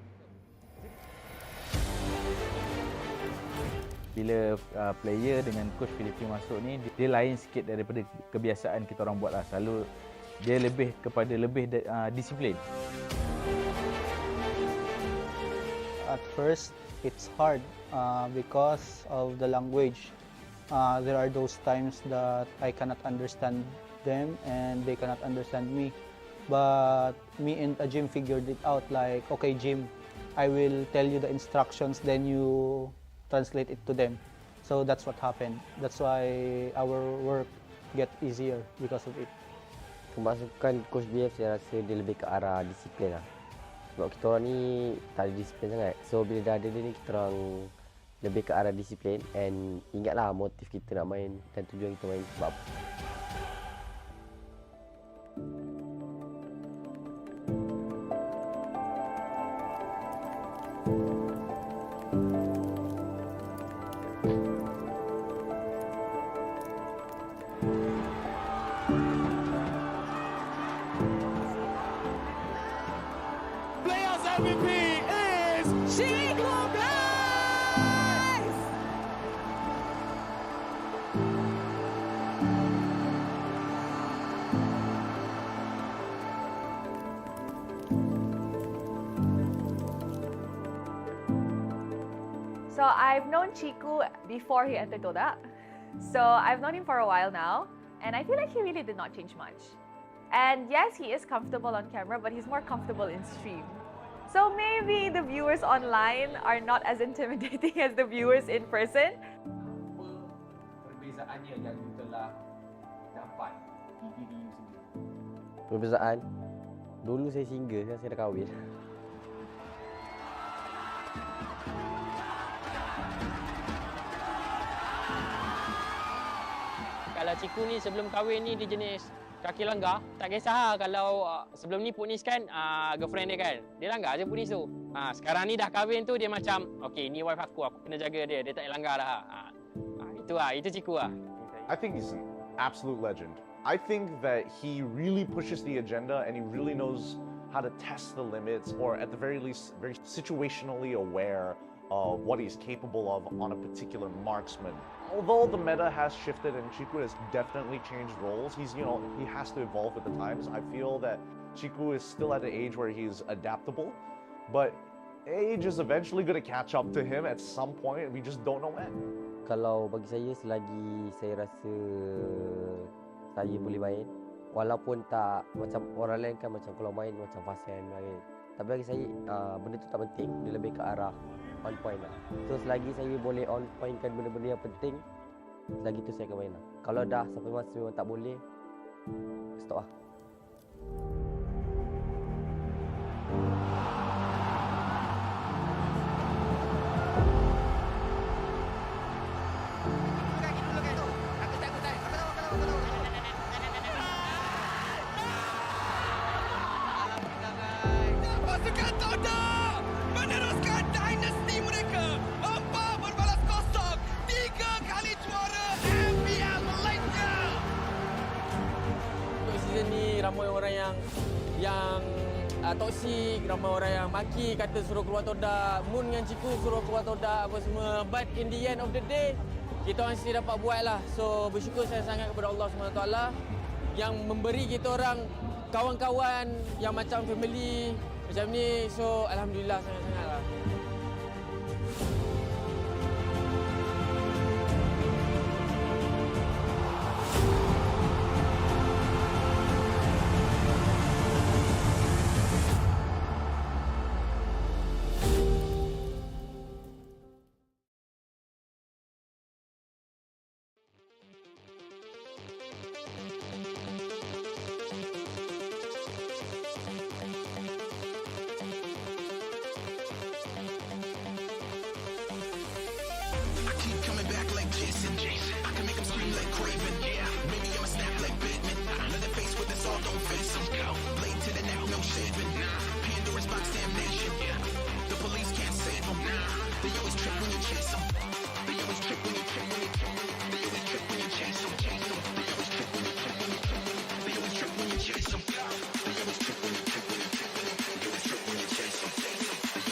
Bila player dengan coach Filipin masuk ni, dia lain sikit daripada kebiasaan kita orang buat lah. Selalu dia lebih kepada disiplin. At first, it's hard because of the language. There are those times that I cannot understand them and they cannot understand me. But me and Jim figured it out, like, okay Jim, I will tell you the instructions, then you translate it to them. So that's what happened. That's why our work get easier because of it. Kemasukan Coach BF saya rasa dia lebih ke arah disiplin lah. Sebab kita orang ni tak ada disiplin sangat. So bila dah ada dia ni, kita orang lebih ke arah disiplin. And ingatlah motif kita nak main dan tujuan kita main sebab apa. MVP is Chico Guys! So I've known Chiku before he entered Toda. So I've known him for a while now, and I feel like he really did not change much. And yes, he is comfortable on camera, but he's more comfortable in stream. So maybe the viewers online are not as intimidating as the viewers in person. Perbezaannya yang you telah dapat di diri you sendiri? Perbezaan? Dulu saya single, sekarang saya dah kahwin. Kalau Ciku ni sebelum kahwin ni dia jenis kaki langgar, tak kisah kalau sebelum ni Punis kan girlfriend dia kan, dia langgar je Punis tu. Sekarang ni dah kahwin tu dia macam, okay ni wife aku kena jaga dia tak langgar dah. Itu Ciku lah. I think he's an absolute legend. I think that he really pushes the agenda and he really knows how to test the limits, or at the very least very situationally aware of what he's capable of on a particular marksman. Although the meta has shifted and Chiku has definitely changed roles, he has to evolve with the times. I feel that Chiku is still at the age where he's adaptable, but age is eventually going to catch up to him at some point, and we just don't know when. Kalau bagi saya, selagi saya rasa saya boleh main, walaupun tak macam orang lain kan, macam kalau main macam fasen main. Tapi bagi saya benda tu tak penting, dia lebih ke arah on point lah. So selagi saya boleh on point kan benda-benda yang penting, selagi tu saya akan main lah. Kalau dah sampai masa memang tak boleh, stop lah. Pasukan Toda meneruskan dinasti mereka. 4 berbalas kosong, 3 kali juara MPL Malaysia. Untuk season ni ramai orang yang toksik, ramai orang yang maki, kata suruh keluar Toda, Moon dengan Ciku suruh keluar Toda apa semua. But in the end of the day, kita orang sendiri dapat buat lah. So bersyukur saya sangat kepada Allah SWT yang memberi kita orang kawan-kawan yang macam family macam ni. So alhamdulillah sangat-sangat lah. Jason. I can make them scream like Craven. Maybe I'ma snap like Batman. Leather face with this all don't face them. Blade to the neck, no shaving. Pandora's box damnation. The police can't save them. They always trip when you chase them. They always trip when you trip when you trip. They always trip when you chase them. They always trip when you trip when you trip. They always trip when you chase them. They always trip when you trip when you trip. They always trip when you chase them. They always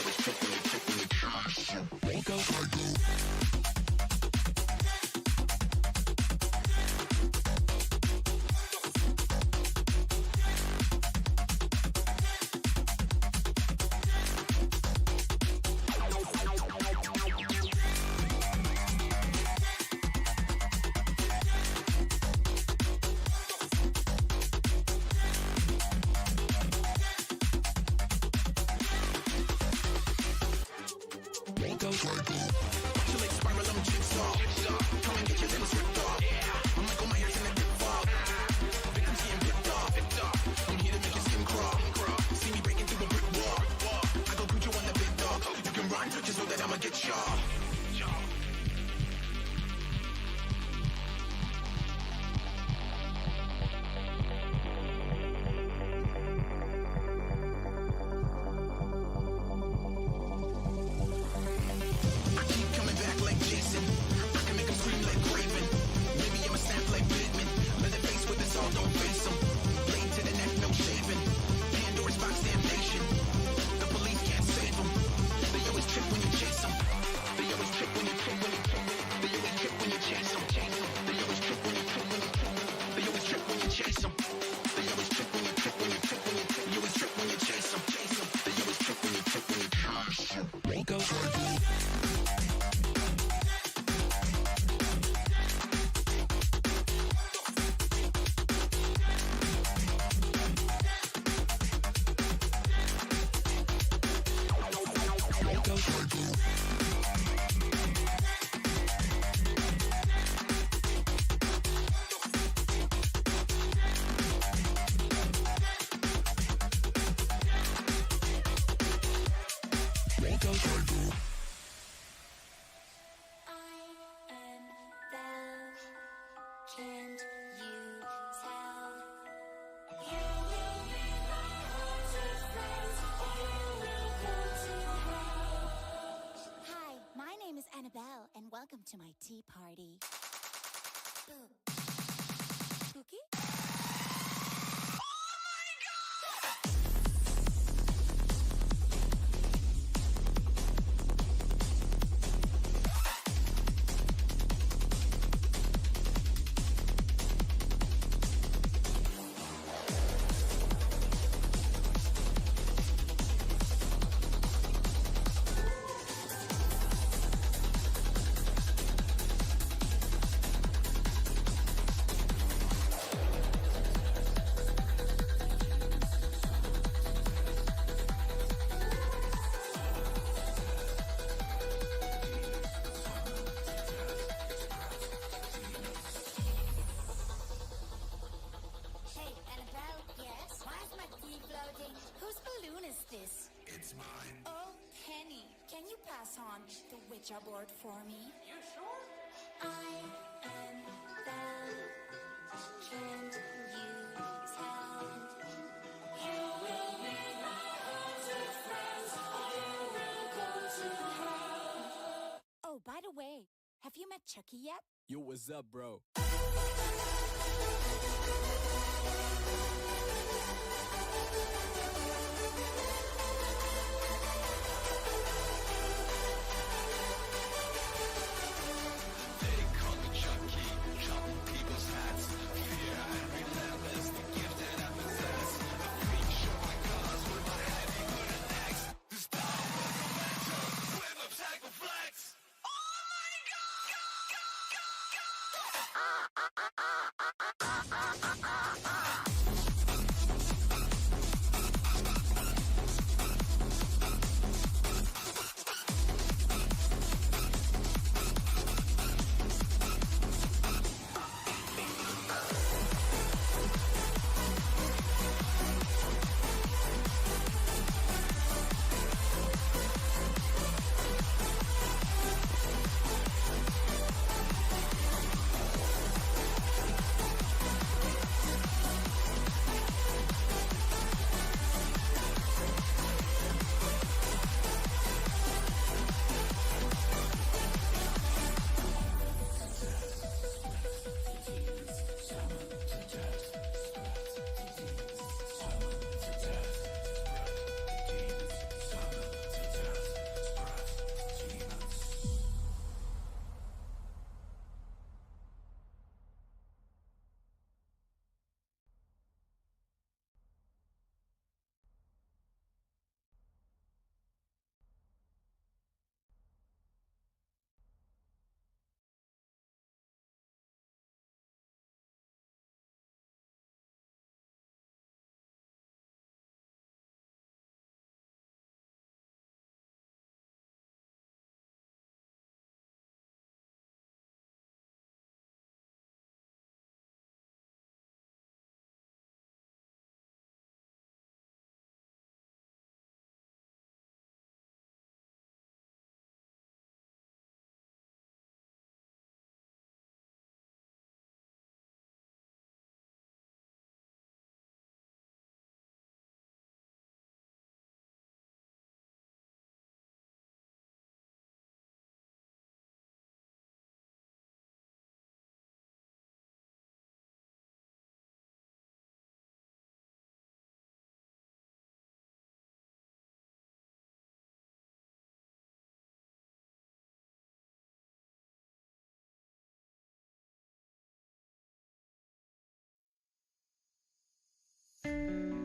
trip when you trip when you chase them. Walk out like that. Welcome to my tea party. Cookie? Board for me. You sure? I am Belle. Can you tell? You will meet my haunted friends, or you will go to hell. Oh, by the way, have you met Chucky yet? Yo, what's up, bro?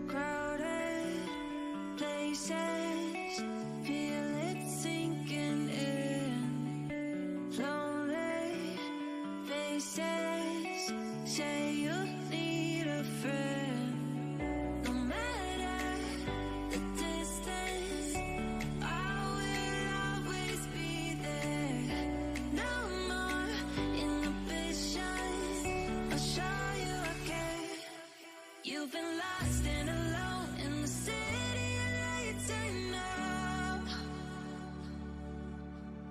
Crowded places, feel it sinking in. Lonely faces, say you need a friend. No matter the distance, I will always be there. No more inhibitions, I'll show you I care. You've been lost and alone in the city of lights and up.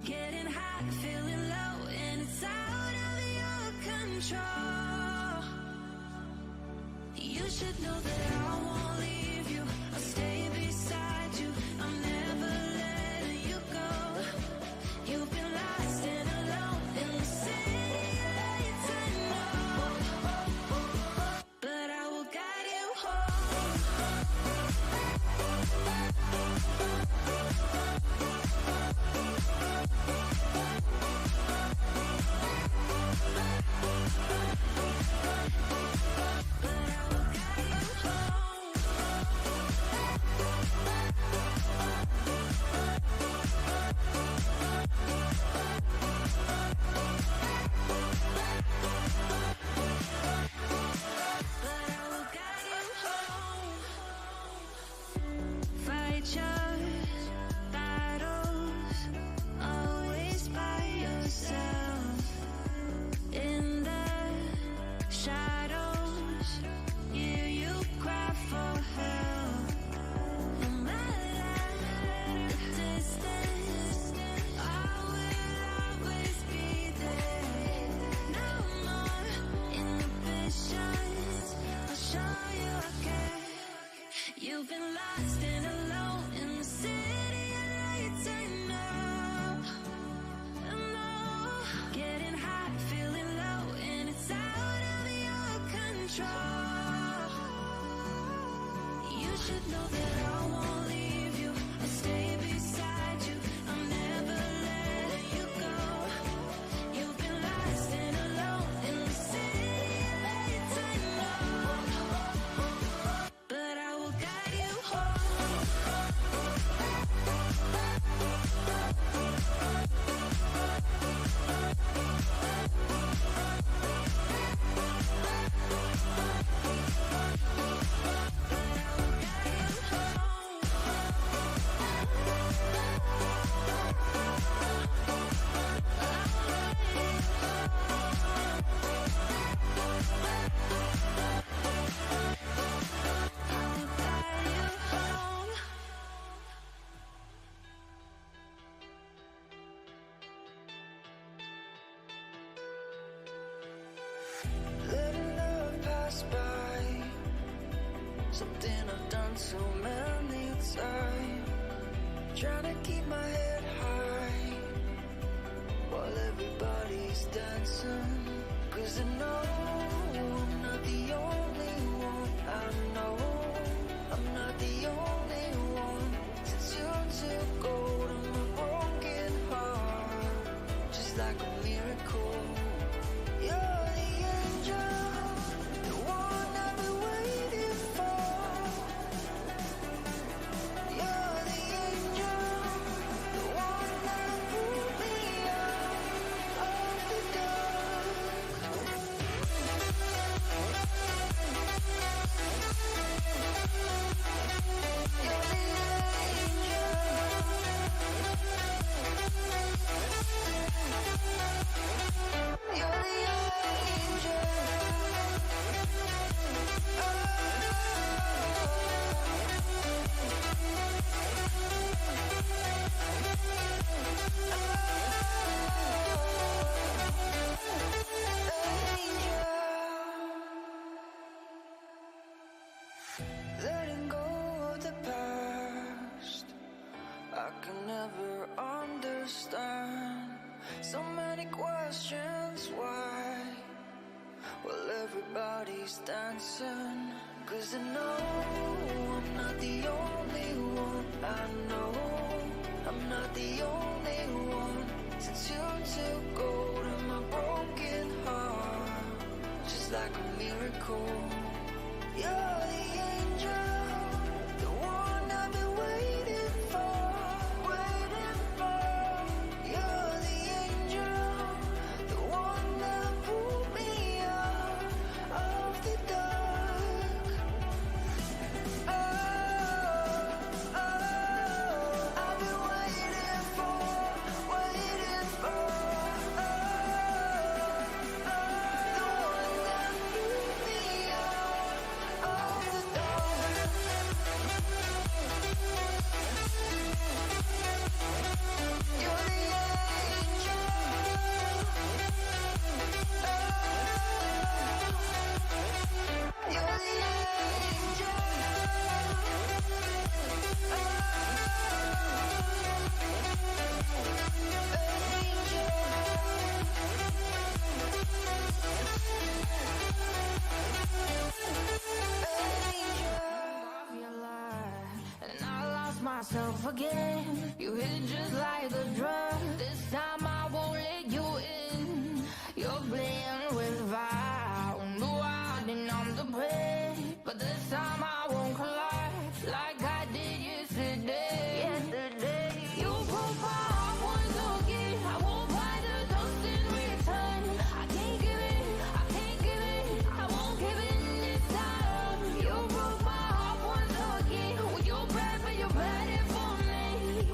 Getting high, feeling low, and it's out of your control. You should know that I won't leave you. I'll stay beside you. I'm never letting you go. You've been lost and alone in the city of lights and up. But I will guide you home. Fight your battles, always by yourself. In the shadows, hear you cry for help. No matter the distance, I will always be there. No more inhibitions, I'll show you I care. You've been lost and alone in the city of lights and up. Getting high, feeling low, and it's out of your control. You should know that I won't leave you. I'll stay beside you. I'm never letting you go. You've been lost and alone in the city of lights and up. But I will guide you home. Letting love pass by, something I've done so many times. Trying to keep my head high while everybody's dancing. 'Cause I know I'm not the only one. I know I'm not the only one. Since you took hold of my broken heart, just like a miracle. You're the angel, the one I've been waiting for. You're the angel, the one that pulled me out of the dark. Letting go of the past, I can never understand. So many questions, why? Well, everybody's dancing. 'Cause I know I'm not the only one. I know I'm not the only one. Since you took hold of my broken heart, just like a miracle. You're the angel. again. You hit just like a drug. This time I won't let you in. You're playing with fire. No, I didn't I'm the prey. But this time I won't collapse like I did yesterday. You broke my heart once again. I won't buy the dust in return. I can't give it, I can't give it, I won't give it this time. You broke my heart once again. Well, you're bad, but you're bad it for me.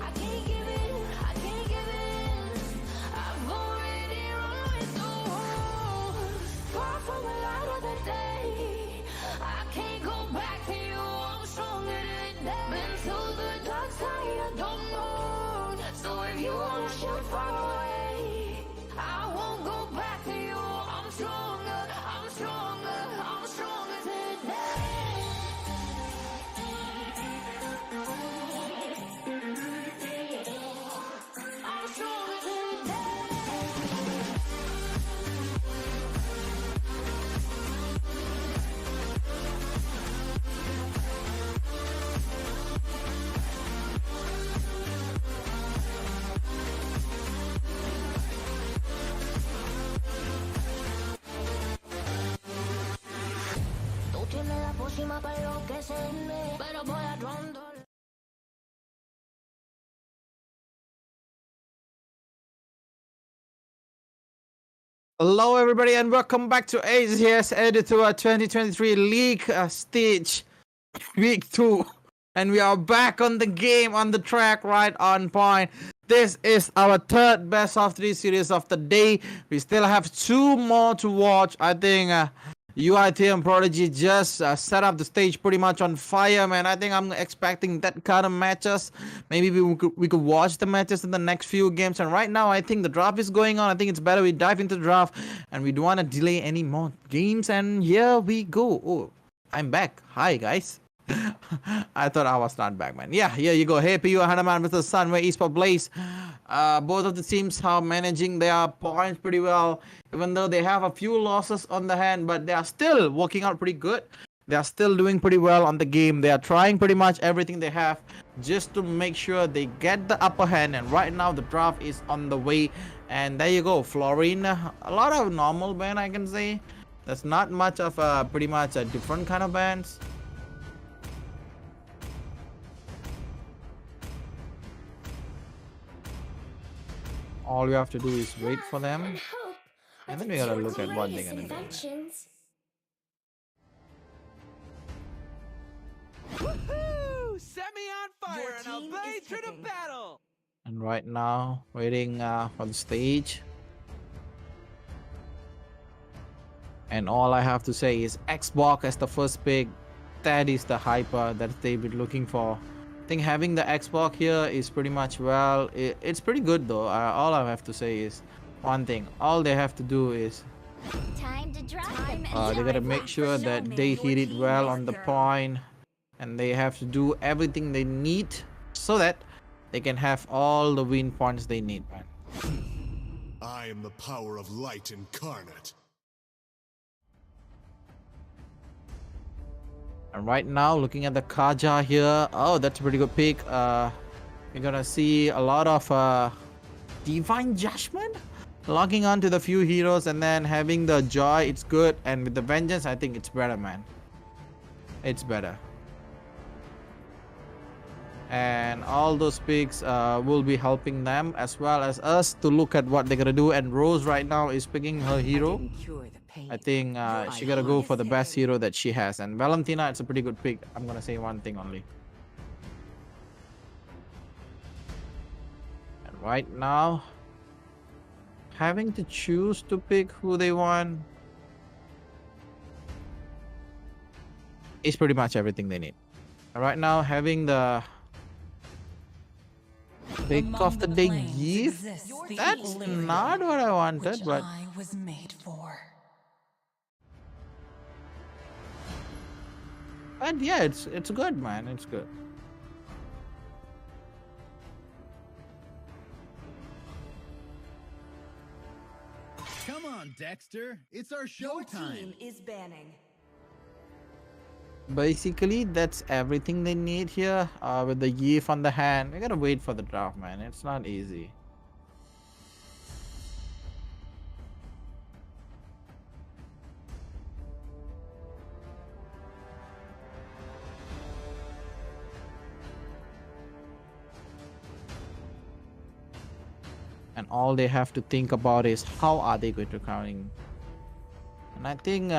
I can't give it, I can't give it. I've already run with the wolves. Far from the light of the day. I can't go back to you. I'm stronger today. Been to the dark side, I don't know. So if you wanna shoot far away, I won't go back to you. I'm stronger, I'm stronger, I'm stronger today. I'm stronger today. Tú tienes la pócima para enloquecerme, pero voy a rondo. Hello, everybody, and welcome back to ACS Editor 2023 League Stage Week 2. And we are back on the game, on the track, right on point. This is our third best of 3 series of the day. We still have 2 more to watch. I think UIT and Prodigy just set up the stage pretty much on fire, man. I think I'm expecting that kind of matches. Maybe we could watch the matches in the next few games. And right now, I think the draft is going on. I think it's better we dive into the draft, and we don't want to delay any more games. And here we go. Oh, I'm back. Hi, guys. I thought I was not back, man. Yeah, here you go. Hey, APU, Hanaman versus Sunway Esport Blaze. Both of the teams are managing their points pretty well, even though they have a few losses on the hand, but they are still working out pretty good. They are still doing pretty well on the game. They are trying pretty much everything they have just to make sure they get the upper hand. And right now, the draft is on the way. And there you go, Florine. A lot of normal band, I can say. There's not much of a pretty much a different kind of bands. All we have to do is wait for them, and then we gotta look at what they're gonna do. Woohoo! Set me on fire and I'll blaze through the battle! And right now, waiting for the stage. And all I have to say is Xbox as the first pick. That is the hyper that they've been looking for. I think having the Xbox here is pretty much, well, it's pretty good though. All I have to say is one thing. All they have to do is Time to drop them. they gotta make sure that they hit it well on the point, and they have to do everything they need so that they can have all the win points they need, man. I am the power of light incarnate. And right now, looking at the Kaja here, oh, that's a pretty good pick. You're gonna see a lot of Divine Judgment logging on to the few heroes, and then having the Joy, it's good. And with the Vengeance, I think it's better, man. It's better. And all those picks will be helping them as well as us to look at what they're gonna do. And Rose right now is picking her hero. I think she gotta go for the best hero that she has. And Valentina, it's a pretty good pick. I'm gonna say one thing only. And right now, having to choose to pick who they want is pretty much everything they need. And right now, having the pick of the day gift, that's not what I wanted, but was made for. But yeah, it's good, man. It's good. Come on, Dexter. It's our showtime. Your team is banning. Basically, that's everything they need here. With the Yif on the hand, we gotta wait for the draft, man. It's not easy. And all they have to think about is how are they going to counting. And I think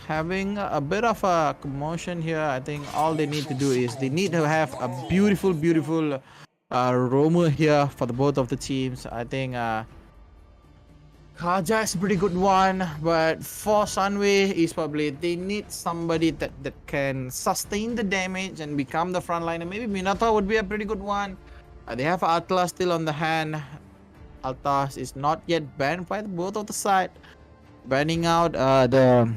having a bit of a commotion here, I think all they need to do is they need to have a beautiful roamer here for the both of the teams. I think Kaja is a pretty good one, but for Sunway is probably they need somebody that can sustain the damage and become the frontliner. Maybe Minato would be a pretty good one. They have Atlas still on the hand. Altas is not yet banned by both of the side. Banning out the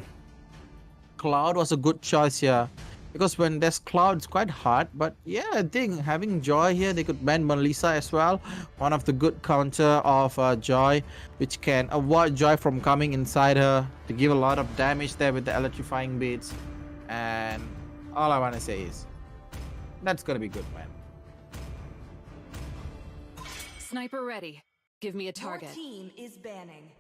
Cloud was a good choice here, because when there's Cloud it's quite hard. But yeah, I think having Joy here, they could ban Melissa as well, one of the good counter of Joy, which can avoid Joy from coming inside her to give a lot of damage there with the electrifying beats. And all I want to say is that's gonna be good, man. Sniper ready. Give me a target. Your team is banning.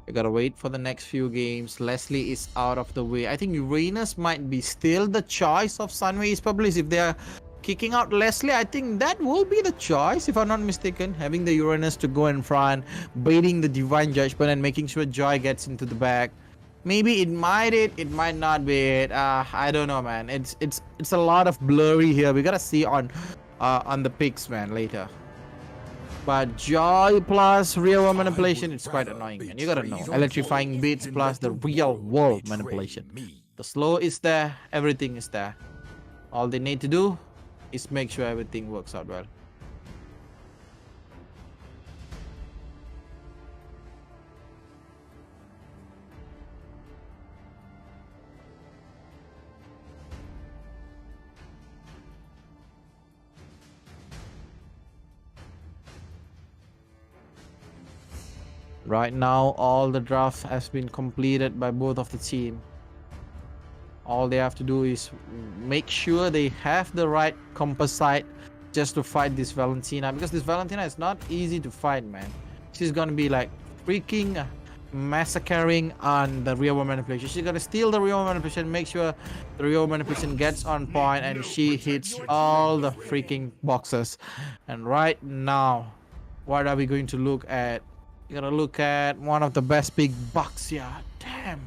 We gotta wait for the next few games. Leslie is out of the way. I think Uranus might be still the choice of Sunway is published. If they are kicking out Leslie, I think that will be the choice, if I'm not mistaken. Having the Uranus to go in front, baiting the Divine Judgment and making sure Joy gets into the back. Maybe it might not be it. I don't know, man. It's a lot of blurry here. We gotta see on the picks, man, later. But Joy plus real world manipulation, it's quite annoying, man. You gotta know. Electrifying beats plus the real world manipulation. The slow is there, everything is there. All they need to do is make sure everything works out well. Right now, all the draft has been completed by both of the team. All they have to do is make sure they have the right composite just to fight this Valentina, because this Valentina is not easy to fight, man. She's gonna be like freaking massacring on the real world manipulation. She's gonna steal the real world manipulation, make sure the real world manipulation gets on point, and she hits all the freaking boxes. And right now, what are we going to look at? You gotta look at one of the best big bucks here. Damn,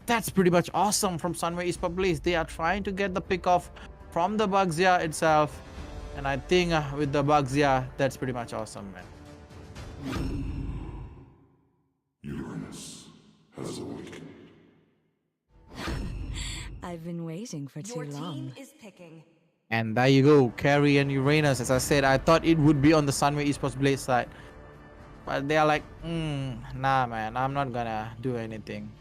that's pretty much awesome from Sunway East Public. They are trying to get the pick off from the Bugzia itself, and I think with the Bugzia, that's pretty much awesome, man. Uranus has awakened. I've been waiting for too long. Your team is picking. And there you go, Carrie and Uranus. As I said, I thought it would be on the Sunway Esports Blade side, but they are like, nah, man, I'm not gonna do anything.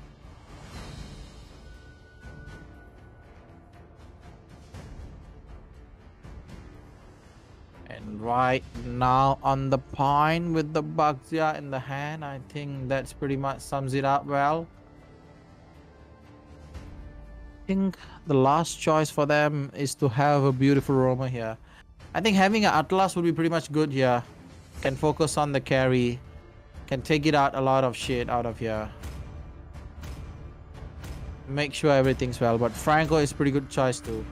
And right now on the point with the Bugzia in the hand, I think that's pretty much sums it up well. I think the last choice for them is to have a beautiful roamer here. I think having an Atlas would be pretty much good here. Can focus on the carry, can take it out a lot of shit out of here. Make sure everything's well, but Franco is pretty good choice too.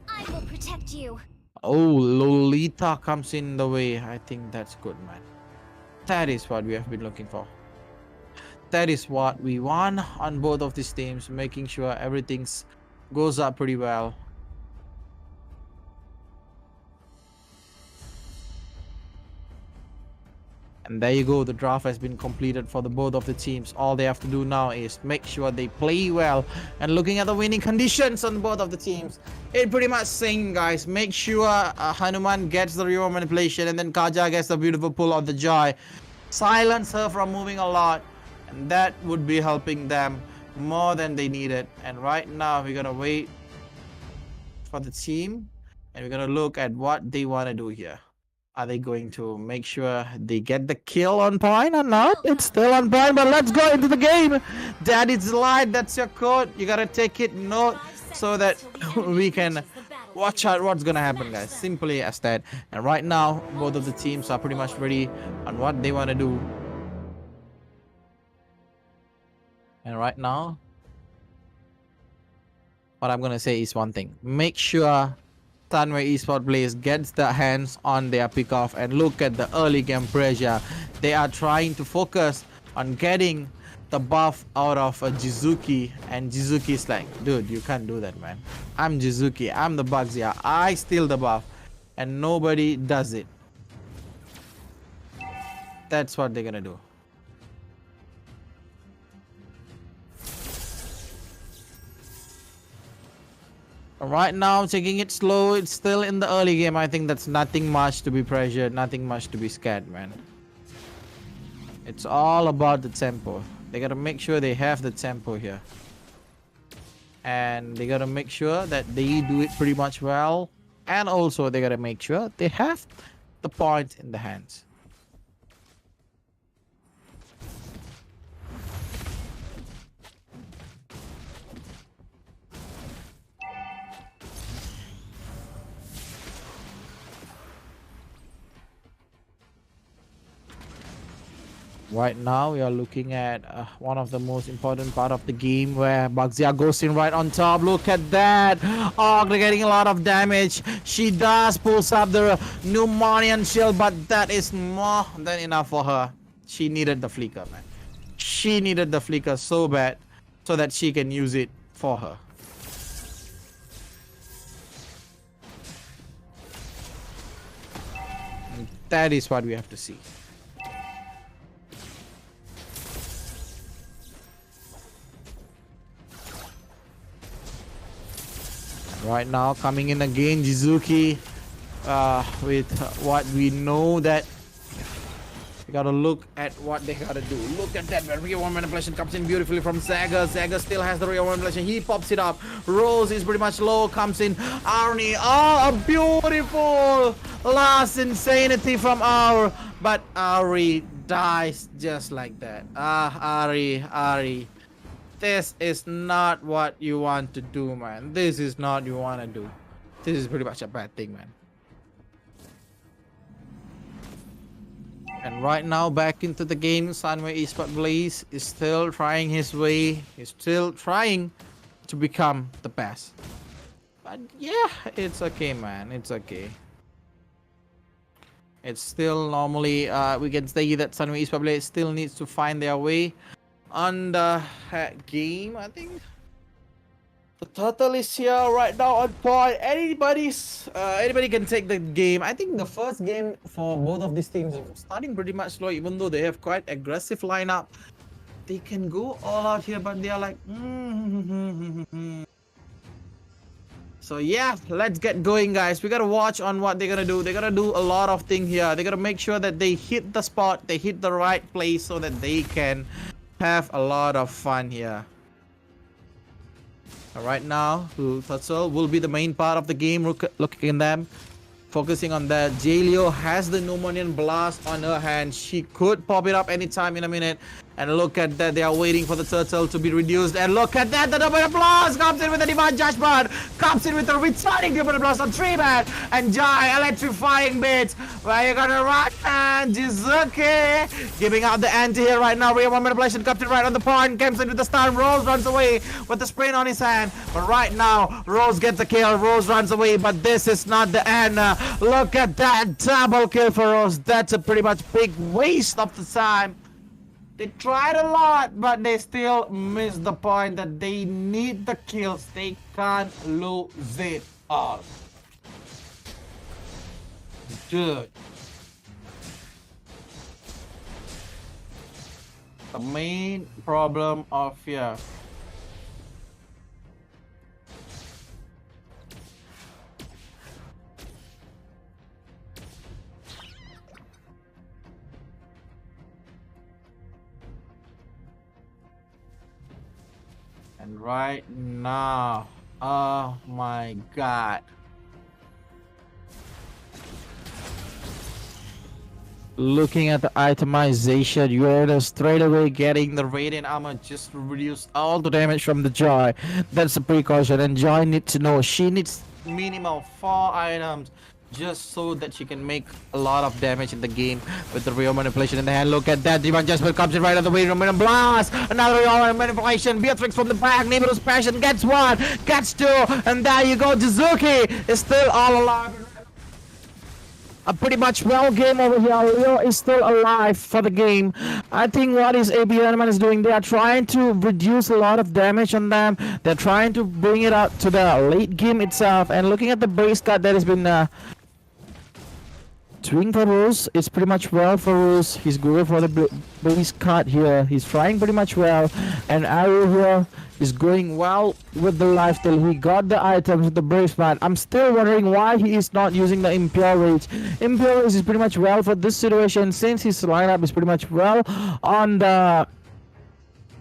I will protect you. Oh, Lolita comes in the way. I think that's good, man. That is what we have been looking for. That is what we want on both of these teams, making sure everything's goes up pretty well. And there you go, the draft has been completed for the both of the teams. All they have to do now is make sure they play well. And looking at the winning conditions on both of the teams, it pretty much saying, guys, make sure Hanuman gets the real manipulation, and then Kaja gets the beautiful pull of the Joy. Silence her from moving a lot, and that would be helping them more than they needed. And right now, we're gonna wait for the team And we're gonna look at what they want to do here. Are they going to make sure they get the kill on point or not? It's still on point, but let's go into the game. That is the light. That's your code. You gotta take it note so that we can watch out what's gonna happen, guys. Simply as that. And right now, both of the teams are pretty much ready on what they want to do. And right now, what I'm gonna say is one thing: make sure Sunway Esports players gets their hands on their pickoff and look at the early game pressure. They are trying to focus on getting the buff out of a Jizuki, and Jizuki's like, dude, you can't do that, man. I'm Jizuki, I'm the Bugzia, I steal the buff, and nobody does it. That's what they're gonna do. Right now, taking it slow. It's still in the early game. I think that's nothing much to be pressured, nothing much to be scared, man. It's all about the tempo. They gotta make sure they have the tempo here. And they gotta make sure that they do it pretty much well. And also, they gotta make sure they have the point in the hands. Right now, we are looking at one of the most important part of the game where Bugzia goes in right on top. Look at that. Oh, they're getting a lot of damage. She does pulls up the Pneumonian shield, but that is more than enough for her. She needed the flicker, man. She needed the flicker so bad so that she can use it for her. And that is what we have to see. Right now, coming in again, Jizuki, with what we know that we gotta look at what they gotta do. Look at that, real one manipulation comes in beautifully from Zaga. Zaga still has the real one manipulation. He pops it up. Rose is pretty much low, comes in. Arnie, oh, a beautiful last insanity from Aur, but Ari dies just like that. Ari. This is not what you want to do, man. This is not what you want to do. This is pretty much a bad thing, man. And right now, back into the game, Sunway Esports Blaze is still trying his way. He's still trying to become the best. But yeah, it's okay, man. It's okay. It's still normally, we can say that Sunway Esports Blaze still needs to find their way on the game. I think the turtle is here right now on point. Anybody can take the game. I think the first game for both of these teams is starting pretty much slow, even though they have quite aggressive lineup. They can go all out here, but they are like So yeah, let's get going, guys. We gotta watch on what they're gonna do. They're gonna do a lot of things here. They gotta make sure that they hit the spot, they hit the right place so that they can have a lot of fun here. Right now, Turtle will be the main part of the game. Looking at them, focusing on that. Jaleo has the Pneumonian Blast on her hand. She could pop it up anytime in a minute. And look at that, they are waiting for the turtle to be reduced. And look at that, the Pneumonian Blast comes in with a Divine Judgment. Comes in with a returning Pneumonian Blast on 3-man. And Jai, electrifying bits. Where you gonna run? And Jizuki giving out the anti here right now. Real one manipulation comes in right on the point. Comes in with the stun. Rose runs away with the sprain on his hand. But right now, Rose gets the kill. Rose runs away, but this is not the end. Look at that double kill for Rose. That's a pretty much big waste of the time. They tried a lot, but they still missed the point that they need the kills. They can't lose it all. Dude. The main problem of here. And right now, oh my god. Looking at the itemization, you're straight away getting the radiant armor just to reduce all the damage from the Joy. That's a precaution, and Joy needs to know she needs minimum 4 items just so that she can make a lot of damage in the game with the real manipulation in the hand. Look at that, Divine Judgment comes in right out the way, Roman Blast, another real manipulation, Beatrix from the back, Neberos Passion gets 1, gets 2, and there you go, Jizuki is still all alive. A pretty much well game over here. Leo is still alive for the game. I think what is APU is doing, they are trying to reduce a lot of damage on them. They're trying to bring it up to the late game itself. And looking at the base card that has been swing for Rose, it's pretty much well for Rose. He's going for the base card here. He's trying pretty much well. And Arrow here is going well with the lifesteal. He got the items with the brave man. I'm still wondering why he is not using the Impure Rage. Impure Rage is pretty much well for this situation since his lineup is pretty much well on the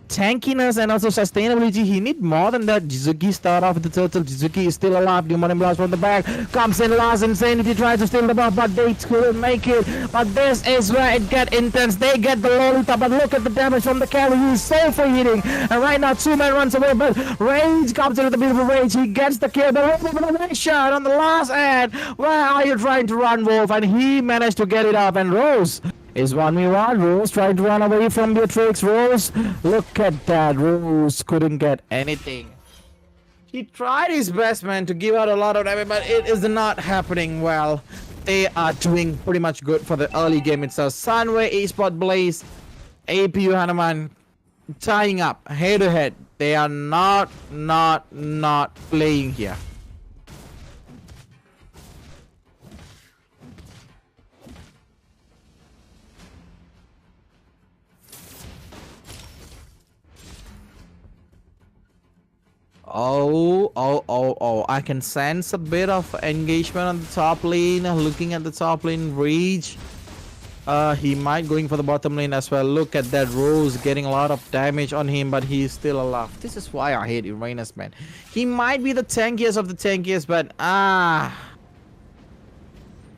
tankiness and also sustainability. He need more than that. Jizuki start off with the turtle. Jizuki is still alive. Demon Blast from the back comes in last. Insanity tries to steal the buff, but they couldn't make it. But this is where it get intense. They get the Lolita, but look at the damage from the carry. He is so free hitting, and right now 2-man runs away, but Rage comes in with a beautiful Rage. He gets the kill, but a shot on the last end. Where are you trying to run, Wolf? And he managed to get it up, and Rose is 1v1. Rose trying to run away from Beatrix. Rose, look at that. Rose couldn't get anything. He tried his best, man, to give out a lot of damage, but it is not happening well. They are doing pretty much good for the early game itself. Sunway, Esport Blaze, APU Hanuman tying up head to head. They are not playing here. Oh, I can sense a bit of engagement on the top lane. Looking at the top lane, Rage. He might going for the bottom lane as well. Look at that, Rose getting a lot of damage on him, but he is still alive. This is why I hate Uranus, man. He might be the tankiest of the tankiest, but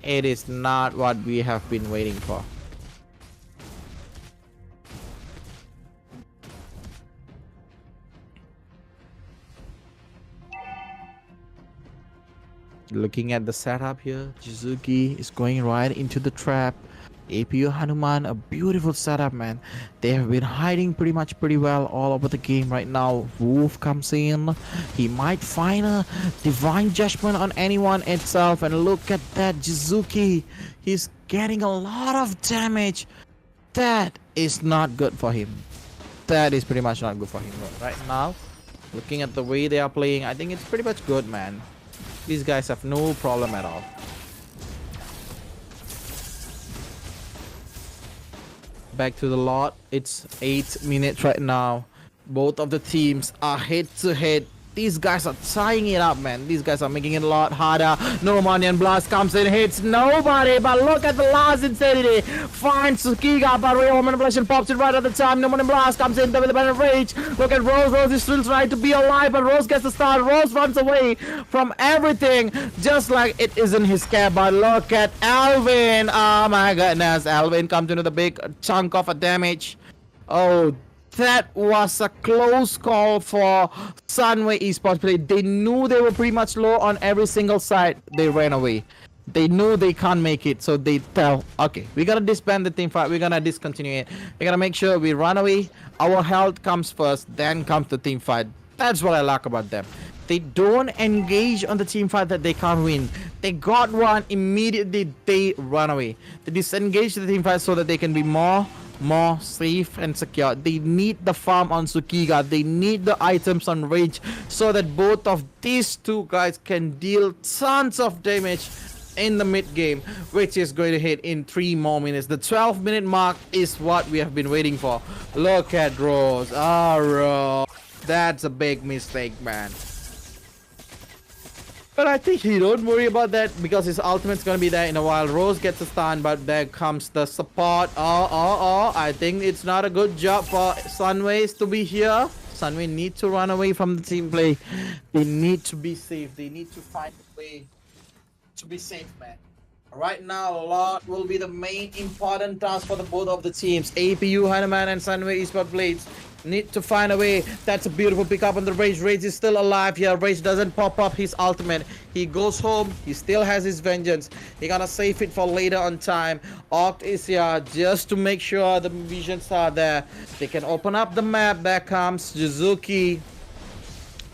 it is not what we have been waiting for. Looking at the setup here, Jizuki is going right into the trap. APU Hanuman, a beautiful setup, man. They have been hiding pretty well all over the game right now. Wolf comes in. He might find a divine judgment on anyone itself. And look at that, Jizuki. He's getting a lot of damage. That is not good for him. That is pretty much not good for him right now. Looking at the way they are playing, I think it's pretty much good, man. These guys have no problem at all. Back to the lot. It's 8 minutes right now. Both of the teams are head to head. These guys are tying it up, man. These guys are making it a lot harder. Normanian Blast comes in, hits nobody. But look at the last Insanity. Finds Tsukiga, but Real Manipulation pops it right at the time. Normanian Blast comes in with a better Rage. Look at Rose. Rose is still trying to be alive, but Rose gets the start. Rose runs away from everything, just like it isn't his care. But look at Alvin. Oh my goodness. Alvin comes into the big chunk of a damage. Oh, that was a close call for Sunway Esports play. They knew they were pretty much low on every single side. They ran away. They knew they can't make it, so they tell, okay, we gotta disband the team fight. We're gonna discontinue it. We gotta make sure we run away. Our health comes first, then comes the team fight. That's what I like about them. They don't engage on the team fight that they can't win. They got one, immediately they run away. They disengage the team fight so that they can be more safe and secure. They need the farm on Tsukiga. They need the items on Rage so that both of these two guys can deal tons of damage in the mid game, which is going to hit in 3 more minutes. The 12-minute mark is what we have been waiting for. Look at Rose. Rose. That's a big mistake, man. But I think he don't worry about that because his ultimate's gonna be there in a while. Rose gets a stun, but there comes the support. I think it's not a good job for Sunways to be here. Sunway need to run away from the team play. They need to be safe. They need to find a way to be safe, man. Right now, lot will be the main important task for the both of the teams. APU, Hanuman and Sunway Esport Blades need to find a way. That's a beautiful pickup on the Rage. Rage is still alive here. Rage doesn't pop up his ultimate. He goes home. He still has his vengeance. He gonna save it for later on time. Oct is here just to make sure the visions are there. They can open up the map. There comes Jizuki.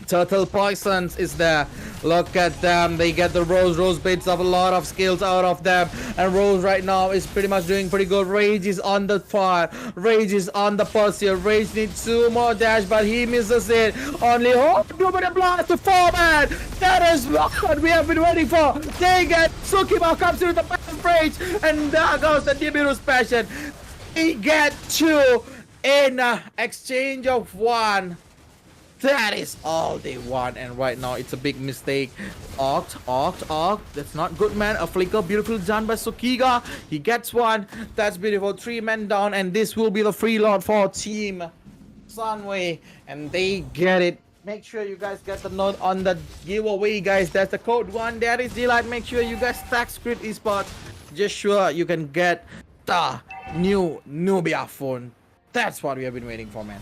Turtle Poisons is there. Look at them. They get the Rose. Rose baits up a lot of skills out of them. And Rose right now is pretty much doing pretty good. Rage is on the fire. Rage is on the pulse here. Rage needs 2 more dash, but he misses it. Only hope to blast to 4-man. That is what we have been waiting for. They get Tsukima comes into the back of Rage. And there goes the Nibiru's passion. They get 2 in exchange of 1. That is all they want, and right now it's a big mistake. Oct. That's not good, man. A flicker, beautiful done by Sukiga. He gets 1. That's beautiful. 3 men down, and this will be the free lot for Team Sunway, and they get it. Make sure you guys get the note on the giveaway, guys. That's the code 1. That is delight. Make sure you guys tag Squid Esports. Just sure you can get the new Nubia phone. That's what we have been waiting for, man.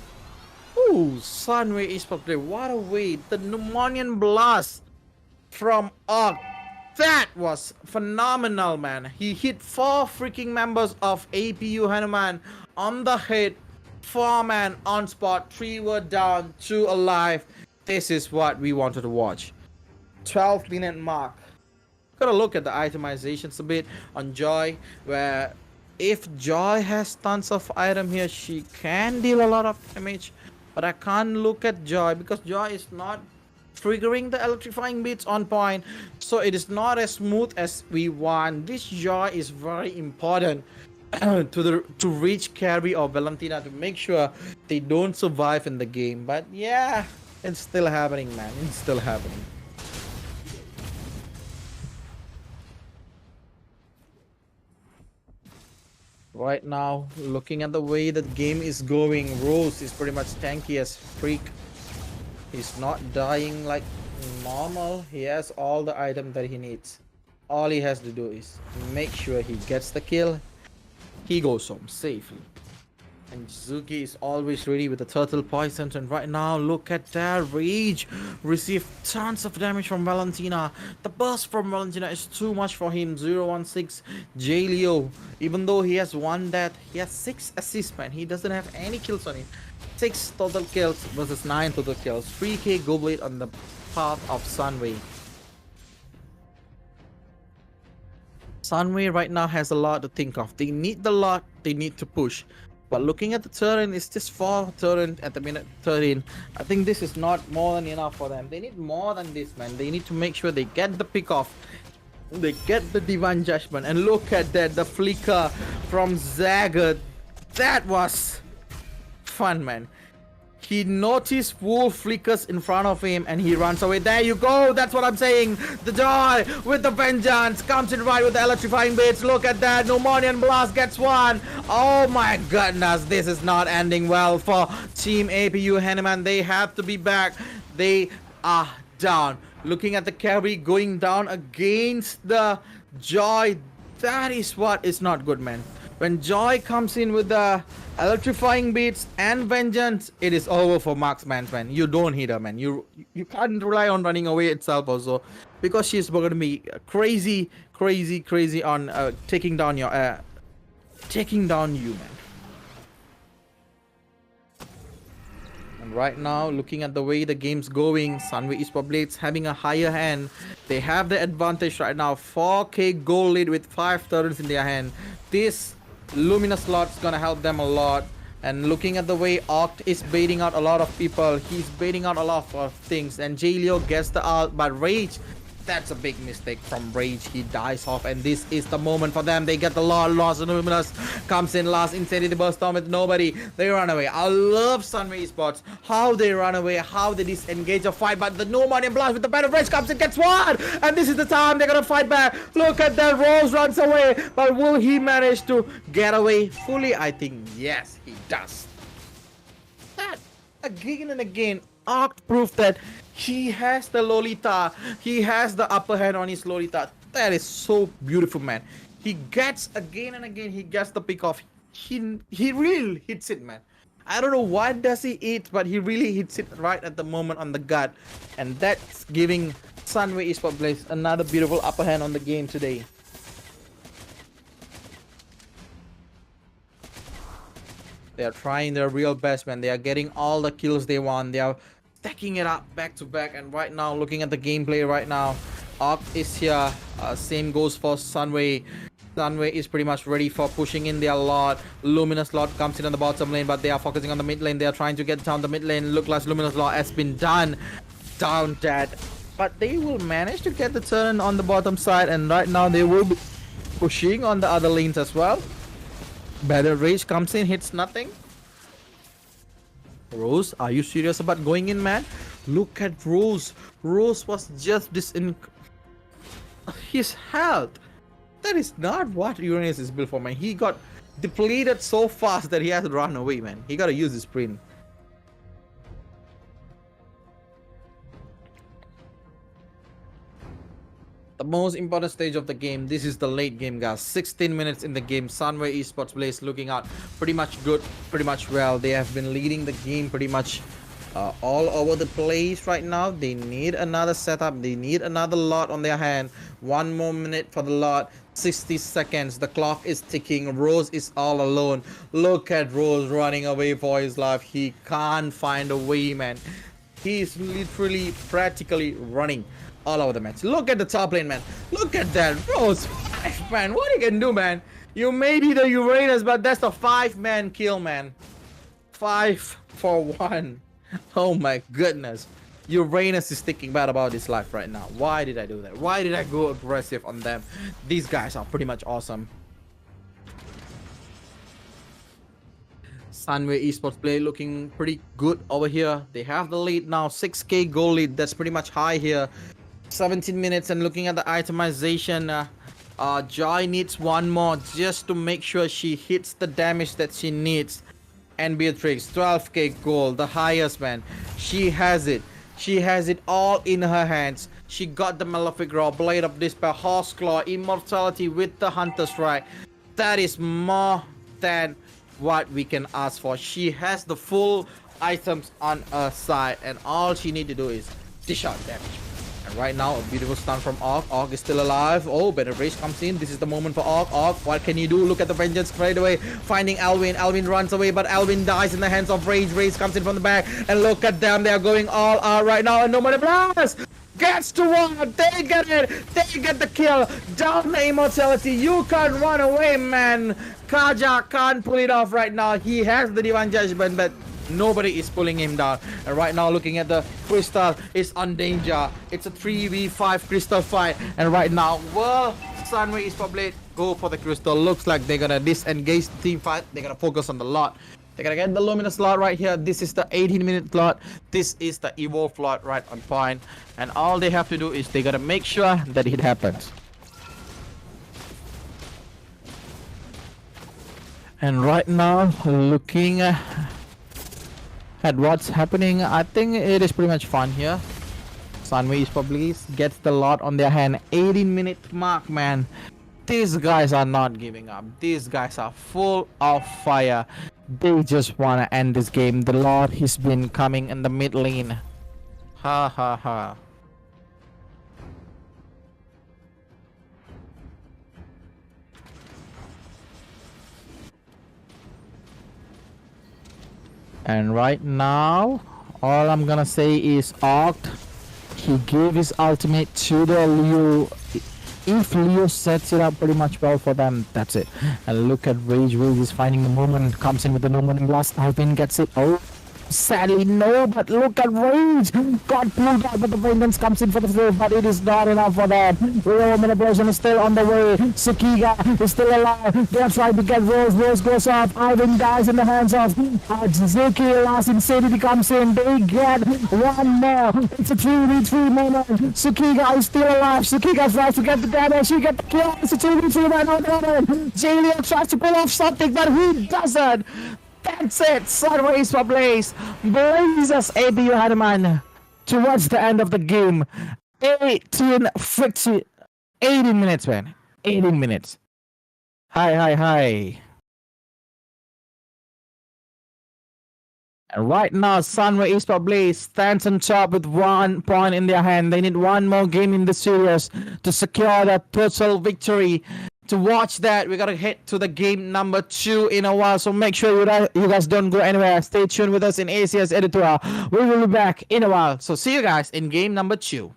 Ooh, Sunway Esports play. What a way. The Pneumonian Blast from Oct. That was phenomenal, man. He hit 4 freaking members of APU Hanuman on the head. 4 man on spot. 3 were down, 2 alive. This is what we wanted to watch. 12-minute mark. Gotta look at the itemizations a bit on Joy, where if Joy has tons of item here, she can deal a lot of damage. But I can't look at Joy because Joy is not triggering the electrifying beats on point. So it is not as smooth as we want. This Joy is very important to reach carry or Valentina to make sure they don't survive in the game. But yeah, it's still happening, man. It's still happening. Right now, looking at the way the game is going, Rose is pretty much tanky as freak. He's not dying like normal. He has all the items that he needs. All he has to do is make sure he gets the kill. He goes home safely. And Suzuki is always ready with the turtle poisons, and right now look at that. Rage received tons of damage from Valentina. The burst from Valentina is too much for him. 016 Jaleo, even though he has 1 death, he has 6 assists, man. He doesn't have any kills on him. 6 total kills versus 9 total kills. 3k Goblet on the path of Sunway. Sunway right now has a lot to think of. They need the lot, they need to push. But looking at the turn, it's just 4 turn at the minute 13. I think this is not more than enough for them. They need more than this, man. They need to make sure they get the pick off. They get the Divine Judgment. And look at that, the flicker from Zagat. That was fun, man. He noticed wolf flickers in front of him and he runs away. There you go. That's what I'm saying. The Joy with the vengeance comes in right with the electrifying bits. Look at that. Pneumonian Blast gets 1. Oh my goodness. This is not ending well for Team APU Hanuman. They have to be back. They are down. Looking at the carry going down against the Joy. That is what is not good, man. When Joy comes in with the electrifying beats and vengeance, it is over for marksman, man. You don't hit her, man. You can't rely on running away itself also, because she's going to be crazy on taking down you, man. And right now, looking at the way the game's going, Sunway Esports Blades having a higher hand. They have the advantage right now. 4k gold lead with 5 turrets in their hand. This Luminous slot's gonna help them a lot. And looking at the way Oct is baiting out a lot of people, he's baiting out a lot of things. And Jaleo gets the ult, but Rage, that's a big mistake from Rage. He dies off, and this is the moment for them. They get the loss. Luminous comes in last. Insanity burst on with nobody. They run away. I love Sunway Esports. How they run away, how they disengage a fight. But the Pneumonian Blast with the Battle Rage comes in, gets 1. And this is the time they're gonna fight back. Look at that. Rose runs away. But will he manage to get away fully? I think yes, he does. That again and again, Oct proved that he has the Lolita. He has the upper hand on his Lolita. That is so beautiful, man. He gets again and again. He gets the pick off. He really hits it, man. I don't know what does he eat, but he really hits it right at the moment on the gut, and that's giving Sunway Esports Blaze another beautiful upper hand on the game today. They are trying their real best, man. They are getting all the kills they want. They are stacking it up back to back, and right now, looking at the gameplay right now, Arc is here. Same goes for Sunway. Sunway is pretty much ready for pushing in their Lord. Luminous Lord comes in on the bottom lane, but they are focusing on the mid lane. They are trying to get down the mid lane. Look like Luminous Lord has been down dead. But they will manage to get the turn on the bottom side, and right now they will be pushing on the other lanes as well. Battle Rage comes in, hits nothing. Rose, are you serious about going in, man? Look at Rose. Rose was just this in his health. That is not what Uranus is built for, man. He got depleted so fast that he has to run away, man. He gotta use his sprint. The most important stage of the game. This is the late game, guys. 16 minutes in the game. Sunway Esports Blaze looking out pretty much good, pretty much well. They have been leading the game pretty much all over the place right now. They need another setup. They need another lot on their hand. 1 more minute for the lot. 60 seconds. The clock is ticking. Rose is all alone. Look at Rose running away for his life. He can't find a way, man. He's literally practically running all over the match. Look at the top lane, man. Look at that. Rose, man. What he can do, man? You may be the Uranus, but that's a 5-man kill, man. 5 for 1. Oh my goodness. Uranus is thinking bad about his life right now. Why did I do that? Why did I go aggressive on them? These guys are pretty much awesome. Sunway Esports Play looking pretty good over here. They have the lead now. 6k goal lead. That's pretty much high here. 17 minutes, and looking at the itemization, Joy needs 1 more just to make sure she hits the damage that she needs. And Beatrix, 12k gold, the highest, man. She has it. She has it all in her hands. She got the Malefic Raw, Blade of Despair, Horse Claw, Immortality with the Hunter Strike. That is more than what we can ask for. She has the full items on her side, and all she need to do is dish out damage. And right now, a beautiful stun from Orc. Orc is still alive. Oh, Better Rage comes in. This is the moment for Orc. Orc, what can you do? Look at the Vengeance straight away. Finding Alvin. Alvin runs away, but Alvin dies in the hands of Rage. Rage comes in from the back. And look at them. They are going all out right now. And nobody blast! Gets to one. They get it. They get the kill. Down the Immortality. You can't run away, man. Kaja can't pull it off right now. He has the Divine Judgment, but nobody is pulling him down. And right now, looking at the Crystal, is on danger. It's a 3v5 Crystal fight. And right now, well, Sunway is probably go for the Crystal. Looks like they're gonna disengage the team fight. They're gonna focus on the lot. They're gonna get the Luminous lot right here. This is the 18-minute lot. This is the Evolve lot right on point. And all they have to do is they gotta make sure that it happens. And right now, looking at what's happening, I think it is pretty much fun here. Sunway probably gets the lot on their hand. 18-minute mark, man. These guys are not giving up. These guys are full of fire. They just want to end this game. The lot has been coming in the mid lane. Ha ha ha. And right now, all I'm gonna say is Oct. He gave his ultimate to the Leo. If Leo sets it up pretty much well for them, that's it. And look at Rage. Rage is finding the moment. Comes in with the no morning blast. Alvin gets it. Oh, sadly no, but look at Rage. Got pulled out, but the Vengeance comes in for the save, but it is not enough for them. Real manipulation is still on the way. Sukiga is still alive. They are trying to get Rose. Rose goes off. Alvin dies in the hands of Zuki. Last Insanity comes in. They get 1 more. It's a 3v3 moment. Sukiga is still alive. Sukiga tries to get the damage. She gets the kill. It's a 2v3 right now. Jalea tries to pull off something, but he doesn't. That's it. Sunway for Blaze. Blazes APU Hanuman towards the end of the game. 18 18 minutes, man. 18 minutes. Hi. And right now, Sunway Esport Blaze stands on top with 1 point in their hand. They need one more game in the series to secure that total victory. To watch that, we gotta head to the game number 2 in a while. So make sure you guys don't go anywhere. Stay tuned with us in ACS Editor. We will be back in a while. So see you guys in game number 2.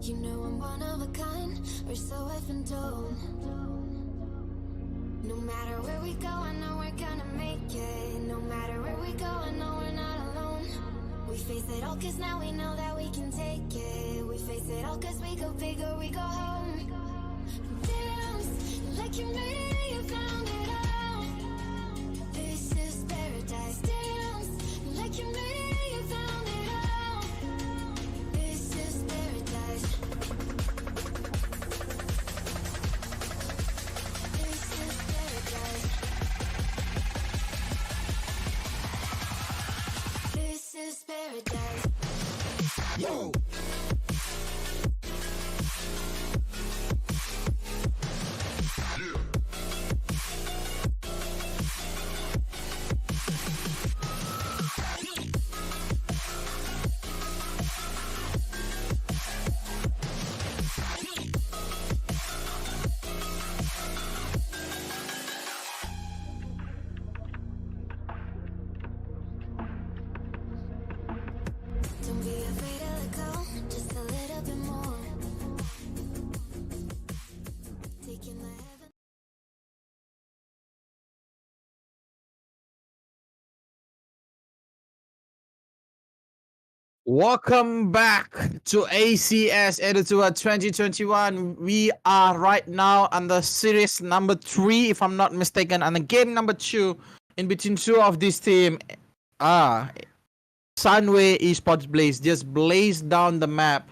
You know I'm one of a kind, or so I've been told. No matter where we go, I know we're gonna make it. No matter where we go, I know we're not alone. We face it all cause now we know that we can take it. We face it all cause we go big or we go home. Dance like you made it, you found it all. This is paradise. Dance like you made it, you found it all. This is paradise. This is paradise. This is paradise. Yo! Don't be afraid to let go, just a little bit more. Taking the heaven. Welcome back to ACS Editor 2021. We are right now on the series number 3, if I'm not mistaken, and the game number 2 in between two of this team. Sunway Esports Blaze just blazed down the map.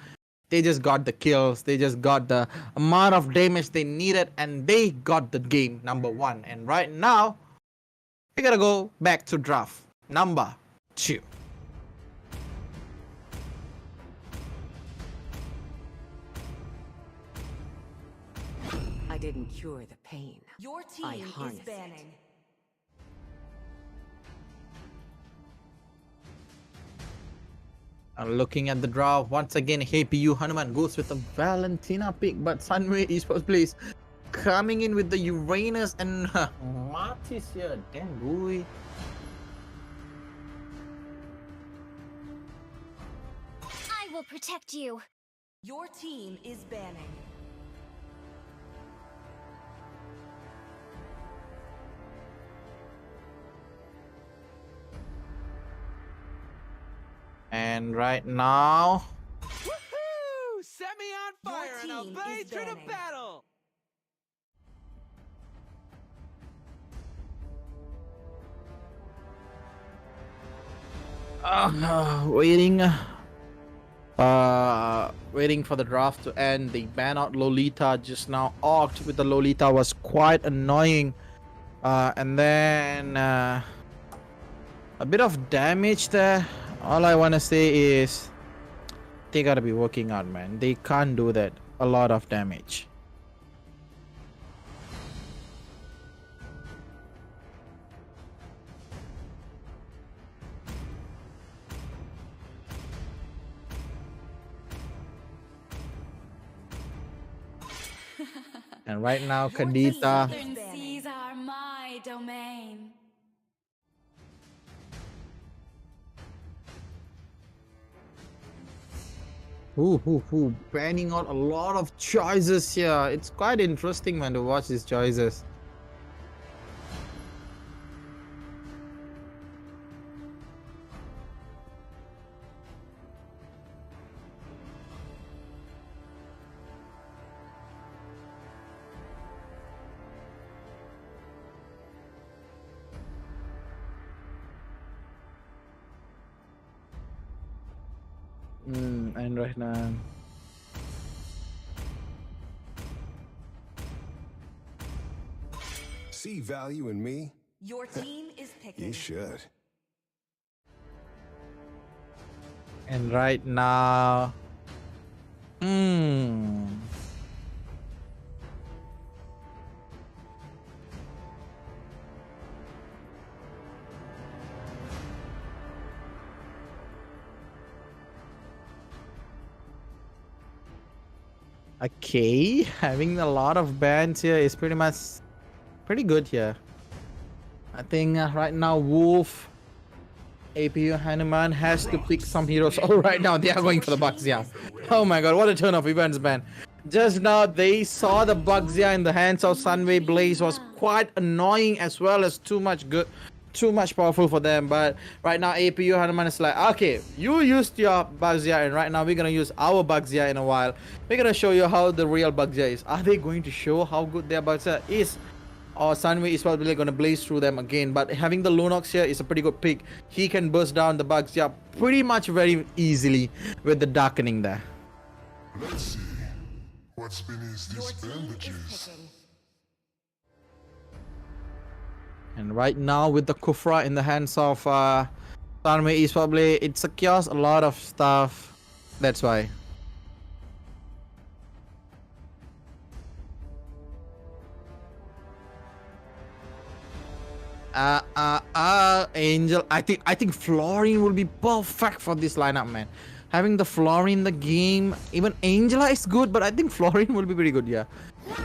They just got the kills. They just got the amount of damage they needed, and they got the game number 1. And right now, we gotta go back to draft number 2. I didn't cure the pain. Your I team is harnessed it. banning. Looking at the draw once again, APU Hanuman goes with a Valentina pick, but Sunway Esports Blaze coming in with the Uranus and Martis here. Damn boy. I will protect you. Your team is banning. And right now, Woohoo! Set me on fire and I'll team blaze is through the banning. battle! waiting for the draft to end. They ban out Lolita just now. Oct with the Lolita was quite annoying. And then a bit of damage there. All I want to say is they gotta be working out, man. They can't do that. A lot of damage. And right now, Kadita. Southern seas are my domain. Banning out a lot of choices here. It's quite interesting, man, to watch these choices. And right now, See value in me? Your team is picking. You should. and right now, okay, having a lot of bans here is pretty good here. I think right now Wolf APU Hanuman has to pick some heroes. All right, now they are going for the Baxia. Oh my god, what a turn of events, man. Just now they saw the Baxia in the hands of Sunway. Blaze was quite annoying as well as too much powerful for them. But right now APU Hanuman is like, okay, you used your Baxia and right now we're gonna use our Baxia in a while. We're gonna show you how the real Baxia is. Are they going to show how good their Baxia is? Or Sunway is probably going to blaze through them again. But having the Lunox here is a pretty good pick. He can burst down the bugs, yeah, pretty much very easily with the darkening there. Let's see what's beneath these bandages. And right now with the Kufra in the hands of Sunway is probably, it secures a lot of stuff. That's why. Angel, I think Florine will be perfect for this lineup, man. Having the Florine in the game, even Angela is good, but I think Florine will be pretty good, yeah.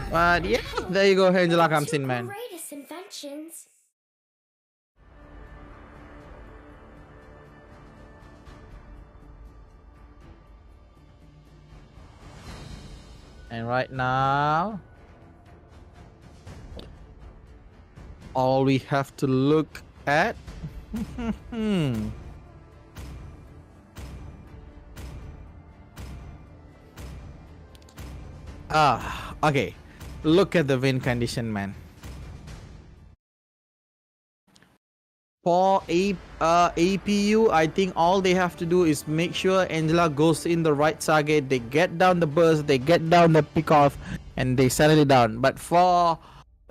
But yeah, there you go, Angela comes in, man. Greatest inventions. And right now, all we have to look at okay, look at the win condition, man. For APU, I think all they have to do is make sure Angela goes in the right target, they get down the burst, they get down the pick off, and they settle it down. But for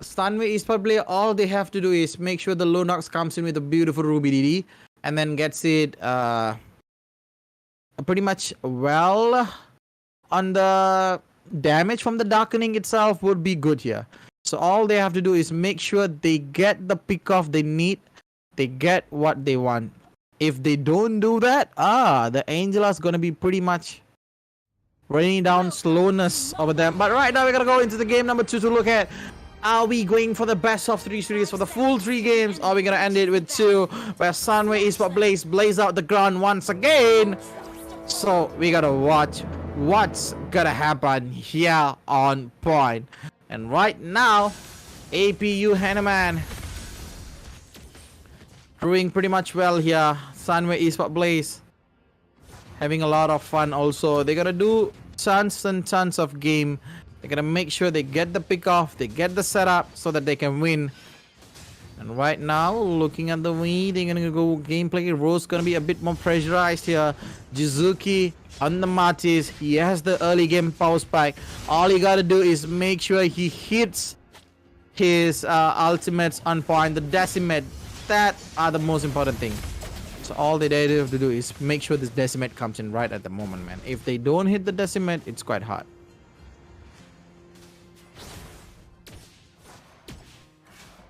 Sunway is probably all they have to do is make sure the Lunox comes in with a beautiful Ruby DD and then gets it pretty much well on the damage from the darkening itself would be good here. So all they have to do is make sure they get the pick off they need, they get what they want. If they don't do that, the Angela's gonna be pretty much raining down slowness over them. But right now we're gonna go into the game number 2 to look at, are we going for the best of 3 series for the full 3 games? Or are we gonna end it with 2 where Sunway Esport blaze out the ground once again? So we gotta watch what's gonna happen here on point. And right now, APU Hanuman doing pretty much well here. Sunway Esport Blaze having a lot of fun also. They're gonna do tons and tons of game. They're gonna make sure they get the pick off, they get the setup so that they can win. And right now, looking at the way they're gonna go gameplay, Rose gonna be a bit more pressurized here. Jizuki on the Martis, he has the early game power spike. All he gotta do is make sure he hits his ultimates on point, the decimate. That are the most important thing. So all they have to do is make sure this decimate comes in right at the moment, man. If they don't hit the decimate, it's quite hard.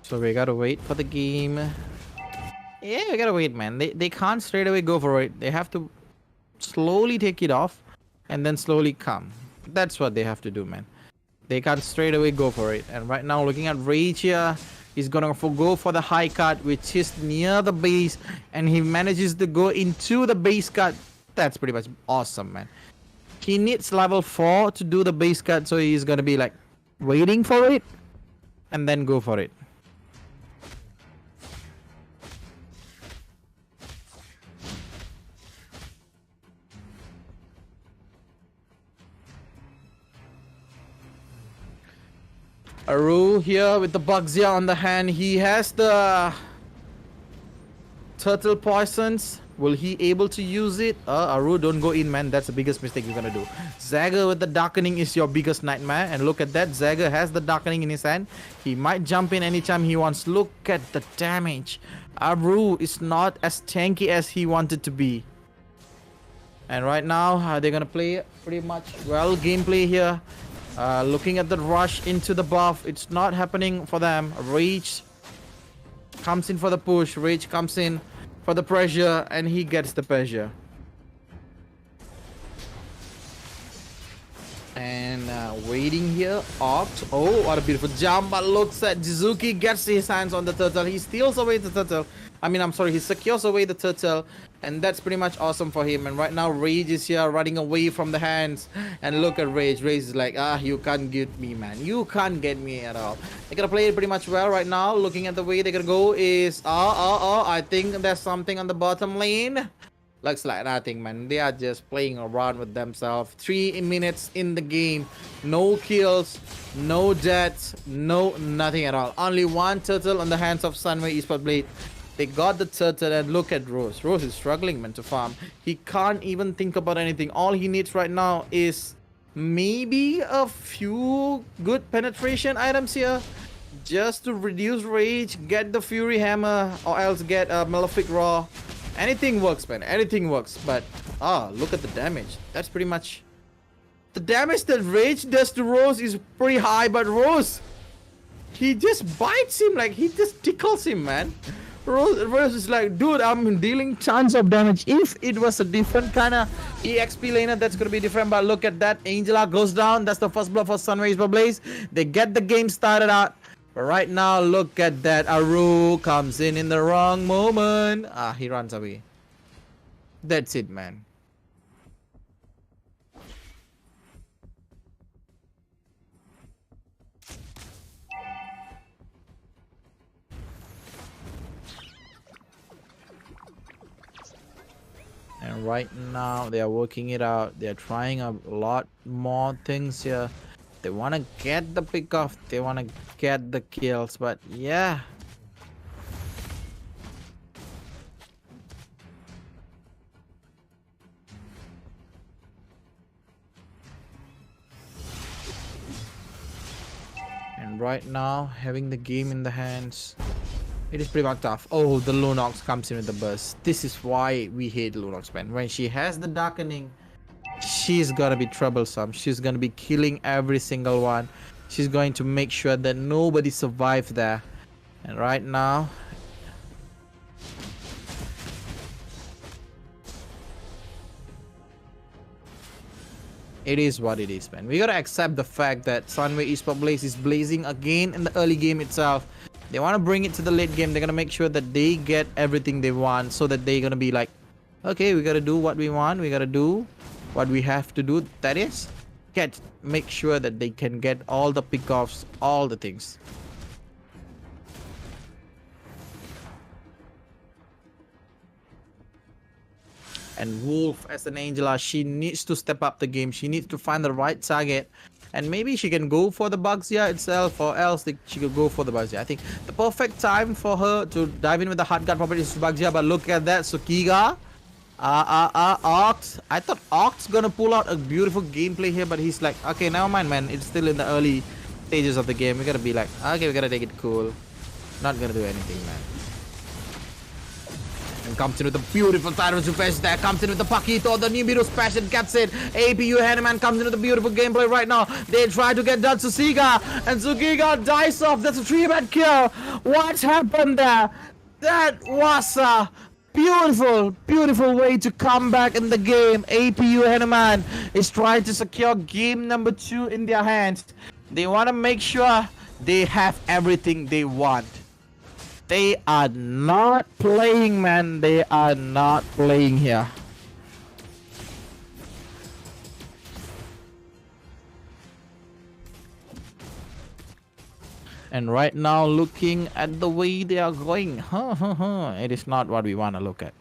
So we gotta wait for the game. Yeah, we gotta wait, man. They can't straight away go for it. They have to slowly take it off and then slowly come. That's what they have to do, man. They can't straight away go for it. And right now, looking at Rage here, he's gonna go for the high cut, which is near the base, and he manages to go into the base cut. That's pretty much awesome, man. He needs level 4 to do the base cut, so he's gonna be like waiting for it and then go for it. Aru here with the Bugzia on the hand. He has the turtle poisons. Will he able to use it? Aru, don't go in, man. That's the biggest mistake you're gonna do. Zagger with the darkening is your biggest nightmare. And look at that. Zagger has the darkening in his hand. He might jump in anytime he wants. Look at the damage. Aru is not as tanky as he wanted to be. And right now, they're gonna play pretty much well gameplay here. Looking at the rush into the buff, it's not happening for them. Rage comes in for the push. Rage comes in for the pressure, and he gets the pressure. And waiting here. Opt. Oh, what a beautiful jump. But looks at Jizuki, gets his hands on the turtle. He steals away the turtle. I mean, I'm sorry, he secures away the turtle. And that's pretty much awesome for him. And right now, Rage is here running away from the hands. And look at Rage. Rage is like, you can't get me, man. You can't get me at all. They're going to play it pretty much well right now. Looking at the way they're going to go is, I think there's something on the bottom lane. Looks like nothing, man. They are just playing around with themselves. 3 minutes in the game. No kills, no deaths, nothing at all. Only one turtle on the hands of Sunway Esports Blade. They got the turtle and look at Rose. Rose is struggling, man, to farm. He can't even think about anything. All he needs right now is maybe a few good penetration items here. Just to reduce rage, get the Fury Hammer, or else get a Malefic Raw. Anything works, man. Anything works. But, look at the damage. That's pretty much... The damage that Rage does to Rose is pretty high, but Rose... He just bites him, like, he just tickles him, man. Rose is like, dude, I'm dealing tons of damage. If it was a different kind of EXP laner, that's going to be different. But look at that. Angela goes down. That's the first blood for Sunway Esports Blaze. They get the game started out. But right now, look at that. Aru comes in the wrong moment. He runs away. That's it, man. And right now, they are working it out. They are trying a lot more things here. They want to get the pick off. They want to get the kills. But yeah. And right now, having the game in the hands, it is pretty much tough. Oh, the Lunox comes in with the burst. This is why we hate Lunox, man. When she has the darkening, she's gonna be troublesome. She's gonna be killing every single one. She's going to make sure that nobody survives there. And right now, it is what it is, man. We gotta accept the fact that Sunway Esports Blaze is blazing again in the early game itself. They want to bring it to the late game. They're gonna make sure that they get everything they want, so that they're gonna be like, okay, we gotta do what we want. We gotta do what we have to do. That is, make sure that they can get all the pickoffs, all the things. And Wolf as an Angela, she needs to step up the game. She needs to find the right target. And maybe she can go for the Bugzia itself, or else she could go for the Bugzia. I think the perfect time for her to dive in with the hard guard property is Bugzia. But look at that, Sukiga. Ox. I thought Ox gonna pull out a beautiful gameplay here, but he's like, okay, never mind, man. It's still in the early stages of the game. We gotta be like, okay, we gotta take it cool. Not gonna do anything, man. And comes in with a beautiful Tyrant Superfish there. Comes in with the Pakito, the Nibiru's passion gets it. APU Handyman comes in with a beautiful gameplay right now. They try to get that Sukiga, and Sukiga dies off. That's a 3-man kill. What happened there? That was a beautiful way to come back in the game. APU Handyman is trying to secure game number 2 in their hands. They want to make sure they have everything they want. They are not playing, man. They are not playing here. And right now, looking at the way they are going, it is not what we want to look at.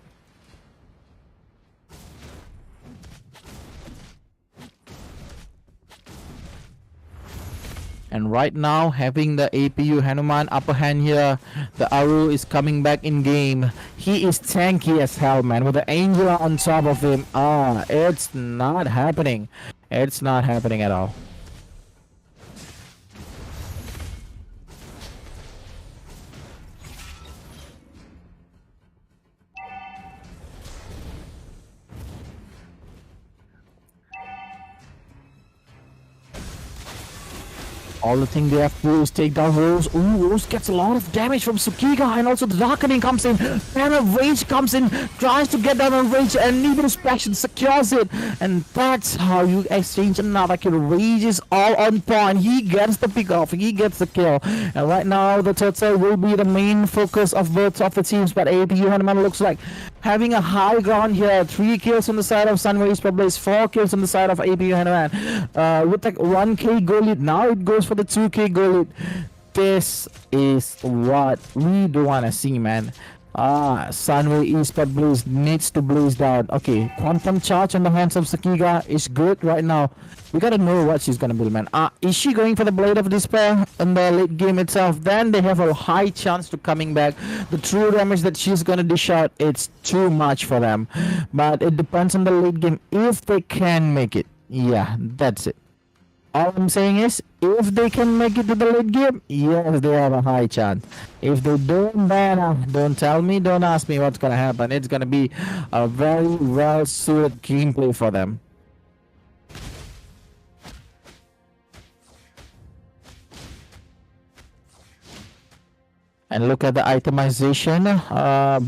And right now, having the APU Hanuman upper hand here, the Aru is coming back in game. He is tanky as hell, man, with the Angela on top of him. It's not happening. It's not happening at all. All the thing they have to do is take down Rose. Ooh, Rose gets a lot of damage from Sukiga, and also the Darkening comes in. And a Rage comes in, tries to get down on Rage, and Neither Passion secures it. And that's how you exchange another kill. Rage is all on point. He gets the pick off, he gets the kill. And right now, the turtle will be the main focus of both of the teams. But APU Hanuman looks like having a high ground here. 3 kills on the side of Sunway Esports, 4 kills on the side of APU Hanuman. With like 1k goal lead. Now it goes for the 2k goal lead. This is what we do want to see, man. Sunway Esports Blaze needs to blaze down. Okay, Quantum Charge on the hands of Sukiga is good right now. We gotta know what she's gonna build, man. Is she going for the Blade of Despair in the late game itself? Then they have a high chance to coming back. The true damage that she's gonna dish out, it's too much for them. But it depends on the late game if they can make it. Yeah, that's it. All I'm saying is, if they can make it to the late game, yes, they have a high chance. If they don't, then don't tell me, don't ask me what's gonna happen. It's gonna be a very well-suited gameplay for them. And look at the itemization.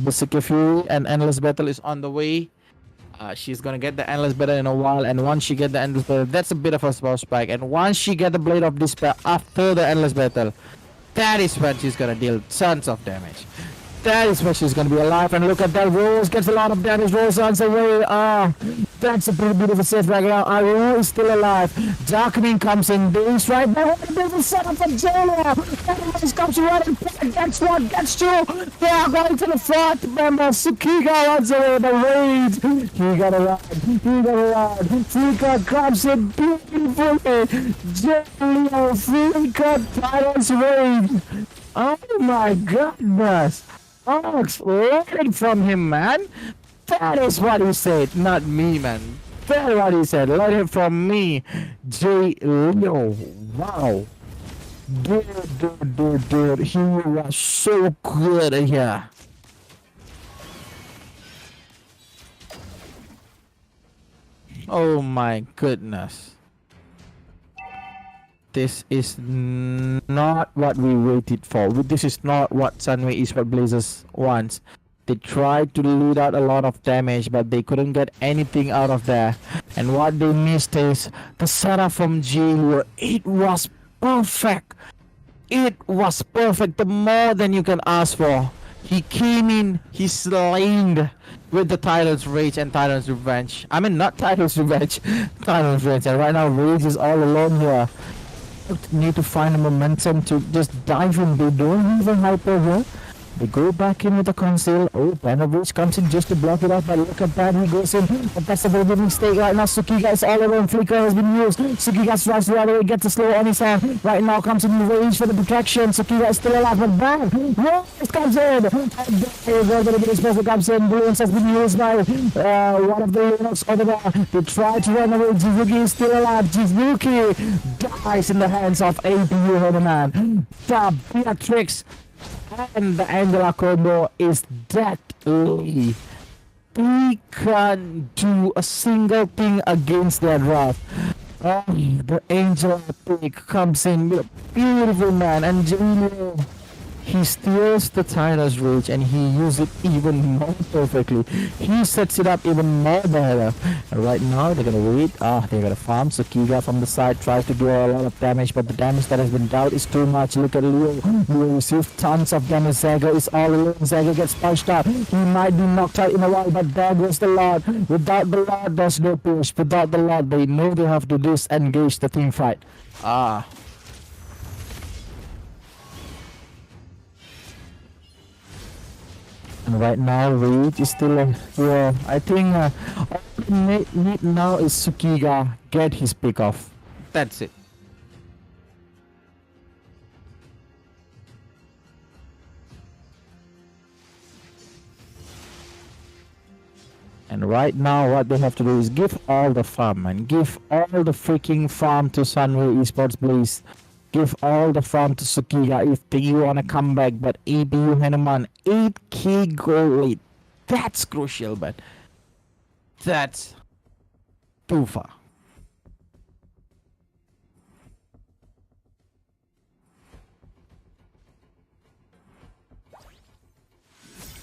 Basic Fury and Endless Battle is on the way. She's gonna get the Endless Battle in a while, and once she get the Endless Battle, that's a bit of a small spike. And once she get the Blade of Despair after the Endless Battle, that is when she's gonna deal tons of damage. That is where she's gonna be alive. And look at that, Rose gets a lot of damage. Rose runs away. That's a pretty beautiful save right now. Rose is still alive. Darkening comes in. Days right now. There's a setup for Julia. Everybody's comes to run and gets one, gets two. They are going to the front. Remember, Sukiga runs away. The rage. He got around. He got around. Freaka comes in beautifully. Julia, Freaka, Tyrant's rage. Oh my goodness. Oh, it's learning from him, man. That is what he said, not me, man. That is what he said. Learn it from me, J. Leo. Wow. Dude. He was so good here. Oh my goodness. This is not what we waited for. This is not what Sunway Esports Blazers wants. They tried to lead out a lot of damage, but they couldn't get anything out of there. And what they missed is the setup from J. It was perfect. It was perfect. The more than you can ask for. He came in, he slayed with the Tyrant's Rage and Tyrant's Revenge. I mean, not Tyrant's Revenge, Tyrant's Rage. And right now, Rage is all alone here. Need to find a momentum to just dive in. They don't even hyper here. They go back in with the conceal. Oh, Panovich comes in just to block it out, but look at that, he goes in. But that's a very big mistake right now. Sukiga is all around. Flicker has been used. Sukiga strikes the other way, gets a slow on his hand. Right now comes in range for the protection. Sukiga is still alive, but bang! Rose comes in! And there you go, the explosive comes in. Balloons has been used by one of the Linux over there. They try to run away. Jizuki is still alive. Jizuki dies in the hands of APU Hanuman. The Beatrix and the Angela combo is deadly. He can't do a single thing against that Wrath. Oh, the Angela pick comes in with a beautiful man, and Julio, he steals the Tyrant's Rage and he uses it even more perfectly. He sets it up even more better. And right now they're gonna wait. They're gonna farm. Sukiga from the side tries to do a lot of damage, but the damage that has been dealt is too much. Look at Leo. Leo receives tons of damage. Zaga is all alone. Zaga gets punched out. He might be knocked out in a while, but there goes the Lord. Without the Lord, there's no push. Without the Lord, they know they have to disengage the team fight. And right now, Rage is still here. I think all we need now is Sukiga get his pick off. That's it. And right now, what they have to do is give all the farm, man. Give all the freaking farm to Sunway Esports, please. Give all the farm to Sukiga if they want to come back. But APU Hanuman, 8k goal lead. That's crucial, but that's too far.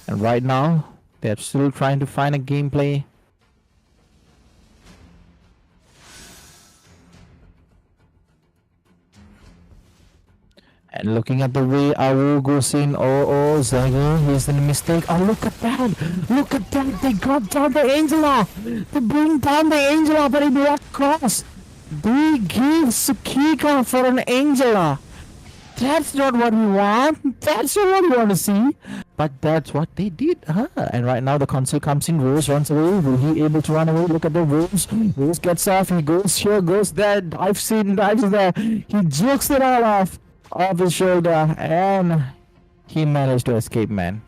And right now, they're still trying to find a gameplay. And looking at the way Awu goes in, Zago, here's the mistake. Oh, look at that! Look at that! They got down the Angela! They bring down the Angela, but in what cost? They give Tsukika for an Angela! That's not what we want! That's not what we want to see! But that's what they did, huh? And right now the console comes in, Rose runs away. Will he able to run away? Look at the Rose. Rose gets off, he goes here, goes there, dives there. He jukes it all off his shoulder, and he managed to escape, man.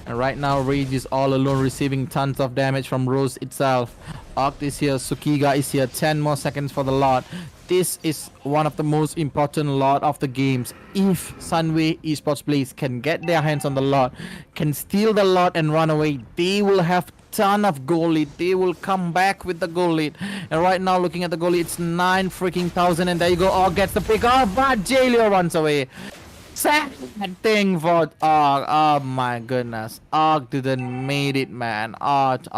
And right now Rage is all alone, receiving tons of damage from Rose itself. Oct is here, Tsukiga is here, 10 more seconds for the lot. This is one of the most important lot of the games. If Sunway Esports players can get their hands on the lot, can steal the lot and run away, they will have ton of goal lead. They will come back with the goal lead. And right now, looking at the goal lead, it's 9,000, and there you go. Org gets the pick off, but Jaleo runs away. Sad thing for Org. Oh my goodness. Org didn't made it, man. Art.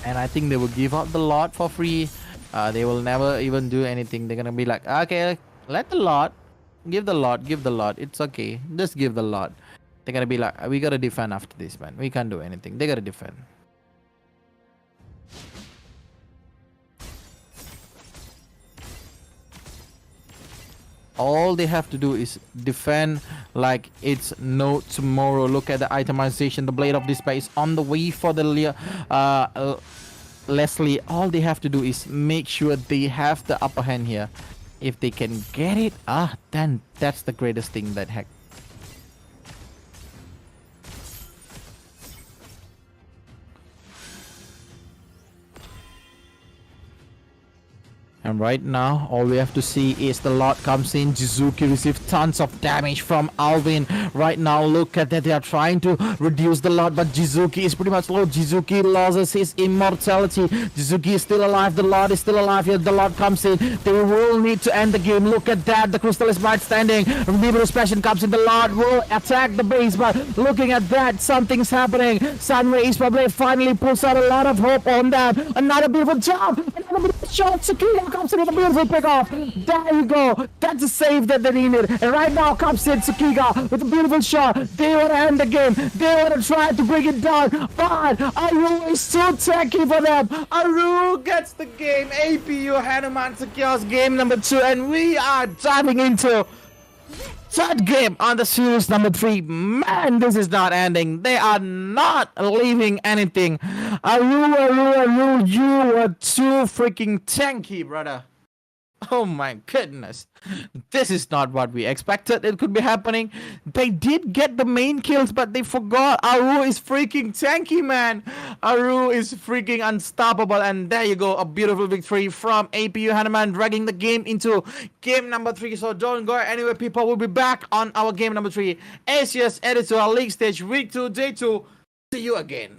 And I think they will give up the lot for free. They will never even do anything. They're gonna be like, okay, let the lot. Give the lot. It's okay. Just give the lot. They're gonna be like, we gotta defend after this, man. We can't do anything. They gotta defend. All they have to do is defend like it's no tomorrow. Look at the itemization. The Blade of Despair is on the way for the Leslie. All they have to do is make sure they have the upper hand here. If they can get it, then that's the greatest thing that heck. And right now, all we have to see is the lot comes in. Jizuki received tons of damage from Alvin. Right now, look at that. They are trying to reduce the lot, but Jizuki is pretty much low. Jizuki loses his immortality. Jizuki is still alive. The lot is still alive. Here, the lot comes in. They will need to end the game. Look at that. The crystal is right standing. Liberous Passion comes in. The lot will attack the base, but looking at that, something's happening. Sunway Esports finally pulls out a lot of hope on them. Another beautiful job. Another beautiful shot. Tsukika comes in with a beautiful pick off. There you go. That's a save that they needed. And right now comes in Tsukika with a beautiful shot. They want to end the game. They want to try to bring it down. But Aru is so tanky for them. Aru gets the game. APU Hanuman secures game number 2. And we are diving into third game on the series number 3. Man, this is not ending. They are not leaving anything. Aru, you were too freaking tanky, brother. Oh my goodness. This is not what we expected it could be happening. They did get the main kills, but they forgot Aru is freaking tanky, man. Aru is freaking unstoppable. And there you go. A beautiful victory from APU Hanuman, dragging the game into game number 3. So don't go anywhere, people. We'll be back on our game number 3. ACS Editor League Stage Week 2, Day 2. See you again.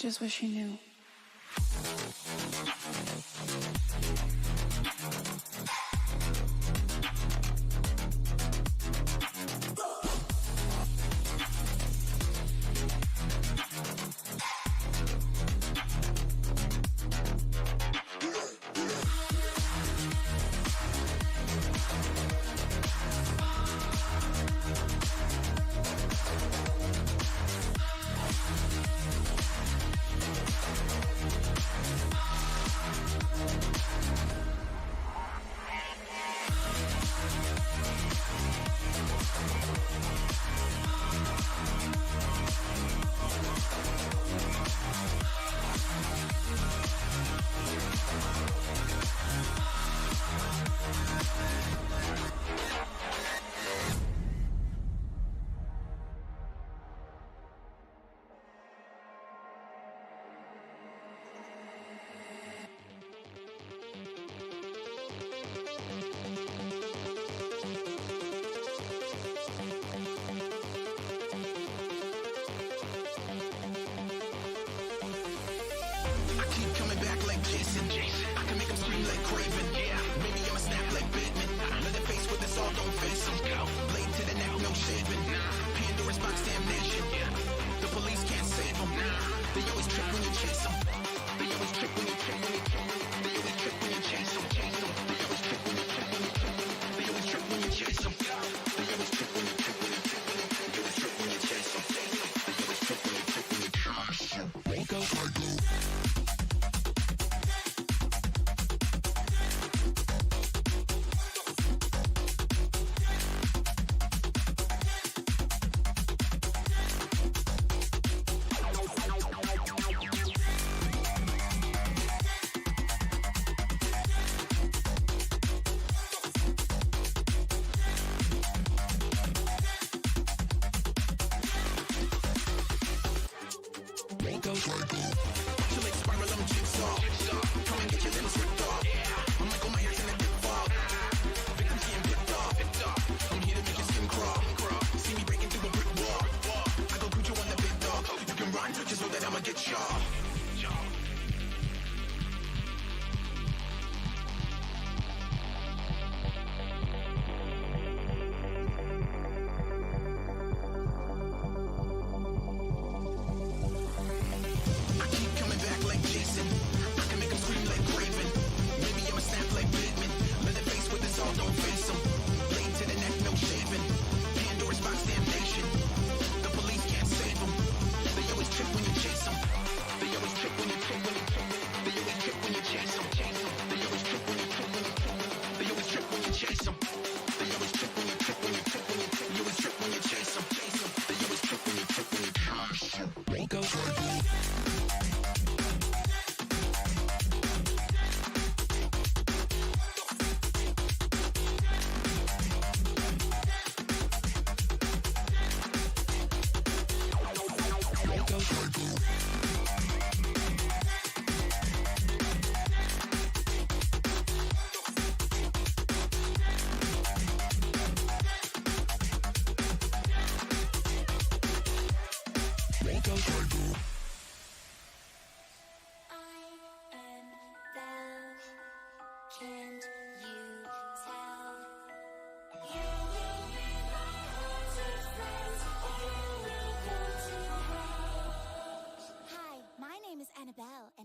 just wish he knew.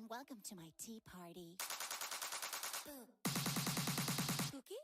Welcome to my tea party. Cookie?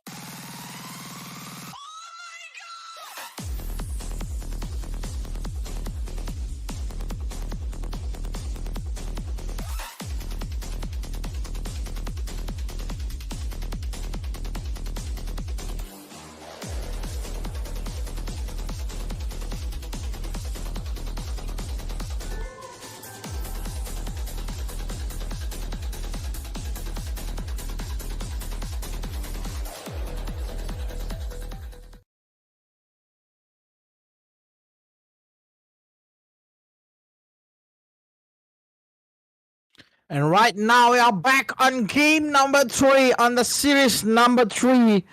And right now we are back on game number 3 on the series number 3.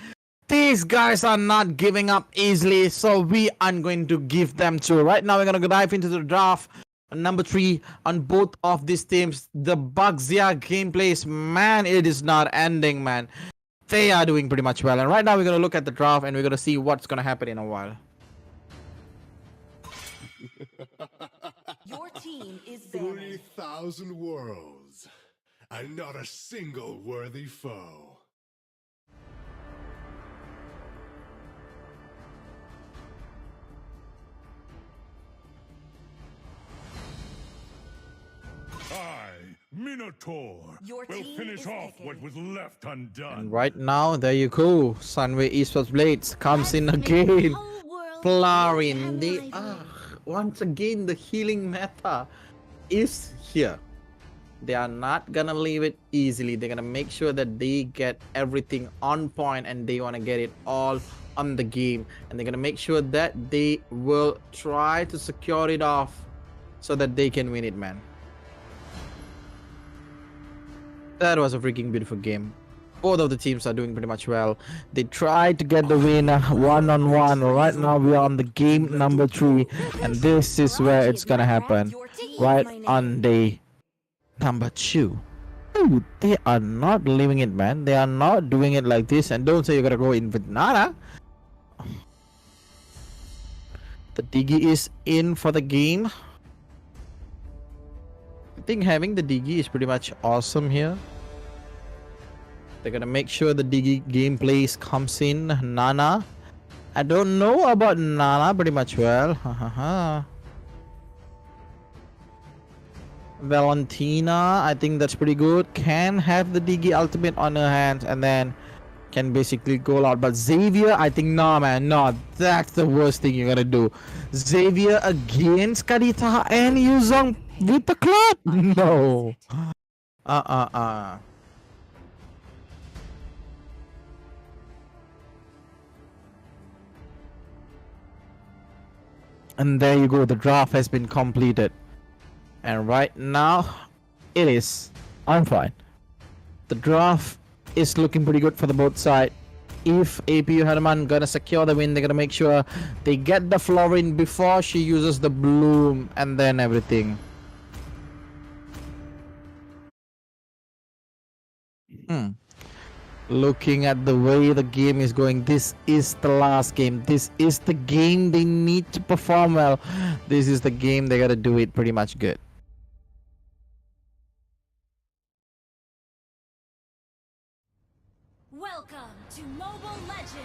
These guys are not giving up easily, so we are going to give them to. Right now we're going to dive into the draft. number 3 on both of these teams. The Bugzia gameplays, man, it is not ending, man. They are doing pretty much well. And right now we're going to look at the draft and we're going to see what's going to happen in a while. Your team is banished. 3,000 worlds, and not a single worthy foe. I, Minotaur, Your will team finish is off picking. what was left undone. And right now, there you go. Sunway Esports Blades comes in again. Florin, they are once again the healing meta is here. They are not gonna leave it easily. They're gonna make sure that they get everything on point and they want to get it all on the game. And they're gonna make sure that they will try to secure it off so that they can win it, man. That was a freaking beautiful game. Both of the teams are doing pretty much well. They tried to get the win one-on-one. Right now we are on the game number 3. And this is where it's gonna happen. Right on day number 2. Ooh, they are not leaving it, man. They are not doing it like this. And don't say you're gonna go in with Nana. The Digi is in for the game. I think having the Digi is pretty much awesome here. They're gonna make sure the Digi gameplays comes in. Nana, I don't know about Nana pretty much well. Valentina, I think that's pretty good. Can have the Digi ultimate on her hands and then can basically go out. But Xavier, I think, nah, man, no, that's the worst thing you're gonna do. Xavier against Kadita and Yuzong with the club? No. And there you go, the draft has been completed. And right now, it is on point. The draft is looking pretty good for the both sides. If APU Hanuman gonna secure the win, they're gonna make sure they get the Florin before she uses the Bloom and then everything. Looking at the way the game is going, this is the last game. This is the game they need to perform well. This is the game they gotta do it pretty much good. Welcome to Mobile Legends.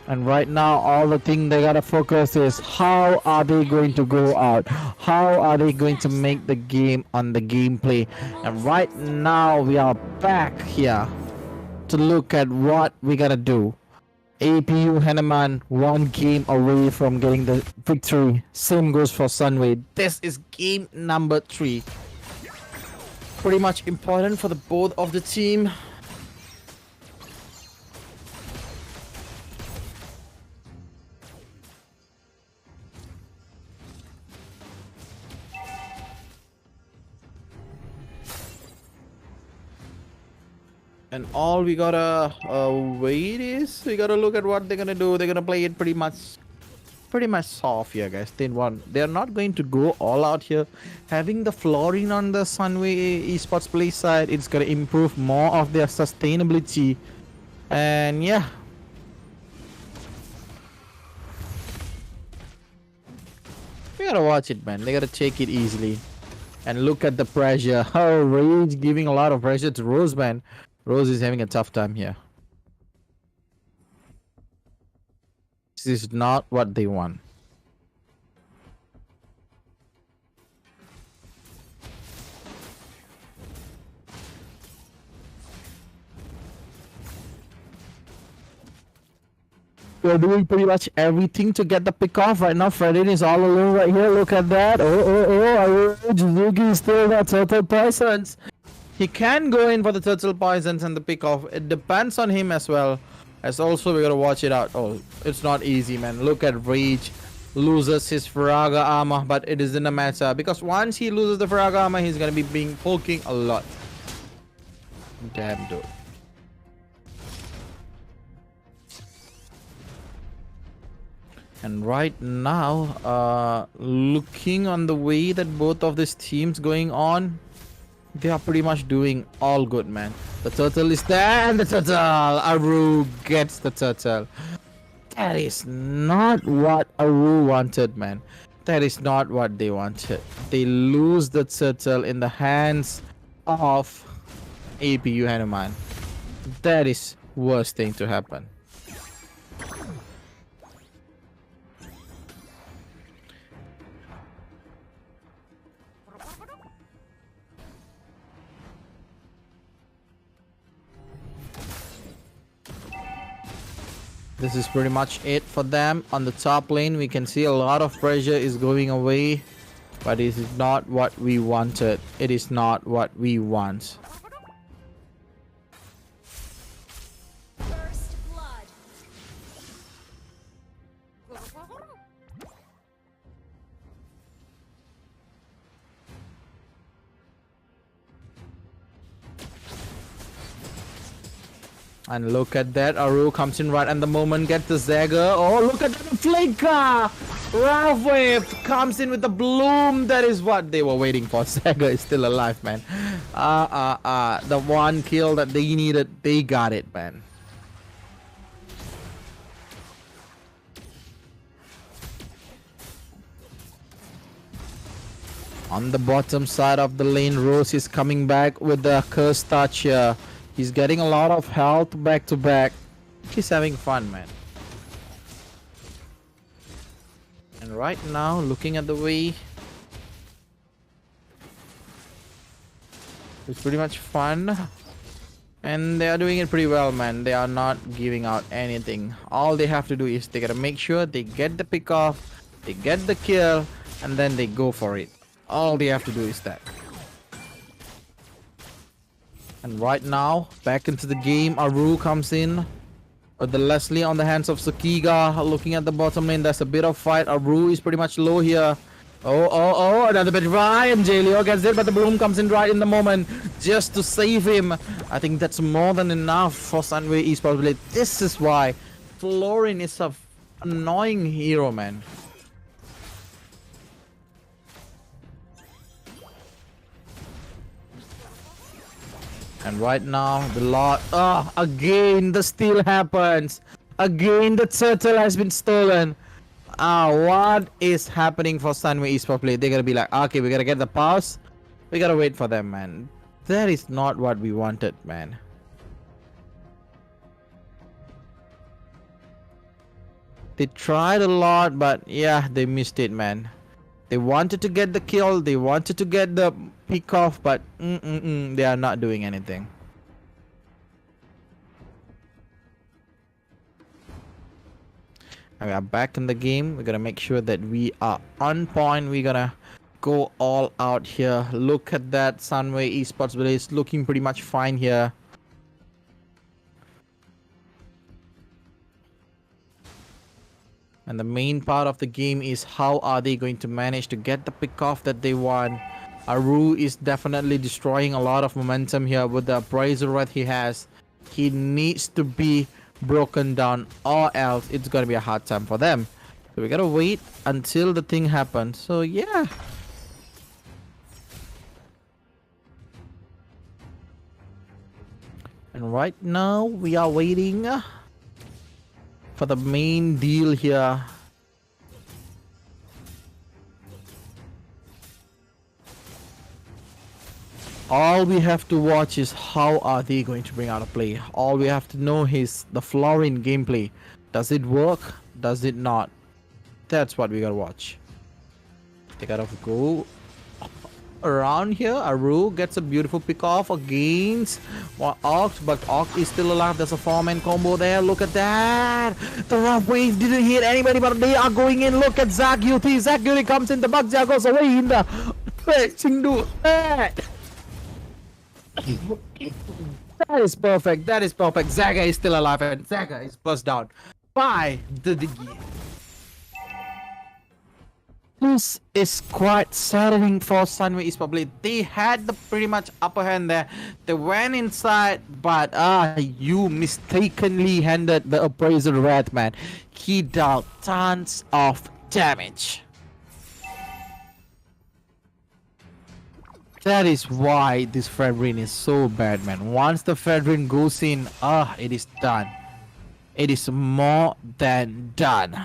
And right now, all the thing they gotta focus is how are they going to go out? How are they going to make the game on the gameplay? And right now, we are back here to look at what we gotta do. APU Hanuman 1 game away from getting the victory. Same goes for Sunway. This is game number 3. Pretty much important for the both of the team. And all we gotta wait is we gotta look at what they're gonna do. They're gonna play it pretty much soft here, guys. They're not going to go all out here. Having the Florin on the Sunway Esports play side, it's gonna improve more of their sustainability. And yeah, we gotta watch it, man. They gotta take it easily. And look at the pressure. Oh, Rage giving a lot of pressure to Rose, man. Rose is having a tough time here. This is not what they want. We're doing pretty much everything to get the pick off right now. Fredin is all alone right here. Look at that. Jizuki is still got turtle poisons. He can go in for the turtle poisons and the pick off. It depends on him as well. As also we gotta watch it out. Oh, it's not easy, man. Look at Rage loses his Faraga armor, but it is in a matter because once he loses the Faraga armor, he's gonna be poking a lot. Damn, dude. And right now, looking on the way that both of these teams going on, they are pretty much doing all good, man. The turtle is there, and the turtle! Aru gets the turtle. That is not what Aru wanted, man. That is not what they wanted. They lose the turtle in the hands of APU Hanuman. That is worst thing to happen. This is pretty much it for them. On the top lane, we can see a lot of pressure is going away. But it is not what we wanted. It is not what we want. First blood. And look at that, Aru comes in right at the moment, gets the Zagger. Oh, look at that flicker! Wave comes in with the bloom. That is what they were waiting for. Zagger is still alive, man. The one kill that they needed, they got it, man. On the bottom side of the lane, Rose is coming back with the curse touch here. He's getting a lot of health back to back. He's having fun, man. And right now, looking at the way, it's pretty much fun. And they are doing it pretty well, man. They are not giving out anything. All they have to do is they gotta make sure they get the pick off, they get the kill, and then they go for it. All they have to do is that. And right now, back into the game, Aru comes in with the Leslie on the hands of Sakiga. Looking at the bottom lane, there's a bit of fight. Aru is pretty much low here. Oh, another bit right, and Jaleo gets it, but the bloom comes in right in the moment just to save him. I think that's more than enough for Sunway Esports. This is why Florin is an annoying hero, man. And right now, the lot. Again, the steal happens. Again, the turtle has been stolen. What is happening for Sunway Esports Play? They're gonna be like, okay, we gotta get the pass. We gotta wait for them, man. That is not what we wanted, man. They tried a lot, but yeah, they missed it, man. They wanted to get the kill, they wanted to get the pick off, but they are not doing anything. And we are back in the game. We're gonna make sure that we are on point. We're gonna go all out here. Look at that, Sunway Esports Village looking pretty much fine here. And the main part of the game is how are they going to manage to get the pick off that they want. Aru is definitely destroying a lot of momentum here with the appraisal that he has. He needs to be broken down or else it's gonna be a hard time for them. So we gotta wait until the thing happens. So yeah. And right now we are waiting for the main deal here. All we have to watch is how are they going to bring out a play. All we have to know is the Florin gameplay. Does it work? Does it not? That's what we gotta watch. They gotta go around here. Aru gets a beautiful pick off against Oct, but Oct is still alive. There's a 4-man combo there. Look at that. The rough wave didn't hit anybody, but they are going in. Look at Zagyuti. Zagyuti comes in. The Bugja goes away in the Chingdu. That is perfect. That is perfect. Zaga is still alive and Zaga is bust down by the Digi. this is quite saddening for Sunway Esports. They had the pretty much upper hand there. They went inside, but you mistakenly handed the Appraiser Red, man. He dealt tons of damage. That is why this Fredrin is so bad, man. Once the Fredrin goes in, it is done. It is more than done.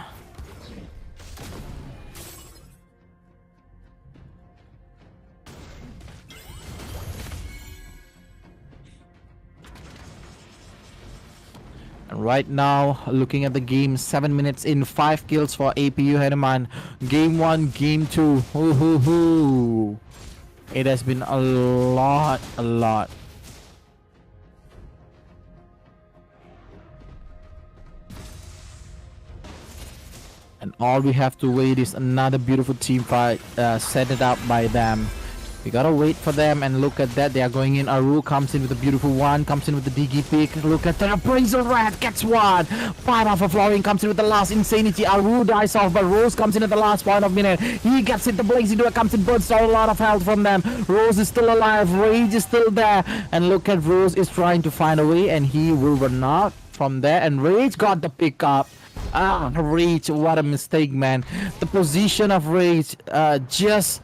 And right now, looking at the game, 7 minutes in, 5 kills for APU Hanuman. Game 1, game 2. Hoo. It has been a lot. And all we have to wait is another beautiful team fight set it up by them. We gotta wait for them and look at that. They are going in. Aru comes in with a beautiful one, comes in with the Digi pick. Look at the Appraisal Rat, gets one. 5 off of Flooring, comes in with the last Insanity. Aru dies off, but Rose comes in at the last point of minute. He gets it, the Blazing Door comes in, burns out a lot of health from them. Rose is still alive, Rage is still there. And look at Rose is trying to find a way, and he will run out from there. And Rage got the pick up. Rage, what a mistake, man. The position of Rage, just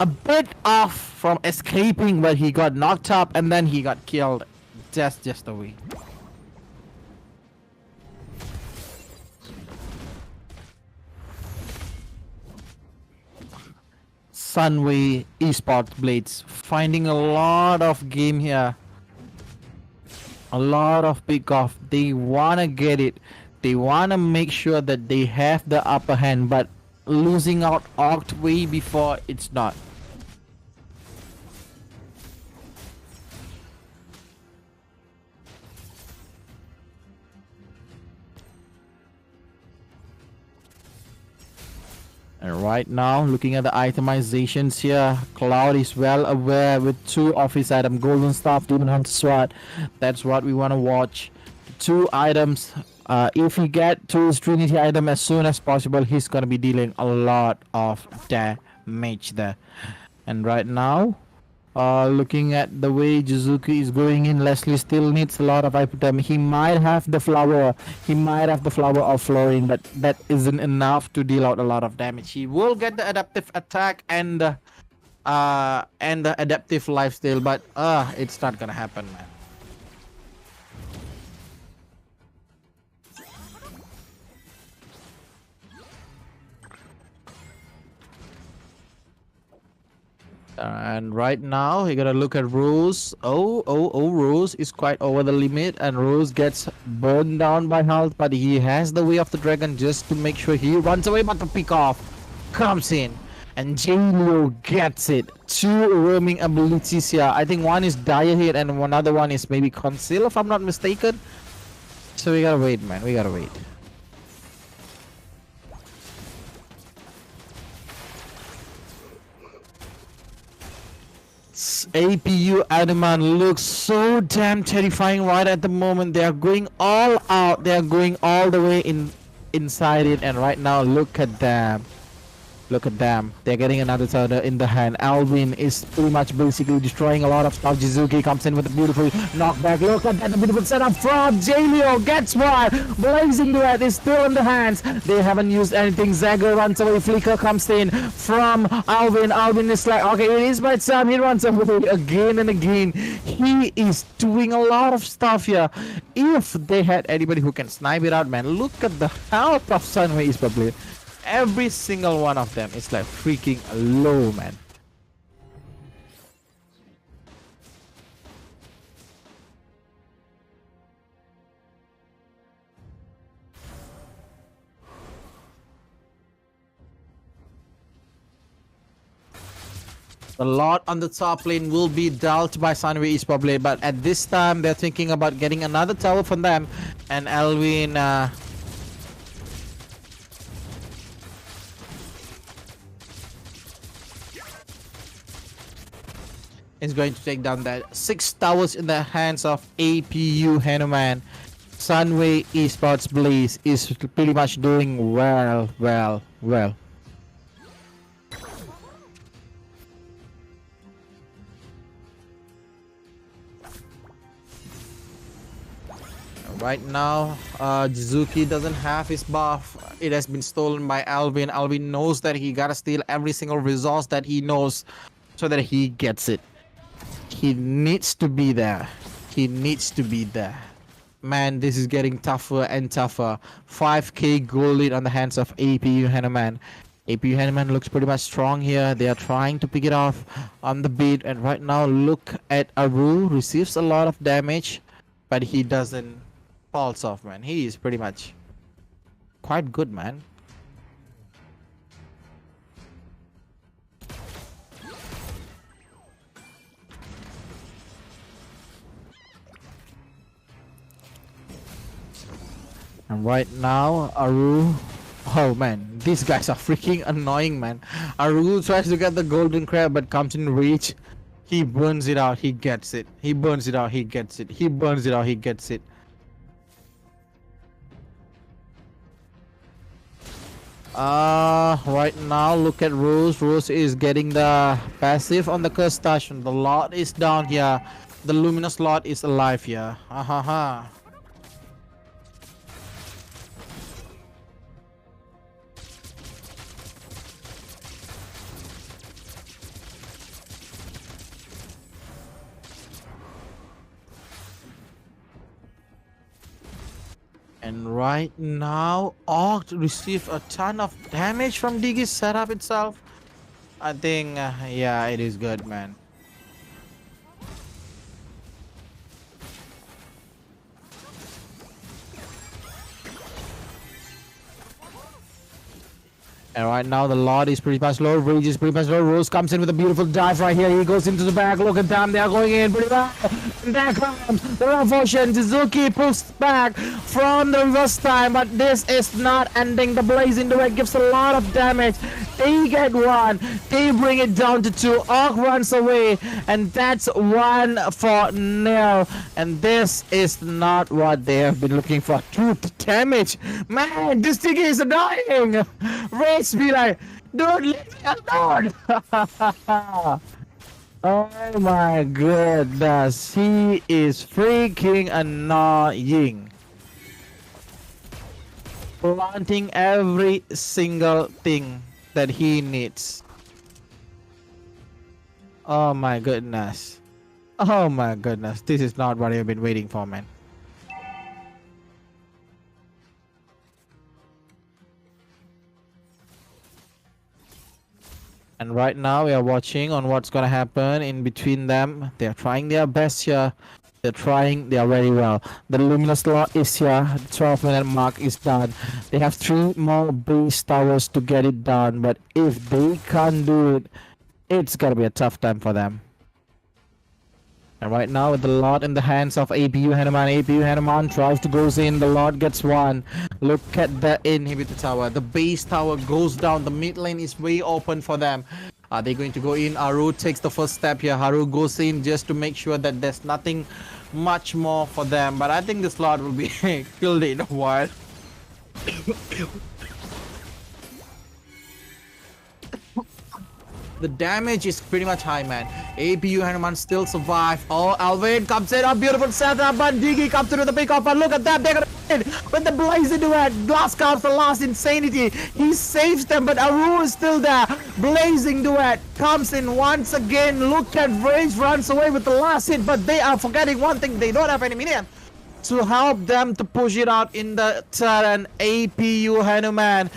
a bit off from escaping, but he got knocked up and then he got killed. Just away. Sunway Esports Blades finding a lot of game here. A lot of pick off. They wanna get it. They wanna make sure that they have the upper hand, but losing out Oct way before it's not. And right now, looking at the itemizations here, Cloud is well aware with 2 of his items, Golden Staff, Demon Hunter Sword. That's what we want to watch. 2 items. If he get to his Trinity item as soon as possible, he's gonna be dealing a lot of damage there. And right now, looking at the way Jizuki is going in, Leslie still needs a lot of item. He might have the flower. He might have the flower of Flooring, but that isn't enough to deal out a lot of damage. He will get the adaptive attack and the adaptive lifesteal, but it's not gonna happen, man. And right now, you gotta look at Rose. Rose is quite over the limit, and Rose gets burned down by health, but he has the Way of the Dragon just to make sure he runs away, but the pick off comes in, and J-Lo gets it. 2 roaming abilities here. I think one is Dire Hit, and another one is maybe Conceal, if I'm not mistaken. So we gotta wait, man. We gotta wait. APU Adaman looks so damn terrifying right at the moment. They are going all out. They are going all the way inside it. And right now, look at them. Look at them. They're getting another turner in the hand. Alvin is pretty much basically destroying a lot of stuff. Jizuki comes in with a beautiful knockback. Look at that, the beautiful setup from Jaleo. Gets one. Blazing Duet is still in the hands. They haven't used anything. Zagger runs away. Flicker comes in from Alvin. Alvin is like, okay, it is my time. He runs away again and again. He is doing a lot of stuff here. If they had anybody who can snipe it out, man, look at the health of Sunway Esports. Every single one of them is like freaking low, man. A lot on the top lane will be dealt by Sunway Esports, but at this time they're thinking about getting another tower from them, and Alvin is going to take down that 6 towers in the hands of APU Hanuman. Sunway Esports Blaze is pretty much doing well. Right now, Jizuki doesn't have his buff. It has been stolen by Alvin. Alvin knows that he gotta steal every single resource that he knows so that he gets it. He needs to be there. He needs to be there. Man, this is getting tougher and tougher. 5k gold lead on the hands of APU Hanuman. APU Hanuman looks pretty much strong here. They are trying to pick it off on the beat. And right now, look at Aru. Receives a lot of damage, but he doesn't falls off, man. He is pretty much quite good, man. And right now, Aru... Oh man, these guys are freaking annoying, man. Aru tries to get the golden crab but comes in reach. He burns it out, he gets it. He burns it out, he gets it. He burns it out, he gets it. Right now, look at Rose. Rose is getting the passive on the curse station. The lot is down here. The luminous lot is alive here. Ha. And right now, Oct received a ton of damage from Digi's setup itself. I think, yeah, it is good, man. And right now the Lord is pretty much low, Rage is pretty much low. Rose comes in with a beautiful dive right here. He goes into the back. Look at them, they are going in pretty well. And there comes the Love Ocean. Jizuki pulls back from the reverse time, but this is not ending. The Blazing Duet gives a lot of damage. They get one. They bring it down to 2. Orc runs away, and that's 1 for Nell. And this is not what they have been looking for. 2 damage. Man, this thing is annoying. Rage be like, dude, leave me alone. Oh my goodness, he is freaking annoying. Planting every single thing that he needs. Oh my goodness. Oh my goodness, this is not what I've been waiting for, man. And right now we are watching on what's gonna happen in between them. They are trying their best here. They're trying, they are very well. The luminous lot is here. The 12-minute mark is done. They have 3 more base towers to get it done. But if they can't do it, it's gonna be a tough time for them. And right now with the lot in the hands of APU Hanuman. APU Hanuman tries to go in. The lot gets 1. Look at the inhibitor tower. The base tower goes down. The mid lane is way open for them. Are they going to go in? Haru takes the first step here. Haru goes in just to make sure that there's nothing much more for them. But I think this lot will be killed in a while. The damage is pretty much high, man. APU Hanuman still survive. Oh, Alvin comes in. A beautiful setup, but Digi comes through the pick off. And look at that. They're gonna win with the Blazing Duet. Last comes the last insanity. He saves them, but Aru is still there. Blazing Duet comes in once again. Look at Rage runs away with the last hit, but they are forgetting one thing. They don't have any minion to help them to push it out in the turn. APU Hanuman.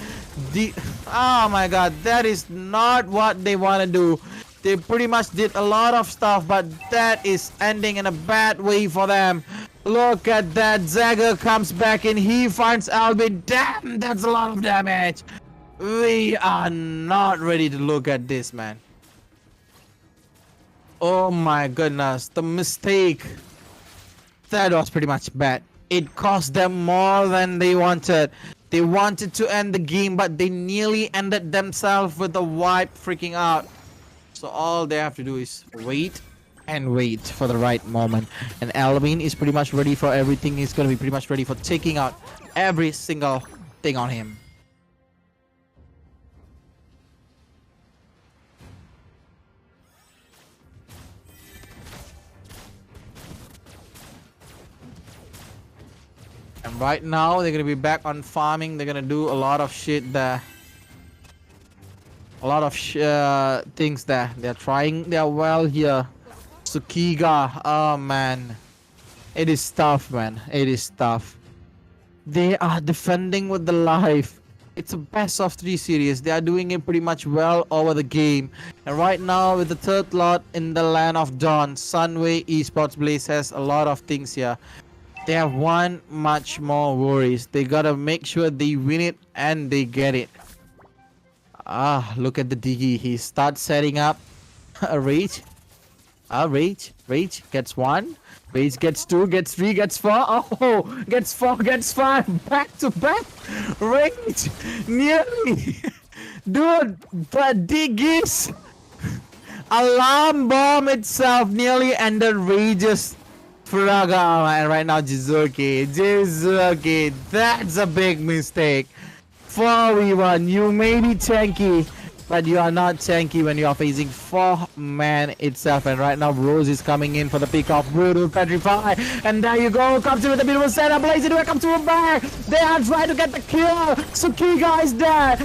Oh my god, that is not what they want to do. They pretty much did a lot of stuff, but that is ending in a bad way for them. Look at that. Zagger comes back in. He finds Albin. Damn, that's a lot of damage. We are not ready to look at this, man. Oh my goodness, the mistake. That was pretty much bad. It cost them more than they wanted. They wanted to end the game, but they nearly ended themselves with the wipe freaking out. So all they have to do is wait and wait for the right moment. And Alvin is pretty much ready for everything. He's going to be pretty much ready for taking out every single thing on him. Right now, they're gonna be back on farming. They're gonna do a lot of shit there. A lot of things there. They're trying their well here. Sukiga, oh man. It is tough, man. It is tough. They are defending with the life. It's a best of 3 series. They are doing it pretty much well over the game. And right now, with the third lot in the land of Dawn, Sunway Esports Blaze has a lot of things here. They have one much more worries. They gotta make sure they win it and they get it. Ah, look at the Diggy. He starts setting up a Rage. Rage gets 1. Rage gets 2, gets 3, gets 4. Oh, gets 4, gets 5. Back to back. Rage. Nearly. Dude, the Diggies. Alarm bomb itself nearly ended Rage's Furaga. And right now, Jizuki. That's a big mistake. 4v1. You may be tanky, but you are not tanky when you are facing 4-man itself. And right now, Rose is coming in for the pick off. Brutal Petrify. And there you go. Comes in with a beautiful setup. Blaze welcome to a back. They are trying to get the kill. Sukiga is there.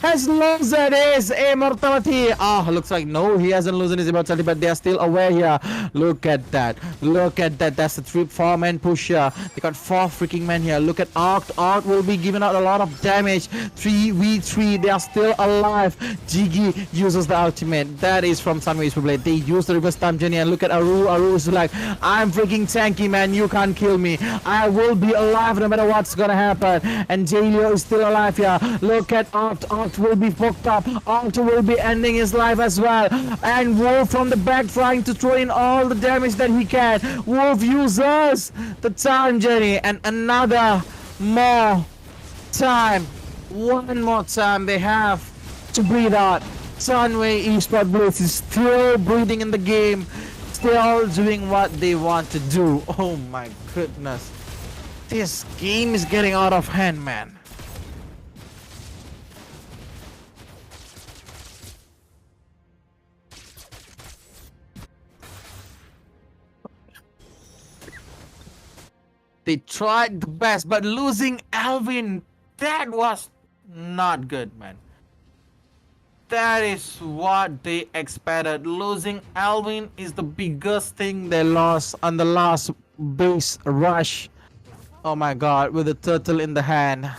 Has lost his immortality. Ah, looks like no, he hasn't lost his immortality, but they are still aware here. Look at that. That's the 4-man push here. They got 4 freaking men here. Look at Arc. Arc will be giving out a lot of damage. 3v3. They are still alive. Jiggy uses the ultimate. That is from Sunway University. They use the reverse time journey, and look at Aru. Aru is like, I'm freaking tanky, man. You can't kill me. I will be alive no matter what's gonna happen. And Jaleo is still alive here. Look at Arc. Arc will be fucked up. Arc will be ending his life as well. And Wolf from the back trying to throw in all the damage that he can. Wolf uses the time journey, and another more time. One more time they have to breathe out. Sunway Esports Blaze is still breathing in the game, still doing what they want to do. Oh my goodness. This game is getting out of hand, man. They tried the best, but losing Alvin, that was not good, man. That is what they expected. Losing Alvin is the biggest thing they lost on the last base rush. Oh my god, with the turtle in the hand.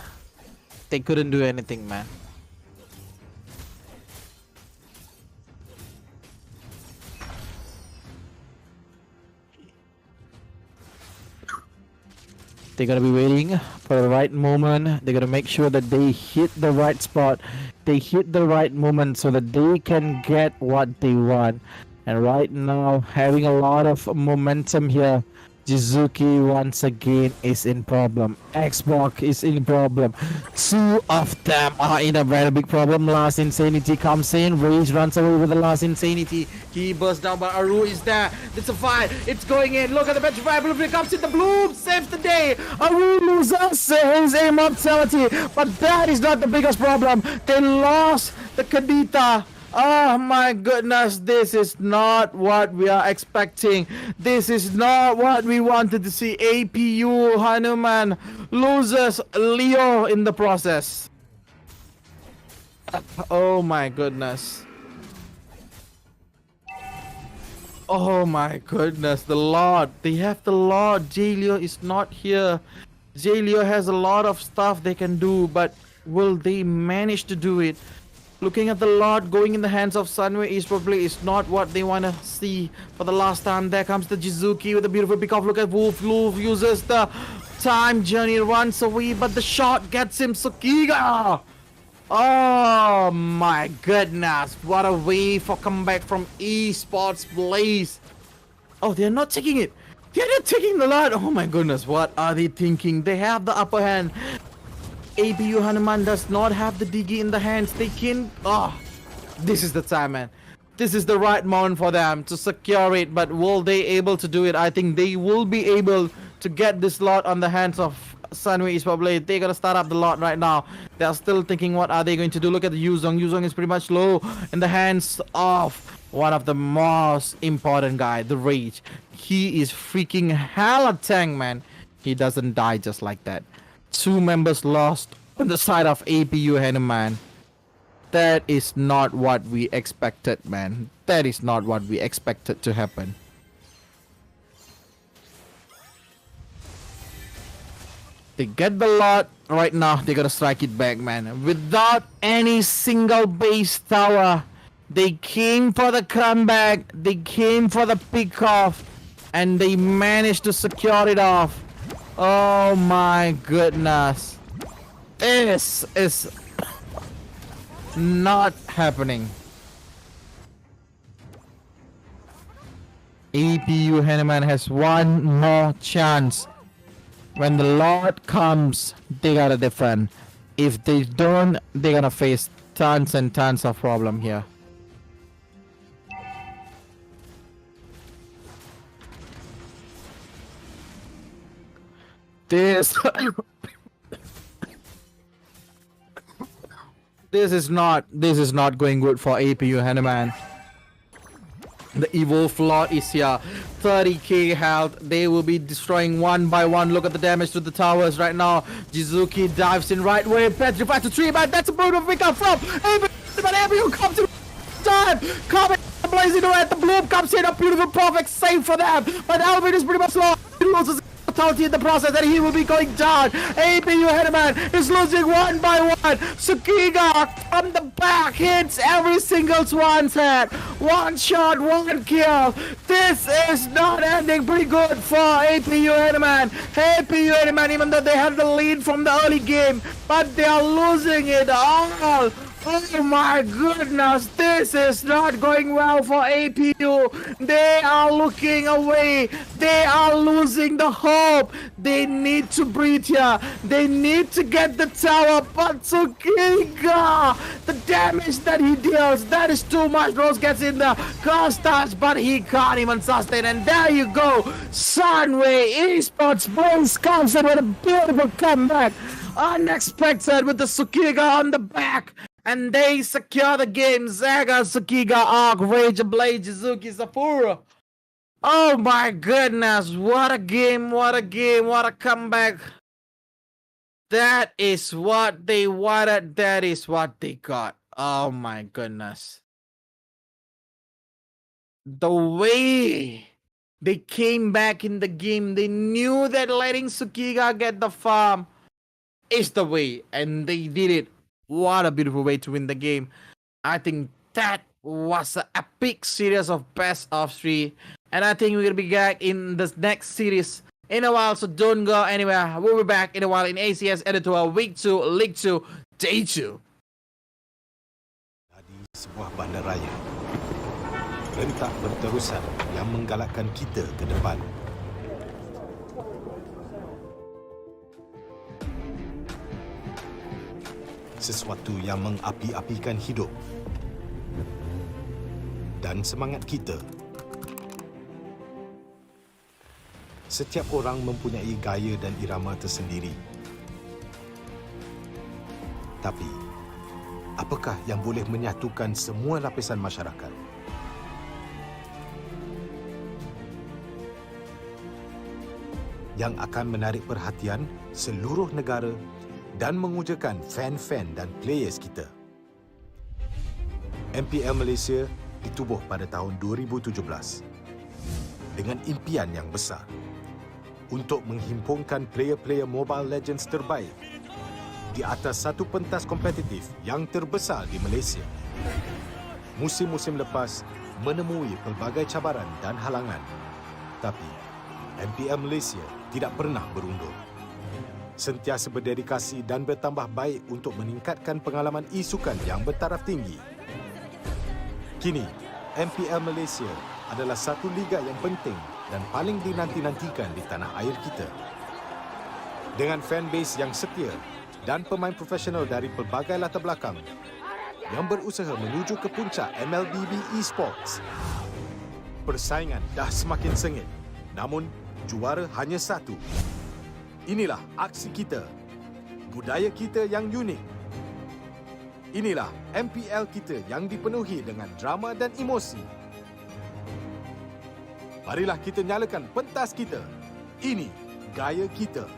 They couldn't do anything, man. They gotta be waiting for the right moment. They gotta make sure that they hit the right spot. They hit the right moment so that they can get what they want. And right now, having a lot of momentum here. Jizuki once again is in problem. Xbox is in problem. 2 of them are in a very big problem. Last Insanity comes in. Rage runs away with the last Insanity. He bursts down, but Aru is there. It's a fight. It's going in. Look at the Petrify. Blueprint comes in. The Bloom saves the day. Aru loses his immortality. But that is not the biggest problem. They lost the Kadita. Oh my goodness, this is not what we are expecting. This is not what we wanted to see. APU Hanuman loses Leo in the process. Oh my goodness. Oh my goodness, the Lord. They have the Lord. Jaleo is not here. Jaleo has a lot of stuff they can do, but will they manage to do it? Looking at the Lord going in the hands of Sunway Esports Blaze is not what they want to see for the last time. There comes the Jizuki with a beautiful pick off. Look at Wolf. Wolf uses the time journey, runs away, but the shot gets him. Sukiga! Oh my goodness. What a way for comeback from Esports Blaze. Oh, they're not taking it. They're not taking the Lord. Oh my goodness. What are they thinking? They have the upper hand. APU Hanuman does not have the Digi in the hands. They can... Oh, this is the time, man. This is the right moment for them to secure it. But will they able to do it? I think they will be able to get this lot on the hands of Sunway Esports Blaze. They're going to start up the lot right now. They're still thinking what are they going to do. Look at the Yuzong. Yuzong is pretty much low in the hands of one of the most important guy, the Rage. He is freaking hella tank, man. He doesn't die just like that. 2 members lost on the side of APU Hanuman. That is not what we expected, man. That is not what we expected to happen. They get the lot right now. They gotta strike it back, man. Without any single base tower, they came for the comeback. They came for the pick off, and they managed to secure it off. Oh my goodness. This is not happening. APU Hanuman has one more chance. When the Lord comes, they gotta defend. If they don't, they're gonna face tons and tons of problem here. This is not going good for APU Hanuman. The Evolve Lord is here. 30k health. They will be destroying one by one. Look at the damage to the towers right now. Jizuki dives in right way. Petrified to 3 man. That's a brutal pick up from APU. But APU comes in time. Coming blazing away at the bloom comes in. A beautiful perfect save for them. But Alvin is pretty much lost. He loses in the process, and he will be going down. APU Hanuman is losing one by one. Sukiga from the back hits every single one's head. One shot, one kill. This is not ending pretty good for APU Hanuman. APU Hanuman, even though they had the lead from the early game, but they are losing it all. Oh my goodness, this is not going well for APU. They are looking away. They are losing the hope. They need to breathe here. They need to get the tower. But Tsukiga, the damage that he deals, that is too much. Rose gets in the cross touch, but he can't even sustain. And there you go. Sunway Esports Brace comes in with a beautiful comeback. Unexpected with the Tsukiga on the back. And they secure the game. Zaga, Tsukiga, Arc, Rage Blade, Jizuki, Sapura. Oh my goodness. What a game. What a game. What a comeback. That is what they wanted. That is what they got. Oh my goodness. The way they came back in the game, they knew that letting Tsukiga get the farm is the way. And they did it. What a beautiful way to win the game. I think that was an epic series of best of 3. And I think we're going to be back in the next series in a while. So don't go anywhere. We'll be back in a while in ACS Editor Week 2, League 2, Day 2. Di sebuah bandaraya. Rentak berterusan yang menggalakkan kita ke depan. Sesuatu yang mengapi-apikan hidup dan semangat kita. Setiap orang mempunyai gaya dan irama tersendiri. Tapi, apakah yang boleh menyatukan semua lapisan masyarakat? Yang akan menarik perhatian seluruh negara dan mengujakan fan-fan dan players kita. MPL Malaysia ditubuh pada tahun 2017 dengan impian yang besar untuk menghimpunkan player-player Mobile Legends terbaik di atas satu pentas kompetitif yang terbesar di Malaysia. Musim-musim lepas menemui pelbagai cabaran dan halangan, tapi MPL Malaysia tidak pernah berundur. Sentiasa berdedikasi dan bertambah baik untuk meningkatkan pengalaman e-sukan yang bertaraf tinggi. Kini, MPL Malaysia adalah satu liga yang penting dan paling dinanti-nantikan di tanah air kita. Dengan fanbase yang setia dan pemain profesional dari pelbagai latar belakang yang berusaha menuju ke puncak MLBB Esports. Persaingan dah semakin sengit, namun juara hanya satu. Inilah aksi kita, budaya kita yang unik. Inilah MPL kita yang dipenuhi dengan drama dan emosi. Marilah kita nyalakan pentas kita. Ini gaya kita.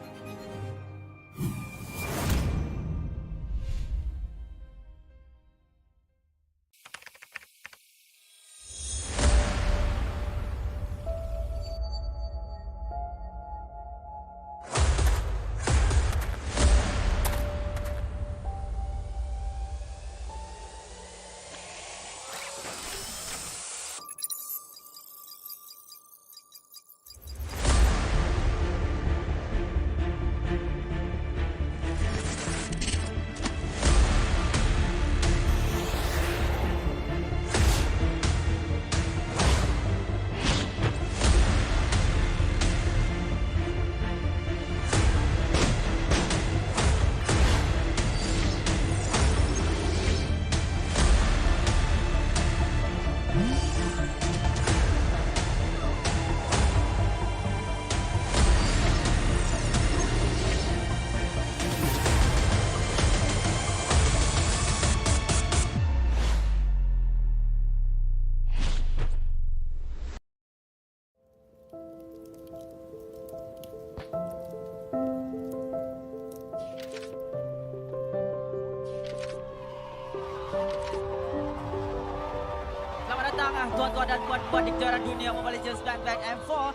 Tuan-tuan dan puan-puan di kejuaraan dunia Mobile Legends Black M4.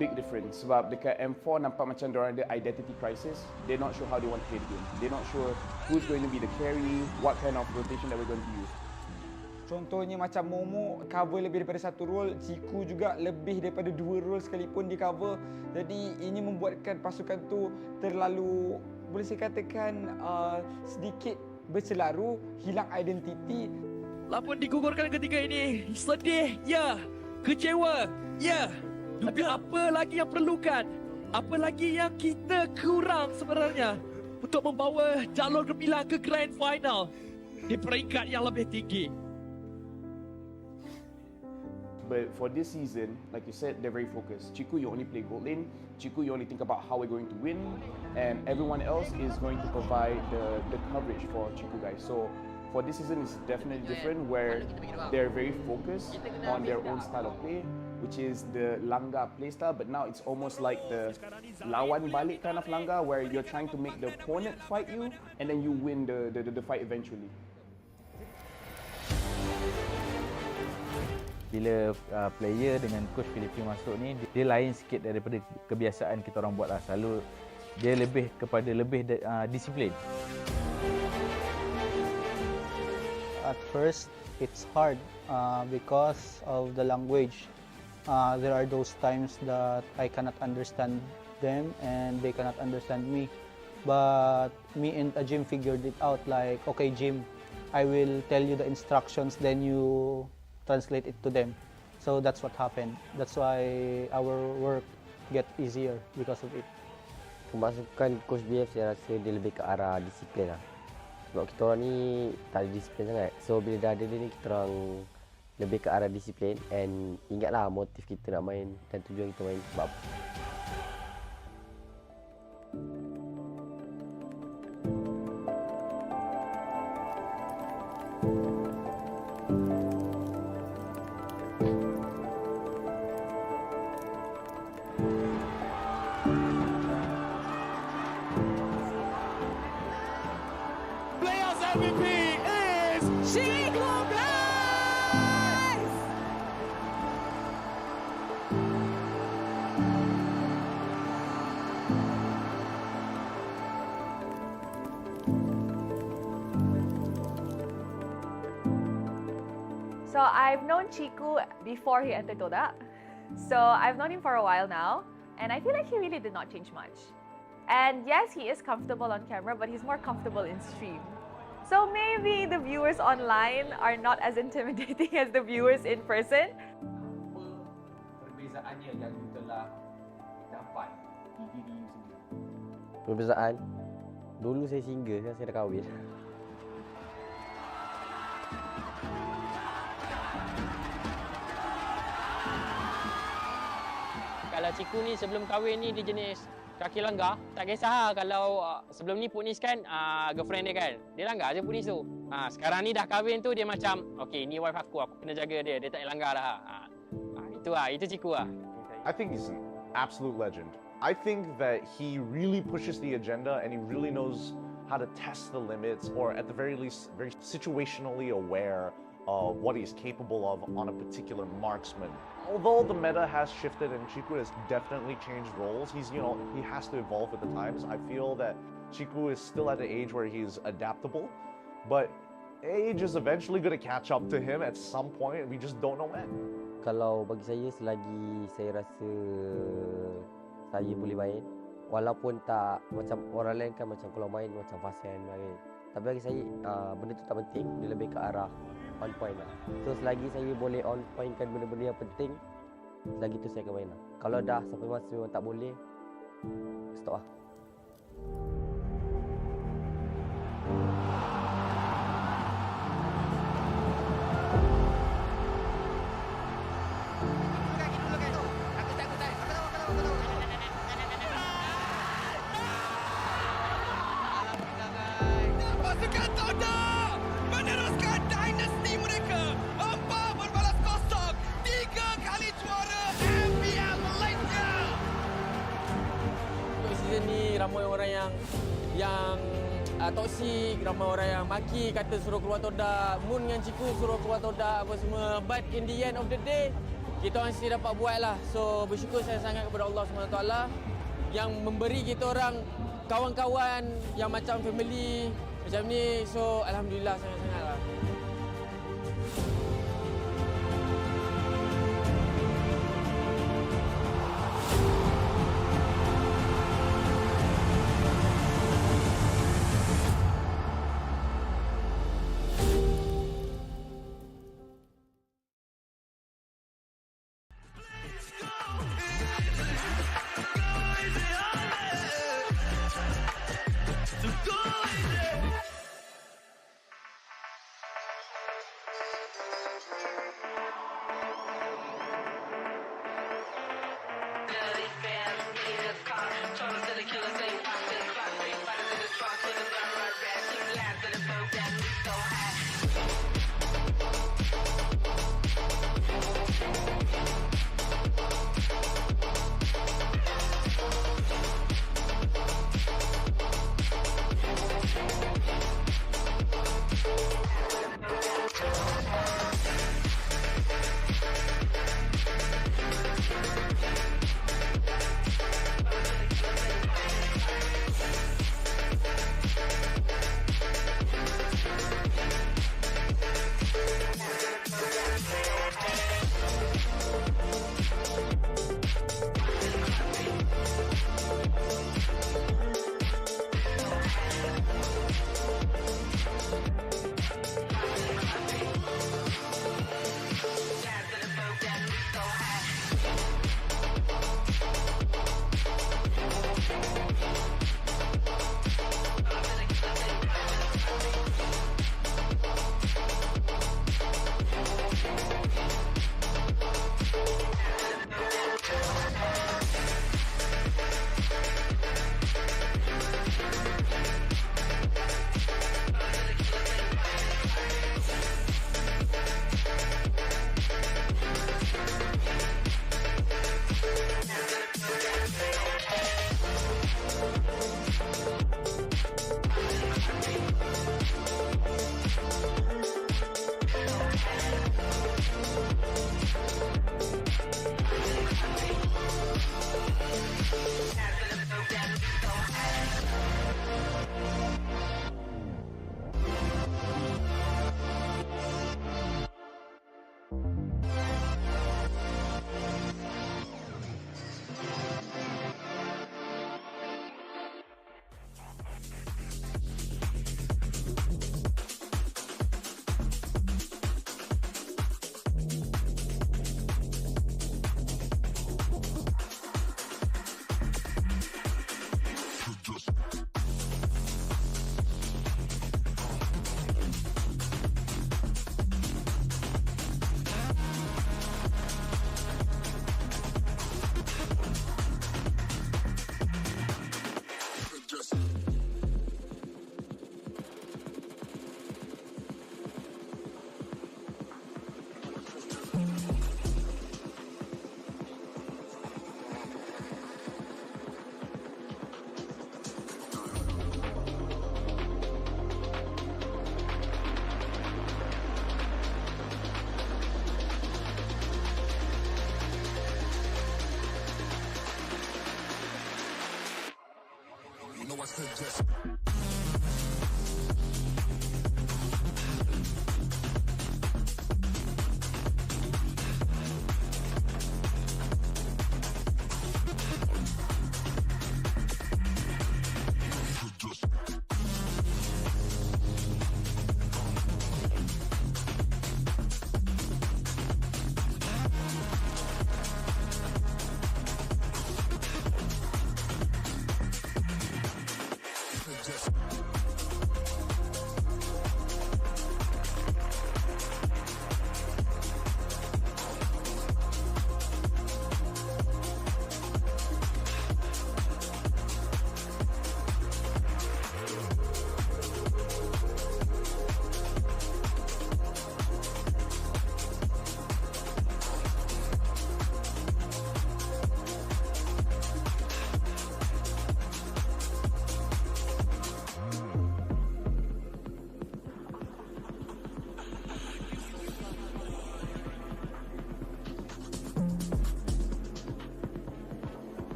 Big difference sebab dekat M4 nampak macam diorang ada identity crisis. They're not sure how they want to play the game. They're not sure who's going to be the carry, what kind of rotation that we're going to use. Contohnya macam Momo cover lebih daripada satu role, Ciku juga lebih daripada 2 role sekalipun di cover. Jadi ini membuatkan pasukan tu terlalu, boleh saya katakan sedikit berselaru, hilang identiti. Lapan digugurkan ketika ini. Sedih, ya. Kecewa, ya. Tapi apa lagi yang perlukan? Apa lagi yang kita kurang sebenarnya untuk membawa jalur gemilang ke Grand Final di peringkat yang lebih tinggi? But for this season, like you said, they're very focused. Ciku, you only play gold lane. Ciku, you only think about how we're going to win. And everyone else is going to provide the coverage for Ciku guys. So for this season, it's definitely different where they're very focused on their own style of play, which is the Langga playstyle, but now it's almost like the lawan balik kind of Langga where you're trying to make the opponent fight you and then you win the fight eventually. Bila player dengan coach Filipin masuk ni, dia lain sikit daripada kebiasaan kita orang buat lah. Selalu dia lebih kepada disiplin. At first, it's hard because of the language. There are those times that I cannot understand them and they cannot understand me. But me and Jim figured it out like, okay Jim, I will tell you the instructions, then you translate it to them. So that's what happened. That's why our work get easier because of it. Kemasukan Coach BF saya rasa dia lebih ke arah disiplin lah. Sebab kita orang ni tak ada disiplin sangat. So bila dah ada dia ni, kita orang lebih ke arah disiplin. And ingatlah motif kita nak main dan tujuan kita main sebab apa. MVP is Chico Blaze! So I've known Chiku before he entered Toda. So I've known him for a while now, and I feel like he really did not change much. And yes, he is comfortable on camera, but he's more comfortable in stream. So maybe the viewers online are not as intimidating as the viewers in person. Apa perbezaannya yang you telah dapat di diri you sendiri? Perbezaan? Dulu saya single, sekarang saya dah kahwin. Kalau Ciku ni sebelum kahwin ni dia jenis kaki langgar, tak kisah kalau sebelum ni Punis kan girlfriend dia kan, dia langgar je Punis tu. Sekarang ni dah kahwin tu dia macam, okay ni wife aku kena jaga dia tak langgar dah. Itu Ciku lah. I think he's an absolute legend. I think that he really pushes the agenda and he really knows how to test the limits, or at the very least, very situationally aware of what he's capable of on a particular marksman. Although the meta has shifted and Chiku has definitely changed roles, he has to evolve with the times. I feel that Chiku is still at the age where he's adaptable, but age is eventually going to catch up to him at some point, and we just don't know when. Kalau bagi saya, selagi saya rasa saya boleh main, walaupun tak macam orang lain kan macam kalau main macam fasen main. Tapi bagi saya benda tu tak penting, dia lebih ke arah on point lah. So selagi saya boleh on point kan benda-benda yang penting, selagi tu saya akan main lah. Kalau dah sampai masa memang tak boleh, stop lah. Pasukan Toda meneruskan dinasti mereka. 4 berbalas kosong, 3 kali juara MPL Malaysia. Untuk season ni ramai orang yang toksik, ramai orang yang maki, kata suruh keluar Toda, Moon dengan Ciku suruh keluar Toda apa semua. But in the end of the day, kita orang mesti dapat buat lah. So bersyukur saya sangat kepada Allah SWT yang memberi kita orang kawan-kawan yang macam family macam ni. So alhamdulillah sangat-sangat lah.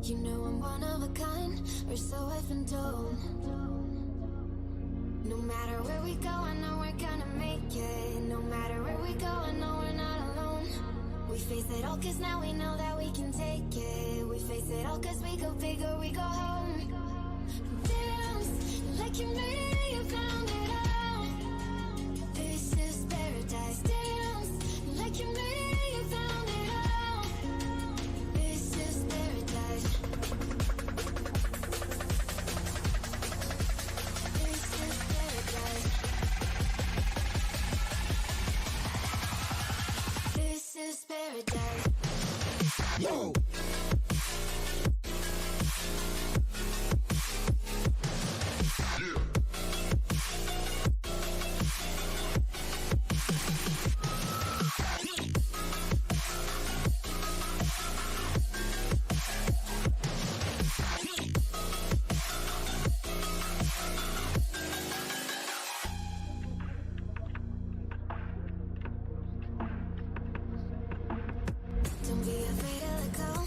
You know I'm one of a kind, or so I've been told. No matter where we go, I know we're gonna make it. No matter where we go, I know we're not alone. We face it all cause now we know that we can take it. We face it all cause we go big or we go home. Dance like you made it, you found it all. This is paradise. Dance like you made it, you found it all. This is paradise. This is paradise. This is paradise. Yo! Don't be afraid of the cold.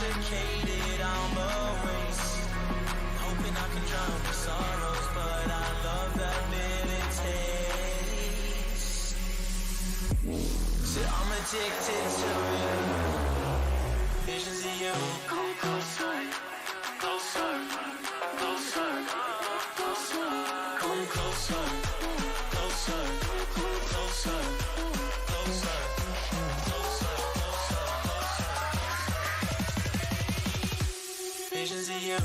dedicated, I'm a race. Hoping I can drown the sorrows, but I love that bitter taste. So I'm addicted to you. Visions of you. Come closer, closer, closer, closer. Come closer, closer, closer, closer, closer, closer. Visions of you.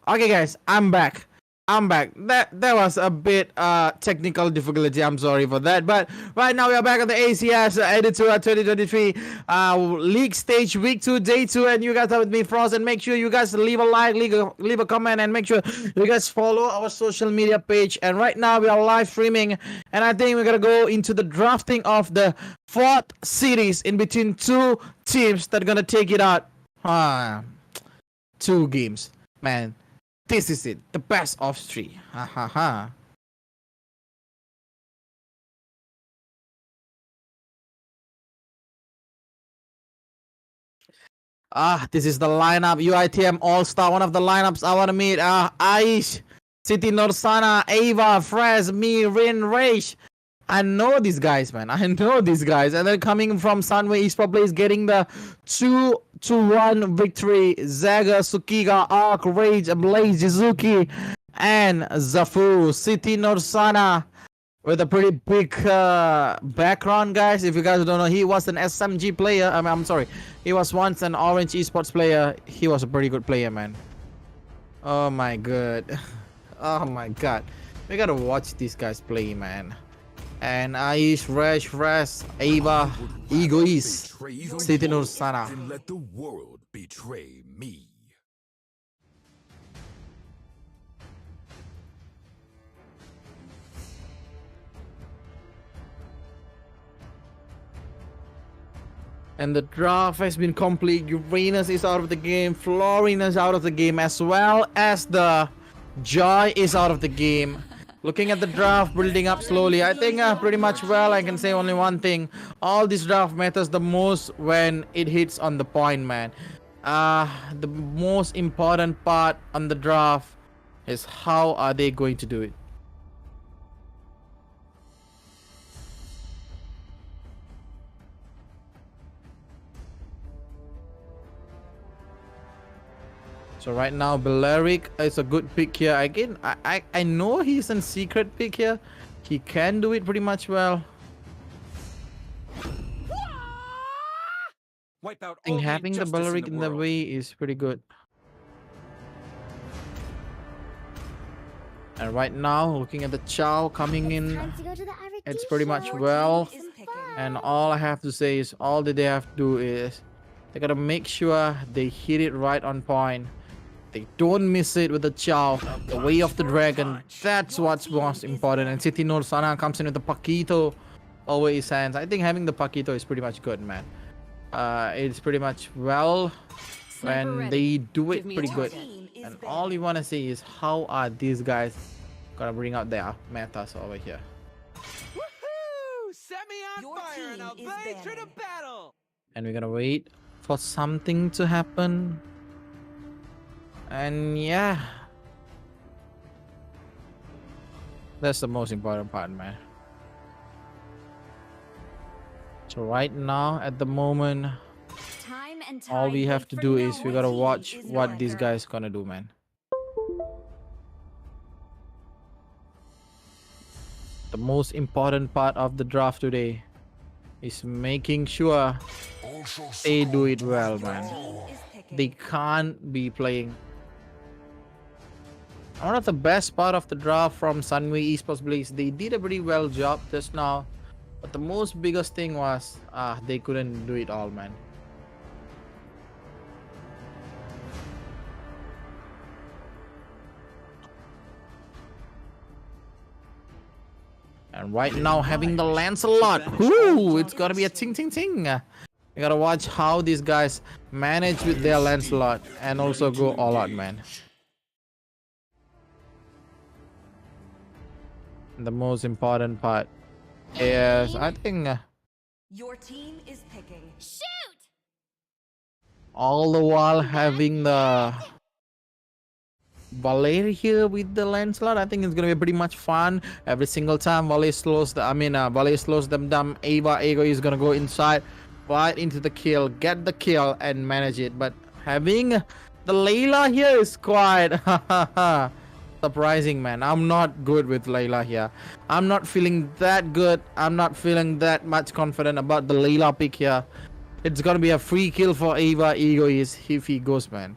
Okay, guys, I'm back. That was a bit technical difficulty. I'm sorry for that. But right now we are back at the ACS Editor 2023 League Stage Week 2 Day 2, and you guys are with me, Frost. And make sure you guys leave a like, leave a comment, and make sure you guys follow our social media page. And right now we are live streaming, and I think we're gonna go into the drafting of the 4th series in between two teams that are gonna take it out. 2 games, man. This is it, the best of 3. Ha ha ha. This is the lineup. UITM All-Star, one of the lineups I want to meet. Aish, Siti Norsana, Ava, Frez, me, Rin, Raish. I know these guys, man. I know these guys. And they're coming from Sunway Esports Place, getting the 2-1 victory. Zaga, Sukiga, Ark, Rage, Blaze, Jizuki, and Zafu. Siti Norsana with a pretty big background, guys. If you guys don't know, he was an SMG player. I'm sorry. He was once an Orange Esports player. He was a pretty good player, man. Oh my god. Oh my god. We gotta watch these guys play, man. And Aish, Resh, Fres, Ava, Egoist, Siti Nursana. And let the world betray me. And the draft has been complete. Uranus is out of the game. Florin is out of the game, as well as the Joy is out of the game. Looking at the draft building up slowly, I think pretty much well. I can say only one thing. All this draft matters the most when it hits on the point, man. The most important part on the draft is how are they going to do it. So right now, Beleric is a good pick here. Again, I know he's a secret pick here. He can do it pretty much well. I think having the Beleric in the way is pretty good. And right now, looking at the Chow coming in, it's pretty much well. And all I have to say is, all that they have to do is, they gotta make sure they hit it right on point. They don't miss it with the Chow, the way of the dragon. That's what's most important. And Siti Nursana comes in with the Paquito over his hands. I think having the Paquito is pretty much good, man. It's pretty much well when they do it pretty good. And all you want to see is how are these guys gonna bring out their metas over here. Woohoo! Set me on fire and I'll blaze through the battle. And we're gonna wait for something to happen. And yeah, that's the most important part, man. So right now, at the moment, all we have to do is we gotta watch what these guys gonna do, man. the most important part of the draft today is making sure they do it well, man. They can't be playing. One of the best part of the draft from Sunway Esports Blaze, they did a pretty well job just now. But the most biggest thing was they couldn't do it all, man. And right now having the Lancelot. Ooh, it's gonna be a ting ting ting. You gotta watch how these guys manage with their Lancelot and also go all out, man. The most important part is, I think, Your team is picking. Shoot! all the while having the Valet here with the Lancelot, I think it's gonna be pretty much fun. Every single time Valet slows Valet slows them down, Ego is gonna go inside, right into the kill, get the kill and manage it. But having the Layla here is quite surprising, man. I'm not good with Layla here. I'm not feeling that good. I'm not feeling that much confident about the Layla pick here. It's gonna be a free kill for Ego is if he goes, man.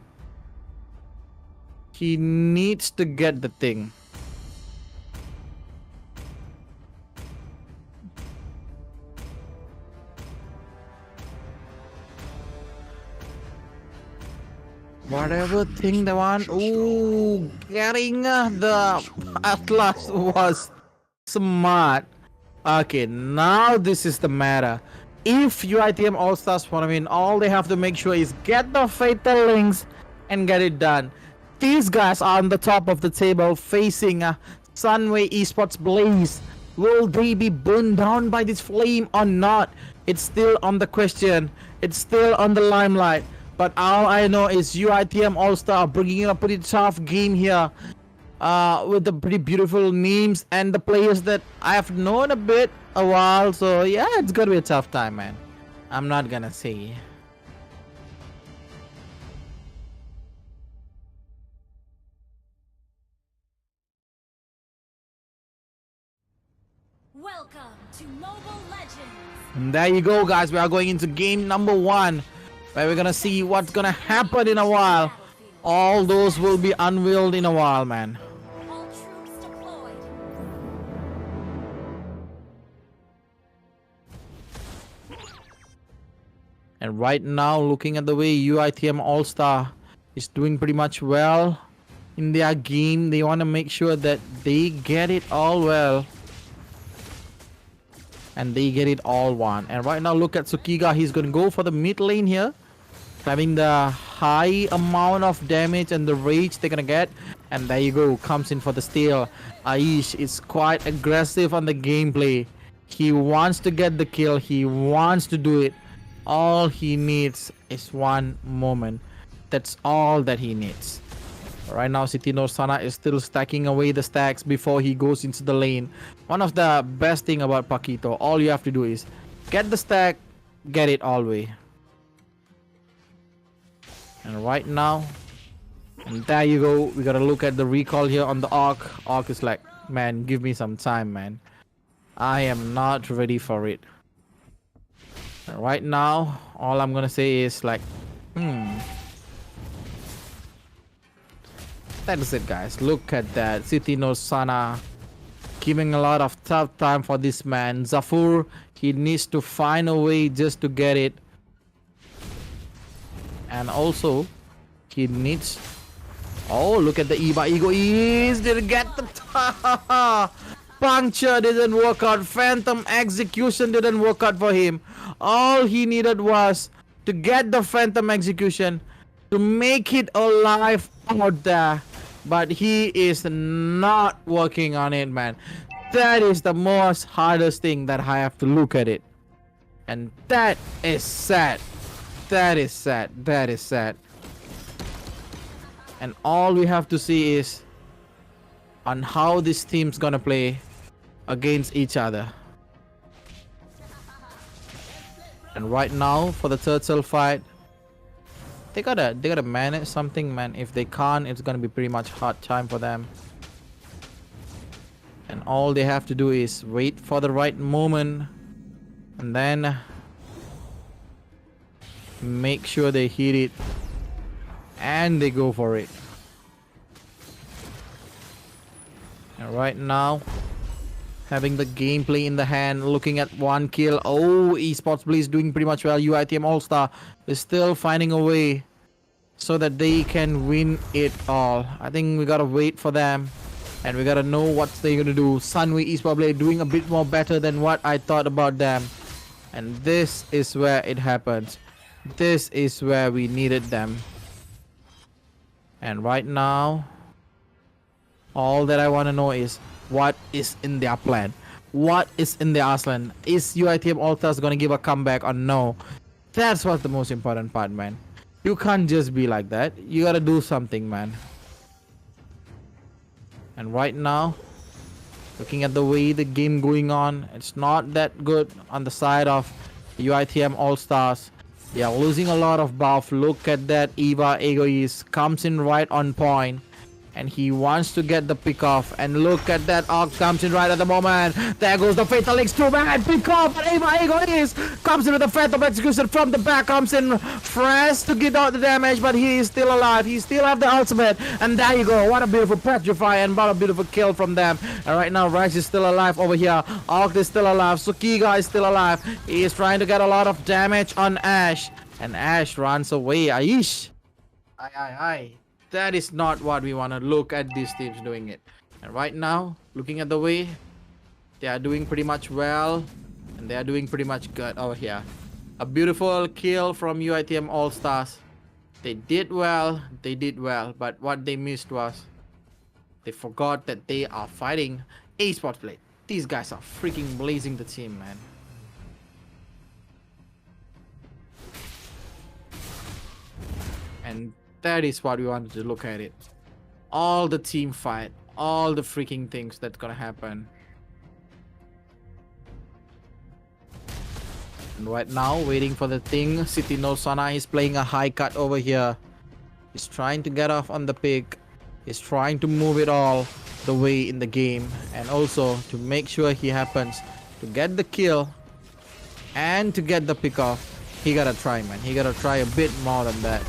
He needs to get the thing. Whatever thing they want. Ooh, getting the Atlas was smart. Okay, now this is the matter. If UITM All-Stars want to win, all they have to make sure is get the Fatal Links and get it done. These guys are on the top of the table facing Sunway Esports Blaze. Will they be burned down by this flame or not? It's still on the question. It's still on the limelight. But all I know is UITM All-Star bringing in a pretty tough game here. With the pretty beautiful names and the players that I have known a while. So yeah, it's gonna be a tough time, man. I'm not gonna say. Welcome to Mobile Legends. And there you go, guys. We are going into game number 1, where we're gonna see what's gonna happen in a while. All those will be unveiled in a while, man. All troops deployed. And right now, looking at the way UITM All-Star is doing pretty much well in their game, they want to make sure that they get it all well. And they get it all one. And right now, look at Tsukiga. He's going to go for the mid lane here. Having the high amount of damage and the rage they're going to get. And there you go. Comes in for the steal. Aish is quite aggressive on the gameplay. He wants to get the kill. He wants to do it. All he needs is one moment. That's all that he needs. Right now, Citino Sana is still stacking away the stacks before he goes into the lane. One of the best thing about Paquito, all you have to do is get the stack, get it all the way. And right now, and there you go. We gotta look at the recall here on the Arc. Arc is like, man, give me some time, man. I am not ready for it. And right now, all I'm gonna say is like, That is it, guys. Look at that. Citino Sana giving a lot of tough time for this man. Zafur, he needs to find a way just to get it. And also, he needs... Oh, look at the Iba Ego is didn't get the puncture didn't work out. Phantom execution didn't work out for him. All he needed was to get the Phantom execution to make it alive out there. But he is not working on it, man. That is the most hardest thing that I have to look at it. And that is sad. That is sad. That is sad. And all we have to see is on how this team's gonna play against each other. And right now, for the turtle fight, they gotta manage something, man. If they can't, it's gonna be pretty much hard time for them. And all they have to do is wait for the right moment and then make sure they hit it and they go for it. And right now, having the gameplay in the hand, looking at one kill. Oh, Esports Play is doing pretty much well. UITM All-Star is still finding a way so that they can win it all. I think we gotta wait for them and we gotta know what they're gonna do. Sunway Esports Play doing a bit more better than what I thought about them. And this is where it happens. This is where we needed them. And right now, all that I want to know is what is in their plan. What is in their arsenal? Is UITM All-Stars gonna give a comeback or no? That's what's the most important part, man. You can't just be like that. You gotta do something, man. And right now, looking at the way the game going on, it's not that good on the side of UITM All-Stars. They are losing a lot of buff. Look at that. Eva Egoist comes in right on point. And he wants to get the pick off. And look at that. Ox comes in right at the moment. There goes the Fatal Links 2 man. Pick off. But Eva Egoist comes in with the Fatal Execution from the back. Comes in fresh to get out the damage. But he is still alive. He still have the ultimate. And there you go. What a beautiful petrify. And what a beautiful kill from them. And right now, Rice is still alive over here. Ox is still alive. Sukiga is still alive. He is trying to get a lot of damage on Ash. And Ash runs away. Aish. Aye. That is not what we want to look at these teams doing it. And right now, looking at the way, they are doing pretty much well. And they are doing pretty much good over here. A beautiful kill from UITM All-Stars. They did well. They did well. But what they missed was they forgot that they are fighting Esports Play. These guys are freaking blazing the team, man. And that is what we wanted to look at it. All the team fight, all the freaking things that's gonna happen. And right now, waiting for the thing. City No Sana is playing a high cut over here. He's trying to get off on the pick. He's trying to move it all the way in the game. And also to make sure he happens to get the kill and to get the pick off. He gotta try, man. He gotta try a bit more than that.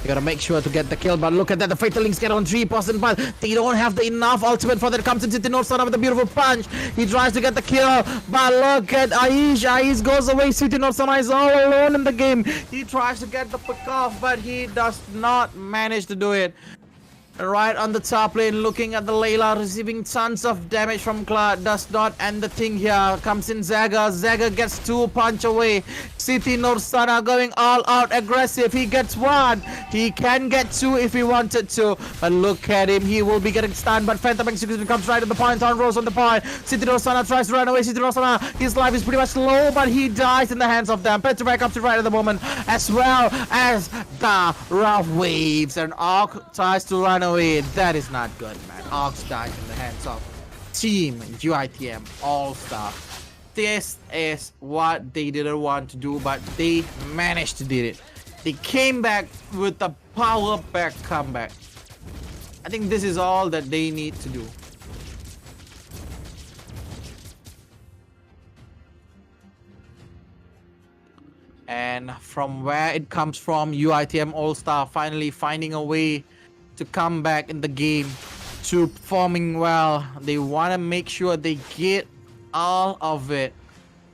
You gotta make sure to get the kill, but look at that. The Fatal Links get on 3%, but they don't have the enough ultimate for that. Comes in City North Sana with a beautiful punch. He tries to get the kill, but look at Aish. Aish goes away. City North Sana is all alone in the game. He tries to get the pick off, but he does not manage to do it. Right on the top lane, looking at the Layla, receiving tons of damage from Clad. Does not end the thing here. Comes in Zaga. Zaga gets 2 punch away. City Nur Sana going all out aggressive. He gets 1. He can get 2 if he wanted to. But look at him. He will be getting stunned. But Phantom Execution comes right at the point. On Rose on the point. City Nur Sana tries to run away. City Nur Sana, his life is pretty much low, but he dies in the hands of them. Petrify comes in right at the moment, as well as the rough waves. And Ark tries to run away. That is not good, man. Ox dies in the hands of Team UITM All-Star. This is what they didn't want to do, but they managed to do it. They came back with a power back comeback. I think this is all that they need to do. And from where it comes from, UITM All-Star finally finding a way to come back in the game, to performing well. They want to make sure they get all of it.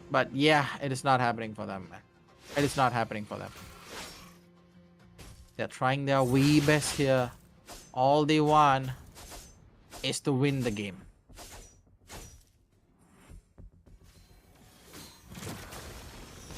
But yeah, it is not happening for them, man. It is not happening for them. They're trying their way best here. All they want is to win the game.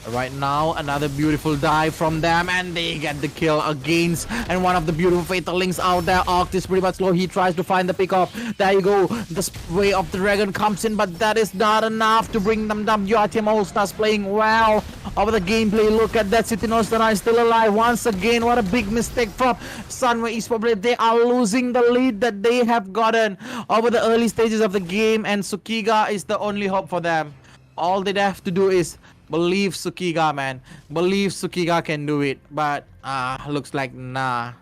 Right now, another beautiful dive from them, and they get the kill against. And one of the beautiful Fatal Links out there. Arc is pretty much low. He tries to find the pick off. There you go. The way of the dragon comes in, but that is not enough to bring them down. UITM All-Stars playing well over the gameplay. Look at that. City Nostra is still alive once again. What a big mistake from Sunway Esports. They are losing the lead that they have gotten over the early stages of the game, and Sukiga is the only hope for them. All they have to do is believe Sukiga, man. Believe Sukiga can do it. But looks like nah.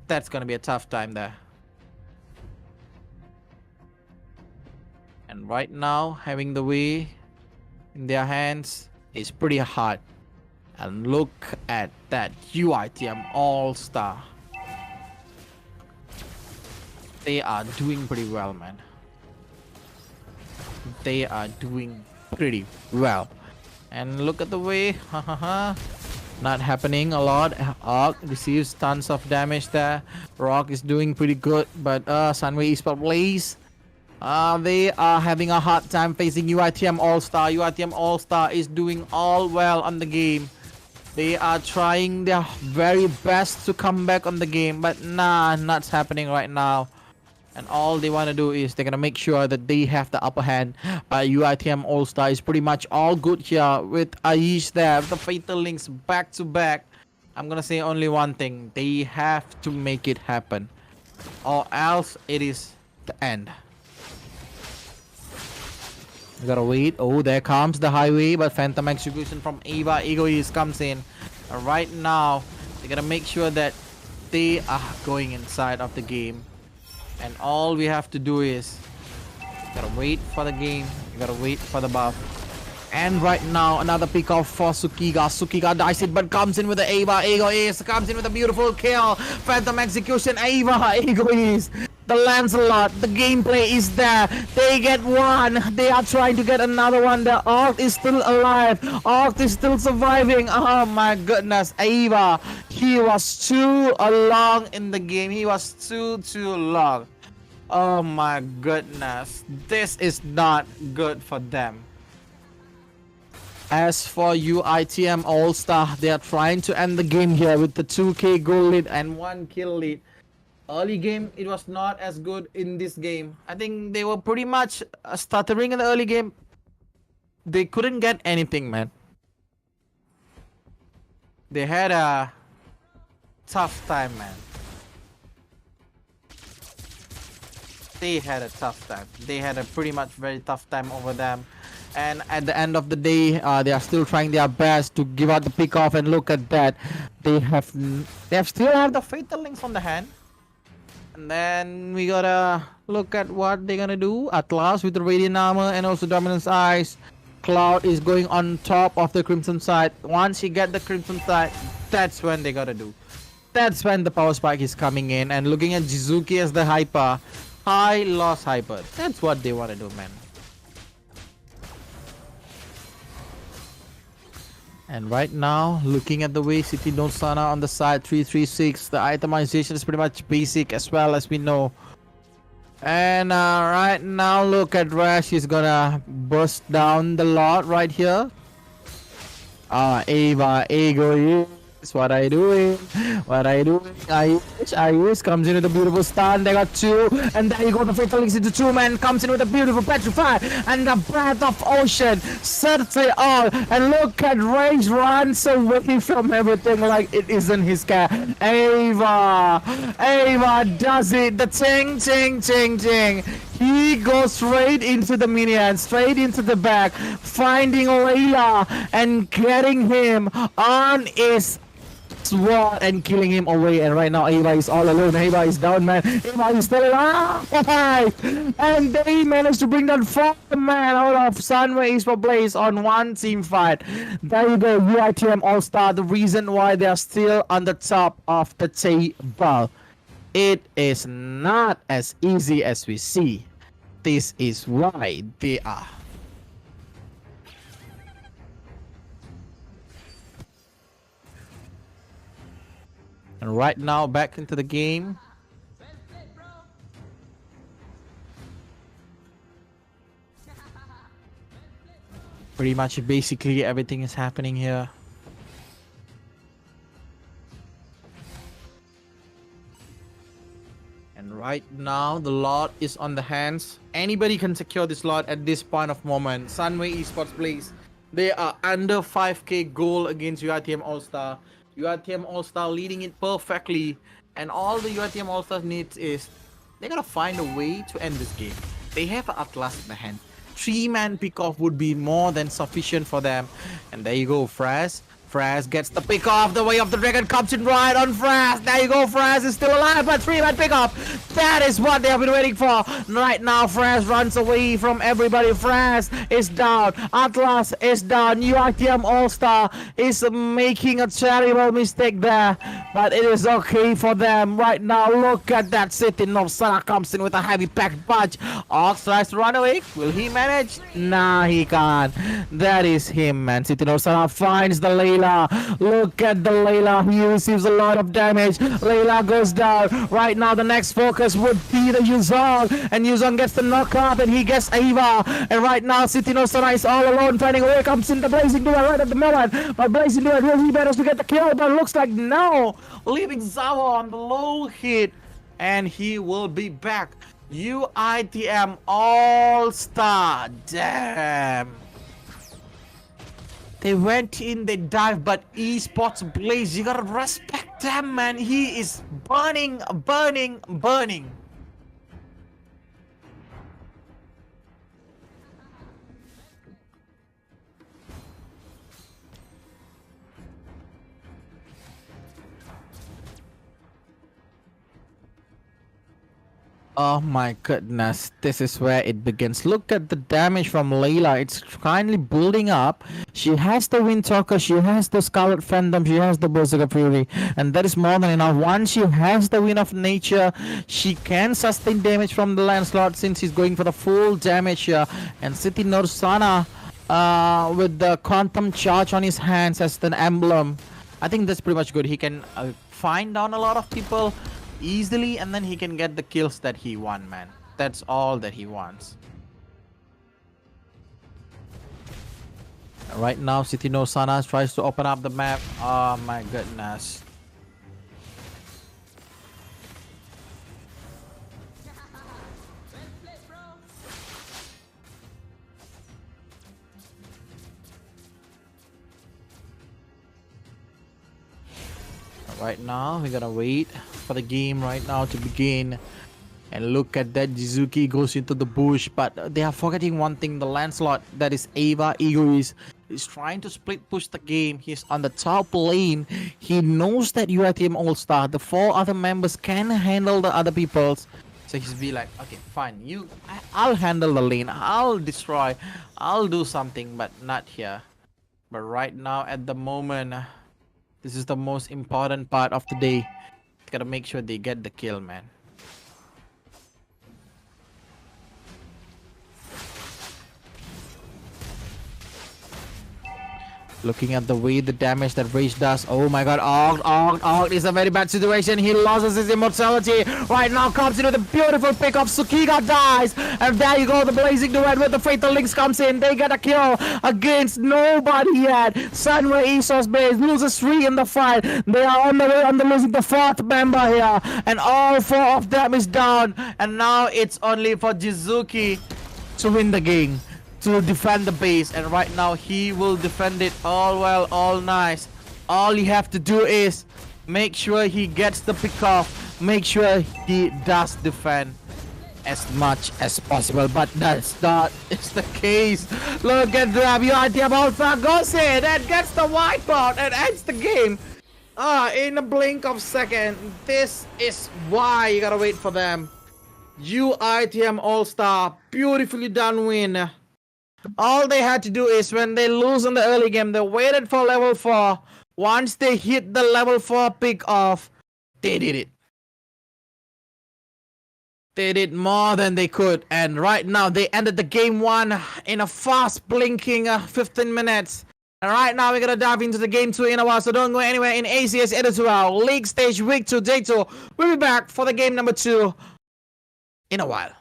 That's gonna be a tough time there. And right now, having the way in their hands is pretty hard. And look at that UITM All-Star. They are doing pretty well, man. They are doing pretty well. And look at the way, not happening a lot. Arc receives tons of damage there. Rock is doing pretty good, but Sunway Esports plays. They are having a hard time facing UITM All-Star. UITM All-Star is doing all well on the game. They are trying their very best to come back on the game, but nah, not happening right now. And all they want to do is they're going to make sure that they have the upper hand. UITM All-Star is pretty much all good here with Aish there. The Fatal Links back to back. I'm going to say only one thing. They have to make it happen, or else it is the end. We gotta wait. Oh, there comes the highway, but Phantom Execution from Ava Egoist comes in. And right now, they gotta make sure that they are going inside of the game. And all we have to do is gotta wait for the game. You gotta wait for the buff. And right now, another pick off for Sukiga. Sukiga dies it, but comes in with the Ava Egoist. Comes in with a beautiful kill. Phantom Execution, Ava Egoist. The Lancelot, the gameplay is there. They get one. They are trying to get another one. The Arc is still alive. Arc is still surviving. Oh my goodness. Ava, he was too long in the game. He was too long. Oh my goodness. This is not good for them. As for UITM All-Star, they are trying to end the game here with the 2k goal lead and 1 kill lead. Early game, it was not as good in this game. I think they were pretty much stuttering in the early game. They couldn't get anything, man. They had a tough time, man. They had a tough time. They had a pretty much very tough time over them. And at the end of the day, they are still trying their best to give out the pick off. And look at that. They still have the Fatal Links on the hand. And then we gotta look at what they're gonna do. Atlas with the Radiant Armor and also Dominance Eyes. Cloud is going on top of the Crimson side. Once you get the Crimson side, that's when they gotta do. That's when the Power Spike is coming in. And looking at Jizuki as the Hyper. High loss Hyper. That's what they wanna do, man. And right now, looking at the way City Don't Sana on the side, 336. The itemization is pretty much basic as well as we know. And right now, look at Rash. He's gonna burst down the lot right here. Ava, Ego, what are you doing? What are you doing? Ayush comes in with a beautiful stun. They got two. And there you go. The Fatal Links into two man. Comes in with a beautiful Petrify. And the Breath of Ocean. Sets it all. And look at Rage runs away from everything like it isn't his cat. Ava does it. The ting, ting, ting, ting. He goes straight into the minion, straight into the back, finding Layla and getting him on his sword and killing him away. And right now Ava is all alone. Ava is down, man. Ava is still alive. And they managed to bring that 4 man out of Sunway Esports Blaze on one team fight. There you go, UITM All-Star. The reason why they are still on the top of the table. It is not as easy as we see. This is why they are. And right now, back into the game. Pretty much, basically, everything is happening here. And right now, the lot is on the hands. Anybody can secure this lot at this point of moment. Sunway Esports Blaze. They are under 5k goal against UITM All-Star. UITM All-Star leading it perfectly. And all the UITM All-Star needs is they gotta find a way to end this game. They have an Atlas in the hand. 3-man pick-off would be more than sufficient for them. And there you go, Fraz Fraz gets the pick off. The way of the dragon comes in right on Fraz. There you go. Fraz is still alive, but 3-man pick off. That is what they have been waiting for. Right now, Fraz runs away from everybody. Fraz is down. Atlas is down. UITM All-Star is making a terrible mistake there, but it is okay for them. Right now, look at that. City North Sana comes in with a heavy packed punch. Ox tries to run away. Will he manage? Nah, he can't. That is him, man. City North Sana finds the Layla. Look at the Layla. He receives a lot of damage. Layla goes down. Right now, the next focus would be the Yuzong. And Yuzong gets the knockout and he gets Ava. And right now, City North Sana is all alone finding a way. Comes in the Blazing Duel right at the moment. But Blazing Duel, will he manage to get the kill? But looks like no. Leaving Zawa on the low hit. And he will be back. UITM All-Star. Damn. They went in, they dived, but esports Blaze, you gotta respect them, man. He is burning. Oh my goodness, this is where it begins. Look at the damage from Layla. It's kindly building up. She has the Wind Talker, she has the Scarlet Phantom, she has the Berserker Fury, and that is more than enough. Once she has the Wind of Nature, she can sustain damage from the Lancelot since he's going for the full damage here. And City North Sana with the Quantum Charge on his hands as an emblem. I think that's pretty much good. He can find down a lot of people easily, and then he can get the kills that he wants, man. That's all that he wants. Right now, City No Sana tries to open up the map. Oh my goodness. Right now, we're gonna wait for the game right now to begin. And look at that, Jizuki goes into the bush, but they are forgetting one thing. The Lancelot, that is Ava Egoist, is trying to split push the game. He's on the top lane. He knows that UITM All-Star, the 4 other members can handle the other people's. So he's be like, okay, fine, I'll handle the lane, I'll destroy, I'll do something, but not here. But right now, at the moment, this is the most important part of the day. Gotta make sure they get the kill, man. Looking at the way the damage that Rage does. Oh my god, Og is a very bad situation. He loses his immortality. Right now comes in with a beautiful pick of Sukiga dies. And there you go, the Blazing Duet with the Fatal Links comes in. They get a kill against nobody yet. Sunway Esports Base loses 3 in the fight. They are on the way on the losing the 4th member here. And all 4 of them is down. And now it's only for Jizuki to win the game, to defend the base. And right now he will defend it all well, all nice. All you have to do is make sure he gets the pick off, make sure he does defend as much as possible, but that's not the case. Look at that, UITM All-Star goes in and gets the wipeout and ends the game in a blink of second. This is why you gotta wait for them. UITM All-Star, beautifully done win. All they had to do is, when they lose in the early game, they waited for level 4. Once they hit the level 4 pick off, they did it. They did more than they could. And right now, they ended the game 1 in a fast blinking 15 minutes. And right now, we're going to dive into the game 2 in a while. So don't go anywhere in ACS EDU League Stage Week 2 Day 2. We'll be back for the game number 2 in a while.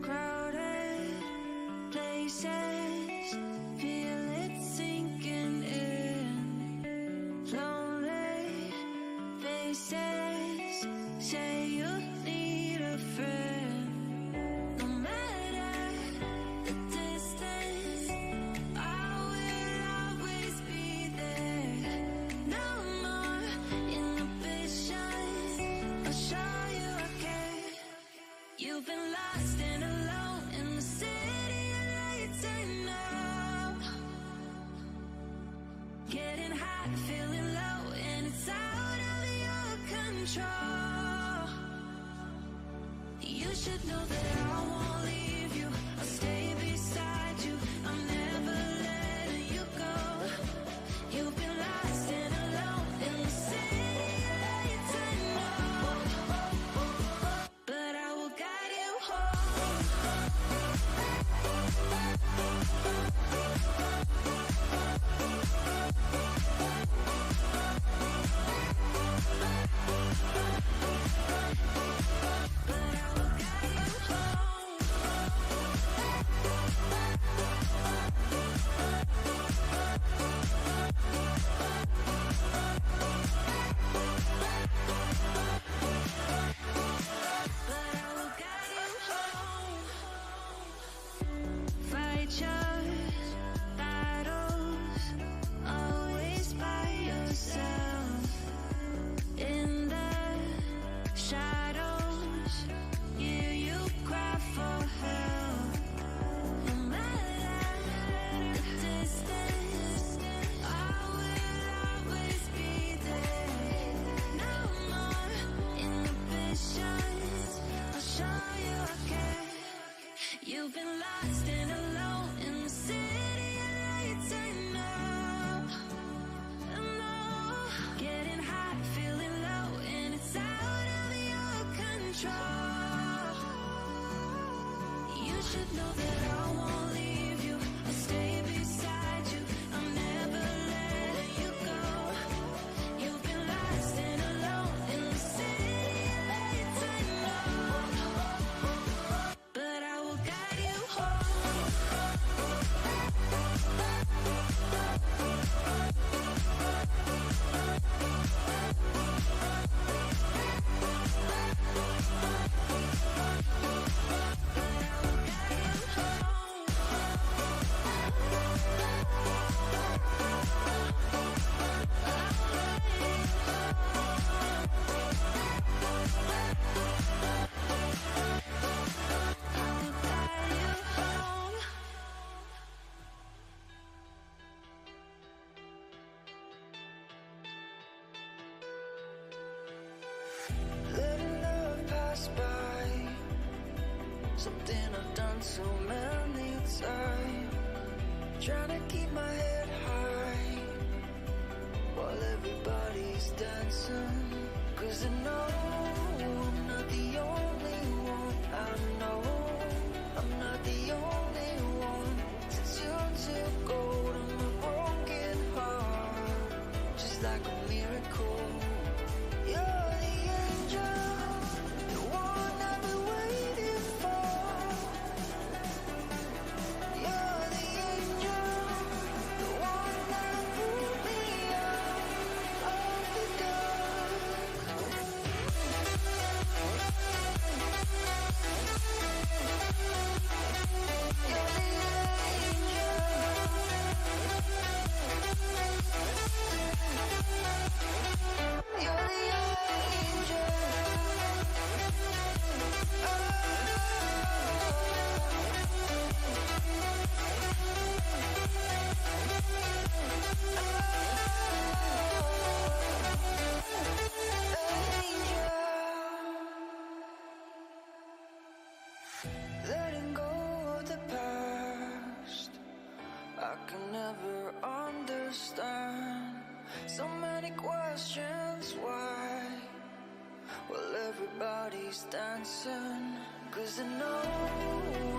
Crowded places, feel it sinking in. Lonely faces, say you need a friend. No matter the distance, I will always be there. No more inhibitions, I'll show you I care. You've been lost and alone in the city of lights I know. Getting high, feeling low, and it's out of your control. You should know that I won't leave you. I'll stay beside you. I'm never letting you go. You've been lost and alone in the city of lights I know. But I will guide you home. Fight your battles, always by yourself. In the shadows, hear you cry for help. No matter the distance, I will always be there. No more inhibitions, I'll show you I care. You've been lost and alone in the city of lights I know. I know. Getting high, feeling low, and it's out of your control. You should know that I won't leave you. I'll stay beside you. I'm never letting you go. You've been lost and alone in the city of lights I know. But I will guide you home. Letting love pass by, something I've done so many times. Trying to keep my head high while everybody's dancing. 'Cause I know I'm not the only one. I know I'm not the only one to turn to gold on my broken heart, just like a miracle. You're the angel, the one I've been waiting Everybody's dancing, 'cause I know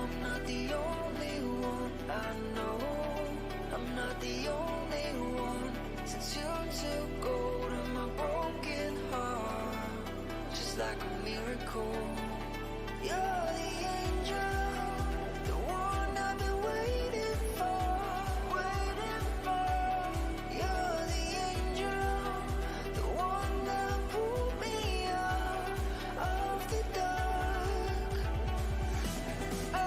I'm not the only one. I know I'm not the only one. Since you took hold of my broken heart, just like a miracle. You're the angel, the one I've been waiting for, waiting for. You're the angel, the one that pulled me out of the dark. Oh,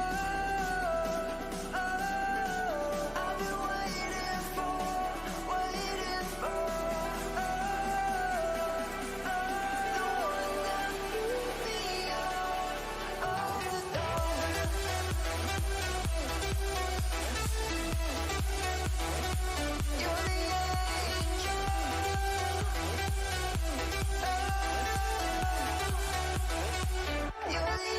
I've been waiting for, waiting for. The one that pulled me out of the dark. You're the angel. You're the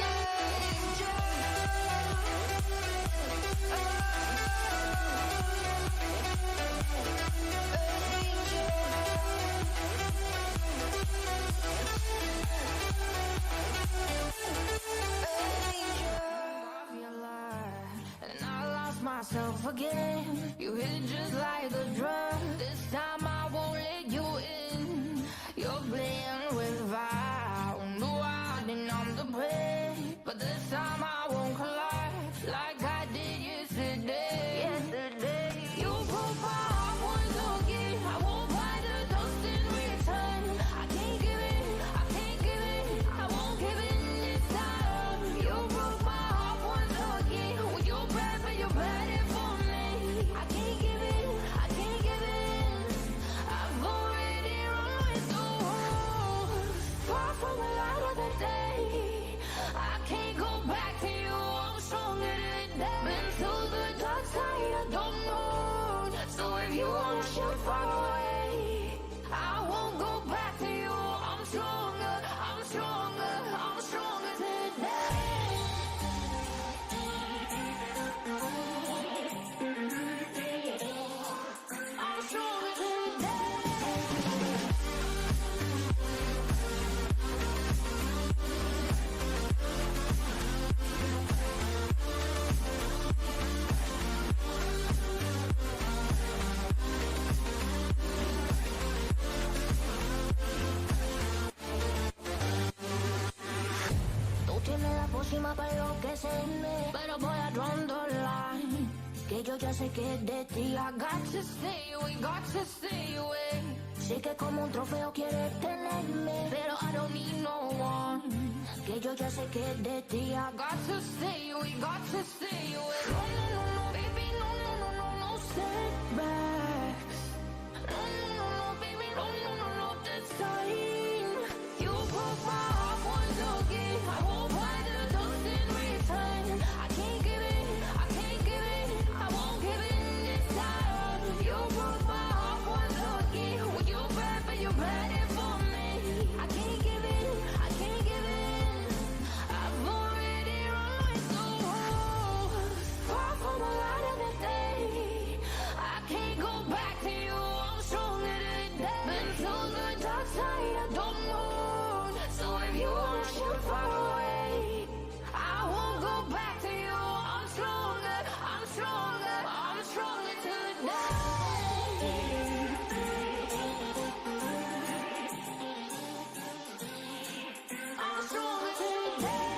and I lost myself again. You hit just like a drug. This time I won't let you in. You're playing with fire. No, I didn't I'm the prey, but this time I won't collide like I did yesterday. Yesterday, you broke my heart once again. I won't buy the dust in return. I can't give in. I can't give in. I won't give in this time. You broke my heart once again. With your breath and your body for me. I can't give in. I can't give in. I've already run with the wolves. Far from the light of the day. I can't go back to you. I'm stronger than that. Been to the dark side. I don't know. So if you wanna shoot far away, I won't go back to you. I'm stronger. I'm stronger. I'm stronger today. I'm stronger today. Tú tienes la pócima para enloquecerme, pero voy a draw the line. Que yo ya sé que de ti I got to stay away, got to stay away. Sé que como un trofeo quieres tenerme, pero I don't need no one. Que yo ya sé que de ti I got to stay away, got to stay away. No, no, no, no, baby, no, no, no, no, no setbacks. No, no, no, no, baby, no, no, no, no, this time. You broke my heart once again. I won't buy the dust in return. I can't give in. I can't give in. I won't give in this time. You broke my heart once again. With your breath and your body for me. I can't give in. I can't give in. I've already run with the wolves. Far from the light of the day. I can't go back to you. I'm stronger today. Been to the dark side. I don't know. So if you wanna shoot far away, I won't go back to you. I'm stronger. I'm stronger. I'm stronger today. I'm stronger today.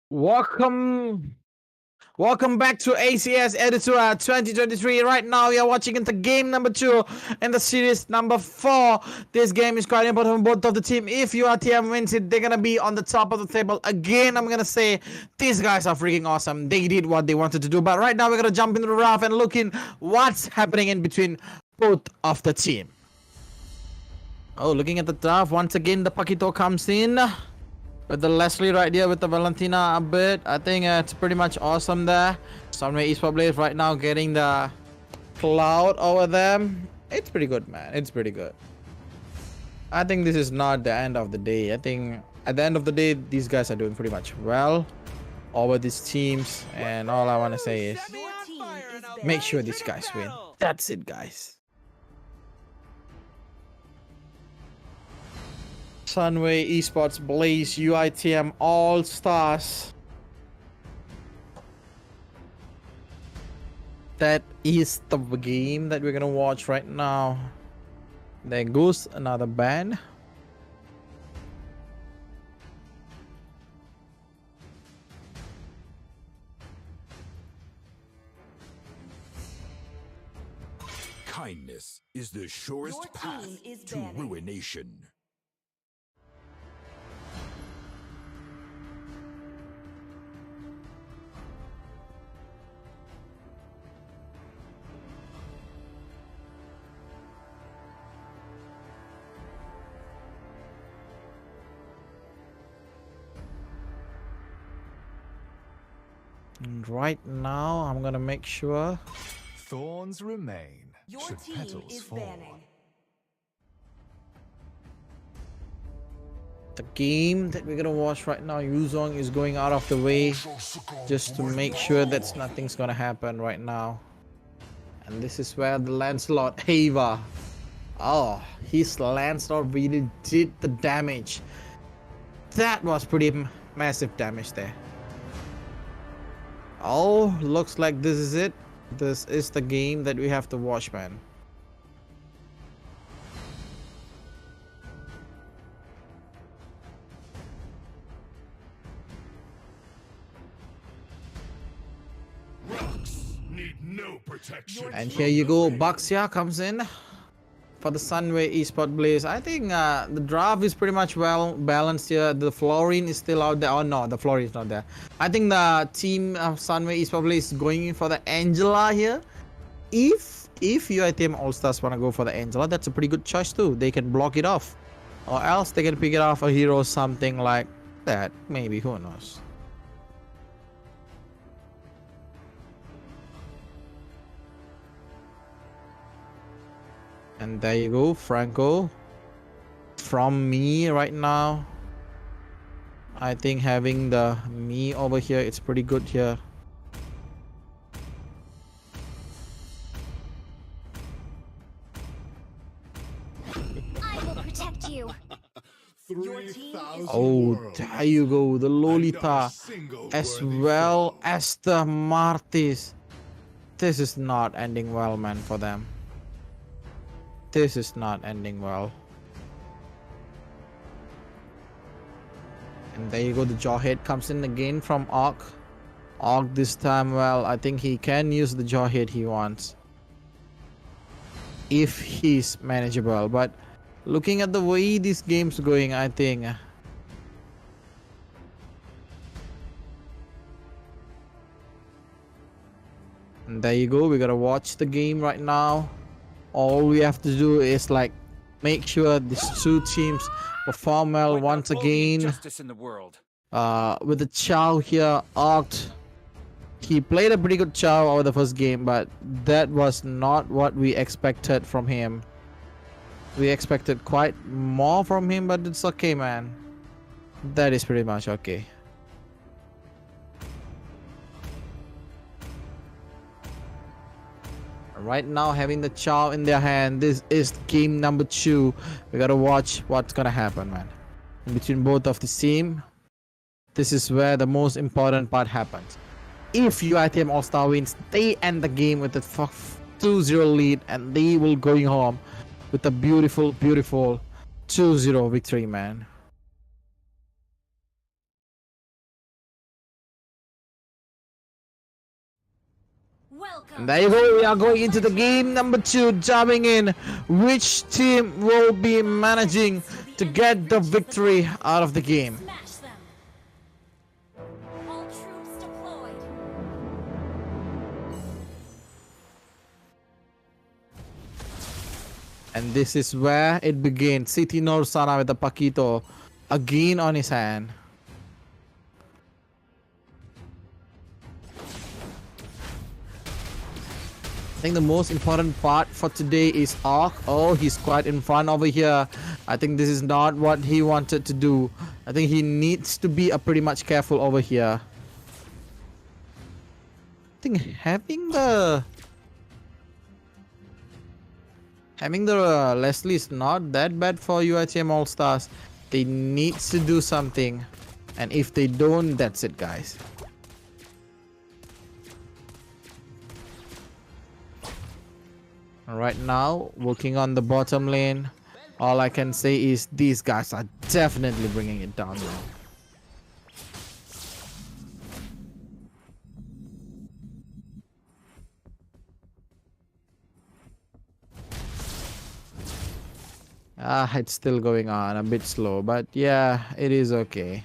Welcome Welcome back to ACS Editor 2023. Right now, we are watching into game number 2 in the series number 4. This game is quite important for both of the team. If URTM wins it, they're gonna be on the top of the table again. I'm gonna say these guys are freaking awesome. They did what they wanted to do. But right now, we're gonna jump into the rough and look in what's happening in between both of the team. Oh, looking at the draft once again, the Paquito comes in. With the Leslie right here with the Valentina a bit. I think it's pretty much awesome there. Sunway Esports players right now getting the cloud over them. It's pretty good, man. It's pretty good. I think this is not the end of the day. I think at the end of the day, these guys are doing pretty much well over these teams. And all I want to say is make sure these guys win. That's it, guys. Sunway Esports Blaze UITM All Stars. That is the game that we're gonna watch right now. There goes another band. Kindness is the surest path to ruination. And right now, I'm gonna make sure Thorns remain. Your should team petals is fall. banning. the game that we're gonna watch right now, Yuzong is going out of the way just to make sure that nothing's gonna happen right now. And this is where the Lancelot Ava. Oh, his Lancelot really did the damage. That was pretty massive damage there. Oh, looks like this is it. This is the game that we have to watch, man. Rocks need no protection. And here you go, Baxia comes in for the Sunway Esports Blaze. I think the draft is pretty much well balanced here. The Florine is still out there. Oh no, the Florine is not there. I think the team of Sunway Esports Blaze is going in for the Angela here. If UITM All-Stars want to go for the Angela, that's a pretty good choice too. They can block it off. Or else they can pick it off a hero, something like that. Maybe, who knows. And there you go, Franco. From me right now, I think having the me over here, it's pretty good here. I will protect you. Oh, there you go, the Lolita, as well as the Martis. This is not ending well, man, for them. This is not ending well. And there you go, the Jawhead comes in again from Orc. Orc this time, well, I think he can use the Jawhead he wants, if he's manageable. But looking at the way this game's going, I think and there you go, we gotta watch the game right now. All we have to do is like make sure these two teams perform well once again. Justice in the world. With the Chow here, Oct, he played a pretty good Chow over the first game, but that was not what we expected from him. We expected quite more from him, but it's okay, man. That is pretty much okay. Right now, having the Chow in their hand, this is game number 2. We gotta watch what's gonna happen, man. In between both of the team, this is where the most important part happens. If UITM All-Star wins, they end the game with a 2-0 lead, and they will going home with a beautiful, beautiful 2-0 victory, man. And there you go, we are going into the game number 2, jumping in. Which team will be managing to get the victory out of the game? Smash them. All troops deployed. And this is where it begins. City Norsana with the Paquito again on his hand. I think the most important part for today is Ark. Oh, he's quite in front over here. I think this is not what he wanted to do. I think he needs to be pretty much careful over here. I think having the Leslie is not that bad for UITM All Stars. They need to do something, and if they don't, that's it, guys. Right now, working on the bottom lane. All I can say is these guys are definitely bringing it down now. It's still going on a bit slow, but yeah, it is okay.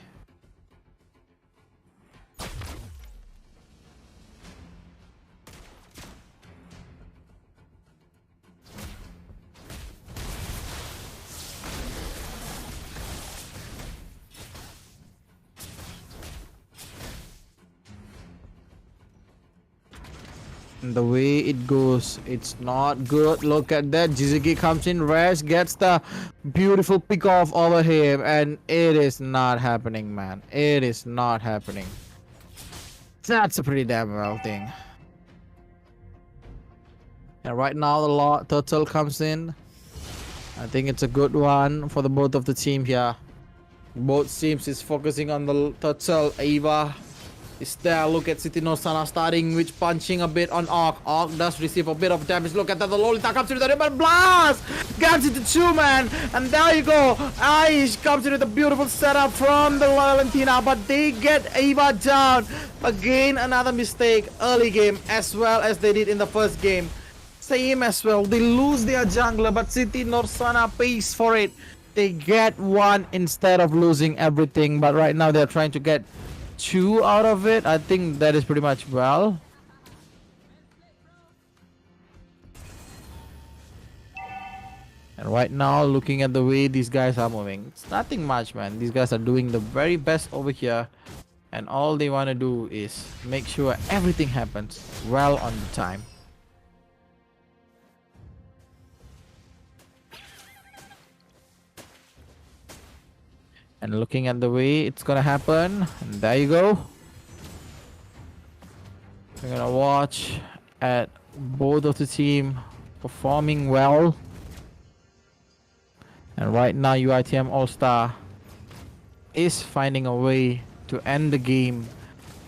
And the way it goes, it's not good. Look at that. Jizuki comes in, Rash gets the beautiful pick off over him, and it is not happening, man. It is not happening. That's a pretty damn well thing. And right now the turtle comes in. I think it's a good one for the both of the team here. Both teams is focusing on the turtle. Eva is there. Look at City Nosana starting with punching a bit on Ark. Ark does receive a bit of damage. Look at that. The Lolita comes into the ribbon blast. Gets into 2 man. And there you go. Aish comes into the beautiful setup from the Valentina. But they get Eva down. Again, another mistake early game as well as they did in the first game. Same as well. They lose their jungler, but City Norsana pays for it. They get 1 instead of losing everything. But right now they're trying to get 2 out of it. I think that is pretty much well. And right now, looking at the way these guys are moving, it's nothing much, man. These guys are doing the very best over here, and all they want to do is make sure everything happens well on the time. And looking at the way it's gonna happen, and there you go. We're gonna watch at both of the team performing well. And right now UITM All-Star is finding a way to end the game,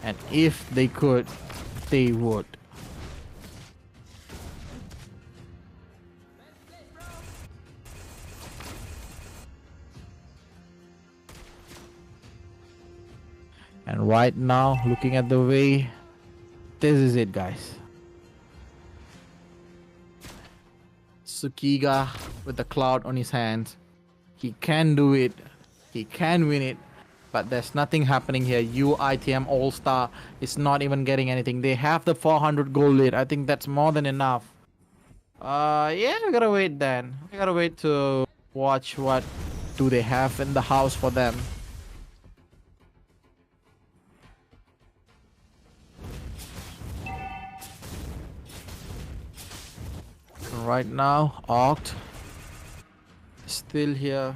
and if they could, they would. And right now, looking at the way, this is it, guys. Sukiga with the cloud on his hands. He can do it. He can win it. But there's nothing happening here. UITM All-Star is not even getting anything. They have the 400 gold lead. I think that's more than enough. Yeah, we gotta wait then. We gotta wait to watch what do they have in the house for them. Right now, Oct still here.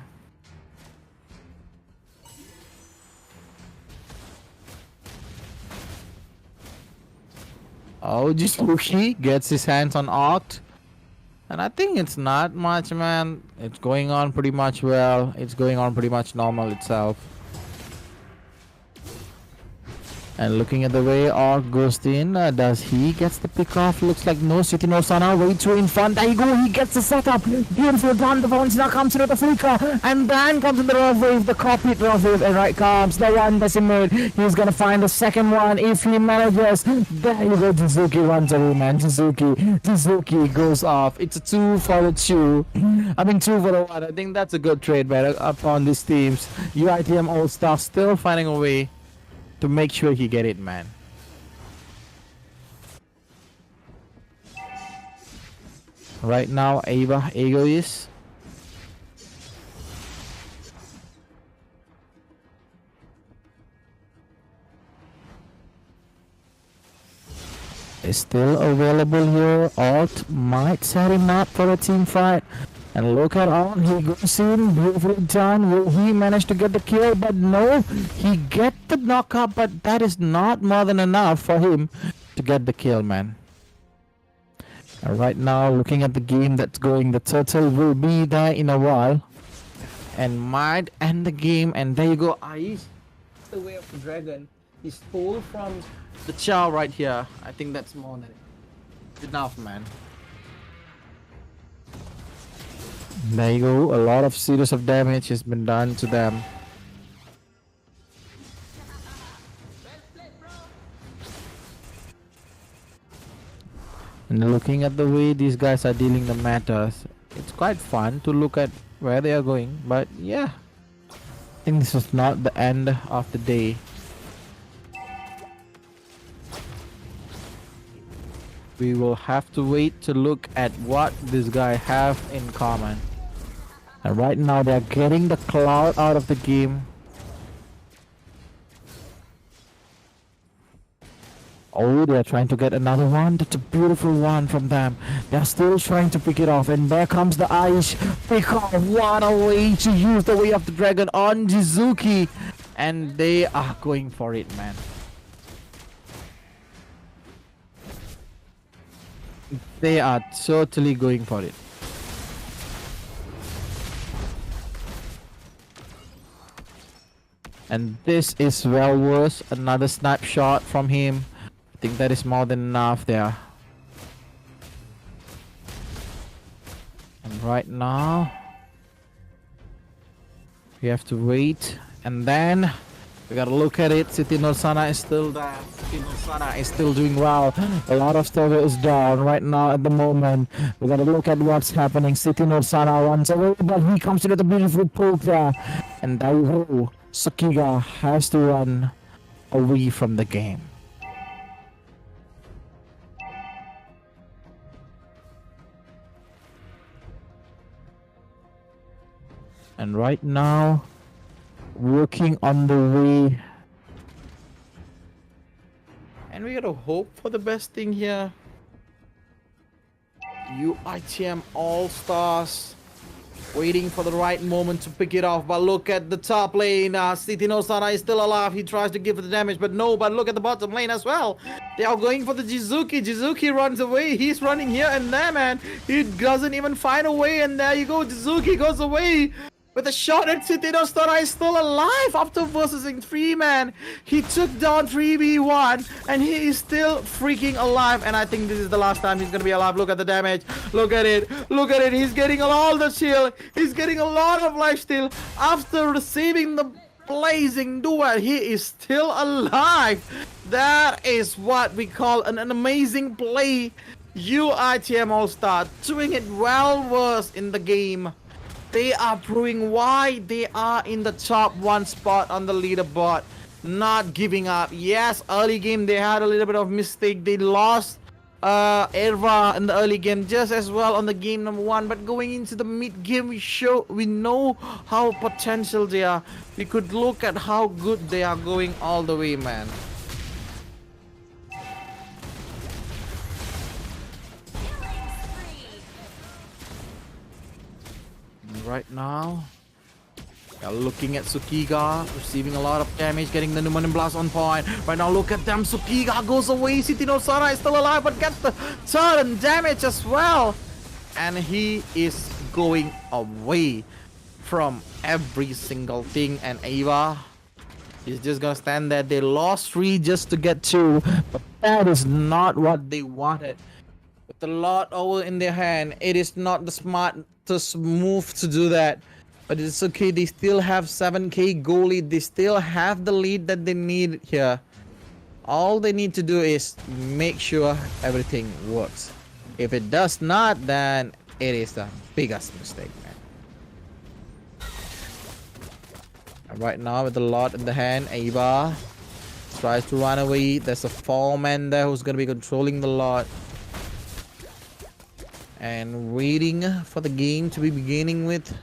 Oh, just Luki gets his hands on Oct. And I think it's not much, man. It's going on pretty much well. It's going on pretty much normal itself. And looking at the way Orc goes in, does he gets the pick off? Looks like no. City no Sana way through in front. There you go. He gets the setup. Beautiful done. The bounce now comes through the flicker, and then comes in the rough wave, the cockpit rough wave, and right comes the one decimate. He's gonna find the second one if he manages. There you go. Jizuki runs away, man. Jizuki goes off. It's a 2 for the 2. I mean 2 for the 1. I think that's a good trade, man. Upon these teams, UITM All Star still finding a way to make sure he get it, man. Right now, Ego is still available here. Alt might set him up for a team fight. And look at on, he goes in, beautifully done. Will he manage to get the kill? But no, he get the knockup, but that is not more than enough for him to get the kill, man. And right now, looking at the game that's going, the turtle will be there in a while and might end the game. And there you go, Aish, the way of the dragon. He stole from the Chow right here. I think that's more than enough, man. There you go, a lot of serious of damage has been done to them. And looking at the way these guys are dealing the matters, it's quite fun to look at where they are going. But yeah, I think this is not the end of the day. We will have to wait to look at what this guy have in common. And right now they're getting the cloud out of the game. Oh, they're trying to get another one. That's a beautiful one from them. They're still trying to pick it off. And there comes the Aish. Pick off. What a way to use the way of the dragon on Jizuki. And they are going for it, man. They are totally going for it. And this is well worth another snapshot from him. I think that is more than enough there. And right now, we have to wait. And then we gotta look at it. City Norsana is still there. City Norsana is still doing well. A lot of stuff is down right now at the moment. We gotta look at what's happening. City Norsana runs away, but he comes into the beautiful poke there. And there you go. Sukiga has to run away from the game. And right now, working on the way. And we gotta hope for the best thing here. UITM All-Stars waiting for the right moment to pick it off. But look at the top lane. City Nosana is still alive. He tries to give it the damage, but no. But look at the bottom lane as well. They are going for the Jizuki. Jizuki runs away. He's running here and there, man. He doesn't even find a way. And there you go. Jizuki goes away with a shot at City Nostara is still alive after versusing 3 man. He took down 3v1 and he is still freaking alive. And I think this is the last time he's gonna be alive. Look at the damage. Look at it. Look at it. He's getting all the shield. He's getting a lot of life steal. After receiving the blazing duel, he is still alive. That is what we call an amazing play. UITM All-Star doing it well worse in the game. They are proving why they are in the top 1 spot on the leaderboard. Not giving up. Yes, early game they had a little bit of mistake. They lost Erva in the early game just as well on the game number 1. But going into the mid game, we know how potential they are. We could look at how good they are going all the way, man. Right now, they're looking at Sukiga, receiving a lot of damage, getting the Numanim Blast on point. Right now, look at them. Sukiga goes away. City no Sara is still alive, but gets the turn damage as well. And he is going away from every single thing. And Ava He's just gonna stand there. They lost 3 just to get 2, but that is not what they wanted. With a lot over in their hand, it is not the smartest move to do that. But it's okay. They still have 7k goal lead. They still have the lead that they need here. All they need to do is make sure everything works. If it does not, then it is the biggest mistake, man. And right now, with the lot in the hand, Ava tries to run away. There's a 4-man there who's gonna be controlling the lot and waiting for the game to be beginning with. I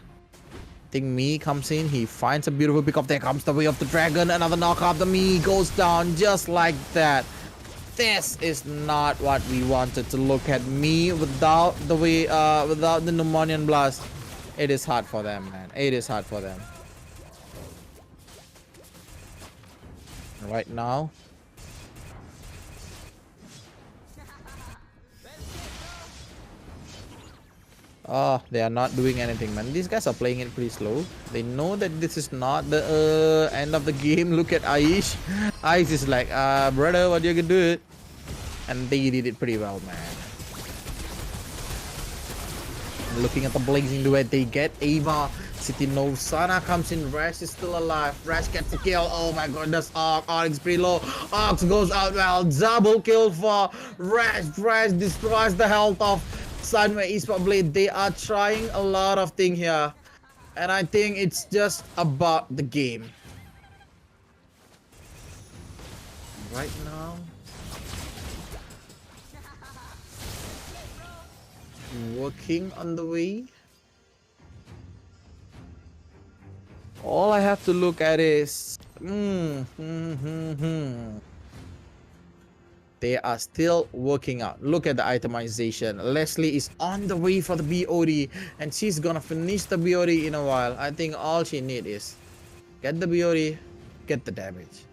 think Me comes in. He finds a beautiful pickup. There comes the way of the dragon. Another knockout. The Me goes down just like that. This is not what we wanted to look at. Me without the way, without the Pneumonian Blast. It is hard for them, man. It is hard for them. Right now, oh, they are not doing anything, man. These guys are playing it pretty slow. They know that this is not the end of the game. Look at Aish. Aish is like, brother, what you can do it? And they did it pretty well, man. Looking at the blazing duet, they get Ava. City knows Sana comes in. Rash is still alive. Rash gets a kill. Oh my goodness. Ox is pretty low. Ox goes out well. Double kill for Rash. Rash destroys the health of Sunway Esports Blade. They are trying a lot of things here. And I think it's just about the game. Right now, working on the way. All I have to look at is they are still working out. Look at the itemization. Leslie is on the way for the BOD, and she's gonna finish the BOD in a while. I think all she needs is get the BOD, get the damage.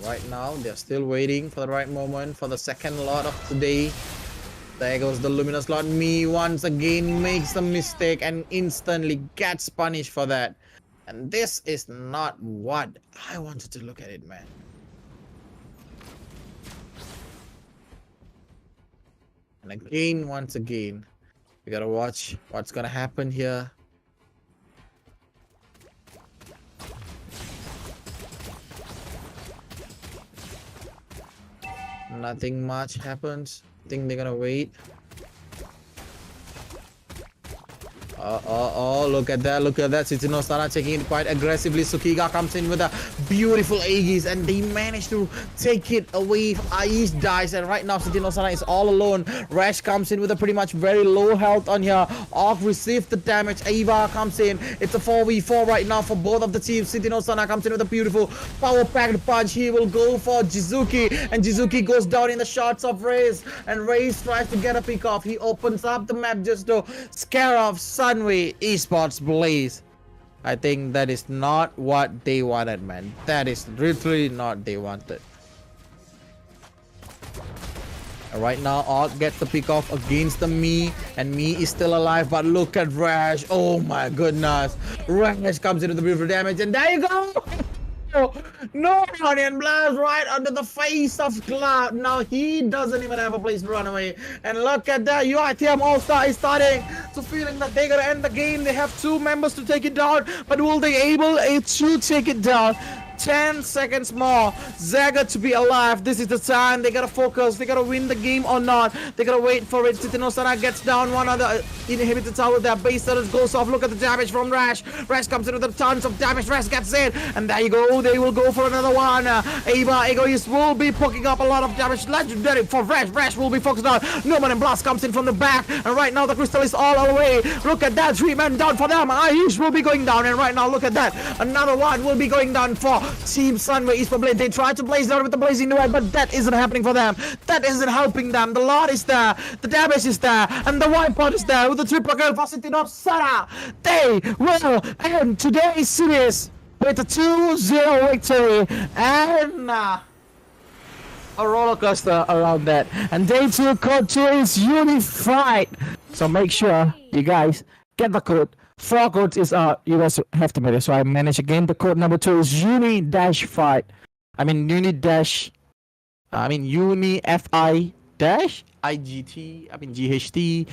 Right now, they're still waiting for the right moment for the second lot of today. There goes the Luminous Lord. Me once again makes a mistake and instantly gets punished for that. And this is not what I wanted to look at it, man. And again, once again, we gotta watch what's gonna happen here. Nothing much happens. I think they're gonna wait. Look at that, look at that. Sitsino Sana taking it quite aggressively. Sukiga comes in with a beautiful Aegis and they manage to take it away. Aish dies and right now Sitsino Sana is all alone. Rash comes in with a pretty much very low health on here. Orc received the damage. Ava comes in. It's a 4v4 right now for both of the teams. Sitsino Sana comes in with a beautiful power-packed punch. He will go for Jizuki and Jizuki goes down in the shots of Raze and Raze tries to get a pick off. He opens up the map just to scare off Sunway Esports Blaze. I think that is not what they wanted, man. That is literally not what they wanted. Right now, Orc gets the pick off against the Me, and Me is still alive. But look at Rash. Oh my goodness. Rash comes into the beautiful damage, and there you go. No Onion Blast right under the face of Cloud. Now he doesn't even have a place to run away. And look at that, UITM All-Star is starting to feeling that they're gonna end the game. They have 2 members to take it down, but will they able to take it down? 10 seconds more. Zaga to be alive. This is the time. They gotta focus. They gotta win the game or not. They gotta wait for it. Sitino Sana gets down. One other inhibitor tower. Their base turret goes off. Look at the damage from Rash. Rash comes in with a tons of damage. Rash gets in. And there you go. They will go for another one. Ava Egoist will be poking up a lot of damage. Legendary for Rash. Rash will be focused on. Norman and Blast comes in from the back. And right now the crystal is all away. Look at that. 3 men down for them. Aish will be going down. And right now look at that. Another one will be going down for Team Sunway Esports Blade. They try to blaze down with the blazing duet, but that isn't happening for them. That isn't helping them. The Lord is there, the damage is there, and the white pot is there with the triple kill for Sitino Sana. They will end today's series with a 2-0 victory and a roller coaster around that. And day 2 code 2 is unified. So make sure you guys get the code 4 codes is you guys have to make it. So I manage again. The code number 2 is uni-5. uni-fi dash IGT, GHT,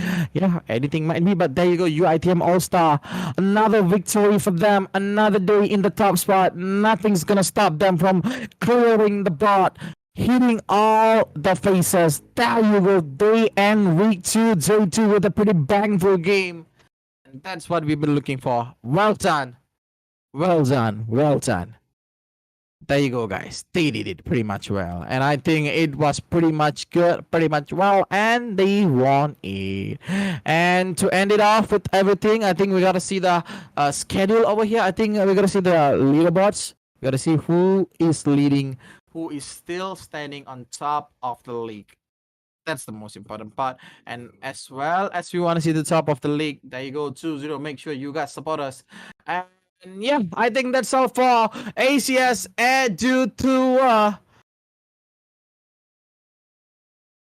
anything might be, but there you go, UITM All-Star, another victory for them, another day in the top spot, nothing's gonna stop them from clearing the board, hitting all the faces. There you go, they end week 2, day 2 with a pretty bangful game, and that's what we've been looking for. Well done. There you go, guys. They did it pretty much well. And I think it was pretty much good, pretty much well. And they won it. And to end it off with everything, I think we got to see the schedule over here. I think we got to see the leaderboards. We got to see who is leading, who is still standing on top of the league. That's the most important part. And as well as we want to see the top of the league, there you go, 2-0. Make sure you guys support us. And yeah, I think that's all for ACS EDU Tour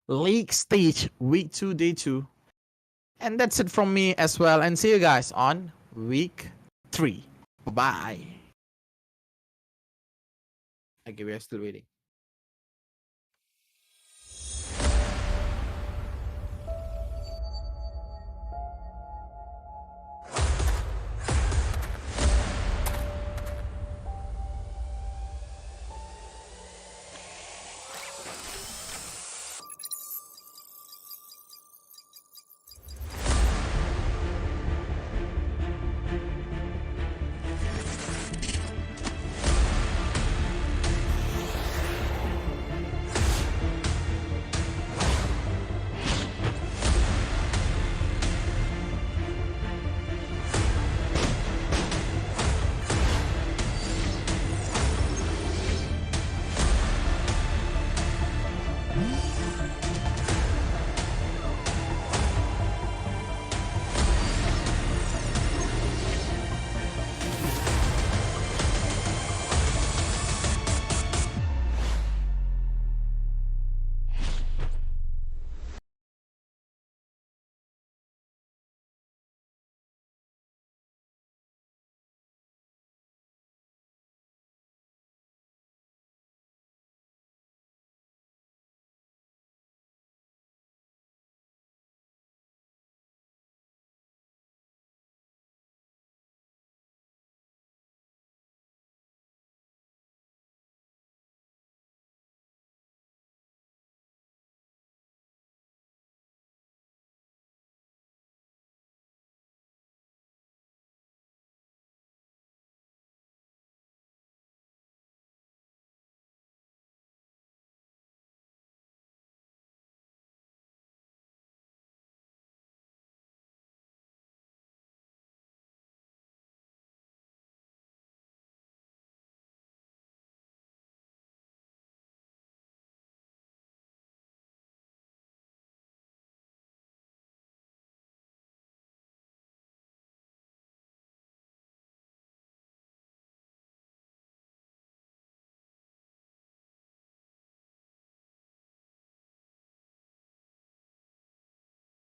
League Stage Week 2, Day 2. And that's it from me as well. And see you guys on Week 3. Bye-bye. Okay, we are still waiting.